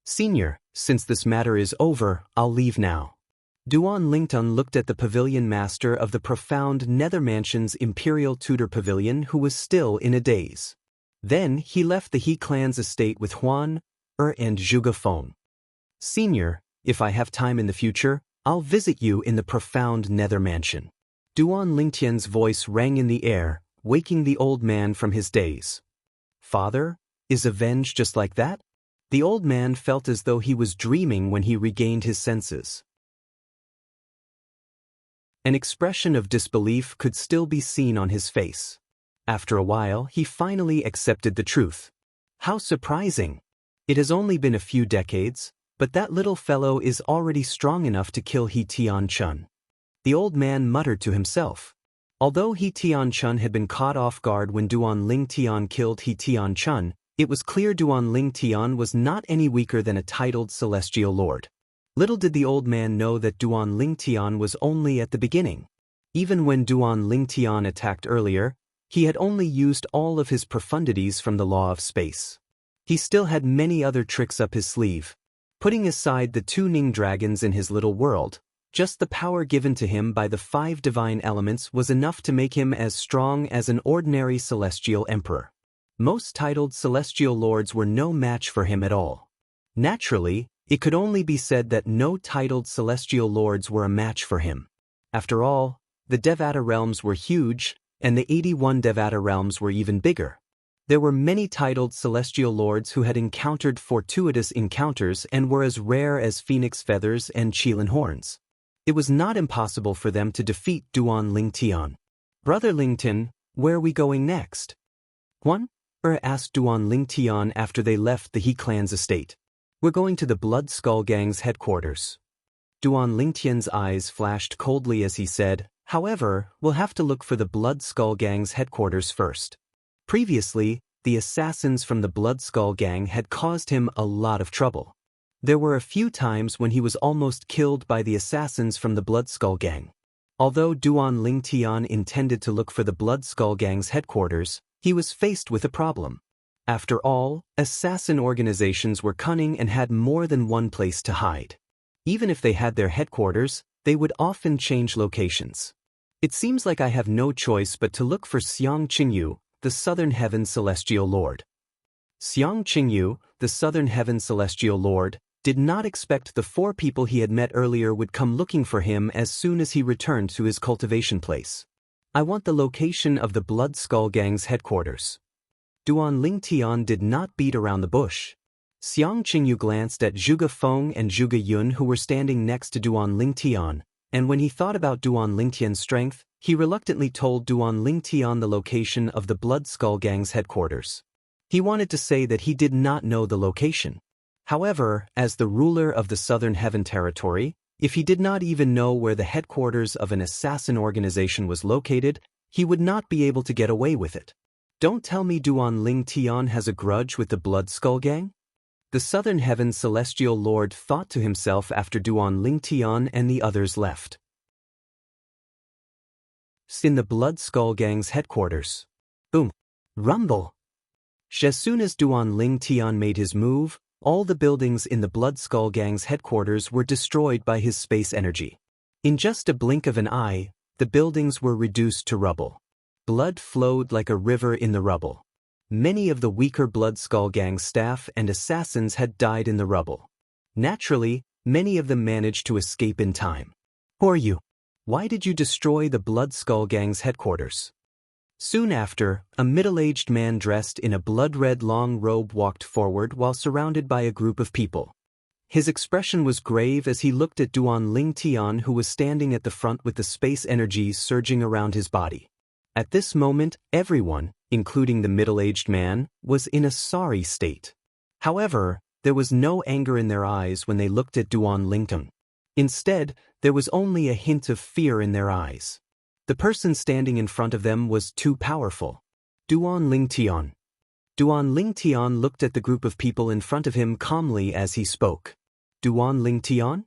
Senior, since this matter is over, I'll leave now. Duan Lingtian looked at the pavilion master of the profound Nether Mansion's Imperial Tutor Pavilion who was still in a daze. Then he left the He clan's estate with Huan, and Zhuge Feng. Senior, if I have time in the future, I'll visit you in the profound Nether Mansion. Duan Lingtian's voice rang in the air, waking the old man from his daze. Father, is avenged just like that? The old man felt as though he was dreaming when he regained his senses. An expression of disbelief could still be seen on his face. After a while, he finally accepted the truth. How surprising! It has only been a few decades, but that little fellow is already strong enough to kill He Tianchun. The old man muttered to himself. Although He Tianchun had been caught off guard when Duan Ling Tian killed He Tianchun, it was clear Duan Ling Tian was not any weaker than a titled celestial lord. Little did the old man know that Duan Ling Tian was only at the beginning. Even when Duan Ling Tian attacked earlier, he had only used all of his profundities from the law of space. He still had many other tricks up his sleeve. Putting aside the 2 Ning dragons in his little world, just the power given to him by the 5 divine elements was enough to make him as strong as an ordinary celestial emperor. Most titled celestial lords were no match for him at all. Naturally, it could only be said that no titled celestial lords were a match for him. After all, the Devata realms were huge, and the 81 Devata realms were even bigger. There were many titled celestial lords who had encountered fortuitous encounters and were as rare as phoenix feathers and Qilin horns. It was not impossible for them to defeat Duan Ling Tian. Brother Lingtian, where are we going next? Huan asked Duan Ling Tian after they left the He clan's estate. We're going to the Blood Skull Gang's headquarters. Duan Lingtian's eyes flashed coldly as he said, however, we'll have to look for the Blood Skull Gang's headquarters first. Previously, the assassins from the Blood Skull Gang had caused him a lot of trouble. There were a few times when he was almost killed by the assassins from the Blood Skull Gang. Although Duan Ling Tian intended to look for the Blood Skull Gang's headquarters, he was faced with a problem. After all, assassin organizations were cunning and had more than one place to hide. Even if they had their headquarters, they would often change locations. It seems like I have no choice but to look for Xiang Qingyu, the Southern Heaven Celestial Lord. Xiang Qingyu, the Southern Heaven Celestial Lord, did not expect the 4 people he had met earlier would come looking for him as soon as he returned to his cultivation place. I want the location of the Blood Skull Gang's headquarters. Duan Ling Tian did not beat around the bush. Xiang Qingyu glanced at Zhuge Feng and Zhuge Yun who were standing next to Duan Ling Tian, and when he thought about Duan Ling Tian's strength, he reluctantly told Duan Ling Tian the location of the Blood Skull Gang's headquarters. He wanted to say that he did not know the location. However, as the ruler of the Southern Heaven Territory, if he did not even know where the headquarters of an assassin organization was located, he would not be able to get away with it. Don't tell me Duan Ling Tian has a grudge with the Blood Skull Gang? The Southern Heaven Celestial Lord thought to himself after Duan Ling Tian and the others left. In the Blood Skull Gang's headquarters. Boom! Rumble! As soon as Duan Ling Tian made his move, all the buildings in the Blood Skull Gang's headquarters were destroyed by his space energy. In just a blink of an eye, the buildings were reduced to rubble. Blood flowed like a river in the rubble. Many of the weaker Blood Skull Gang staff and assassins had died in the rubble. Naturally, many of them managed to escape in time. Who are you? Why did you destroy the Blood Skull Gang's headquarters? Soon after, a middle-aged man dressed in a blood-red long robe walked forward while surrounded by a group of people. His expression was grave as he looked at Duan Lingtian, who was standing at the front with the space energies surging around his body. At this moment, everyone, including the middle-aged man, was in a sorry state. However, there was no anger in their eyes when they looked at Duan Lingtian. Instead, there was only a hint of fear in their eyes. The person standing in front of them was too powerful. Duan Lingtian. Duan Lingtian looked at the group of people in front of him calmly as he spoke. Duan Lingtian?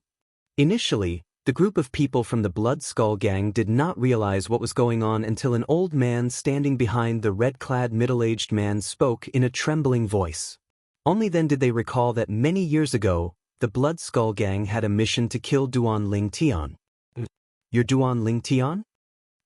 Initially, the group of people from the Blood Skull Gang did not realize what was going on until an old man standing behind the red-clad middle-aged man spoke in a trembling voice. Only then did they recall that many years ago, the Blood Skull Gang had a mission to kill Duan Lingtian. You're Duan Lingtian?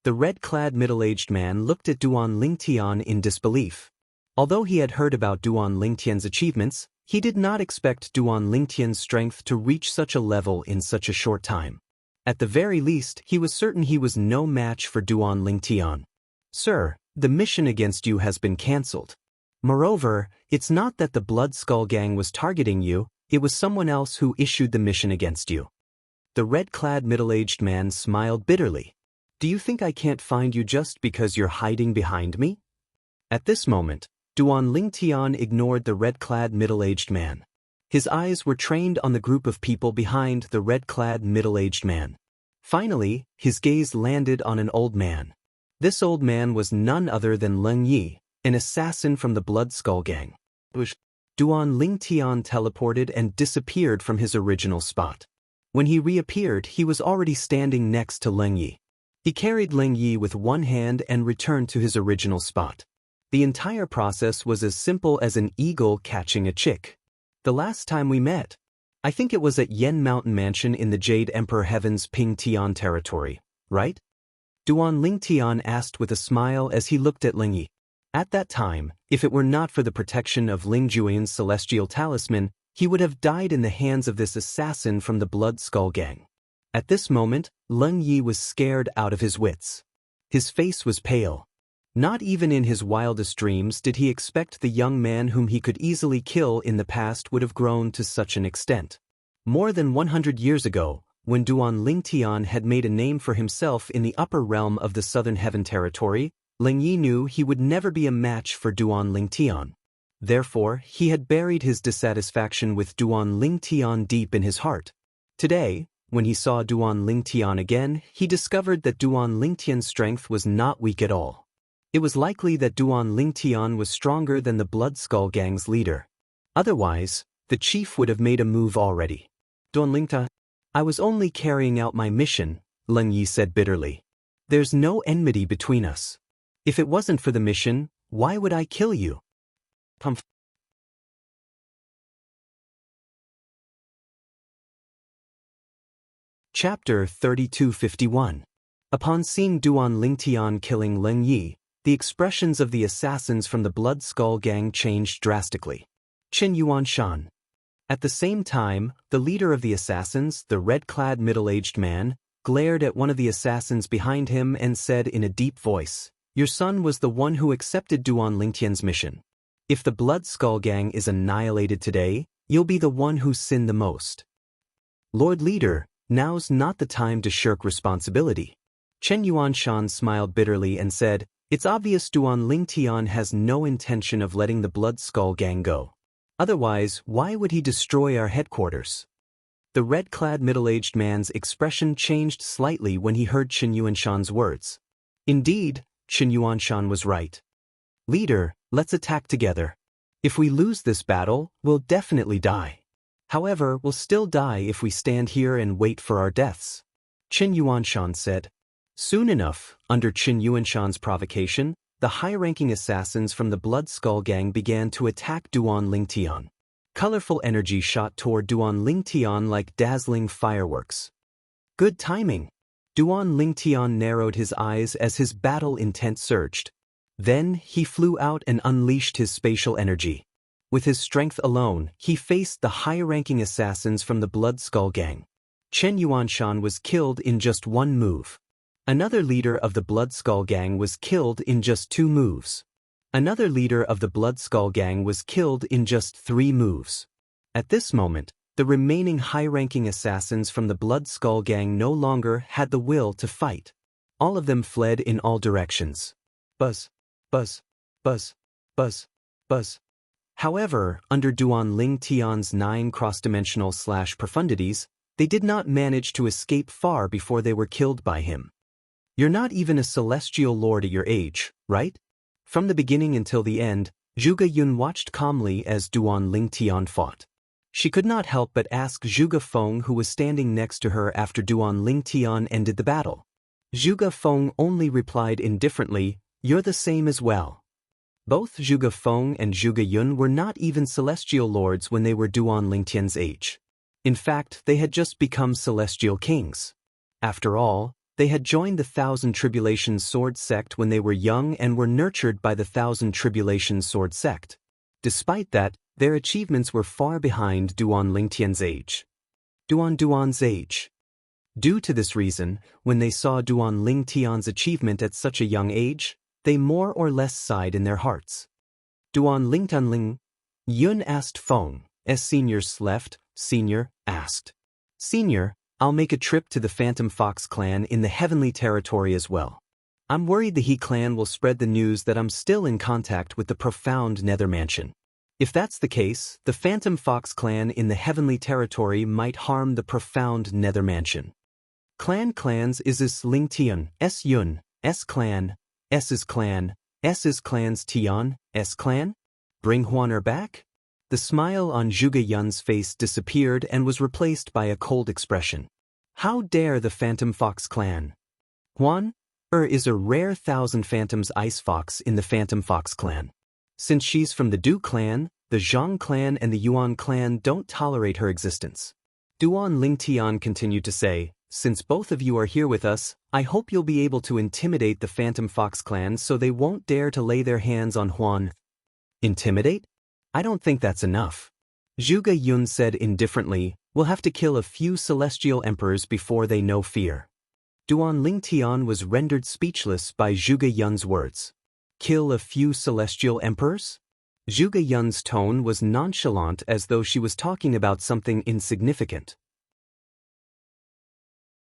The red-clad middle-aged man looked at Duan Lingtian in disbelief. Although he had heard about Duan Lingtian's achievements, he did not expect Duan Lingtian's strength to reach such a level in such a short time. At the very least, he was certain he was no match for Duan Lingtian. Sir, the mission against you has been cancelled. Moreover, it's not that the Blood Skull Gang was targeting you, it was someone else who issued the mission against you. The red-clad middle-aged man smiled bitterly. Do you think I can't find you just because you're hiding behind me? At this moment, Duan Lingtian ignored the red-clad middle-aged man. His eyes were trained on the group of people behind the red-clad middle-aged man. Finally, his gaze landed on an old man. This old man was none other than Leng Yi, an assassin from the Blood Skull Gang. Duan Lingtian teleported and disappeared from his original spot. When he reappeared, he was already standing next to Leng Yi. He carried Leng Yi with one hand and returned to his original spot. The entire process was as simple as an eagle catching a chick. The last time we met, I think it was at Yen Mountain Mansion in the Jade Emperor Heaven's Ping Tian territory, right? Duan Lingtian asked with a smile as he looked at Leng Yi. At that time, if it were not for the protection of Ling Juyan's celestial talisman, he would have died in the hands of this assassin from the Blood Skull Gang. At this moment, Leng Yi was scared out of his wits. His face was pale. Not even in his wildest dreams did he expect the young man whom he could easily kill in the past would have grown to such an extent. More than 100 years ago, when Duan Lingtian had made a name for himself in the upper realm of the Southern Heaven territory, Leng Yi knew he would never be a match for Duan Lingtian. Therefore, he had buried his dissatisfaction with Duan Lingtian deep in his heart. Today, when he saw Duan Lingtian again, he discovered that Duan Lingtian's strength was not weak at all. It was likely that Duan Lingtian was stronger than the Blood Skull Gang's leader. Otherwise, the chief would have made a move already. Duan Lingtian, I was only carrying out my mission, Leng Yi said bitterly. There's no enmity between us. If it wasn't for the mission, why would I kill you? Chapter 3251. Upon seeing Duan Lingtian killing Leng Yi, the expressions of the assassins from the Blood Skull Gang changed drastically. Qin Yuanshan. At the same time, the leader of the assassins, the red-clad middle-aged man, glared at one of the assassins behind him and said in a deep voice, "Your son was the one who accepted Duan Lingtian's mission. If the Blood Skull Gang is annihilated today, you'll be the one who sinned the most. Lord Leader, now's not the time to shirk responsibility." Chen Yuanshan smiled bitterly and said, "It's obvious Duan Lingtian has no intention of letting the Blood Skull Gang go. Otherwise, why would he destroy our headquarters?" The red-clad middle-aged man's expression changed slightly when he heard Chen Yuanshan's words. Indeed, Chen Yuanshan was right. "Leader, let's attack together. If we lose this battle, we'll definitely die. However, we'll still die if we stand here and wait for our deaths," Chen Yuanshan said. Soon enough, under Chen Yuanshan's provocation, the high-ranking assassins from the Blood Skull Gang began to attack Duan Lingtian. Colorful energy shot toward Duan Lingtian like dazzling fireworks. Good timing. Duan Lingtian narrowed his eyes as his battle intent surged. Then, he flew out and unleashed his spatial energy. With his strength alone, he faced the high-ranking assassins from the Blood Skull Gang. Chen Yuanshan was killed in just one move. Another leader of the Blood Skull Gang was killed in just 2 moves. Another leader of the Blood Skull Gang was killed in just 3 moves. At this moment, the remaining high-ranking assassins from the Blood Skull Gang no longer had the will to fight. All of them fled in all directions. Buzz, buzz, buzz, buzz, buzz. However, under Duan Ling Tian's 9 cross-dimensional profundities, they did not manage to escape far before they were killed by him. You're not even a celestial lord at your age, right? From the beginning until the end, Zhuge Yun watched calmly as Duan Ling Tian fought. She could not help but ask Zhuge Feng, who was standing next to her after Duan Ling Tian ended the battle. Zhuge Feng only replied indifferently, "You're the same as well." Both Zhuge Feng and Zhuge Yun were not even celestial lords when they were Duan Ling Tian's age. In fact, they had just become celestial kings. After all, they had joined the Thousand Tribulations Sword Sect when they were young and were nurtured by the Thousand Tribulations Sword Sect. Despite that, their achievements were far behind Duan Ling Tian's age. Duan's age. Due to this reason, when they saw Duan Ling Tian's achievement at such a young age, they more or less sighed in their hearts. Duan Ling Yun asked Feng, as Senior's left, Senior asked. Senior, I'll make a trip to the Phantom Fox clan in the Heavenly Territory as well. I'm worried the He clan will spread the news that I'm still in contact with the profound Nether Mansion. If that's the case, the Phantom Fox clan in the Heavenly Territory might harm the profound Nether Mansion. Clans is Ling Tian, S Yun, S clan, S's clan's Tian, S clan? Bring Huaner back? The smile on Zhuge Yun's face disappeared and was replaced by a cold expression. How dare the Phantom Fox clan? Huan is a rare Thousand Phantoms ice fox in the Phantom Fox clan. Since she's from the Du clan, the Zhang clan and the Yuan clan don't tolerate her existence. Duan Ling Tian continued to say, since both of you are here with us, I hope you'll be able to intimidate the Phantom Fox clan so they won't dare to lay their hands on Huan. Intimidate? I don't think that's enough. Zhuge Yun said indifferently, we'll have to kill a few celestial emperors before they know fear. Duan Ling Tian was rendered speechless by Zhuge Yun's words. Kill a few celestial emperors? Zhuge Yun's tone was nonchalant as though she was talking about something insignificant.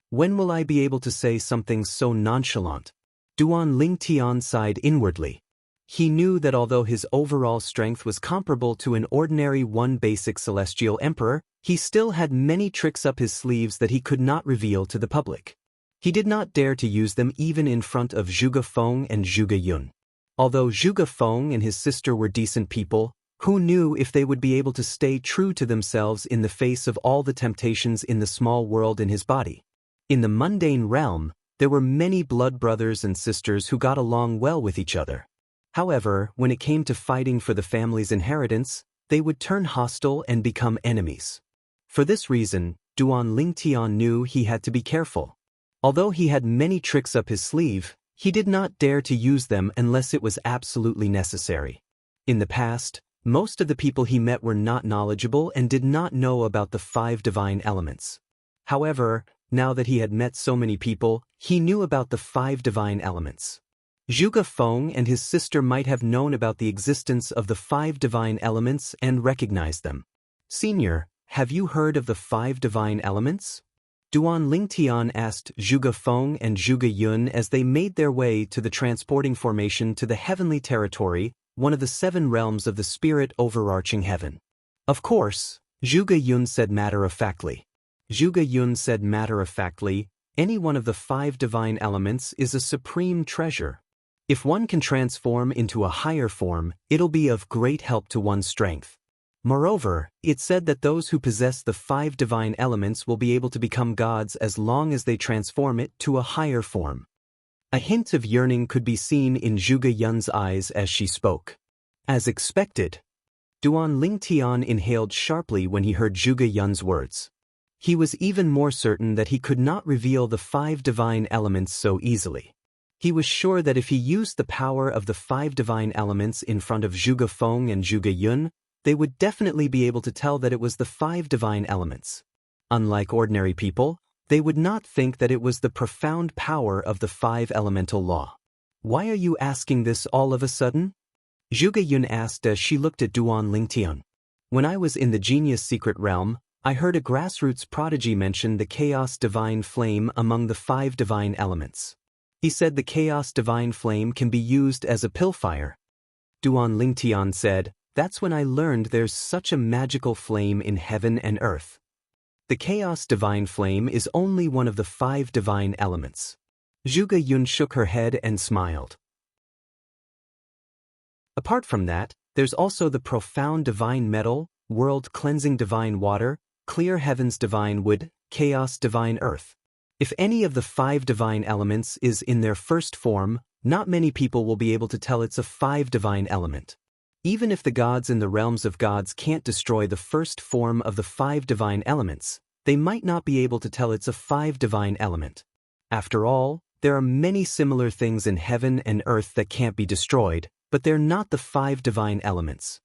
When will I be able to say something so nonchalant? Duan Ling Tian sighed inwardly. He knew that although his overall strength was comparable to an ordinary basic celestial emperor, he still had many tricks up his sleeves that he could not reveal to the public. He did not dare to use them even in front of Zhuge Feng and Zhuge Yun. Although Zhuge Feng and his sister were decent people, who knew if they would be able to stay true to themselves in the face of all the temptations in the small world in his body? In the mundane realm, there were many blood brothers and sisters who got along well with each other. However, when it came to fighting for the family's inheritance, they would turn hostile and become enemies. For this reason, Duan Ling Tian knew he had to be careful. Although he had many tricks up his sleeve, he did not dare to use them unless it was absolutely necessary. In the past, most of the people he met were not knowledgeable and did not know about the 5 divine elements. However, now that he had met so many people, he knew about the 5 divine elements. Zhuge Feng and his sister might have known about the existence of the 5 divine elements and recognized them. Senior, have you heard of the 5 divine elements? Duan Ling Tian asked Zhuge Feng and Zhuge Yun as they made their way to the transporting formation to the Heavenly Territory, one of the 7 realms of the spirit overarching heaven. Of course, Zhuge Yun said matter-of-factly. Any one of the 5 divine elements is a supreme treasure. If one can transform into a higher form, it'll be of great help to one's strength. Moreover, it said that those who possess the 5 divine elements will be able to become gods as long as they transform it to a higher form. A hint of yearning could be seen in Zhuge Yun's eyes as she spoke. As expected, Duan Ling Tian inhaled sharply when he heard Zhuge Yun's words. He was even more certain that he could not reveal the 5 divine elements so easily. He was sure that if he used the power of the 5 divine elements in front of Zhuge Feng and Zhuge Yun, they would definitely be able to tell that it was the 5 divine elements. Unlike ordinary people, they would not think that it was the profound power of the five elemental law. Why are you asking this all of a sudden? Zhuge Yun asked as she looked at Duan Lingtian. When I was in the genius secret realm, I heard a grassroots prodigy mention the chaos divine flame among the five divine elements. He said the chaos divine flame can be used as a pillfire. Duan Lingtian said, "That's when I learned there's such a magical flame in heaven and earth." The chaos divine flame is only one of the five divine elements. Zhuge Yun shook her head and smiled. Apart from that, there's also the profound divine metal, world-cleansing divine water, clear heavens divine wood, chaos divine earth. If any of the five divine elements is in their first form, not many people will be able to tell it's a five divine element. Even if the gods in the realms of gods can't destroy the first form of the five divine elements, they might not be able to tell it's a five divine element. After all, there are many similar things in heaven and earth that can't be destroyed, but they're not the five divine elements.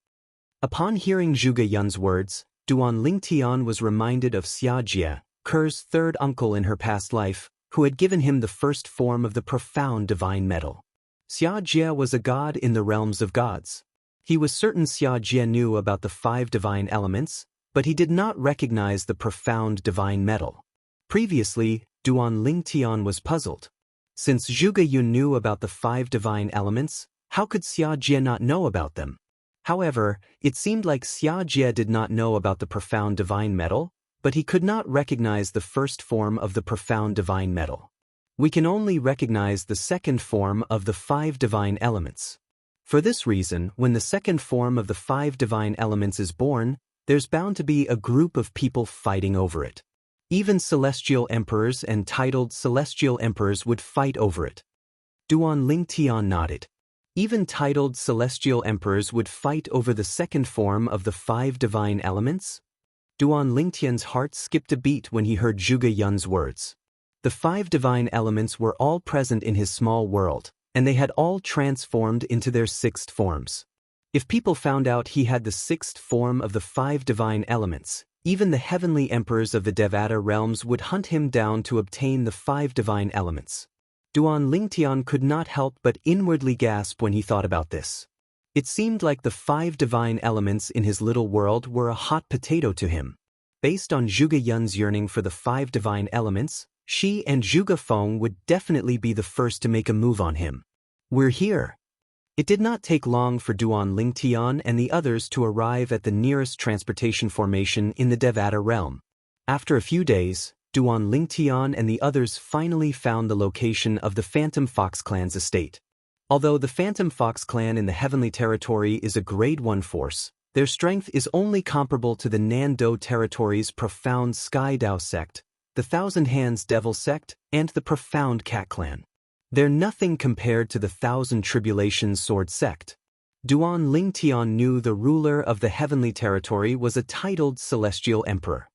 Upon hearing Zhuge Yun's words, Duan Lingtian was reminded of Xia Jie, Ker's third uncle in her past life, who had given him the first form of the profound divine metal. Xia Jie was a god in the realms of gods. He was certain Xia Jie knew about the five divine elements, but he did not recognize the profound divine metal. Previously, Duan Lingtian was puzzled. Since Zhuge Yun knew about the five divine elements, how could Xia Jie not know about them? However, it seemed like Xia Jie did not know about the profound divine metal, but he could not recognize the first form of the profound divine metal. We can only recognize the second form of the five divine elements. For this reason, when the second form of the five divine elements is born, there's bound to be a group of people fighting over it. Even celestial emperors and titled celestial emperors would fight over it. Duan Lingtian nodded. Even titled celestial emperors would fight over the second form of the five divine elements? Duan Lingtian's heart skipped a beat when he heard Zhuge Yun's words. The five divine elements were all present in his small world, and they had all transformed into their sixth forms. If people found out he had the sixth form of the five divine elements, even the heavenly emperors of the Devata realms would hunt him down to obtain the five divine elements. Duan Lingtian could not help but inwardly gasp when he thought about this. It seemed like the five divine elements in his little world were a hot potato to him. Based on Zhuge Yun's yearning for the five divine elements, she and Zhuge Feng would definitely be the first to make a move on him. "We're here." It did not take long for Duan Lingtian and the others to arrive at the nearest transportation formation in the Devata realm. After a few days, Duan Lingtian and the others finally found the location of the Phantom Fox Clan's estate. Although the Phantom Fox Clan in the Heavenly Territory is a Grade 1 force, their strength is only comparable to the Nando Territory's Profound Sky Dao sect, the Thousand Hands Devil sect, and the Profound Cat Clan. They're nothing compared to the Thousand Tribulations Sword sect. Duan Lingtian knew the ruler of the Heavenly Territory was a titled Celestial Emperor.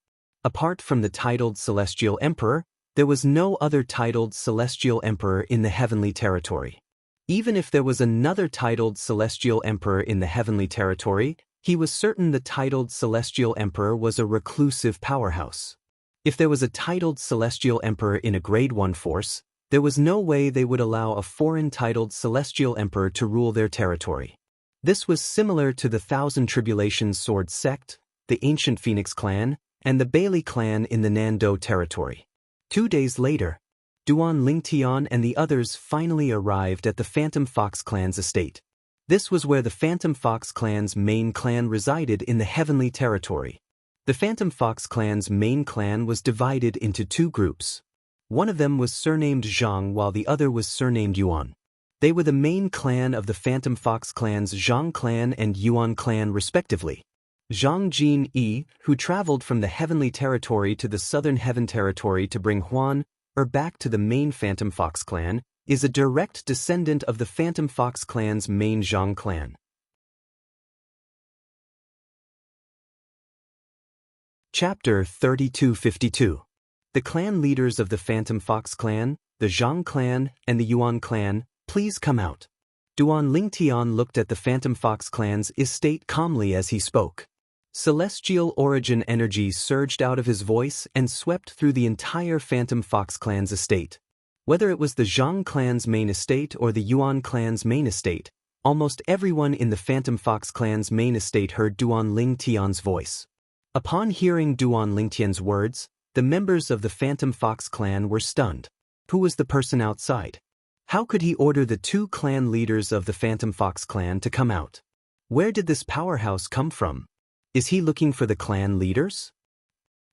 Apart from the titled Celestial Emperor, there was no other titled Celestial Emperor in the Heavenly Territory. Even if there was another titled Celestial Emperor in the Heavenly Territory, he was certain the titled Celestial Emperor was a reclusive powerhouse. If there was a titled Celestial Emperor in a Grade 1 force, there was no way they would allow a foreign titled Celestial Emperor to rule their territory. This was similar to the Thousand Tribulations Sword sect, the Ancient Phoenix Clan, and the Bailey Clan in the Nando Territory. 2 days later, Duan Lingtian and the others finally arrived at the Phantom Fox Clan's estate. This was where the Phantom Fox Clan's main clan resided in the Heavenly Territory. The Phantom Fox Clan's main clan was divided into two groups. One of them was surnamed Zhang while the other was surnamed Yuan. They were the main clan of the Phantom Fox Clan's Zhang clan and Yuan clan respectively. Zhang Jin Yi, who traveled from the Heavenly Territory to the Southern Heaven Territory to bring Huan, back to the main Phantom Fox clan, is a direct descendant of the Phantom Fox clan's main Zhang clan. Chapter 3252. The clan leaders of the Phantom Fox clan, the Zhang clan, and the Yuan clan, please come out. Duan Lingtian looked at the Phantom Fox clan's estate calmly as he spoke. Celestial origin energy surged out of his voice and swept through the entire Phantom Fox clan's estate. Whether it was the Zhang clan's main estate or the Yuan clan's main estate, almost everyone in the Phantom Fox clan's main estate heard Duan Ling Tian's voice. Upon hearing Duan Ling Tian's words, the members of the Phantom Fox clan were stunned. Who was the person outside? How could he order the two clan leaders of the Phantom Fox clan to come out? Where did this powerhouse come from? Is he looking for the clan leaders?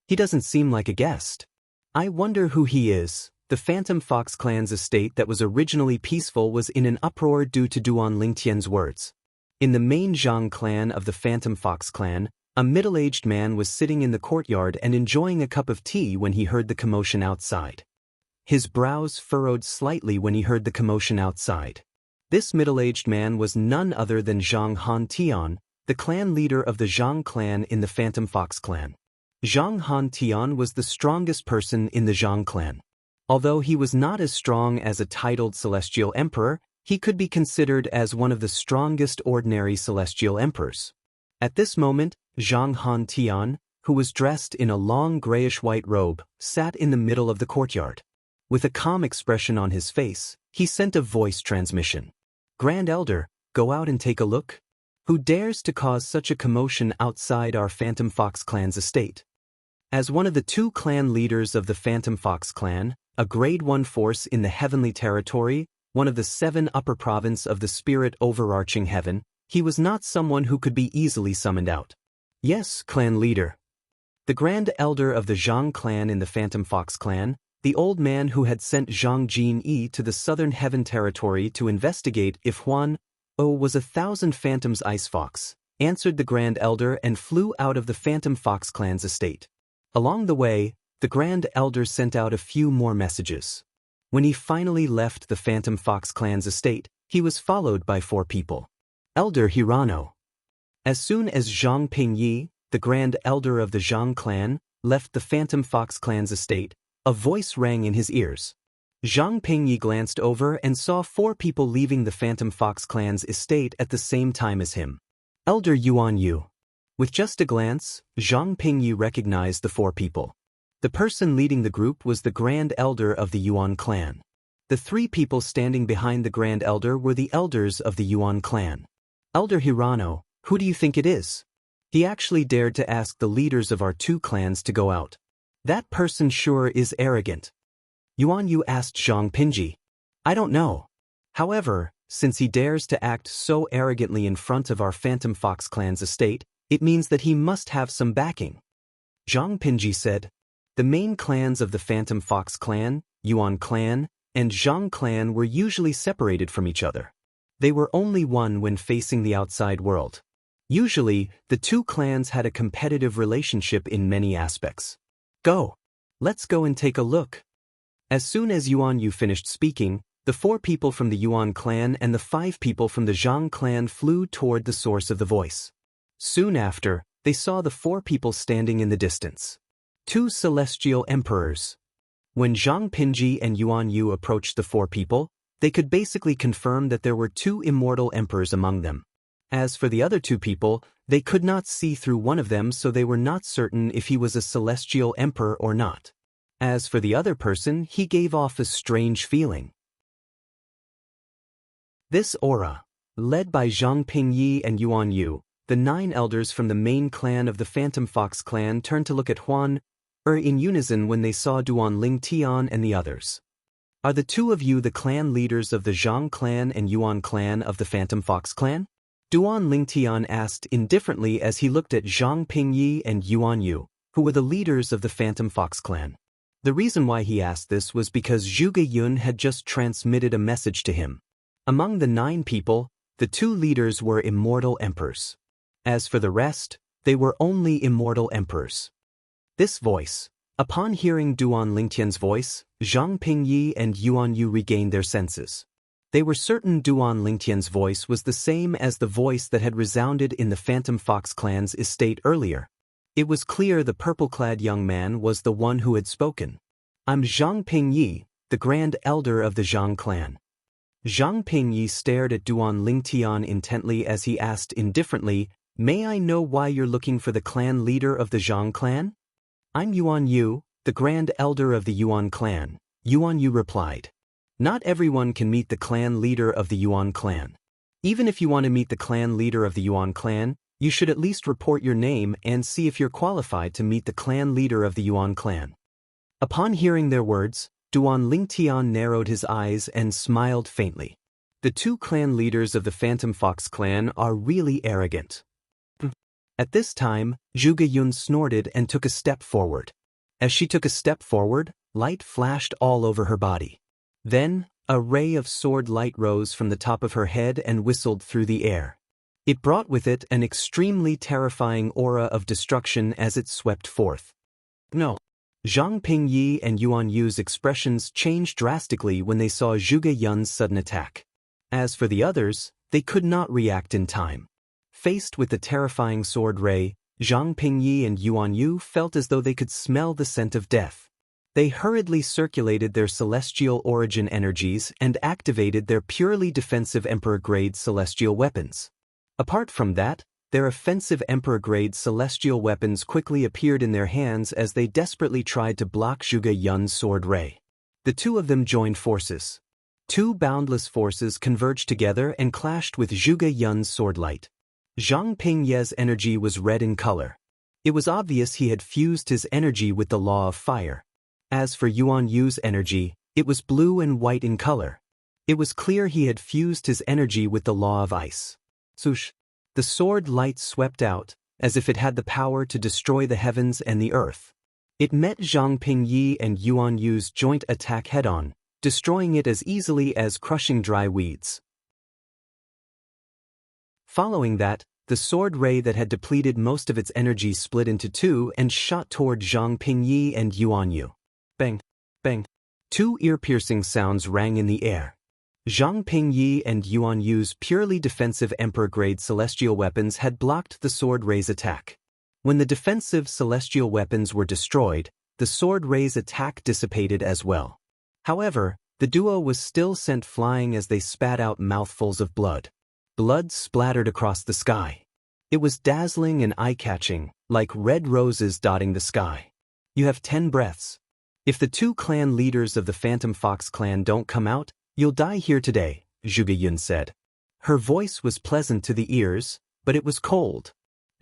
He doesn't seem like a guest. I wonder who he is. The Phantom Fox clan's estate that was originally peaceful was in an uproar due to Duan Ling Tian's words. In the main Zhang clan of the Phantom Fox clan, a middle-aged man was sitting in the courtyard and enjoying a cup of tea when he heard the commotion outside. His brows furrowed slightly when he heard the commotion outside. This middle-aged man was none other than Zhang Han Tian, the clan leader of the Zhang clan in the Phantom Fox clan. Zhang Han Tian was the strongest person in the Zhang clan. Although he was not as strong as a titled celestial emperor, he could be considered as one of the strongest ordinary celestial emperors. At this moment, Zhang Han Tian, who was dressed in a long grayish-white robe, sat in the middle of the courtyard. With a calm expression on his face, he sent a voice transmission. "Grand Elder, go out and take a look. Who dares to cause such a commotion outside our Phantom Fox clan's estate?" As one of the two clan leaders of the Phantom Fox clan, a Grade 1 force in the Heavenly Territory, one of the 7 upper province of the Spirit overarching heaven, he was not someone who could be easily summoned out. "Yes, clan leader." The Grand Elder of the Zhang clan in the Phantom Fox clan, the old man who had sent Zhang Jin-yi to the Southern Heaven Territory to investigate if Huan O was 1,000 Phantom's Ice Fox, answered the Grand Elder and flew out of the Phantom Fox clan's estate. Along the way, the Grand Elder sent out a few more messages. When he finally left the Phantom Fox clan's estate, he was followed by 4 people. Elder Hirano. As soon as Zhang Pingyi, the Grand Elder of the Zhang clan, left the Phantom Fox clan's estate, a voice rang in his ears. Zhang Pingyi glanced over and saw 4 people leaving the Phantom Fox clan's estate at the same time as him. Elder Yuan Yu. With just a glance, Zhang Pingyi recognized the 4 people. The person leading the group was the Grand Elder of the Yuan clan. The 3 people standing behind the Grand Elder were the elders of the Yuan clan. Elder Hirano, who do you think it is? He actually dared to ask the leaders of our 2 clans to go out. That person sure is arrogant. Yuan Yu asked Zhang Pingyi. I don't know. However, since he dares to act so arrogantly in front of our Phantom Fox clan's estate, it means that he must have some backing. Zhang Pingyi said. The main clans of the Phantom Fox clan, Yuan clan, and Zhang clan were usually separated from each other. They were only one when facing the outside world. Usually, the 2 clans had a competitive relationship in many aspects. Go. Let's go and take a look. As soon as Yuan Yu finished speaking, the 4 people from the Yuan clan and the 5 people from the Zhang clan flew toward the source of the voice. Soon after, they saw the 4 people standing in the distance. 2 celestial emperors. When Zhang Pingyi and Yuan Yu approached the 4 people, they could basically confirm that there were 2 immortal emperors among them. As for the other 2 people, they could not see through one of them, so they were not certain if he was a celestial emperor or not. As for the other person, he gave off a strange feeling. This aura, led by Zhang Pingyi and Yuan Yu, the 9 elders from the main clan of the Phantom Fox clan turned to look at Huan in unison when they saw Duan Ling Tian and the others. Are the 2 of you the clan leaders of the Zhang clan and Yuan clan of the Phantom Fox clan? Duan Ling Tian asked indifferently as he looked at Zhang Pingyi and Yuan Yu, who were the leaders of the Phantom Fox clan. The reason why he asked this was because Zhuge Yun had just transmitted a message to him. Among the 9 people, the 2 leaders were immortal emperors. As for the rest, they were only immortal emperors. This voice. Upon hearing Duan Lingtian's voice, Zhang Pingyi and Yuan Yu regained their senses. They were certain Duan Lingtian's voice was the same as the voice that had resounded in the Phantom Fox clan's estate earlier. It was clear the purple-clad young man was the one who had spoken. I'm Zhang Pingyi, the Grand Elder of the Zhang clan. Zhang Pingyi stared at Duan Lingtian intently as he asked indifferently, May I know why you're looking for the clan leader of the Zhang clan? I'm Yuan Yu, the Grand Elder of the Yuan clan, Yuan Yu replied. Not everyone can meet the clan leader of the Yuan clan. Even if you want to meet the clan leader of the Yuan clan, you should at least report your name and see if you're qualified to meet the clan leader of the Yuan clan. Upon hearing their words, Duan Lingtian narrowed his eyes and smiled faintly. The two clan leaders of the Phantom Fox clan are really arrogant. At this time, Zhuge Yun snorted and took a step forward. As she took a step forward, light flashed all over her body. Then, a ray of sword light rose from the top of her head and whistled through the air. It brought with it an extremely terrifying aura of destruction as it swept forth. No. Zhang Pingyi and Yuan Yu's expressions changed drastically when they saw Zhuge Yun's sudden attack. As for the others, they could not react in time. Faced with the terrifying sword ray, Zhang Pingyi and Yuan Yu felt as though they could smell the scent of death. They hurriedly circulated their celestial origin energies and activated their purely defensive Emperor-grade celestial weapons. Apart from that, their offensive Emperor-grade celestial weapons quickly appeared in their hands as they desperately tried to block Zhuge Yun's sword ray. The two of them joined forces. Two boundless forces converged together and clashed with Zhuge Yun's sword light. Zhang Pingye's energy was red in color. It was obvious he had fused his energy with the law of fire. As for Yuan Yu's energy, it was blue and white in color. It was clear he had fused his energy with the law of ice. Swoosh! The sword light swept out, as if it had the power to destroy the heavens and the earth. It met Zhang Pingyi and Yuan Yu's joint attack head-on, destroying it as easily as crushing dry weeds. Following that, the sword ray that had depleted most of its energy split into two and shot toward Zhang Pingyi and Yuan Yu. Bang! Bang! Two ear-piercing sounds rang in the air. Zhang Pingyi and Yuan Yu's purely defensive Emperor-grade celestial weapons had blocked the sword ray's attack. When the defensive celestial weapons were destroyed, the sword ray's attack dissipated as well. However, the duo was still sent flying as they spat out mouthfuls of blood. Blood splattered across the sky. It was dazzling and eye-catching, like red roses dotting the sky. You have 10 breaths. If the two clan leaders of the Phantom Fox clan don't come out, you'll die here today, Zhuge Yun said. Her voice was pleasant to the ears, but it was cold.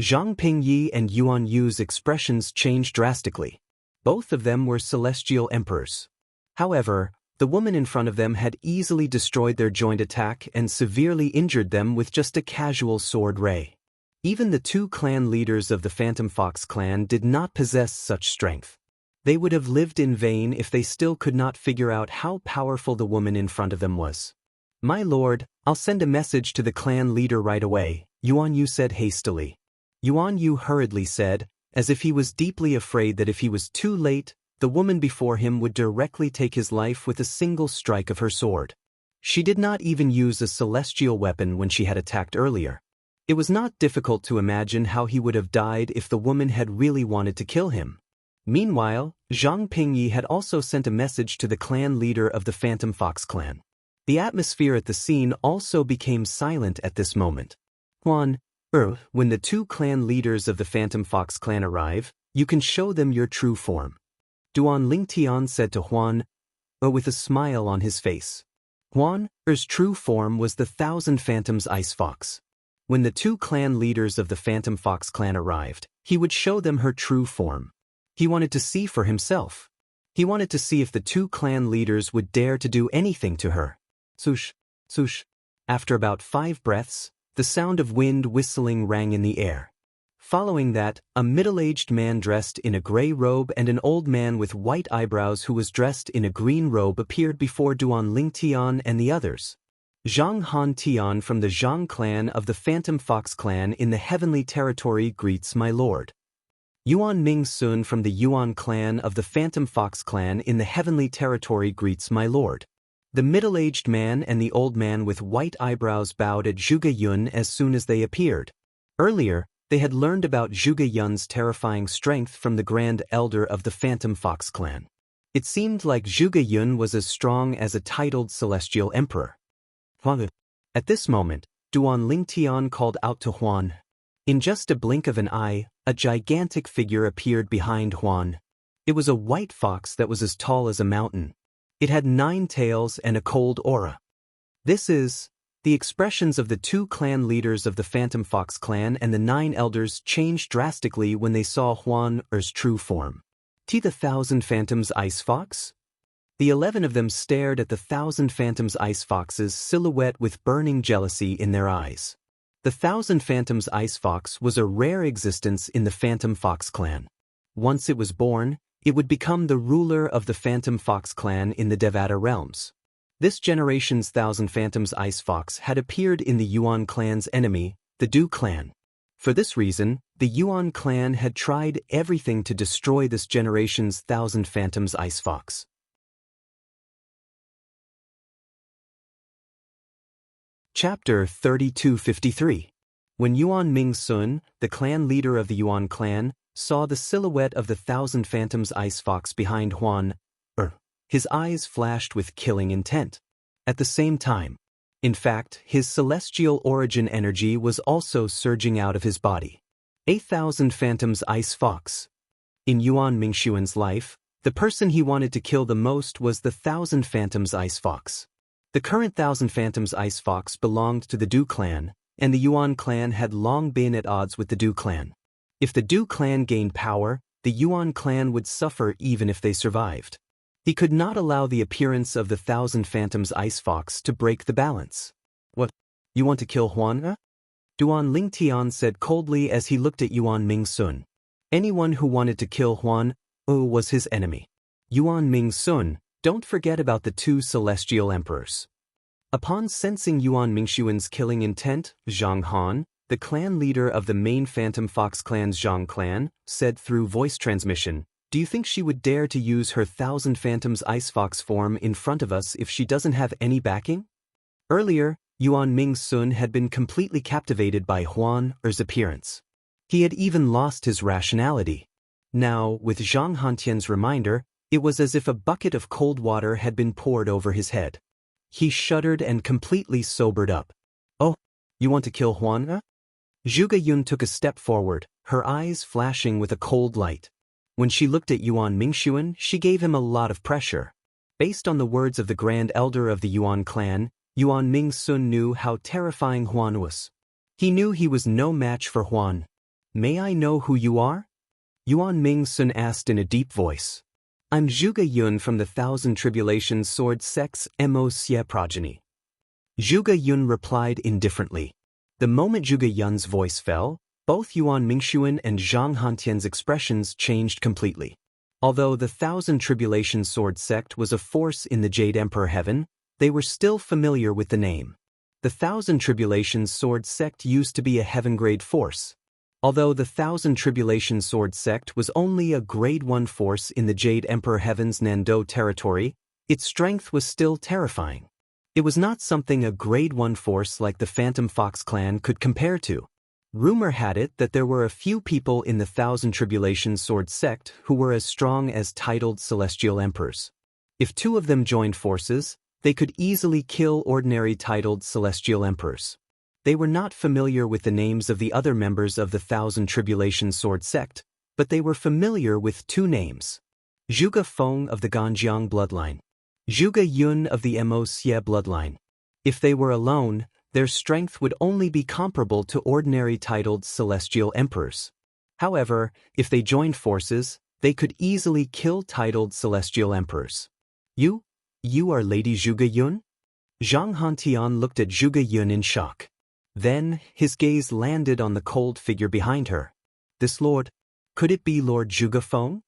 Zhang Pingyi and Yuan Yu's expressions changed drastically. Both of them were celestial emperors. However, the woman in front of them had easily destroyed their joint attack and severely injured them with just a casual sword ray. Even the two clan leaders of the Phantom Fox clan did not possess such strength. They would have lived in vain if they still could not figure out how powerful the woman in front of them was. My lord, I'll send a message to the clan leader right away, Yuan Yu said hastily. Yuan Yu hurriedly said, as if he was deeply afraid that if he was too late, the woman before him would directly take his life with a single strike of her sword. She did not even use a celestial weapon when she had attacked earlier. It was not difficult to imagine how he would have died if the woman had really wanted to kill him. Meanwhile, Zhang Pingyi had also sent a message to the clan leader of the Phantom Fox clan. The atmosphere at the scene also became silent at this moment. When the two clan leaders of the Phantom Fox clan arrive, you can show them your true form. Duan Lingtian said to Huan, with a smile on his face. Huan's true form was the Thousand Phantoms Ice Fox. When the two clan leaders of the Phantom Fox clan arrived, he would show them her true form. He wanted to see for himself. He wanted to see if the two clan leaders would dare to do anything to her. Swoosh, swoosh. After about 5 breaths, the sound of wind whistling rang in the air. Following that, a middle-aged man dressed in a gray robe and an old man with white eyebrows who was dressed in a green robe appeared before Duan Lingtian and the others. Zhang Han Tian from the Zhang clan of the Phantom Fox clan in the Heavenly Territory greets my lord. Yuan Ming Sun from the Yuan clan of the Phantom Fox clan in the Heavenly Territory greets my lord. The middle-aged man and the old man with white eyebrows bowed at Zhuge Yun as soon as they appeared. Earlier, they had learned about Zhuge Yun's terrifying strength from the Grand Elder of the Phantom Fox clan. It seemed like Zhuge Yun was as strong as a titled celestial emperor. At this moment, Duan Lingtian called out to Huan. In just a blink of an eye, a gigantic figure appeared behind Huan. It was a white fox that was as tall as a mountain. It had 9 tails and a cold aura. The expressions of the 2 clan leaders of the Phantom Fox clan and the 9 elders changed drastically when they saw Huan's true form. The 1,000 Phantoms Ice Fox? The 11 of them stared at the 1,000 Phantoms Ice Fox's silhouette with burning jealousy in their eyes. The 1,000 Phantoms Ice Fox was a rare existence in the Phantom Fox clan. Once it was born, it would become the ruler of the Phantom Fox clan in the Devata realms. This generation's 1,000 Phantoms Ice Fox had appeared in the Yuan clan's enemy, the Du clan. For this reason, the Yuan clan had tried everything to destroy this generation's 1,000 Phantoms Ice Fox. Chapter 3253. When Yuan Ming Sun, the clan leader of the Yuan clan, saw the silhouette of the 1,000 Phantoms Ice Fox behind Huan, his eyes flashed with killing intent. At the same time, in fact, his celestial origin energy was also surging out of his body. 1,000 Phantoms Ice Fox. In Yuan Mingxuan's life, the person he wanted to kill the most was the 1,000 Phantoms Ice Fox. The current 1,000 Phantoms Ice Fox belonged to the Du clan, and the Yuan clan had long been at odds with the Du clan. If the Du clan gained power, the Yuan clan would suffer even if they survived. He could not allow the appearance of the 1,000 Phantoms Ice Fox to break the balance. What? You want to kill Huan? Duan Lingtian said coldly as he looked at Yuan Ming Sun. Anyone who wanted to kill Huan was his enemy. Yuan Ming Sun, don't forget about the 2 celestial emperors. Upon sensing Yuan Mingxuan's killing intent, Zhang Han, the clan leader of the main Phantom Fox clan's Zhang clan, said through voice transmission, "Do you think she would dare to use her 1,000 Phantoms Ice Fox form in front of us if she doesn't have any backing?" Earlier, Yuan Ming Sun had been completely captivated by Huan's appearance. He had even lost his rationality. Now, with Zhang Hantian's reminder, it was as if a bucket of cold water had been poured over his head. He shuddered and completely sobered up. "Oh, you want to kill Huan?" Zhuge Yun took a step forward, her eyes flashing with a cold light. When she looked at Yuan Mingxuan, she gave him a lot of pressure. Based on the words of the Grand Elder of the Yuan clan, Yuan Ming Sun knew how terrifying Huan was. He knew he was no match for Huan. "May I know who you are?" Yuan Ming Sun asked in a deep voice. "I'm Zhuge Yun from the 1,000 Tribulations Sword Sect's Mo progeny." Zhuge Yun replied indifferently. The moment Zhuge Yun's voice fell, both Yuan Mingxuan and Zhang Hantian's expressions changed completely. Although the 1,000 Tribulation Sword Sect was a force in the Jade Emperor Heaven, they were still familiar with the name. The 1,000 Tribulations Sword Sect used to be a heaven-grade force. Although the 1,000 Tribulation Sword Sect was only a Grade 1 force in the Jade Emperor Heaven's Nando territory, its strength was still terrifying. It was not something a Grade 1 force like the Phantom Fox clan could compare to. Rumor had it that there were a few people in the 1,000 Tribulation Sword Sect who were as strong as titled Celestial Emperors. If 2 of them joined forces, they could easily kill ordinary titled Celestial Emperors. They were not familiar with the names of the other members of the 1,000 Tribulation Sword Sect, but they were familiar with 2 names. Zhuge Feng of the Ganjiang bloodline. Zhuge Yun of the Mo bloodline. If they were alone, their strength would only be comparable to ordinary titled Celestial Emperors. However, if they joined forces, they could easily kill titled Celestial Emperors. You are Lady Zhuge Yun?" Zhang Hantian looked at Zhuge Yun in shock. Then, his gaze landed on the cold figure behind her. "This lord, could it be Lord Zhuge Feng?"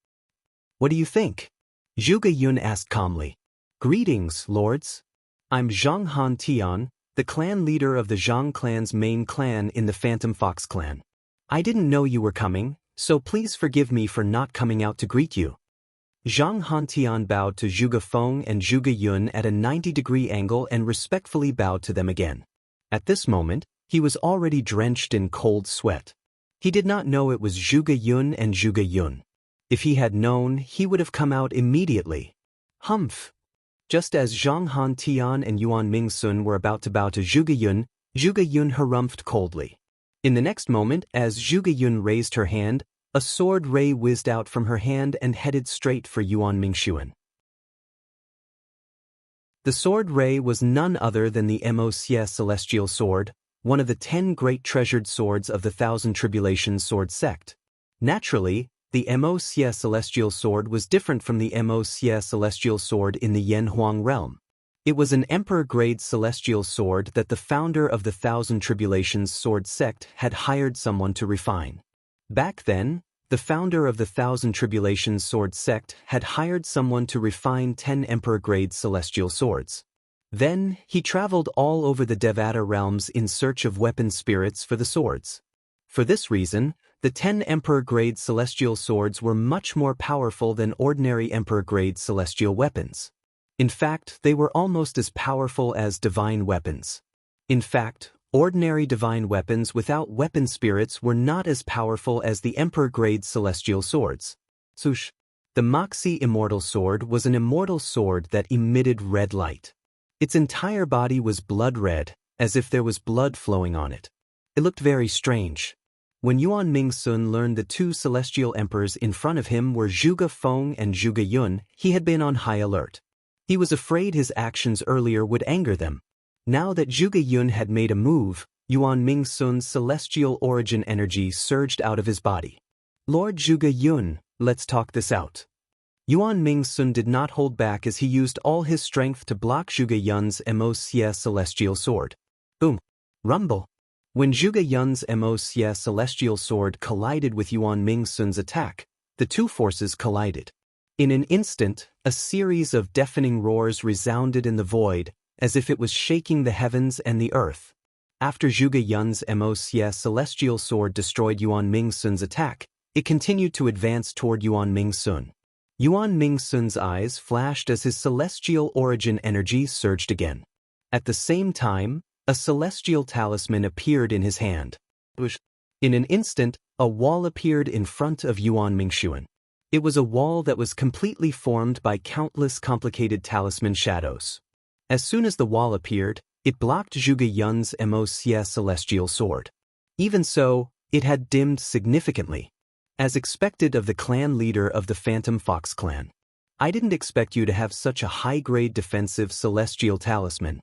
"What do you think?" Zhuge Yun asked calmly. "Greetings, lords. I'm Zhang Hantian, the clan leader of the Zhang clan's main clan in the Phantom Fox clan. I didn't know you were coming, so please forgive me for not coming out to greet you." Zhang Hantian bowed to Zhuge Feng and Zhuge Yun at a 90-degree angle and respectfully bowed to them again. At this moment, he was already drenched in cold sweat. He did not know it was Zhuge Yun and Zhuge Yun. If he had known, he would have come out immediately. Humph! Just as Zhang Hantian and Yuan Ming Sun were about to bow to Zhuge Yun harumphed coldly. In the next moment, as Zhuge Yun raised her hand, a sword ray whizzed out from her hand and headed straight for Yuan Mingxuan. The sword ray was none other than the Moxie Celestial Sword, one of the 10 great treasured swords of the Thousand Tribulations sword sect. Naturally, the Moxie Celestial Sword was different from the Moxie Celestial Sword in the Yanhuang realm. It was an emperor-grade celestial sword that the founder of the Thousand Tribulations sword sect had hired someone to refine. Back then, the founder of the Thousand Tribulations sword sect had hired someone to refine 10 emperor-grade celestial swords. Then, he traveled all over the Devata realms in search of weapon spirits for the swords. For this reason, the 10 emperor-grade celestial swords were much more powerful than ordinary emperor-grade celestial weapons. In fact, they were almost as powerful as divine weapons. In fact, ordinary divine weapons without weapon spirits were not as powerful as the emperor-grade celestial swords. The Moxie Immortal Sword was an immortal sword that emitted red light. Its entire body was blood red, as if there was blood flowing on it. It looked very strange. When Yuan Mingxun learned the 2 celestial emperors in front of him were Zhuge Feng and Zhuge Yun, he had been on high alert. He was afraid his actions earlier would anger them. Now that Zhuge Yun had made a move, Yuan Mingxun's celestial origin energy surged out of his body. Lord Zhuge Yun, let's talk this out. Yuan Mingxun did not hold back as he used all his strength to block Zhuge Yun's Moxie Celestial Sword. Boom! Rumble! When Zhuge Yun's Moxie Celestial Sword collided with Yuan Mingxun's attack, the 2 forces collided. In an instant, a series of deafening roars resounded in the void, as if it was shaking the heavens and the earth. After Zhuge Yun's Moxie Celestial Sword destroyed Yuan Mingxun's attack, it continued to advance toward Yuan Mingxun. Yuan Mingxun's eyes flashed as his celestial origin energy surged again. At the same time, a celestial talisman appeared in his hand. In an instant, a wall appeared in front of Yuan Mingxuan. It was a wall that was completely formed by countless complicated talisman shadows. As soon as the wall appeared, it blocked Zhuge Yun's Moxie Celestial Sword. Even so, it had dimmed significantly. As expected of the clan leader of the Phantom Fox clan. I didn't expect you to have such a high-grade defensive celestial talisman.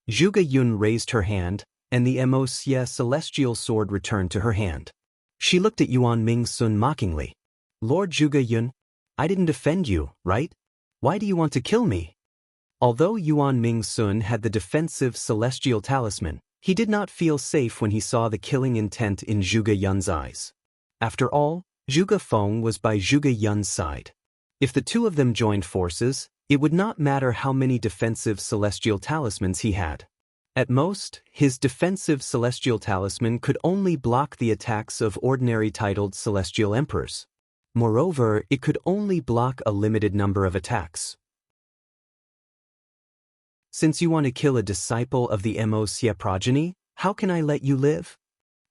Zhuge Yun raised her hand, and the Moxie Celestial Sword returned to her hand. She looked at Yuan Mingxun mockingly. Lord Zhuge Yun, I didn't offend you, right? Why do you want to kill me? Although Yuan Mingxun had the defensive celestial talisman, he did not feel safe when he saw the killing intent in Zhuge Yun's eyes. After all, Zhuge Feng was by Zhuge Yun's side. If the 2 of them joined forces, it would not matter how many defensive celestial talismans he had. At most, his defensive celestial talisman could only block the attacks of ordinary titled celestial emperors. Moreover, it could only block a limited number of attacks. Since you want to kill a disciple of the Moxie progeny, how can I let you live?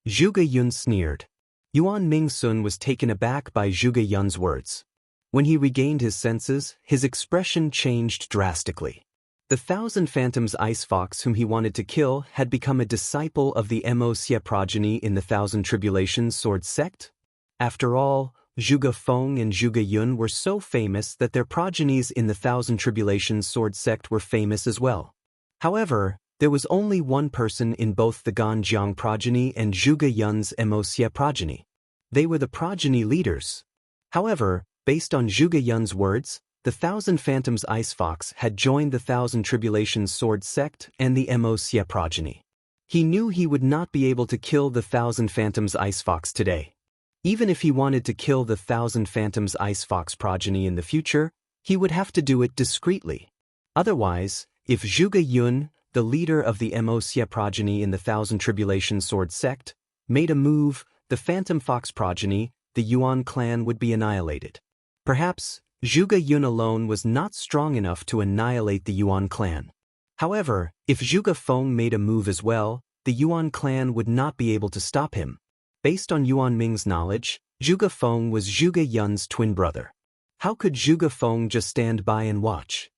Zhuge Yun sneered. Yuan Mingxun was taken aback by Zhuge Yun's words. When he regained his senses, his expression changed drastically. The Thousand Phantoms Ice Fox whom he wanted to kill had become a disciple of the Moxie progeny in the Thousand Tribulations sword sect? After all, Zhuge Feng and Zhuge Yun were so famous that their progenies in the Thousand Tribulations sword sect were famous as well. However, there was only one person in both the Ganjiang progeny and Zhuge Yun's Moxie progeny. They were the progeny leaders. However, based on Zhuge Yun's words, the Thousand Phantoms Ice Fox had joined the Thousand Tribulations sword sect and the Moxie progeny. He knew he would not be able to kill the Thousand Phantoms Ice Fox today. Even if he wanted to kill the Thousand Phantoms Ice Fox progeny in the future, he would have to do it discreetly. Otherwise, if Zhuge Yun, the leader of the Moxie progeny in the Thousand Tribulations sword sect, made a move, the Phantom Fox progeny, the Yuan clan would be annihilated. Perhaps, Zhuge Yun alone was not strong enough to annihilate the Yuan clan. However, if Zhuge Feng made a move as well, the Yuan clan would not be able to stop him. Based on Yuan Ming's knowledge, Zhuge Feng was Zhuge Yun's twin brother. How could Zhuge Feng just stand by and watch?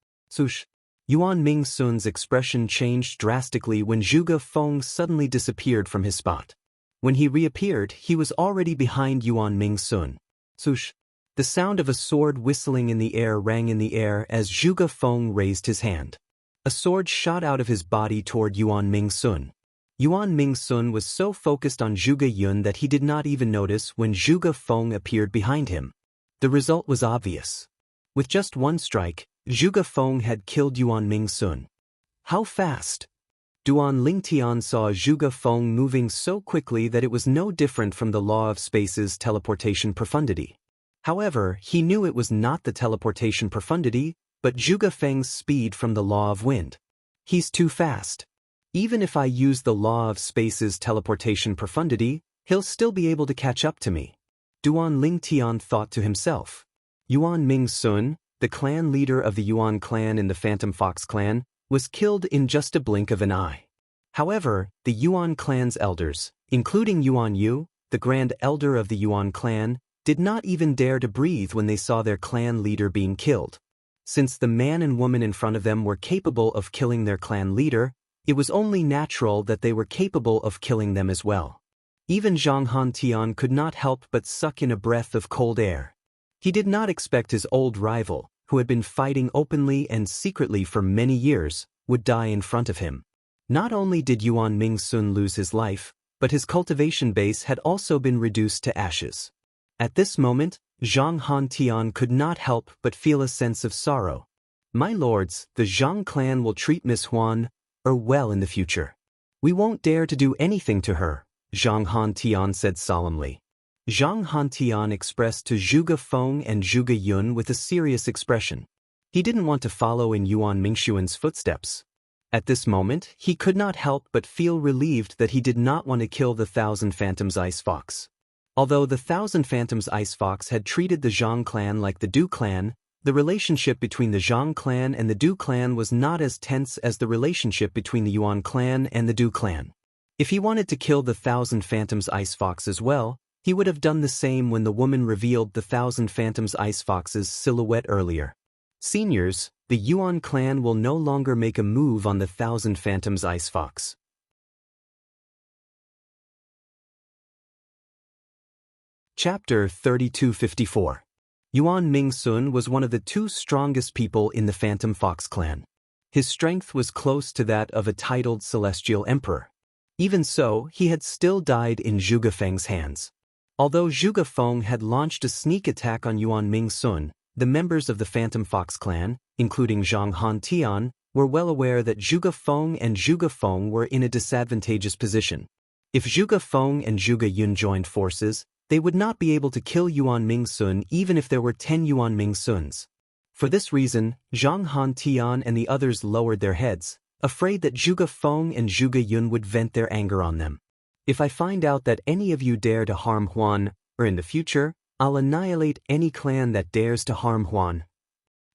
Yuan Mingxun's expression changed drastically when Zhuge Feng suddenly disappeared from his spot. When he reappeared, he was already behind Yuan Ming-sun. Swoosh! The sound of a sword whistling in the air rang in the air as Zhuge Feng raised his hand. A sword shot out of his body toward Yuan Ming-sun. Yuan Ming-sun was so focused on Zhuge Yun that he did not even notice when Zhuge Feng appeared behind him. The result was obvious. With just one strike, Zhuge Feng had killed Yuan Ming-sun. How fast? Duan Lingtian saw Zhuge Feng moving so quickly that it was no different from the law of space's teleportation profundity. However, he knew it was not the teleportation profundity, but Zhuge Feng's speed from the law of wind. He's too fast. Even if I use the law of space's teleportation profundity, he'll still be able to catch up to me. Duan Lingtian thought to himself. Yuan Ming-sun, the clan leader of the Yuan clan in the Phantom Fox clan, was killed in just a blink of an eye. However, the Yuan clan's elders, including Yuan Yu, the grand elder of the Yuan clan, did not even dare to breathe when they saw their clan leader being killed. Since the man and woman in front of them were capable of killing their clan leader, it was only natural that they were capable of killing them as well. Even Zhang Hantian could not help but suck in a breath of cold air. He did not expect his old rival, who had been fighting openly and secretly for many years, would die in front of him. Not only did Yuan Ming-sun lose his life, but his cultivation base had also been reduced to ashes. At this moment, Zhang Hantian could not help but feel a sense of sorrow. My lords, the Zhang clan will treat Miss Huan well in the future. We won't dare to do anything to her, Zhang Hantian said solemnly. Zhang Hantian expressed to Zhuge Feng and Zhuge Yun with a serious expression. He didn't want to follow in Yuan Mingxuan's footsteps. At this moment, he could not help but feel relieved that he did not want to kill the Thousand Phantoms Ice Fox. Although the Thousand Phantoms Ice Fox had treated the Zhang clan like the Du clan, the relationship between the Zhang clan and the Du clan was not as tense as the relationship between the Yuan clan and the Du clan. If he wanted to kill the Thousand Phantoms Ice Fox as well, he would have done the same when the woman revealed the Thousand Phantoms Ice Fox's silhouette earlier. Seniors, the Yuan clan will no longer make a move on the Thousand Phantoms Ice Fox. Chapter 3254. Yuan Ming-sun was one of the two strongest people in the Phantom Fox clan. His strength was close to that of a titled Celestial Emperor. Even so, he had still died in Zhuge Feng's hands. Although Zhuge Feng had launched a sneak attack on Yuan Ming-sun, the members of the Phantom Fox clan, including Zhang Hantian, were well aware that Zhuge Feng and Zhuge Feng were in a disadvantageous position. If Zhuge Feng and Zhuge Yun joined forces, they would not be able to kill Yuan Ming-sun even if there were 10 Yuan Ming-suns. For this reason, Zhang Hantian and the others lowered their heads, afraid that Zhuge Feng and Zhuge Yun would vent their anger on them. If I find out that any of you dare to harm Huan, or in the future, I'll annihilate any clan that dares to harm Huan.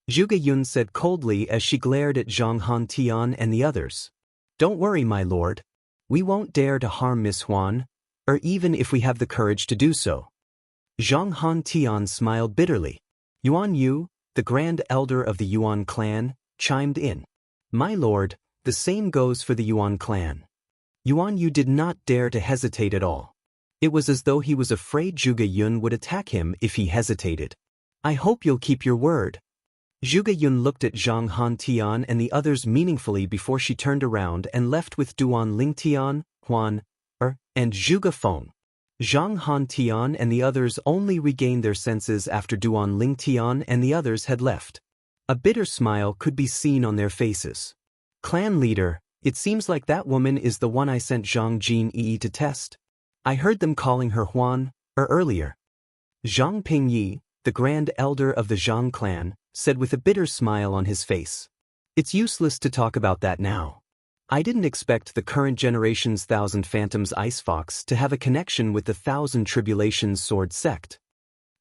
Zhuge Yun said coldly as she glared at Zhang Hantian and the others. Don't worry, my lord. We won't dare to harm Miss Huan, or even if we have the courage to do so. Zhang Hantian smiled bitterly. Yuan Yu, the grand elder of the Yuan clan, chimed in. My lord, the same goes for the Yuan clan. Yuan Yu did not dare to hesitate at all. It was as though he was afraid Zhuge Yun would attack him if he hesitated. I hope you'll keep your word. Zhuge Yun looked at Zhang Hantian and the others meaningfully before she turned around and left with Duan Lingtian, Huan, and Zhuge Feng. Zhang Hantian and the others only regained their senses after Duan Lingtian and the others had left. A bitter smile could be seen on their faces. Clan leader, it seems like that woman is the one I sent Zhang Jinyi to test. I heard them calling her Huan, earlier. Zhang Pingyi, the grand elder of the Zhang clan, said with a bitter smile on his face. It's useless to talk about that now. I didn't expect the current generation's Thousand Phantoms Ice Fox to have a connection with the Thousand Tribulations Sword sect.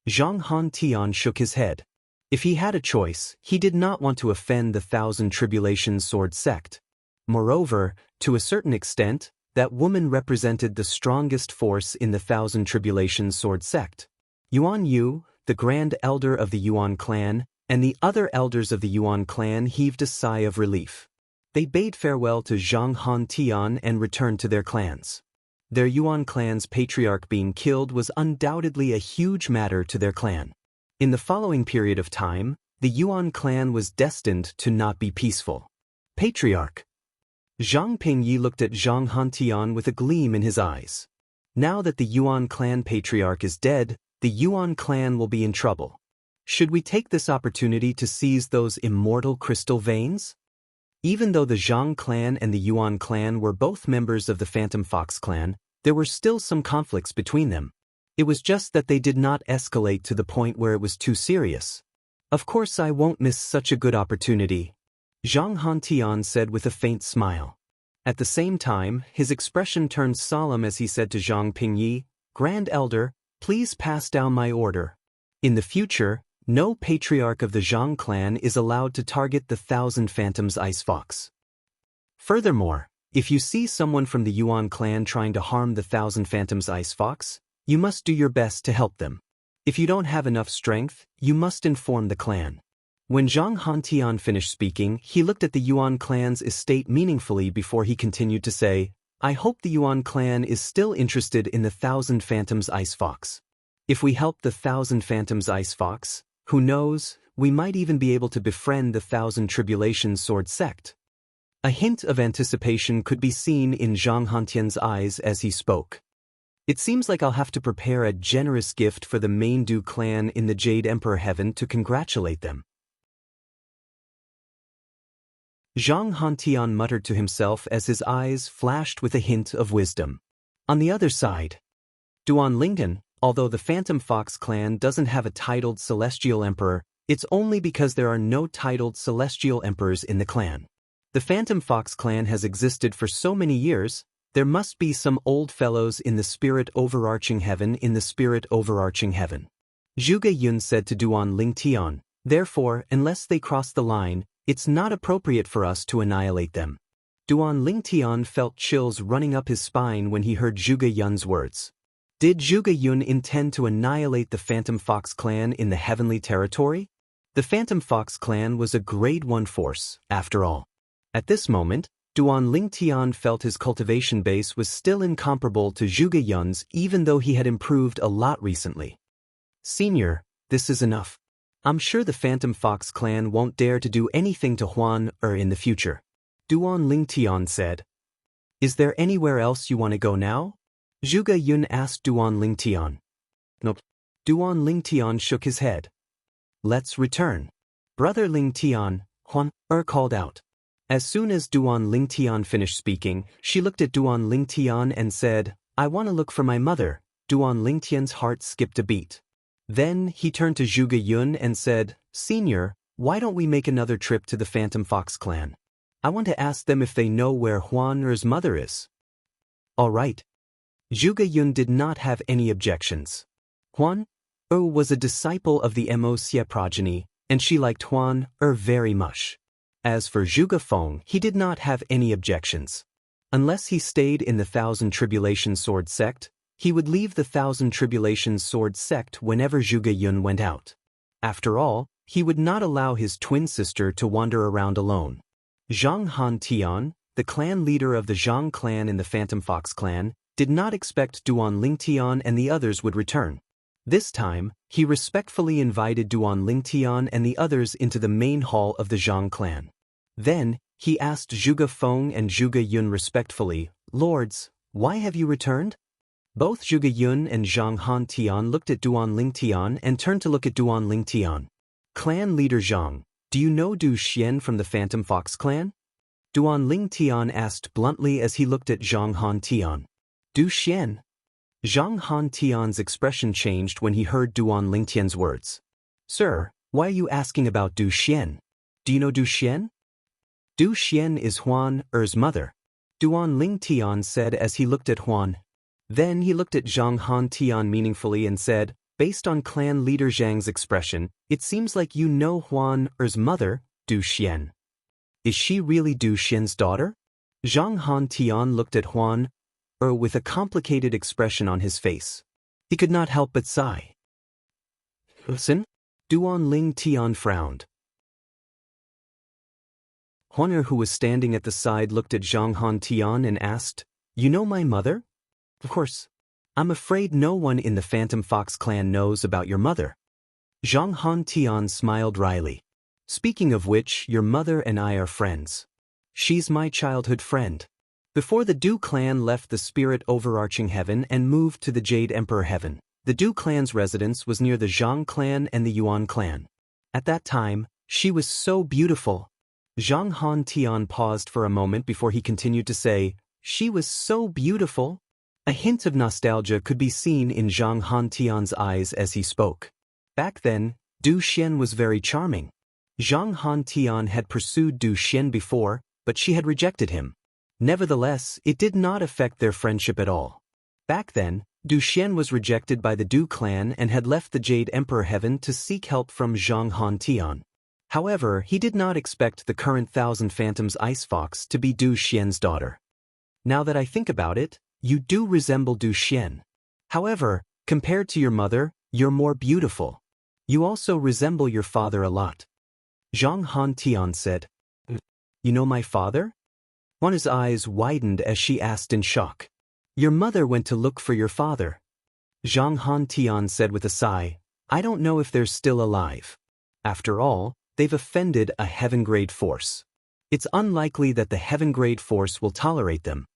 Zhang Hantian shook his head. If he had a choice, he did not want to offend the Thousand Tribulations Sword sect. Moreover, to a certain extent, that woman represented the strongest force in the Thousand Tribulations Sword sect. Yuan Yu, the grand elder of the Yuan clan, and the other elders of the Yuan clan heaved a sigh of relief. They bade farewell to Zhang Hantian and returned to their clans. Their Yuan clan's patriarch being killed was undoubtedly a huge matter to their clan. In the following period of time, the Yuan clan was destined to not be peaceful. Patriarch. Zhang Pingyi looked at Zhang Hantian with a gleam in his eyes. Now that the Yuan clan patriarch is dead, the Yuan clan will be in trouble. Should we take this opportunity to seize those immortal crystal veins? Even though the Zhang clan and the Yuan clan were both members of the Phantom Fox clan, there were still some conflicts between them. It was just that they did not escalate to the point where it was too serious. Of course I won't miss such a good opportunity, Zhang Hantian said with a faint smile. At the same time, his expression turned solemn as he said to Zhang Pingyi, Grand Elder, please pass down my order. In the future, no patriarch of the Zhang clan is allowed to target the Thousand Phantoms Ice Fox. Furthermore, if you see someone from the Yuan clan trying to harm the Thousand Phantoms Ice Fox, you must do your best to help them. If you don't have enough strength, you must inform the clan. When Zhang Hantian finished speaking, he looked at the Yuan clan's estate meaningfully before he continued to say, I hope the Yuan clan is still interested in the Thousand Phantoms Ice Fox. If we help the Thousand Phantoms Ice Fox, who knows, we might even be able to befriend the Thousand Tribulations Sword sect. A hint of anticipation could be seen in Zhang Hantian's eyes as he spoke. It seems like I'll have to prepare a generous gift for the Maindu clan in the Jade Emperor Heaven to congratulate them. Zhang Hantian muttered to himself as his eyes flashed with a hint of wisdom. On the other side, Duan Lingdan, although the Phantom Fox clan doesn't have a titled Celestial Emperor, it's only because there are no titled Celestial Emperors in the clan. The Phantom Fox clan has existed for so many years, there must be some old fellows in the Spirit Overarching Heaven Zhuge Yun said to Duan Lingtian, therefore, unless they cross the line, it's not appropriate for us to annihilate them. Duan Lingtian felt chills running up his spine when he heard Zhuge Yun's words. Did Zhuge Yun intend to annihilate the Phantom Fox clan in the heavenly territory? The Phantom Fox clan was a grade 1 force, after all. At this moment, Duan Lingtian felt his cultivation base was still incomparable to Zhuge Yun's even though he had improved a lot recently. Senior, this is enough. I'm sure the Phantom Fox clan won't dare to do anything to Huan in the future. Duan Lingtian said. Is there anywhere else you want to go now? Zhuge Yun asked Duan Lingtian. Nope. Duan Lingtian shook his head. Let's return. Brother Lingtian, Huan called out. As soon as Duan Lingtian finished speaking, she looked at Duan Lingtian and said, I want to look for my mother. Duan Lingtian's heart skipped a beat. Then he turned to Zhuge Yun and said, Senior, why don't we make another trip to the Phantom Fox clan? I want to ask them if they know where Huan's mother is. All right. Zhuge Yun did not have any objections. Huan was a disciple of the Mo Xie progeny, and she liked Huan very much. As for Zhuge Feng, he did not have any objections. Unless he stayed in the Thousand Tribulations Sword sect, he would leave the Thousand Tribulations Sword sect whenever Zhuge Yun went out. After all, he would not allow his twin sister to wander around alone. Zhang Hantian, the clan leader of the Zhang clan in the Phantom Fox clan, did not expect Duan Lingtian and the others would return. This time, he respectfully invited Duan Lingtian and the others into the main hall of the Zhang clan. Then, he asked Zhuge Feng and Zhuge Yun respectfully, Lords, why have you returned? Both Zhuge Yun and Zhang Hantian looked at Duan Lingtian and turned to look at Duan Lingtian. Clan leader Zhang, do you know Du Xian from the Phantom Fox clan? Duan Lingtian asked bluntly as he looked at Zhang Hantian. Du Xian? Zhang Hantian's expression changed when he heard Duan Lingtian's words. Sir, why are you asking about Du Xian? Do you know Du Xian? Du Xian is Huan's mother. Duan Lingtian said as he looked at Huan. Then he looked at Zhang Hantian meaningfully and said, based on clan leader Zhang's expression, it seems like you know Huan's mother, Du Xian. Is she really Du Xian's daughter? Zhang Hantian looked at Huan with a complicated expression on his face. He could not help but sigh. Listen? Duan Lingtian frowned. Huan, who was standing at the side, looked at Zhang Hantian and asked, You know my mother? Of course. I'm afraid no one in the Phantom Fox clan knows about your mother. Zhang Han Tian smiled wryly. Speaking of which, your mother and I are friends. She's my childhood friend. Before the Du clan left the spirit overarching heaven and moved to the Jade Emperor heaven, the Du clan's residence was near the Zhang clan and the Yuan clan. At that time, she was so beautiful. Zhang Han Tian paused for a moment before he continued to say, she was so beautiful. A hint of nostalgia could be seen in Zhang Han Tian's eyes as he spoke. Back then, Du Xian was very charming. Zhang Han Tian had pursued Du Xian before, but she had rejected him. Nevertheless, it did not affect their friendship at all. Back then, Du Xian was rejected by the Du clan and had left the Jade Emperor heaven to seek help from Zhang Han Tian. However, he did not expect the current Thousand Phantoms Ice Fox to be Du Xian's daughter. Now that I think about it, you do resemble Du Xian. However, compared to your mother, you're more beautiful. You also resemble your father a lot. Zhang Han Tian said. You know my father? Juana's eyes widened as she asked in shock. Your mother went to look for your father. Zhang Han Tian said with a sigh, I don't know if they're still alive. After all, they've offended a heaven-grade force. It's unlikely that the heaven-grade force will tolerate them.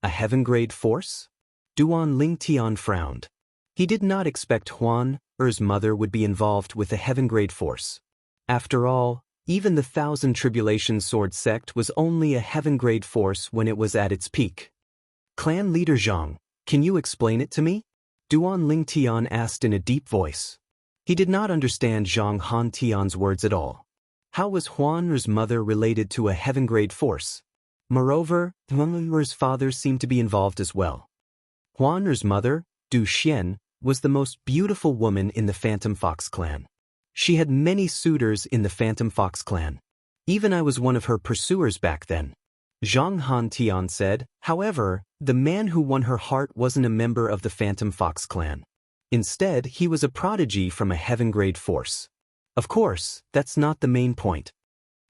A heaven-grade force? Duan Lingtian frowned. He did not expect Huan Er's mother would be involved with the heaven-grade force. After all, even the Thousand Tribulation Sword sect was only a heaven-grade force when it was at its peak. Clan leader Zhang, can you explain it to me? Duan Lingtian asked in a deep voice. He did not understand Zhang Han Tian's words at all. How was Huan Er's mother related to a heaven-grade force? Moreover, Huan Er's father seemed to be involved as well. Huan Er's mother, Du Xian, was the most beautiful woman in the Phantom Fox clan. She had many suitors in the Phantom Fox clan. Even I was one of her pursuers back then. Zhang Han Tian said, however, the man who won her heart wasn't a member of the Phantom Fox clan. Instead, he was a prodigy from a heaven-grade force. Of course, that's not the main point.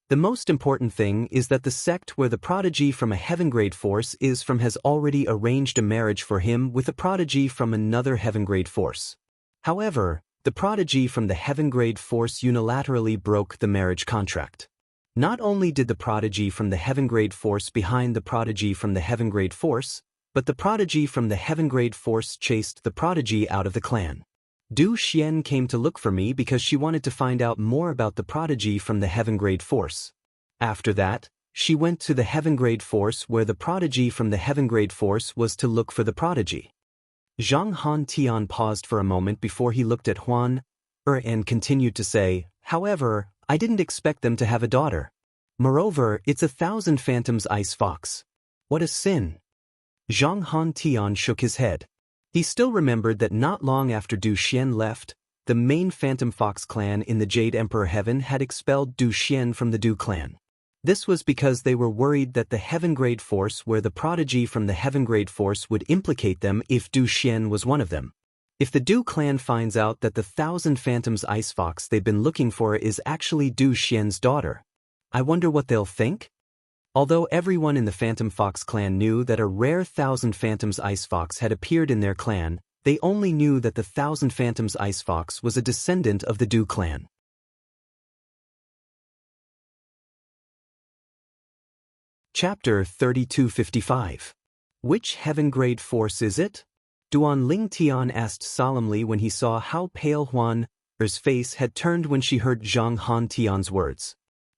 The most important thing is that the sect where the prodigy from a heaven-grade force is from has already arranged a marriage for him with a prodigy from another heaven-grade force. However, the prodigy from the heaven-grade force unilaterally broke the marriage contract. Not only did the prodigy from the heaven-grade force behind the prodigy from the heaven-grade force, but the prodigy from the heaven-grade force chased the prodigy out of the clan. Du Xian came to look for me because she wanted to find out more about the prodigy from the heaven-grade force. After that, she went to the heaven-grade force where the prodigy from the heaven-grade force was to look for the prodigy. Zhang Han Tian paused for a moment before he looked at Huan Er and continued to say, however, I didn't expect them to have a daughter. Moreover, it's a Thousand Phantoms Ice Fox. What a sin. Zhang Han Tian shook his head. He still remembered that not long after Du Xian left, the main Phantom Fox clan in the Jade Emperor Heaven had expelled Du Xian from the Du clan. This was because they were worried that the heaven-grade force where the prodigy from the heaven-grade force would implicate them if Du Xian was one of them. If the Du clan finds out that the Thousand Phantoms Ice Fox they've been looking for is actually Du Xian's daughter, I wonder what they'll think? Although everyone in the Phantom Fox clan knew that a rare Thousand Phantoms Ice Fox had appeared in their clan, they only knew that the Thousand Phantoms Ice Fox was a descendant of the Du clan. Chapter 3255. Which heaven-grade force is it? Duan Lingtian asked solemnly when he saw how pale Huan Er's face had turned when she heard Zhang Han Tian's words.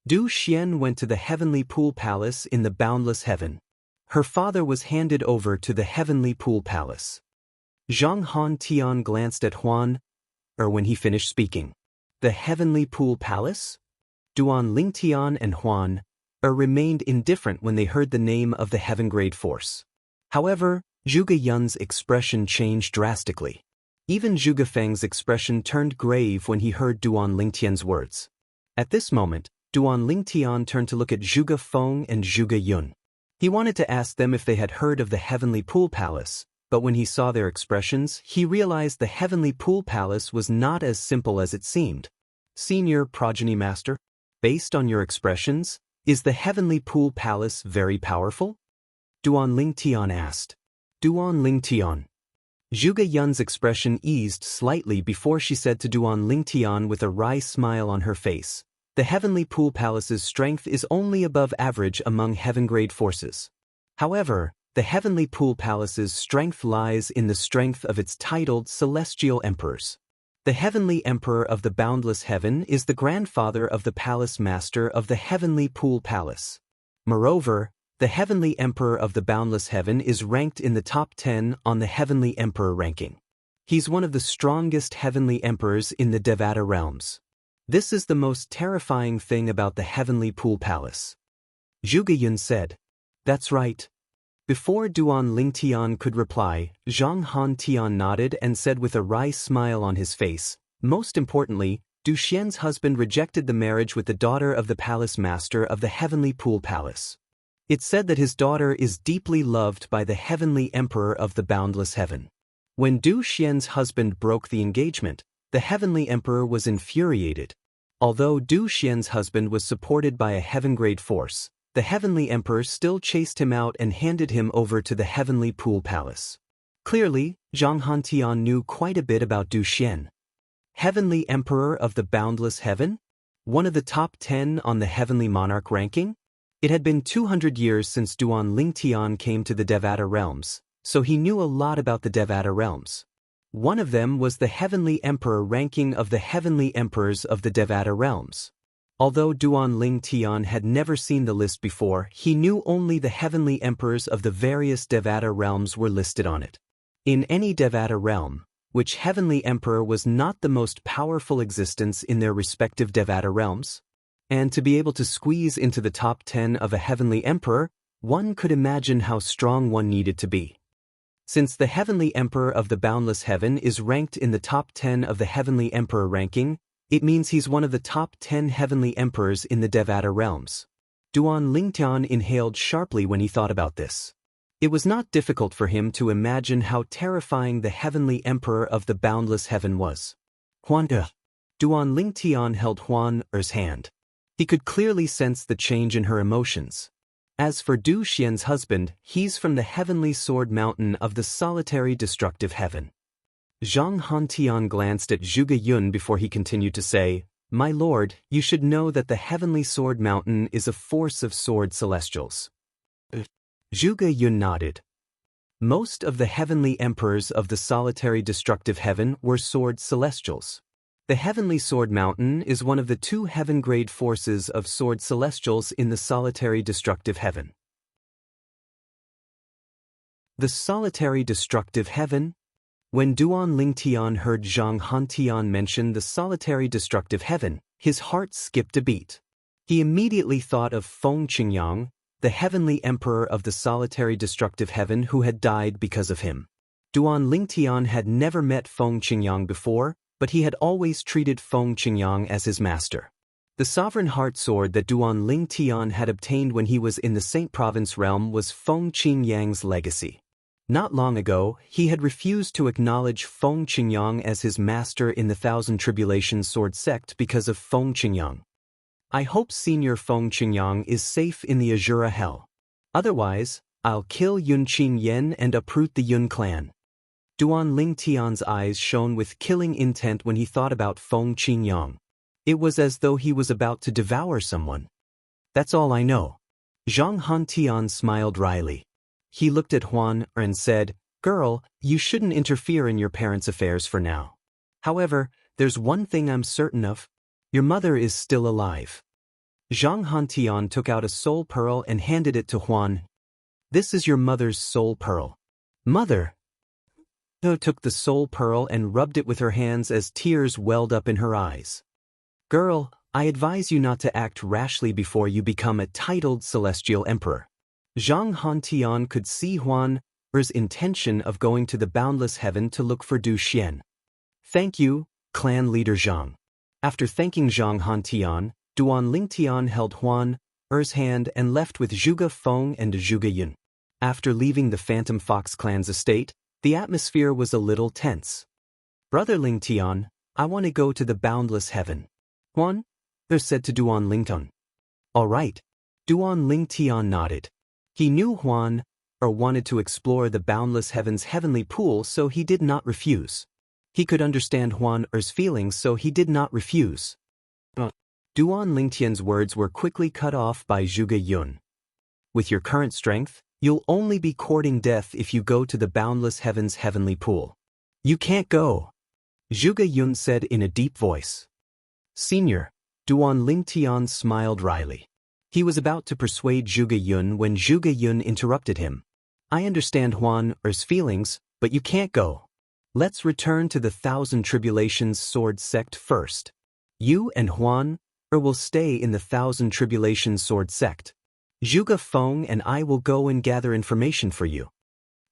Du Xian went to the heavenly pool palace in the boundless heaven. Her father was handed over to the heavenly pool palace. Zhang Han Tian glanced at Huan Er when he finished speaking. The heavenly pool palace? Duan Lingtian and Huan Er remained indifferent when they heard the name of the heaven-grade force. However, Zhuge Yun's expression changed drastically. Even Zhuge Feng's expression turned grave when he heard Duan Lingtian's words. At this moment, Duan Lingtian turned to look at Zhuge Feng and Zhuge Yun. He wanted to ask them if they had heard of the heavenly pool palace, but when he saw their expressions, he realized the heavenly pool palace was not as simple as it seemed. Senior Progeny Master, based on your expressions, is the heavenly pool palace very powerful? Duan Lingtian asked. Duan Lingtian. Zhuge Yun's expression eased slightly before she said to Duan Lingtian with a wry smile on her face, "The Heavenly Pool Palace's strength is only above average among heaven-grade forces. However, the Heavenly Pool Palace's strength lies in the strength of its titled celestial emperors. The Heavenly Emperor of the Boundless Heaven is the grandfather of the Palace Master of the Heavenly Pool Palace. Moreover, the Heavenly Emperor of the Boundless Heaven is ranked in the top 10 on the Heavenly Emperor ranking. He's one of the strongest Heavenly Emperors in the Devata realms. This is the most terrifying thing about the Heavenly Pool Palace." Zhuge Yun said. "That's right." Before Duan Lingtian could reply, Zhang Han Tian nodded and said with a wry smile on his face, "Most importantly, Du Xian's husband rejected the marriage with the daughter of the Palace Master of the Heavenly Pool Palace. It's said that his daughter is deeply loved by the Heavenly Emperor of the Boundless Heaven. When Du Xian's husband broke the engagement, the Heavenly Emperor was infuriated. Although Du Xian's husband was supported by a heaven-grade force, the Heavenly Emperor still chased him out and handed him over to the Heavenly Pool Palace." Clearly, Zhang Hantian knew quite a bit about Du Xian. Heavenly Emperor of the Boundless Heaven? One of the top 10 on the Heavenly Monarch ranking? It had been 200 years since Duan Lingtian came to the Devata realms, so he knew a lot about the Devata realms. One of them was the Heavenly Emperor ranking of the Heavenly Emperors of the Devata realms. Although Duan Lingtian had never seen the list before, he knew only the Heavenly Emperors of the various Devata realms were listed on it. In any Devata realm, which Heavenly Emperor was not the most powerful existence in their respective Devata realms? And to be able to squeeze into the top 10 of a Heavenly Emperor, one could imagine how strong one needed to be. Since the Heavenly Emperor of the Boundless Heaven is ranked in the top 10 of the Heavenly Emperor ranking, it means he's one of the top 10 Heavenly Emperors in the Devata realms. Duan Lingtian inhaled sharply when he thought about this. It was not difficult for him to imagine how terrifying the Heavenly Emperor of the Boundless Heaven was. Huan Er. Duan Lingtian held Huan Er's hand. He could clearly sense the change in her emotions. As for Du Xian's husband, he's from the Heavenly Sword Mountain of the Solitary Destructive Heaven. Zhang Hantian glanced at Zhuge Yun before he continued to say, "My lord, you should know that the Heavenly Sword Mountain is a force of sword celestials." Zhuge Yun nodded. Most of the Heavenly Emperors of the Solitary Destructive Heaven were sword celestials. The Heavenly Sword Mountain is one of the 2 heaven-grade forces of sword celestials in the Solitary Destructive Heaven. The Solitary Destructive Heaven? When Duan Lingtian heard Zhang Hantian mention the Solitary Destructive Heaven, his heart skipped a beat. He immediately thought of Feng Qingyang, the Heavenly Emperor of the Solitary Destructive Heaven who had died because of him. Duan Lingtian had never met Feng Qingyang before, but he had always treated Feng Qingyang as his master. The Sovereign Heart Sword that Duan Lingtian had obtained when he was in the Saint Province realm was Feng Qingyang's legacy. Not long ago, he had refused to acknowledge Feng Qingyang as his master in the Thousand Tribulations Sword sect because of Feng Qingyang. I hope Senior Feng Qingyang is safe in the Azura Hell. Otherwise, I'll kill Yun Qing Yen and uproot the Yun clan. Duan Lingtian's eyes shone with killing intent when he thought about Feng Qingyang. It was as though he was about to devour someone. That's all I know. Zhang Hantian smiled wryly. He looked at Huan Er and said, "Girl, you shouldn't interfere in your parents' affairs for now. However, there's one thing I'm certain of. Your mother is still alive." Zhang Hantian took out a soul pearl and handed it to Huan. "This is your mother's soul pearl." "Mother?" He took the soul pearl and rubbed it with her hands as tears welled up in her eyes. "Girl, I advise you not to act rashly before you become a titled Celestial Emperor." Zhang Hantian could see Huan Er's intention of going to the Boundless Heaven to look for Du Xian. "Thank you, clan leader Zhang." After thanking Zhang Hantian, Duan Lingtian held Huan Er's hand and left with Zhuge Feng and Zhuge Yun. After leaving the Phantom Fox clan's estate, the atmosphere was a little tense. "Brother Lingtian, I want to go to the Boundless Heaven." Huan Er said to Duan Lingtian. "All right." Duan Lingtian nodded. He knew Huan wanted to explore the boundless heaven's heavenly pool, so he did not refuse. He could understand Huan Er's feelings, so he did not refuse. Duan Lingtian's words were quickly cut off by Zhuge Yun. With your current strength, you'll only be courting death if you go to the boundless heaven's heavenly pool. You can't go, Zhuge Yun said in a deep voice. Senior, Duan Lingtian smiled wryly. He was about to persuade Zhuge Yun when Zhuge Yun interrupted him. I understand Huan Er's feelings, but you can't go. Let's return to the Thousand Tribulations Sword Sect first. You and Huan Er will stay in the Thousand Tribulations Sword Sect. Zhuge Feng and I will go and gather information for you,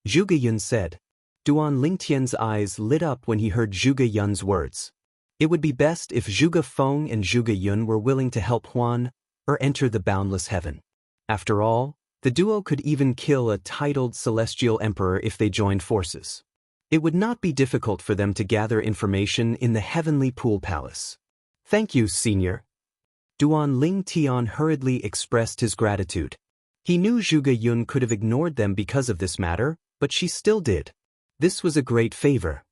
Zhuge Yun said. Duan Lingtian's eyes lit up when he heard Zhuge Yun's words. It would be best if Zhuge Feng and Zhuge Yun were willing to help Huan Er enter the boundless heaven. After all, the duo could even kill a titled celestial emperor if they joined forces. It would not be difficult for them to gather information in the heavenly pool palace. Thank you, Senior. Duan Lingtian hurriedly expressed his gratitude. He knew Zhuge Yun could have ignored them because of this matter, but she still did. This was a great favor.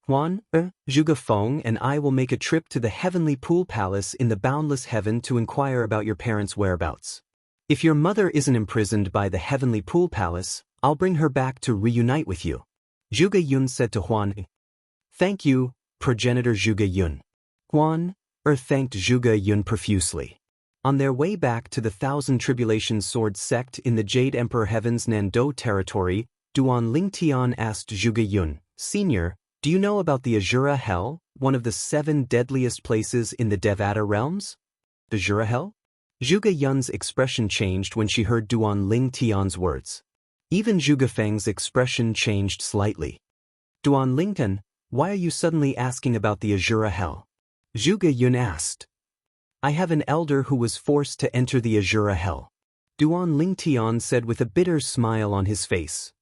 Huan Er, Zhuge Feng and I will make a trip to the heavenly pool palace in the boundless heaven to inquire about your parents' whereabouts. If your mother isn't imprisoned by the heavenly pool palace, I'll bring her back to reunite with you, Zhuge Yun said to Huan. Thank you, progenitor Zhuge Yun. Huan Er thanked Zhuge Yun profusely. On their way back to the Thousand Tribulations Sword Sect in the Jade Emperor Heaven's Nando territory, Duan Lingtian asked Zhuge Yun, Senior, do you know about the Azura Hell, one of the 7 deadliest places in the Devata realms? The Azura Hell? Zhuge Yun's expression changed when she heard Duan Lingtian's words. Even Zhuge Feng's expression changed slightly. Duan Lingtian, why are you suddenly asking about the Azura Hell? Zhuge Yun asked. I have an elder who was forced to enter the Azura Hell, Duan Lingtian said with a bitter smile on his face.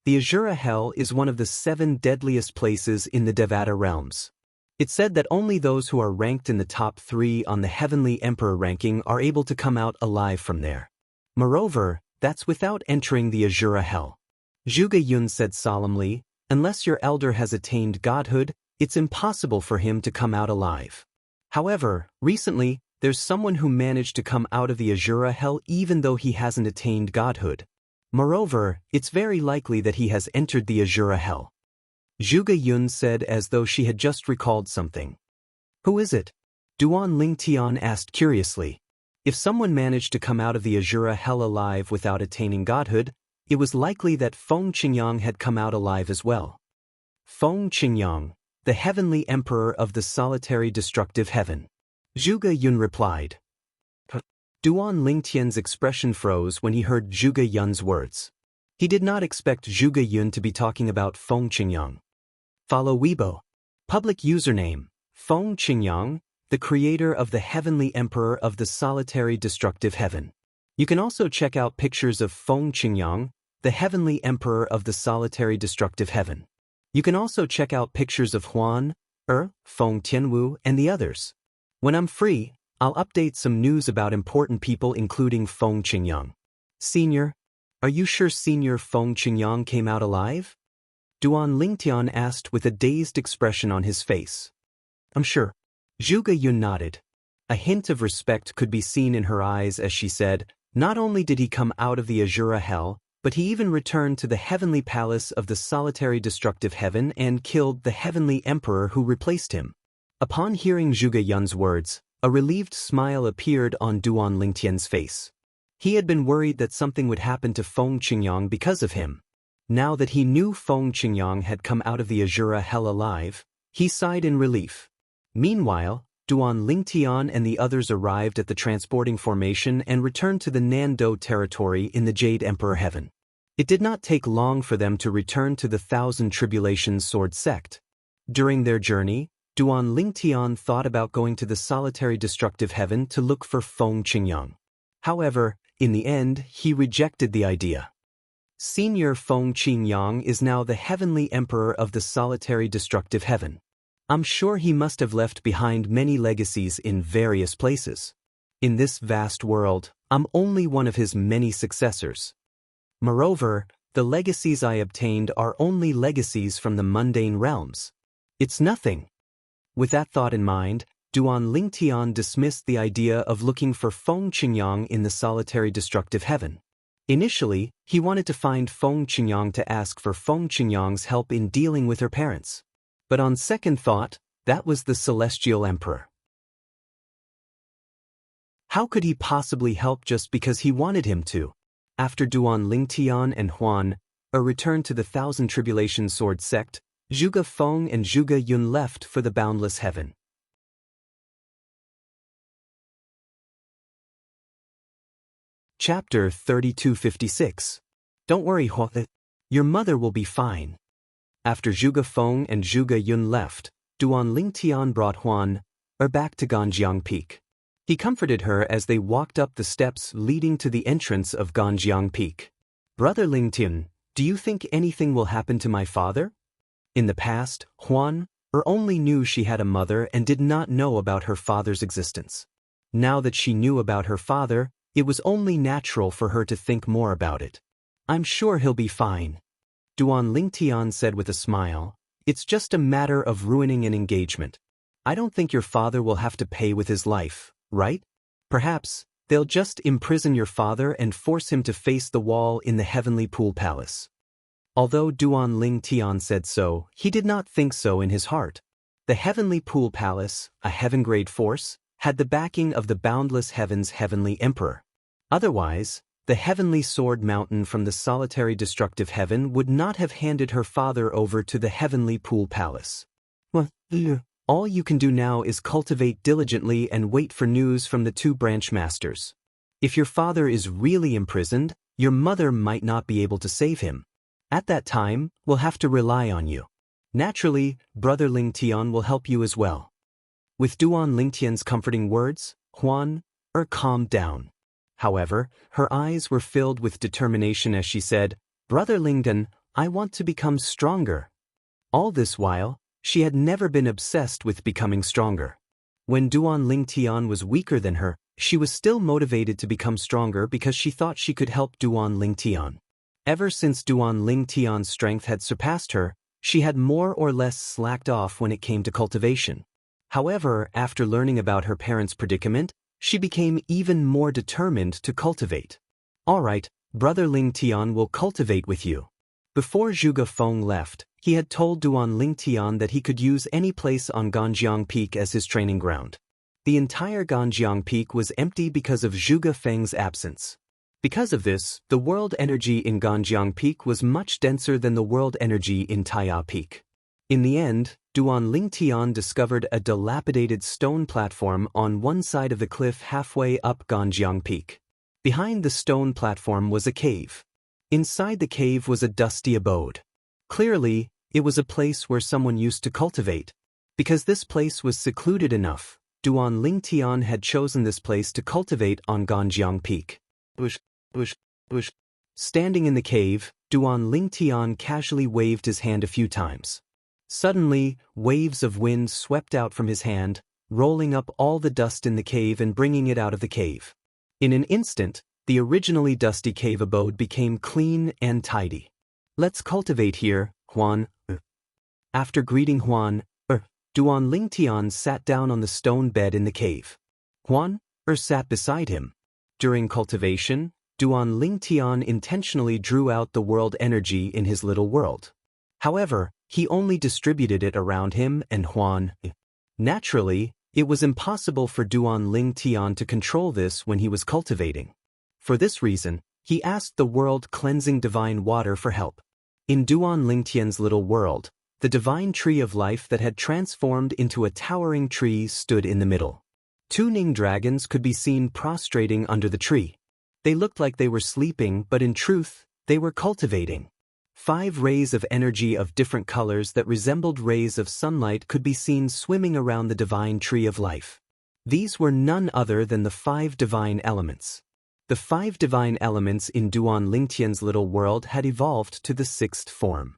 The Azura Hell is one of the 7 deadliest places in the Devata realms. It's said that only those who are ranked in the top 3 on the Heavenly Emperor ranking are able to come out alive from there. Moreover, that's without entering the Azura Hell. Zhuge Yun said solemnly, unless your elder has attained godhood, it's impossible for him to come out alive. However, recently, there's someone who managed to come out of the Azura Hell even though he hasn't attained godhood. Moreover, it's very likely that he has entered the Azura Hell, Zhuge Yun said as though she had just recalled something. Who is it? Duan Lingtian asked curiously. If someone managed to come out of the Azura Hell alive without attaining godhood, it was likely that Feng Qingyang had come out alive as well. Feng Qingyang, the heavenly emperor of the solitary destructive heaven, Zhuge Yun replied. Duan Lingtian's expression froze when he heard Zhuge Yun's words. He did not expect Zhuge Yun to be talking about Feng Qingyang. Follow Weibo. Public username, Feng Qingyang, the creator of the heavenly emperor of the solitary destructive heaven. You can also check out pictures of Feng Qingyang, the heavenly emperor of the solitary destructive heaven. You can also check out pictures of Huan Er, Feng Tianwu, and the others. When I'm free, I'll update some news about important people including Feng Qingyang. Senior, are you sure Senior Feng Qingyang came out alive? Duan Lingtian asked with a dazed expression on his face. I'm sure. Zhuge Yun nodded. A hint of respect could be seen in her eyes as she said, not only did he come out of the Azura Hell, but he even returned to the heavenly palace of the solitary destructive heaven and killed the heavenly emperor who replaced him. Upon hearing Zhuge Yun's words, a relieved smile appeared on Duan Lingtian's face. He had been worried that something would happen to Feng Qingyang because of him. Now that he knew Feng Qingyang had come out of the Azura Hell alive, he sighed in relief. Meanwhile, Duan Lingtian and the others arrived at the transporting formation and returned to the Nando territory in the Jade Emperor Heaven. It did not take long for them to return to the Thousand Tribulations Sword Sect. During their journey, Duan Lingtian thought about going to the solitary destructive heaven to look for Feng Qingyang. However, in the end, he rejected the idea. Senior Feng Qingyang is now the heavenly emperor of the solitary destructive heaven. I'm sure he must have left behind many legacies in various places. In this vast world, I'm only one of his many successors. Moreover, the legacies I obtained are only legacies from the mundane realms. It's nothing. With that thought in mind, Duan Lingtian dismissed the idea of looking for Feng Qingyang in the solitary destructive heaven. Initially, he wanted to find Feng Qingyang to ask for Feng Qingyang's help in dealing with her parents. But on second thought, that was the celestial emperor. How could he possibly help just because he wanted him to? After Duan Lingtian and Huan returned to the Thousand Tribulation Sword sect, Zhuge Feng and Zhuge Yun left for the boundless heaven. Chapter 3256. Don't worry, Huan. Your mother will be fine. After Zhuge Feng and Zhuge Yun left, Duan Lingtian brought Huan back to Ganjiang Peak. He comforted her as they walked up the steps leading to the entrance of Ganjiang Peak. Brother Lingtian, do you think anything will happen to my father? In the past, Huan only knew she had a mother and did not know about her father's existence. Now that she knew about her father, it was only natural for her to think more about it. I'm sure he'll be fine. Duan Lingtian said with a smile, it's just a matter of ruining an engagement. I don't think your father will have to pay with his life, right? Perhaps they'll just imprison your father and force him to face the wall in the Heavenly Pool Palace. Although Duan Lingtian said so, he did not think so in his heart. The Heavenly Pool Palace, a heaven-grade force, had the backing of the boundless heaven's heavenly emperor. Otherwise, the heavenly sword mountain from the solitary destructive heaven would not have handed her father over to the Heavenly Pool Palace. Well, all you can do now is cultivate diligently and wait for news from the two branch masters. If your father is really imprisoned, your mother might not be able to save him. At that time, we'll have to rely on you. Naturally, Brother Lingtian will help you as well. With Duan Lingtian's comforting words, Huan calmed down. However, her eyes were filled with determination as she said, Brother Lingdan, I want to become stronger. All this while, she had never been obsessed with becoming stronger. When Duan Lingtian was weaker than her, she was still motivated to become stronger because she thought she could help Duan Lingtian. Ever since Duan Lingtian's strength had surpassed her, she had more or less slacked off when it came to cultivation. However, after learning about her parents' predicament, she became even more determined to cultivate. All right, Brother Lingtian will cultivate with you. Before Zhuge Feng left, he had told Duan Lingtian that he could use any place on Ganjiang Peak as his training ground. The entire Ganjiang Peak was empty because of Zhuge Feng's absence. Because of this, the world energy in Ganjiang Peak was much denser than the world energy in Taiya Peak. In the end, Duan Lingtian discovered a dilapidated stone platform on one side of the cliff halfway up Ganjiang Peak. Behind the stone platform was a cave. Inside the cave was a dusty abode. Clearly, it was a place where someone used to cultivate. Because this place was secluded enough, Duan Lingtian had chosen this place to cultivate on Ganjiang Peak. Standing in the cave, Duan Lingtian casually waved his hand a few times. Suddenly, waves of wind swept out from his hand, rolling up all the dust in the cave and bringing it out of the cave. In an instant, the originally dusty cave abode became clean and tidy. Let's cultivate here, Huan. After greeting Huan, Duan Lingtian sat down on the stone bed in the cave. Huan sat beside him. During cultivation, Duan Lingtian intentionally drew out the world energy in his little world. However, he only distributed it around him and Huan. Naturally, it was impossible for Duan Lingtian to control this when he was cultivating. For this reason, he asked the world-cleansing divine water for help. In Duan Lingtian's little world, the divine tree of life that had transformed into a towering tree stood in the middle. Two Ning dragons could be seen prostrating under the tree. They looked like they were sleeping, but in truth, they were cultivating. 5 rays of energy of different colors that resembled rays of sunlight could be seen swimming around the divine tree of life. These were none other than the 5 divine elements. The 5 divine elements in Duan Lingtian's little world had evolved to the 6th form.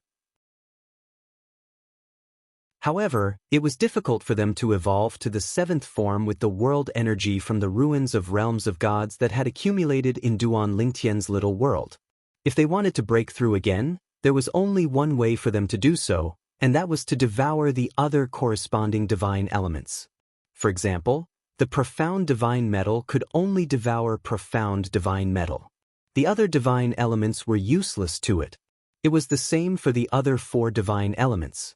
However, it was difficult for them to evolve to the seventh form with the world energy from the ruins of realms of gods that had accumulated in Duan Lingtian's little world. If they wanted to break through again, there was only one way for them to do so, and that was to devour the other corresponding divine elements. For example, the profound divine metal could only devour profound divine metal. The other divine elements were useless to it. It was the same for the other four divine elements.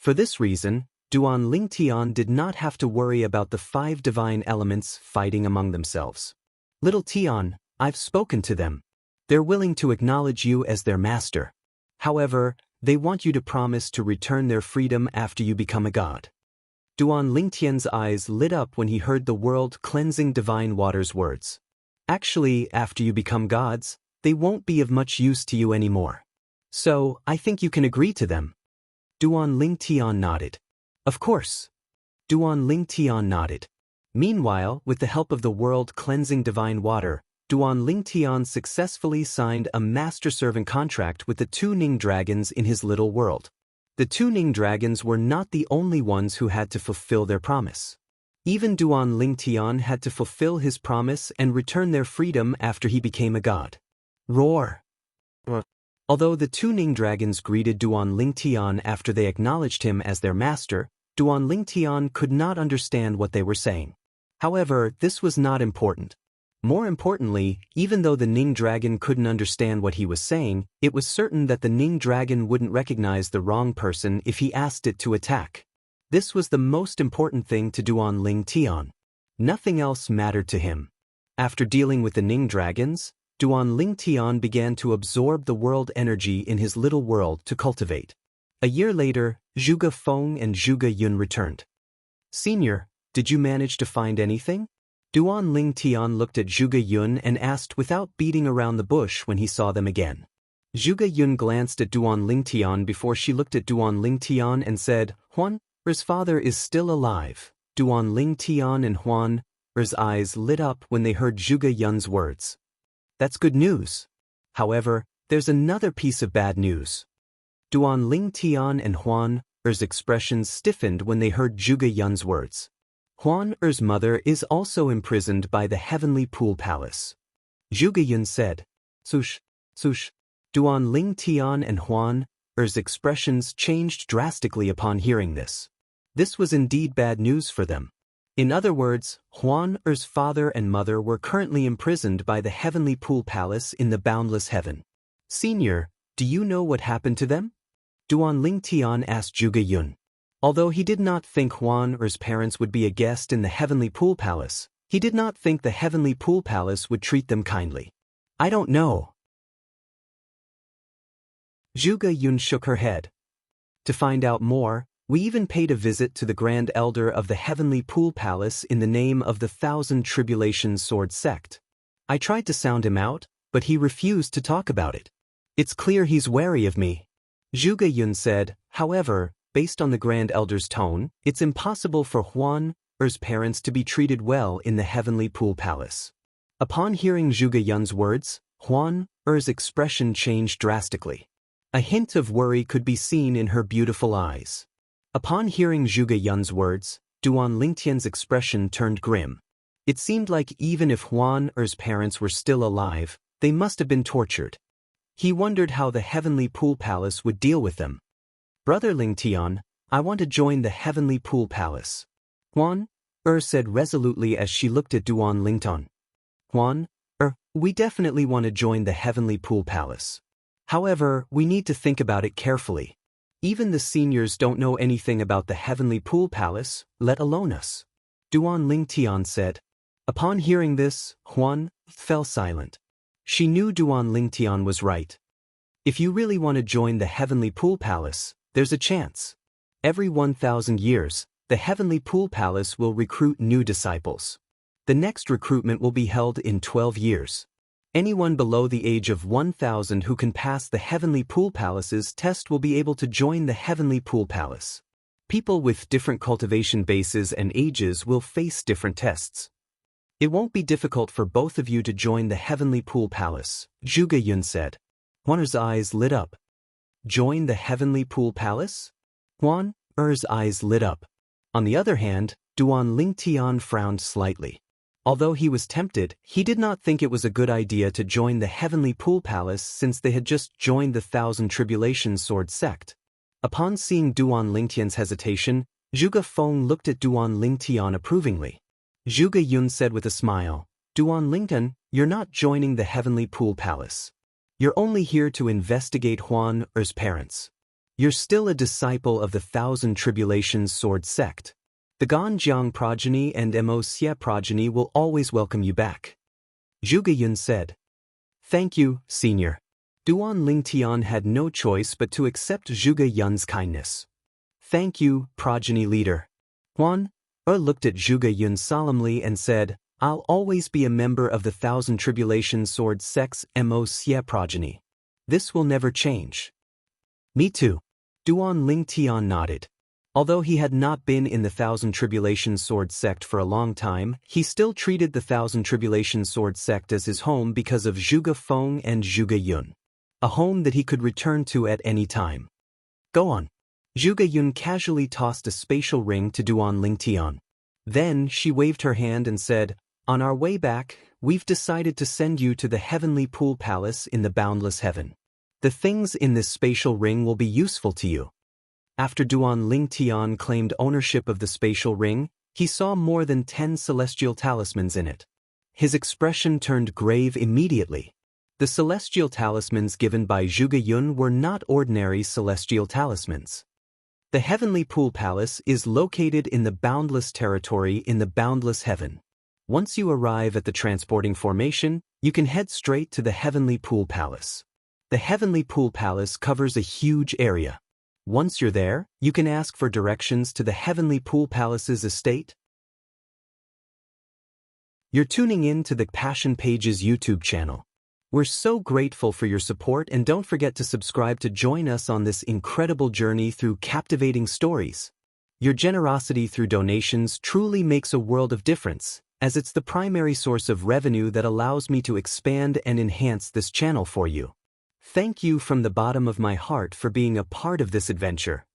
For this reason, Duan Lingtian did not have to worry about the five divine elements fighting among themselves. Little Tian, I've spoken to them. They're willing to acknowledge you as their master. However, they want you to promise to return their freedom after you become a god. Duan Lingtian's eyes lit up when he heard the world-cleansing divine water's words. Actually, after you become gods, they won't be of much use to you anymore. So, I think you can agree to them. Duan Lingtian nodded. Of course. Duan Lingtian nodded. Meanwhile, with the help of the world-cleansing divine water, Duan Lingtian successfully signed a master-servant contract with the two Ning dragons in his little world. The two Ning dragons were not the only ones who had to fulfill their promise. Even Duan Lingtian had to fulfill his promise and return their freedom after he became a god. Roar! Although the two Ning dragons greeted Duan Lingtian after they acknowledged him as their master, Duan Lingtian could not understand what they were saying. However, this was not important. More importantly, even though the Ning dragon couldn't understand what he was saying, it was certain that the Ning dragon wouldn't recognize the wrong person if he asked it to attack. This was the most important thing to Duan Lingtian. Nothing else mattered to him. After dealing with the Ning dragons, Duan Lingtian began to absorb the world energy in his little world to cultivate. A year later, Zhuge Feng and Zhuge Yun returned. Senior, did you manage to find anything? Duan Lingtian looked at Zhuge Yun and asked without beating around the bush when he saw them again. Zhuge Yun glanced at Duan Lingtian before she looked at Duan Lingtian and said, Huan Er's father is still alive. Duan Lingtian and Huan Er's eyes lit up when they heard Zhuge Yun's words. That's good news. However, there's another piece of bad news. Duan Lingtian and Huan Er's expressions stiffened when they heard Zhuge Yun's words. Huan Er's mother is also imprisoned by the Heavenly Pool Palace. Zhuge Yun said. Sush. Duan Lingtian and Huan Er's expressions changed drastically upon hearing this. This was indeed bad news for them. In other words, Huan Er's father and mother were currently imprisoned by the Heavenly Pool Palace in the boundless heaven. Senior, do you know what happened to them? Duan Lingtian asked Zhuge Yun. Although he did not think Huan Er's parents would be a guest in the Heavenly Pool Palace, he did not think the Heavenly Pool Palace would treat them kindly. I don't know. Zhuge Yun shook her head. To find out more, we even paid a visit to the Grand Elder of the Heavenly Pool Palace in the name of the Thousand Tribulations Sword Sect. I tried to sound him out, but he refused to talk about it. It's clear he's wary of me. Zhuge Yun said, however, based on the Grand Elder's tone, it's impossible for Huan Er's parents to be treated well in the Heavenly Pool Palace. Upon hearing Zhuge Yun's words, Huan Er's expression changed drastically. A hint of worry could be seen in her beautiful eyes. Upon hearing Zhuge Yun's words, Duan Lingtian's expression turned grim. It seemed like even if Huan Er's parents were still alive, they must have been tortured. He wondered how the Heavenly Pool Palace would deal with them. Brother Lingtian, I want to join the Heavenly Pool Palace. Huan Er said resolutely as she looked at Duan Lingtian. Huan Er, we definitely want to join the Heavenly Pool Palace. However, we need to think about it carefully. Even the seniors don't know anything about the Heavenly Pool Palace, let alone us. Duan Lingtian said. Upon hearing this, Huan fell silent. She knew Duan Lingtian was right. If you really want to join the Heavenly Pool Palace, there's a chance. Every 1,000 years, the Heavenly Pool Palace will recruit new disciples. The next recruitment will be held in 12 years. Anyone below the age of 1,000 who can pass the Heavenly Pool Palace's test will be able to join the Heavenly Pool Palace. People with different cultivation bases and ages will face different tests. It won't be difficult for both of you to join the Heavenly Pool Palace, Zhuge Yun said. Huan Er's eyes lit up. Join the Heavenly Pool Palace? Huan Er's eyes lit up. On the other hand, Duan Lingtian frowned slightly. Although he was tempted, he did not think it was a good idea to join the Heavenly Pool Palace since they had just joined the Thousand Tribulations Sword sect. Upon seeing Duan Lingtian's hesitation, Zhuge Feng looked at Duan Lingtian approvingly. Zhuge Yun said with a smile, "Duan Lingtian, you're not joining the Heavenly Pool Palace. You're only here to investigate Huan Er's parents. You're still a disciple of the Thousand Tribulations Sword sect. The Ganjiang progeny and Mo Xie progeny will always welcome you back." Zhuge Yun said. "Thank you, senior." Duan Lingtian had no choice but to accept Zhuge Yun's kindness. "Thank you, progeny leader." Huan Er looked at Zhuge Yun solemnly and said, "I'll always be a member of the Thousand Tribulations Sword sect's Mo Xie progeny. This will never change." "Me too." Duan Lingtian nodded. Although he had not been in the Thousand Tribulations Sword sect for a long time, he still treated the Thousand Tribulations Sword sect as his home because of Zhuge Feng and Zhuge Yun. A home that he could return to at any time. "Go on." Zhuge Yun casually tossed a spatial ring to Duan Lingtian. Then she waved her hand and said, "On our way back, we've decided to send you to the Heavenly Pool Palace in the Boundless Heaven. The things in this spatial ring will be useful to you." After Duan Lingtian claimed ownership of the spatial ring, he saw more than 10 celestial talismans in it. His expression turned grave immediately. The celestial talismans given by Zhuge Yun were not ordinary celestial talismans. The Heavenly Pool Palace is located in the boundless territory in the Boundless Heaven. Once you arrive at the transporting formation, you can head straight to the Heavenly Pool Palace. The Heavenly Pool Palace covers a huge area. Once you're there, you can ask for directions to the Heavenly Pool Palace's estate. You're tuning in to the Passion Pages YouTube channel. We're so grateful for your support, and don't forget to subscribe to join us on this incredible journey through captivating stories. Your generosity through donations truly makes a world of difference, as it's the primary source of revenue that allows me to expand and enhance this channel for you. Thank you from the bottom of my heart for being a part of this adventure.